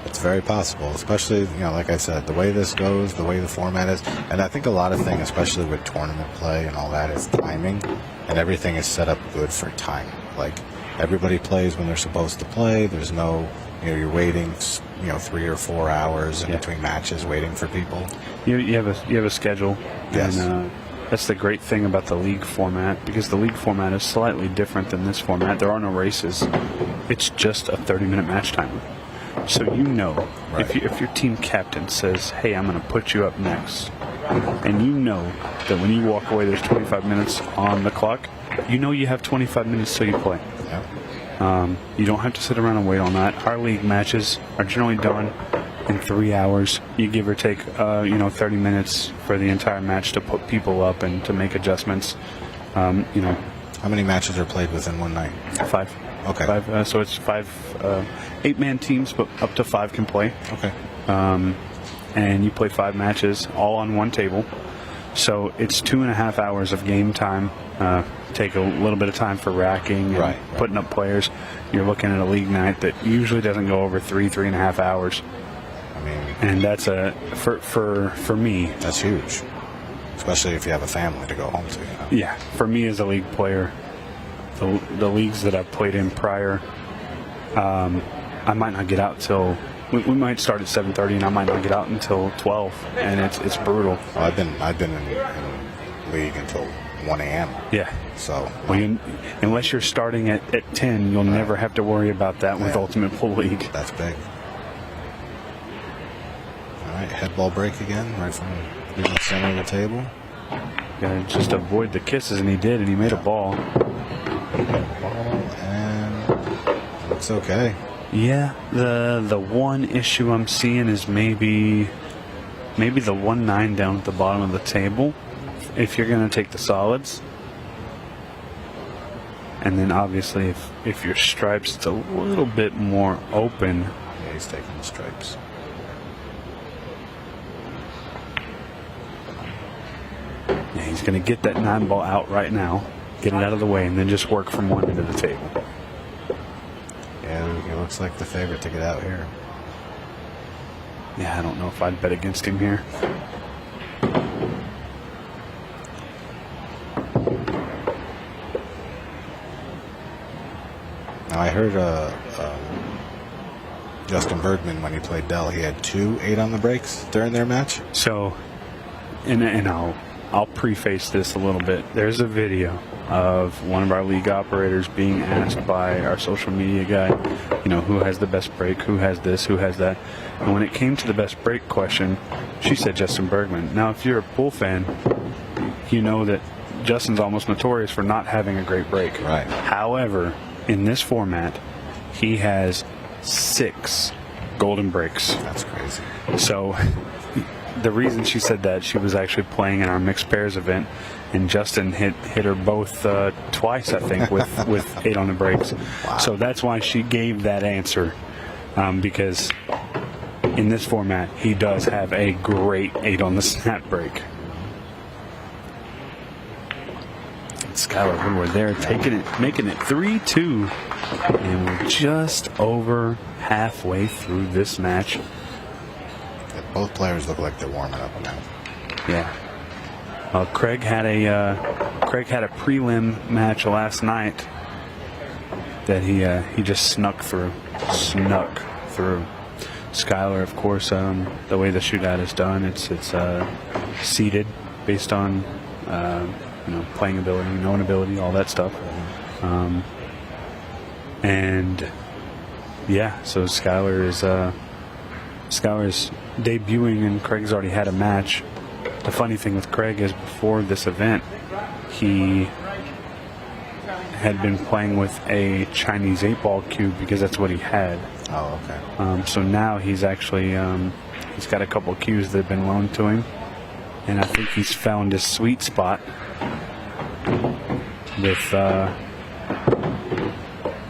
It's very possible, especially, like I said, the way this goes, the way the format is. And I think a lot of things, especially with tournament play and all that, is timing. And everything is set up good for time. Like, everybody plays when they're supposed to play. There's no, you're waiting, 3 or 4 hours in between matches waiting for people. You have a schedule. Yes. And that's the great thing about the league format, because the league format is slightly different than this format. There are no races. It's just a 30-minute match timer. So if your team captain says, hey, I'm going to put you up next, and you know that when you walk away there's 25 minutes on the clock, you have 25 minutes till you play. Yeah. You don't have to sit around and wait on that. Our league matches are generally done in 3 hours. You give or take 30 minutes for the entire match to put people up and to make adjustments. How many matches are played within one night? 5. Okay. 5. So it's 5 8-man teams, but up to 5 can play. Okay. And you play 5 matches all on one table. So it's 2.5 hours of game time. Take a little bit of time for racking and putting up players. You're looking at a league night that usually doesn't go over 3.5 hours. And that's for me. That's huge, especially if you have a family to go home to. Yeah, for me as a league player, the leagues that I've played in prior, I might not get out till we might start at 7:30, and I might not get out until 12, and it's brutal. Well, I've been in league until 1 a.m. Yeah. So unless you're starting at 10, you'll never have to worry about that with Ultimate Pool League. That's big. All right, head ball break again, right from the center of the table. Gotta just avoid the kisses, and he did, and he made a ball. And looks okay. Yeah, the one issue I'm seeing is maybe the 1-9 down at the bottom of the table, if you're going to take the solids. And then obviously if your stripes, it's a little bit more open. Yeah, he's taking the stripes. Yeah, he's going to get that 9 ball out right now, get it out of the way, and then just work from one end of the table. Yeah, he looks like the favorite to get out here. Yeah, I don't know if I'd bet against him here. Now I heard Justin Bergman, when he played Dell, he had 2 8 on the breaks during their match. So, and I'll preface this a little bit. There's a video of one of our league operators being asked by our social media guy, who has the best break, who has this, who has that. And when it came to the best break question, she said Justin Bergman. Now, if you're a pool fan, you know that Justin's almost notorious for not having a great break. Right. However, in this format, he has 6 golden breaks. That's crazy. So the reason she said that, she was actually playing in our mixed pairs event, and Justin hit her both twice, I think, with 8 on the breaks. Wow. So that's why she gave that answer, because in this format, he does have a great 8 on the snap break. Skyler Woodward there, taking it, making it 3-2, and we're just over halfway through this match. Yeah, both players look like they're warming up now. Yeah. Craig had a prelim match last night that he just snuck through. Skyler, of course, the way the shootout is done, it's seeded based on playing ability, known ability, all that stuff. And yeah, so Skyler's debuting, and Craig's already had a match. The funny thing with Craig is, before this event, he had been playing with a Chinese 8-ball cube because that's what he had. Oh, okay. So now he's actually he's got a couple of cues that have been loaned to him, and I think he's found his sweet spot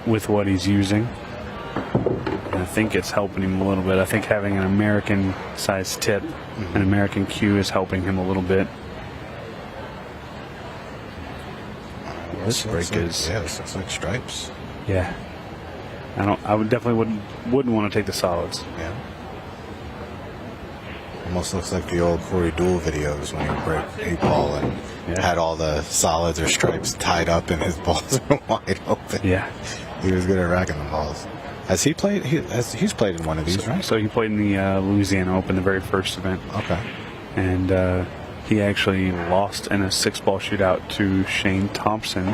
with what he's using. And I think it's helping him a little bit. I think having an American-sized tip, an American cue, is helping him a little bit. This break is... Yeah, this looks like stripes. Yeah. I would definitely wouldn't want to take the solids. Yeah. Almost looks like the old Corey Duel videos when he break 8-ball and had all the solids or stripes tied up and his balls were wide open. Yeah. He was good at racking the balls. Has he played? He's played in one of these, right? So he played in the Louisiana Open, the very first event. Okay. And he actually lost in a 6-ball shootout to Shane Thompson.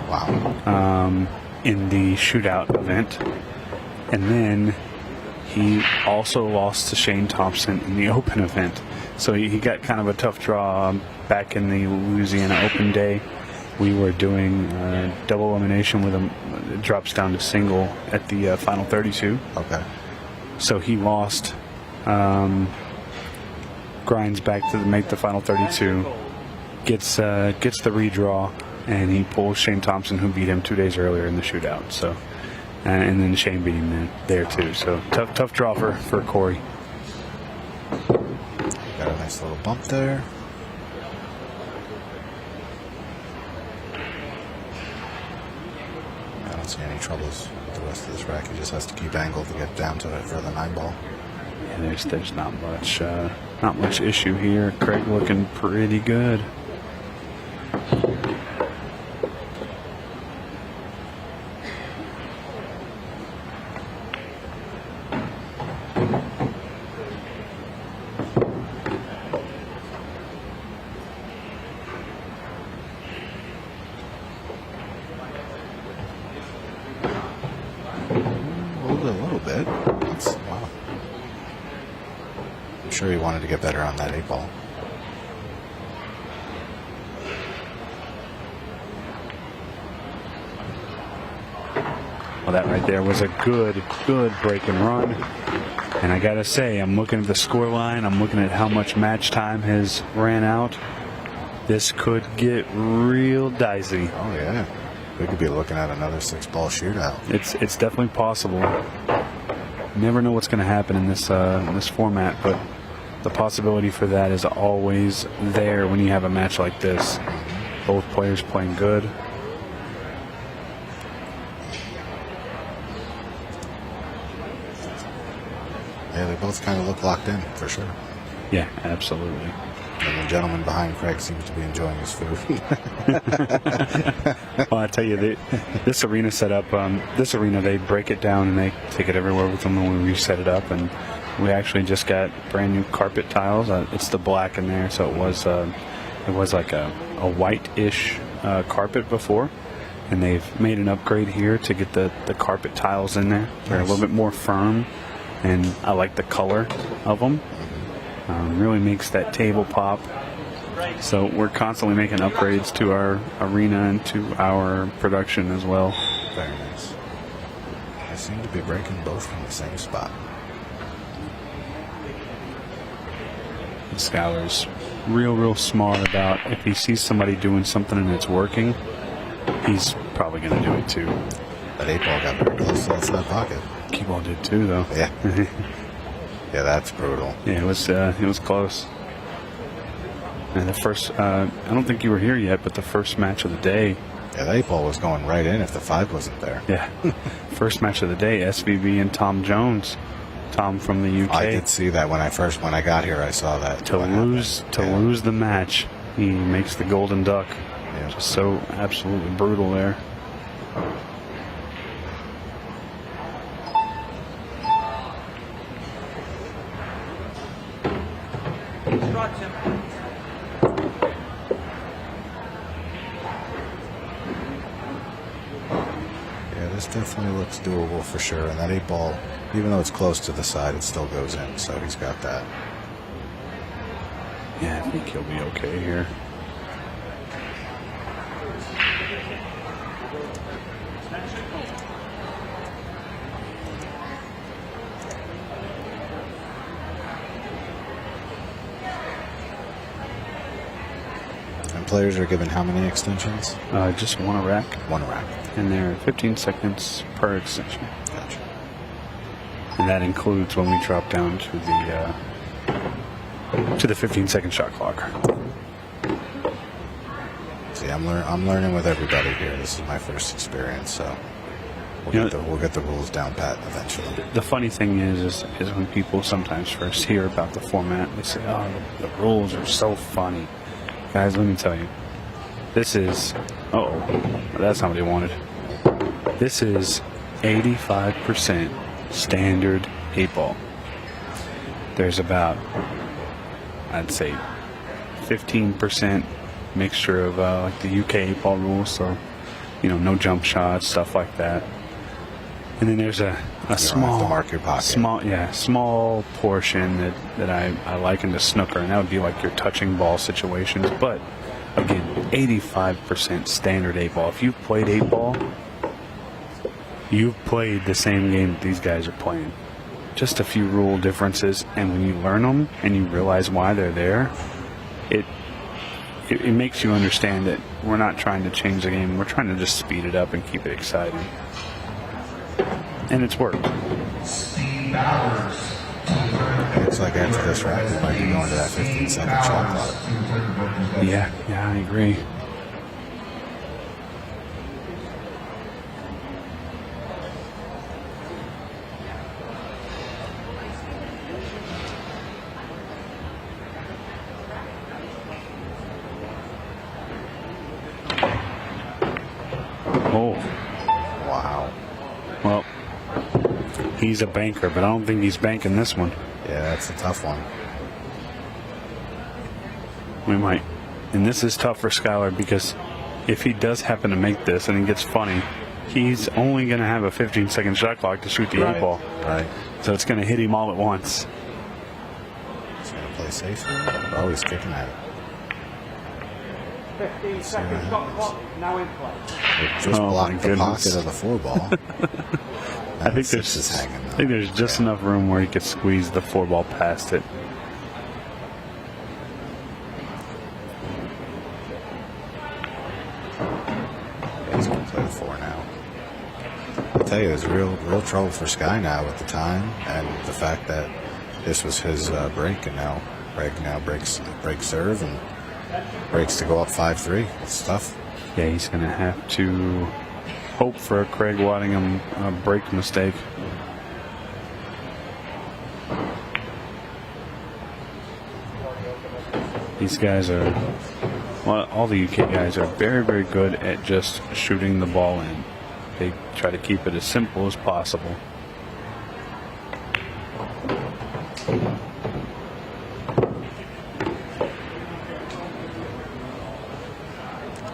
Wow. In the shootout event. And then he also lost to Shane Thompson in the Open event. So he got kind of a tough draw back in the Louisiana Open day. We were doing double elimination with him. It drops down to single at the final 32. Okay. So he lost, grinds back to make the final 32, gets the redraw, and he pulls Shane Thompson, who beat him 2 days earlier in the shootout. So, and then Shane beat him there too. So tough draw for Corey. Got a nice little bump there. I don't see any troubles with the rest of this rack. He just has to keep angled to get down to it for the 9-ball. Yeah, there's not much issue here. Craig looking pretty good. Sure, he wanted to get better on that 8-ball. Well, that right there was a good break and run. And I got to say, I'm looking at the score line. I'm looking at how much match time has ran out. This could get real dicey. Oh, yeah. We could be looking at another 6-ball shootout. It's definitely possible. Never know what's going to happen in this format, but the possibility for that is always there when you have a match like this. Both players playing good. Yeah, they both kind of look locked in, for sure. Yeah, absolutely. And the gentleman behind Craig seems to be enjoying his food. Well, I tell you, this arena setup, this arena, they break it down and they take it everywhere with them when we set it up. And we actually just got brand new carpet tiles. It's the black in there, so it was like a white-ish carpet before. And they've made an upgrade here to get the carpet tiles in there. They're a little bit more firm, and I like the color of them. Really makes that table pop. So we're constantly making upgrades to our arena and to our production as well. Very nice. They seem to be breaking both from the same spot. Skyler's real smart about if he sees somebody doing something and it's working, he's probably going to do it too. That 8-ball got very close to that side pocket. Keyball did too, though. Yeah. Yeah, that's brutal. Yeah, it was close. And the first, I don't think you were here yet, but the first match of the day. Yeah, the 8-ball was going right in if the 5 wasn't there. Yeah. First match of the day, SVB and Tom Jones. Tom from the UK. I did see that when I got here. I saw that. To lose the match, he makes the golden duck. Yeah. Just so absolutely brutal there. This definitely looks doable for sure. And that 8-ball, even though it's close to the side, it still goes in. So he's got that. Yeah, I think he'll be okay here. And players are given how many extensions? Just one a rack. One a rack. And they're 15 seconds per extension. Gotcha. And that includes when we drop down to the 15-second shot clock. See, I'm learning with everybody here. This is my first experience, so we'll get the rules down pat eventually. The funny thing is when people sometimes first hear about the format, they say, "Oh, the rules are so funny." Guys, let me tell you, this is. That's not what he wanted. This is 85% standard 8-ball. There's about, I'd say, 15% mixture of like the UK 8-ball rules, so no jump shots, stuff like that. And then there's a small, mark your pocket. small portion that I liken to snooker, and that would be like your touching ball situations. But again, 85% standard 8-ball. If you've played 8-ball, you've played the same game that these guys are playing. Just a few rule differences, and when you learn them and you realize why they're there, it makes you understand that we're not trying to change the game. We're trying to just speed it up and keep it exciting. And it's worked. Looks like after this rack, we might be going to that 15-second shot clock. Yeah, I agree. Oh. Wow. Well, he's a banker, but I don't think he's banking this one. Yeah, that's a tough one. We might. And this is tough for Skyler because if he does happen to make this and it gets funny, he's only going to have a 15-second shot clock to shoot the 8-ball. Right. So it's going to hit him all at once. He's going to play safe. Oh, he's kicking at it. 15 seconds, stop clock, now in play. It just blocked the pocket of the 4-ball. I think there's just enough room where he could squeeze the 4-ball past it. He's going to play the 4 now. I'll tell you, there's real trouble for Sky now with the time and the fact that this was his break, and now Craig breaks serve and breaks to go up 5-3. It's tough. Yeah, he's going to have to hope for a Craig Waddingham break mistake. These guys are, well, all the UK guys are very, very good at just shooting the ball in. They try to keep it as simple as possible.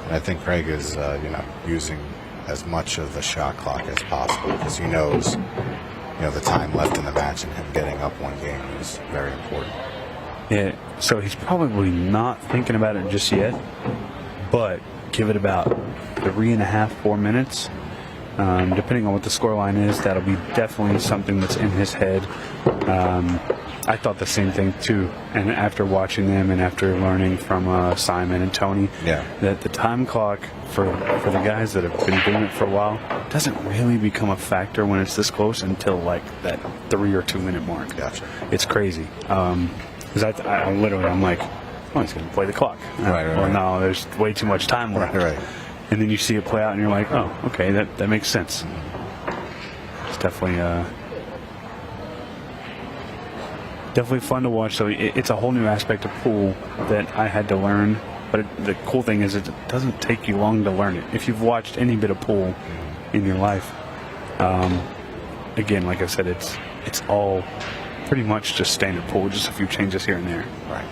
And I think Craig is, using as much of the shot clock as possible because he knows, the time left in the match and him getting up one game is very important. Yeah, so he's probably not thinking about it just yet, but give it about 3.5, 4 minutes. Depending on what the scoreline is, that'll be definitely something that's in his head. I thought the same thing too, and after watching them and after learning from Simon and Tony, that the time clock for the guys that have been doing it for a while doesn't really become a factor when it's this close until like that 3 or 2 minute mark. Gotcha. It's crazy. Because I literally, I'm like, oh, he's going to play the clock. Right. Well, no, there's way too much time left. Right. And then you see it play out, and you're like, oh, okay, that makes sense. It's definitely fun to watch. So it's a whole new aspect of pool that I had to learn. But the cool thing is it doesn't take you long to learn it. If you've watched any bit of pool in your life, again, like I said, it's all pretty much just standard pool, just a few changes here and there. Right.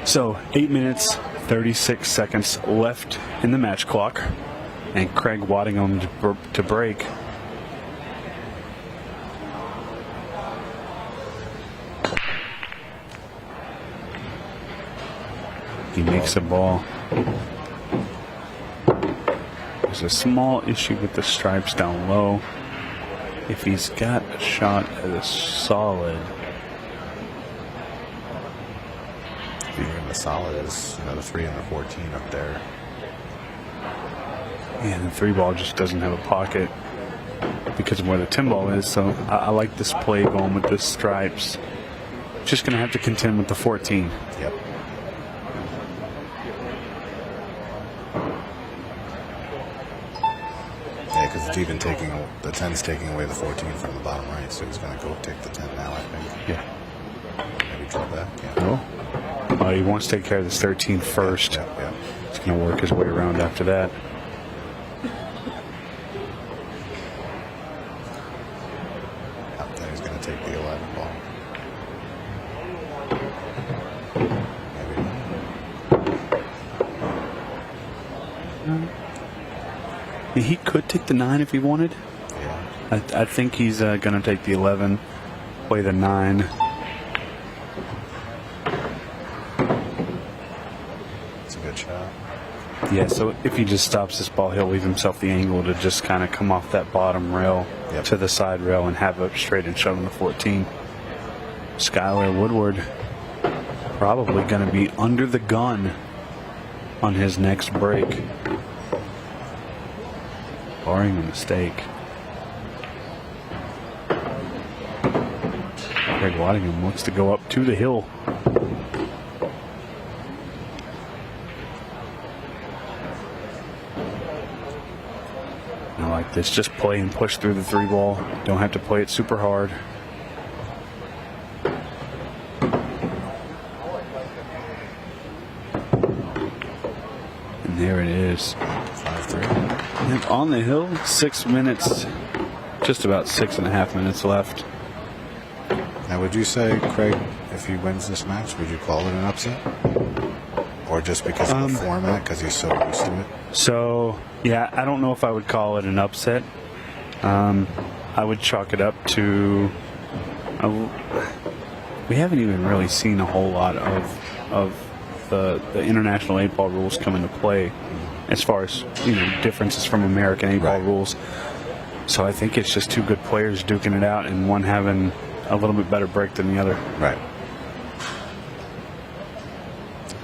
So 8 minutes, 36 seconds left in the match clock, and Craig Waddingham to break. He makes a ball. There's a small issue with the stripes down low. If he's got a shot at a solid, even the solid is the 3 and the 14 up there. And the 3 ball just doesn't have a pocket because of where the 10 ball is. So I like this play going with the stripes. Just going to have to contend with the 14. Yep. Yeah, because it's even taking the 10's taking away the 14 from the bottom right, so he's going to go take the 10 now, I think. Yeah. Maybe drop that. Yeah. No. He wants to take care of this 13 first. Yeah. He's going to work his way around after that. Then he's going to take the 11 ball. He could take the 9 if he wanted. Yeah. I think he's going to take the 11, play the 9. It's a good shot. Yeah, so if he just stops this ball, he'll leave himself the angle to just kind of come off that bottom rail to the side rail and have it straight and shut on the 14. Skyler Woodward probably going to be under the gun on his next break, barring a mistake. Craig Waddingham looks to go up to the hill. I like this. Just play and push through the 3 ball. Don't have to play it super hard. And there it is. 5-3. And on the hill, 6 minutes, just about 6.5 minutes left. Now, would you say, Craig, if he wins this match, would you call it an upset? Or just because of the format, because he's so used to it? So, yeah, I don't know if I would call it an upset. I would chalk it up to we haven't even really seen a whole lot of the international 8-ball rules come into play as far as, differences from American 8-ball rules. So I think it's just two good players duking it out and one having a little bit better break than the other. Right.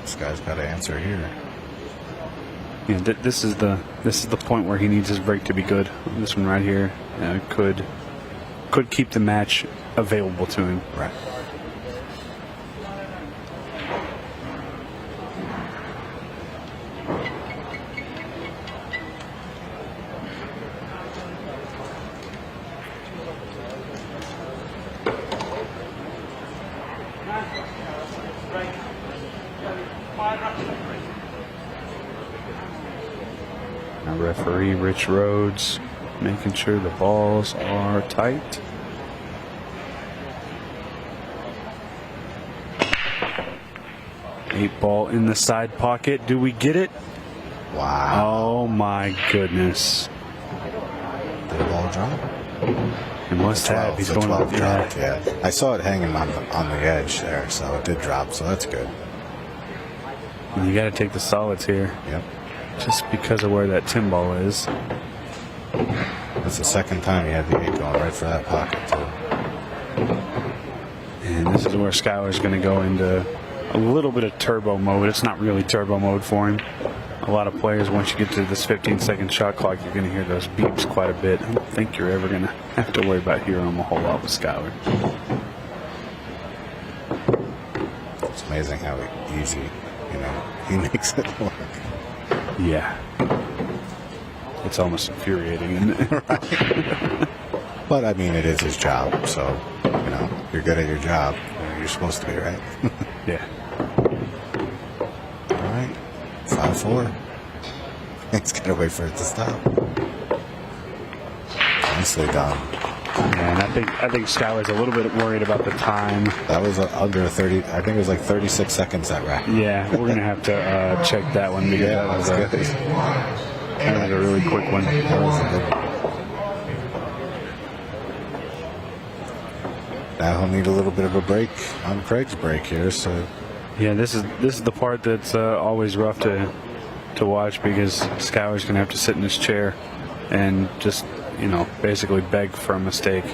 This guy's got to answer here. Yeah, this is the point where he needs his break to be good. This one right here could keep the match available to him. Right. Now referee Rich Rhodes making sure the balls are tight. Eight ball in the side pocket. Do we get it? Wow. Oh my goodness. Did the ball drop? It must have. He's going 12 dropped, yeah. I saw it hanging on the edge there, so it did drop, so that's good. And you got to take the solids here. Yep. Just because of where that tin ball is. That's the second time he had the 8 going right for that pocket, too. And this is where Skyler's going to go into a little bit of turbo mode. It's not really turbo mode for him. A lot of players, once you get to this 15-second shot clock, you're going to hear those beeps quite a bit. I don't think you're ever going to have to worry about hearing them a whole lot with Skyler. It's amazing how easy, he makes it look. Yeah. It's almost infuriating, isn't it? Right. But, I mean, it is his job, so, you're good at your job. You're supposed to be, right? Yeah. All right. 5-4. He's got to wait for it to stop. Nicely done. And I think Skyler's a little bit worried about the time. That was under 30. I think it was like 36 seconds that rack. Yeah, we're going to have to check that one because that was a really quick one. That was a good one. Now he'll need a little bit of a break on Craig's break here. So yeah, this is the part that's always rough to watch because Skyler's going to have to sit in his chair and just basically beg for a mistake.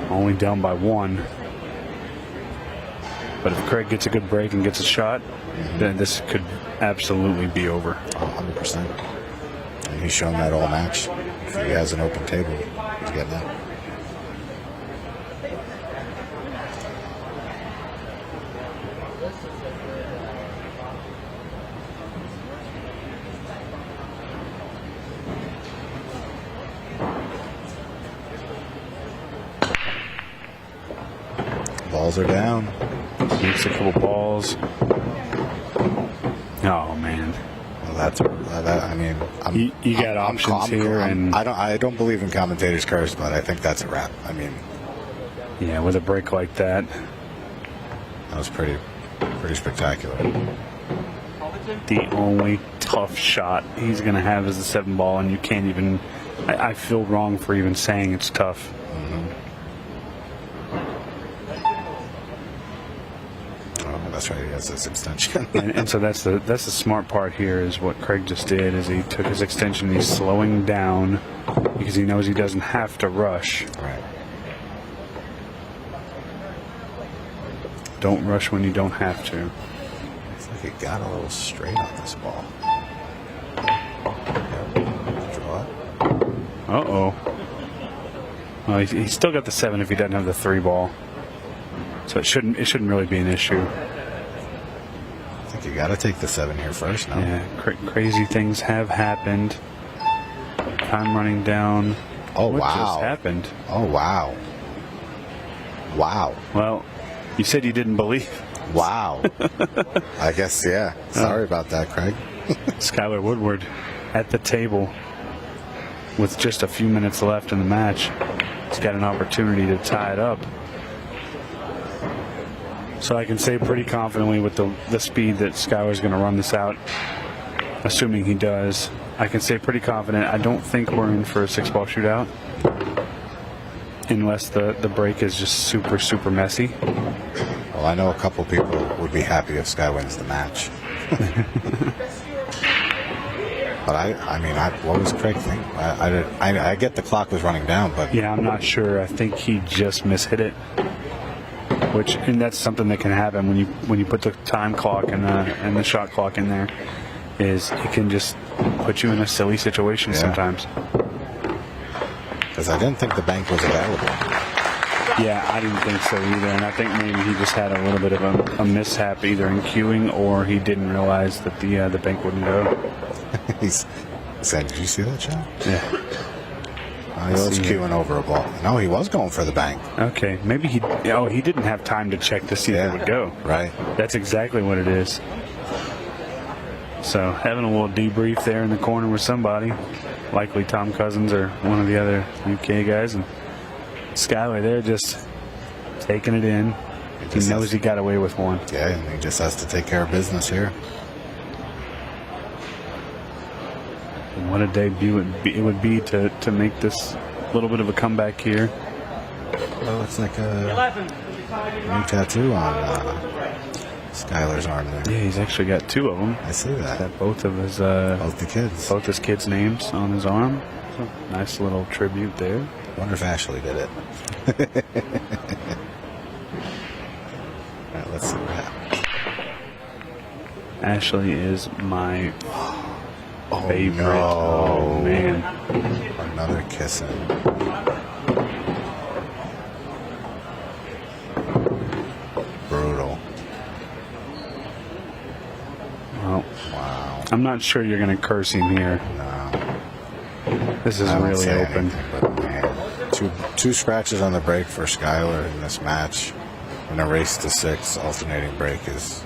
Only down by 1. But if Craig gets a good break and gets a shot, then this could absolutely be over. 100%. And he's shown that all match. If he has an open table, he's getting that. Balls are down. Makes a couple balls. Oh man. Well, that's. I mean, you got options here, and I don't believe in commentators' curse, but I think that's a wrap. I mean, yeah, with a break like that, that was pretty spectacular. The only tough shot he's going to have is the 7 ball, and you can't even. I feel wrong for even saying it's tough. That's right. He has this extension, and so that's the smart part here is what Craig just did is he took his extension and he's slowing down because he knows he doesn't have to rush. Right. Don't rush when you don't have to. It's like he got a little straight on this ball. Draw it. Uh-oh. Well, he's still got the 7 if he doesn't have the 3 ball. So it shouldn't really be an issue. I think you got to take the 7 here first now. Yeah, crazy things have happened. Time running down. Oh, what wow. just happened? Oh, wow. Wow. Well, you said you didn't believe. Wow. I guess, yeah. Sorry about that, Craig. Skyler Woodward at the table with just a few minutes left in the match. He's got an opportunity to tie it up. So I can say pretty confidently with the speed that Skyler's going to run this out, assuming he does, I can say pretty confident I don't think we're in for a 6-ball shootout. unless the break is just super messy. Well, I know a couple people would be happy if Sky wins the match. But I mean, what was Craig thinking? I get the clock was running down, but yeah, I'm not sure. I think he just mishit it. And that's something that can happen when you put the time clock and the shot clock in there. Is it can just put you in a silly situation sometimes. Because I didn't think the bank was available. Yeah, I didn't think so either, and I think maybe he just had a little bit of a mishap either in queuing or he didn't realize that the bank wouldn't go. He said, "Did you see that shot?" Yeah. He was queuing over a ball. No, he was going for the bank. Okay, maybe he didn't have time to check to see if it would go. Right. That's exactly what it is. So having a little debrief there in the corner with somebody, likely Tom Cousins or one of the other UK guys, and Skyler there just taking it in. He knows he got away with one. Yeah, and he just has to take care of business here. And what a debut it would be to make this little bit of a comeback here. Well, it's like a new tattoo on Skyler's arm there. Yeah, he's actually got two of them. I see that. He's got both of his both his kids' names on his arm. So, nice little tribute there. Wonder if Ashley did it. All right, let's see what happens. Ashley is my favorite. No. Oh man! Another kissing. Brutal. Well, wow. I'm not sure you're going to curse him here. No. This is really open. Anything, but man, two scratches on the break for Skyler in this match. And a race to 6 alternating break is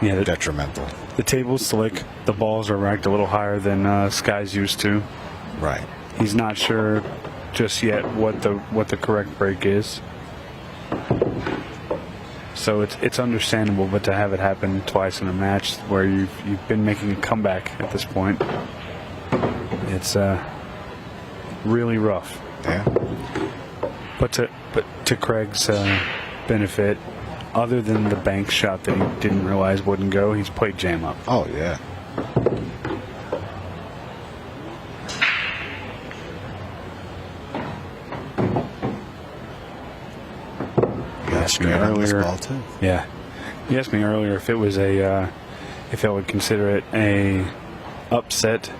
detrimental. The table's slick. The balls are racked a little higher than Sky's used to. Right. He's not sure just yet what the correct break is. So it's understandable, but to have it happen twice in a match where you've been making a comeback at this point, it's really rough. Yeah. But to Craig's benefit, other than the bank shot that he didn't realize wouldn't go, he's played jam up. Oh yeah. You asked me earlier. Ball too. Yeah. You asked me earlier if it was if I would consider it a upset.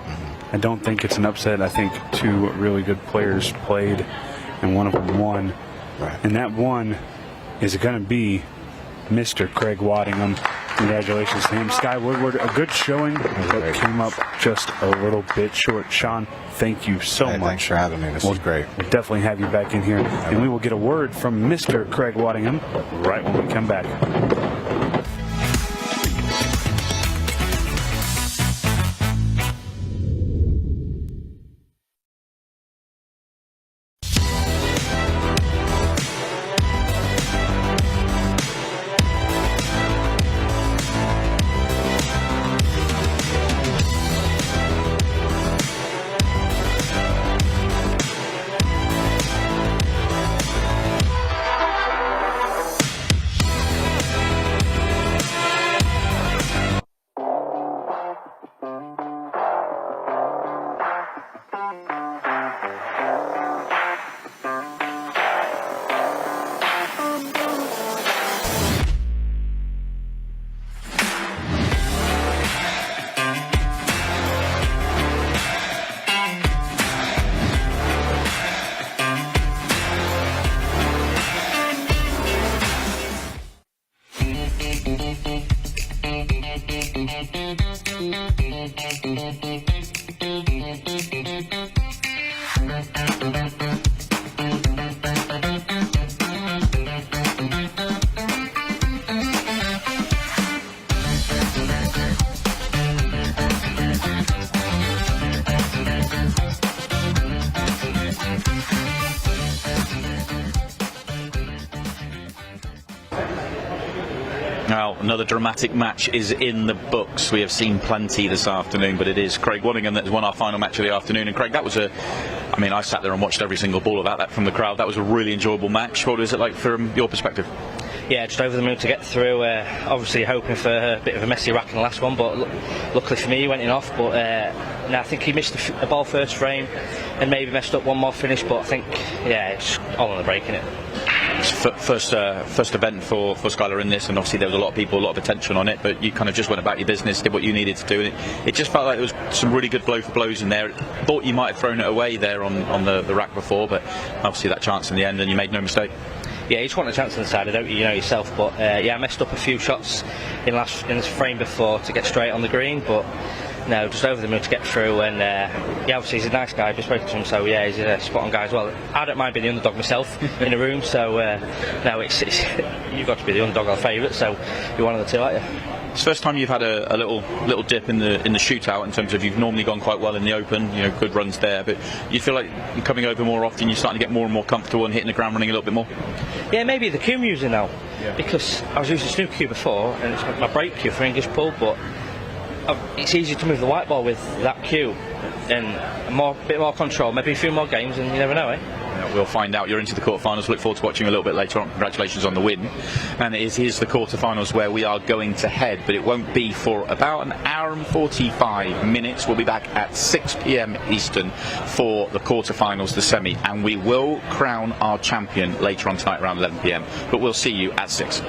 I don't think it's an upset. I think two really good players played, and one of them won. Right. And that one is going to be Mr. Craig Waddingham. Congratulations to him. Sky Woodward, a good showing, but came up just a little bit short. Sean, thank you so much. Thanks for having me. This was great. We'll definitely have you back in here. And we will get a word from Mr. Craig Waddingham right when we come back. Now, another dramatic match is in the books. We have seen plenty this afternoon, but it is Craig Waddingham that has won our final match of the afternoon. And Craig, that was a I mean, I sat there and watched every single ball of that from the crowd. That was a really enjoyable match. What was it like from your perspective? Yeah, just over the moon to get through. Obviously hoping for a bit of a messy rack in the last one, but luckily for me he went in off. But no, I think he missed a ball first frame and maybe messed up one more finish, but I think, yeah, it's all on the break, innit? First event for Skyler in this, and obviously there was a lot of people, a lot of attention on it, but you kind of just went about your business, did what you needed to do, and it just felt like there was some really good blow for blows in there. Thought you might have thrown it away there on the rack before, but obviously that chance in the end, and you made no mistake. Yeah, you just want a chance on the side, don't you? You know yourself. But yeah, I messed up a few shots in this frame before to get straight on the green, but no, just over the moon to get through. And yeah, obviously he's a nice guy. I've just spoken to him, so yeah, he's a spot on guy as well. I don't mind being the underdog myself in the room, so no, it's you've got to be the underdog or favourite, so you're one of the two, aren't you? It's the first time you've had a little dip in the shootout, in terms of you've normally gone quite well in the open, you know, good runs there, but you feel like you're coming over more often, you're starting to get more and more comfortable and hitting the ground running a little bit more? Yeah, maybe the cue I'm using now, because I was using Snoop cue before, and it's my break cue for English pull, but it's easy to move the white ball with that cue, and a bit more control, maybe a few more games, and you never know, eh? We'll find out. You're into the quarterfinals. Look forward to watching a little bit later on. Congratulations on the win. And it is the quarterfinals where we are going to head, but it won't be for about an hour and 45 minutes. We'll be back at 6 p.m. Eastern for the quarterfinals, the semi, and we will crown our champion later on tonight around 11 p.m. But we'll see you at 6.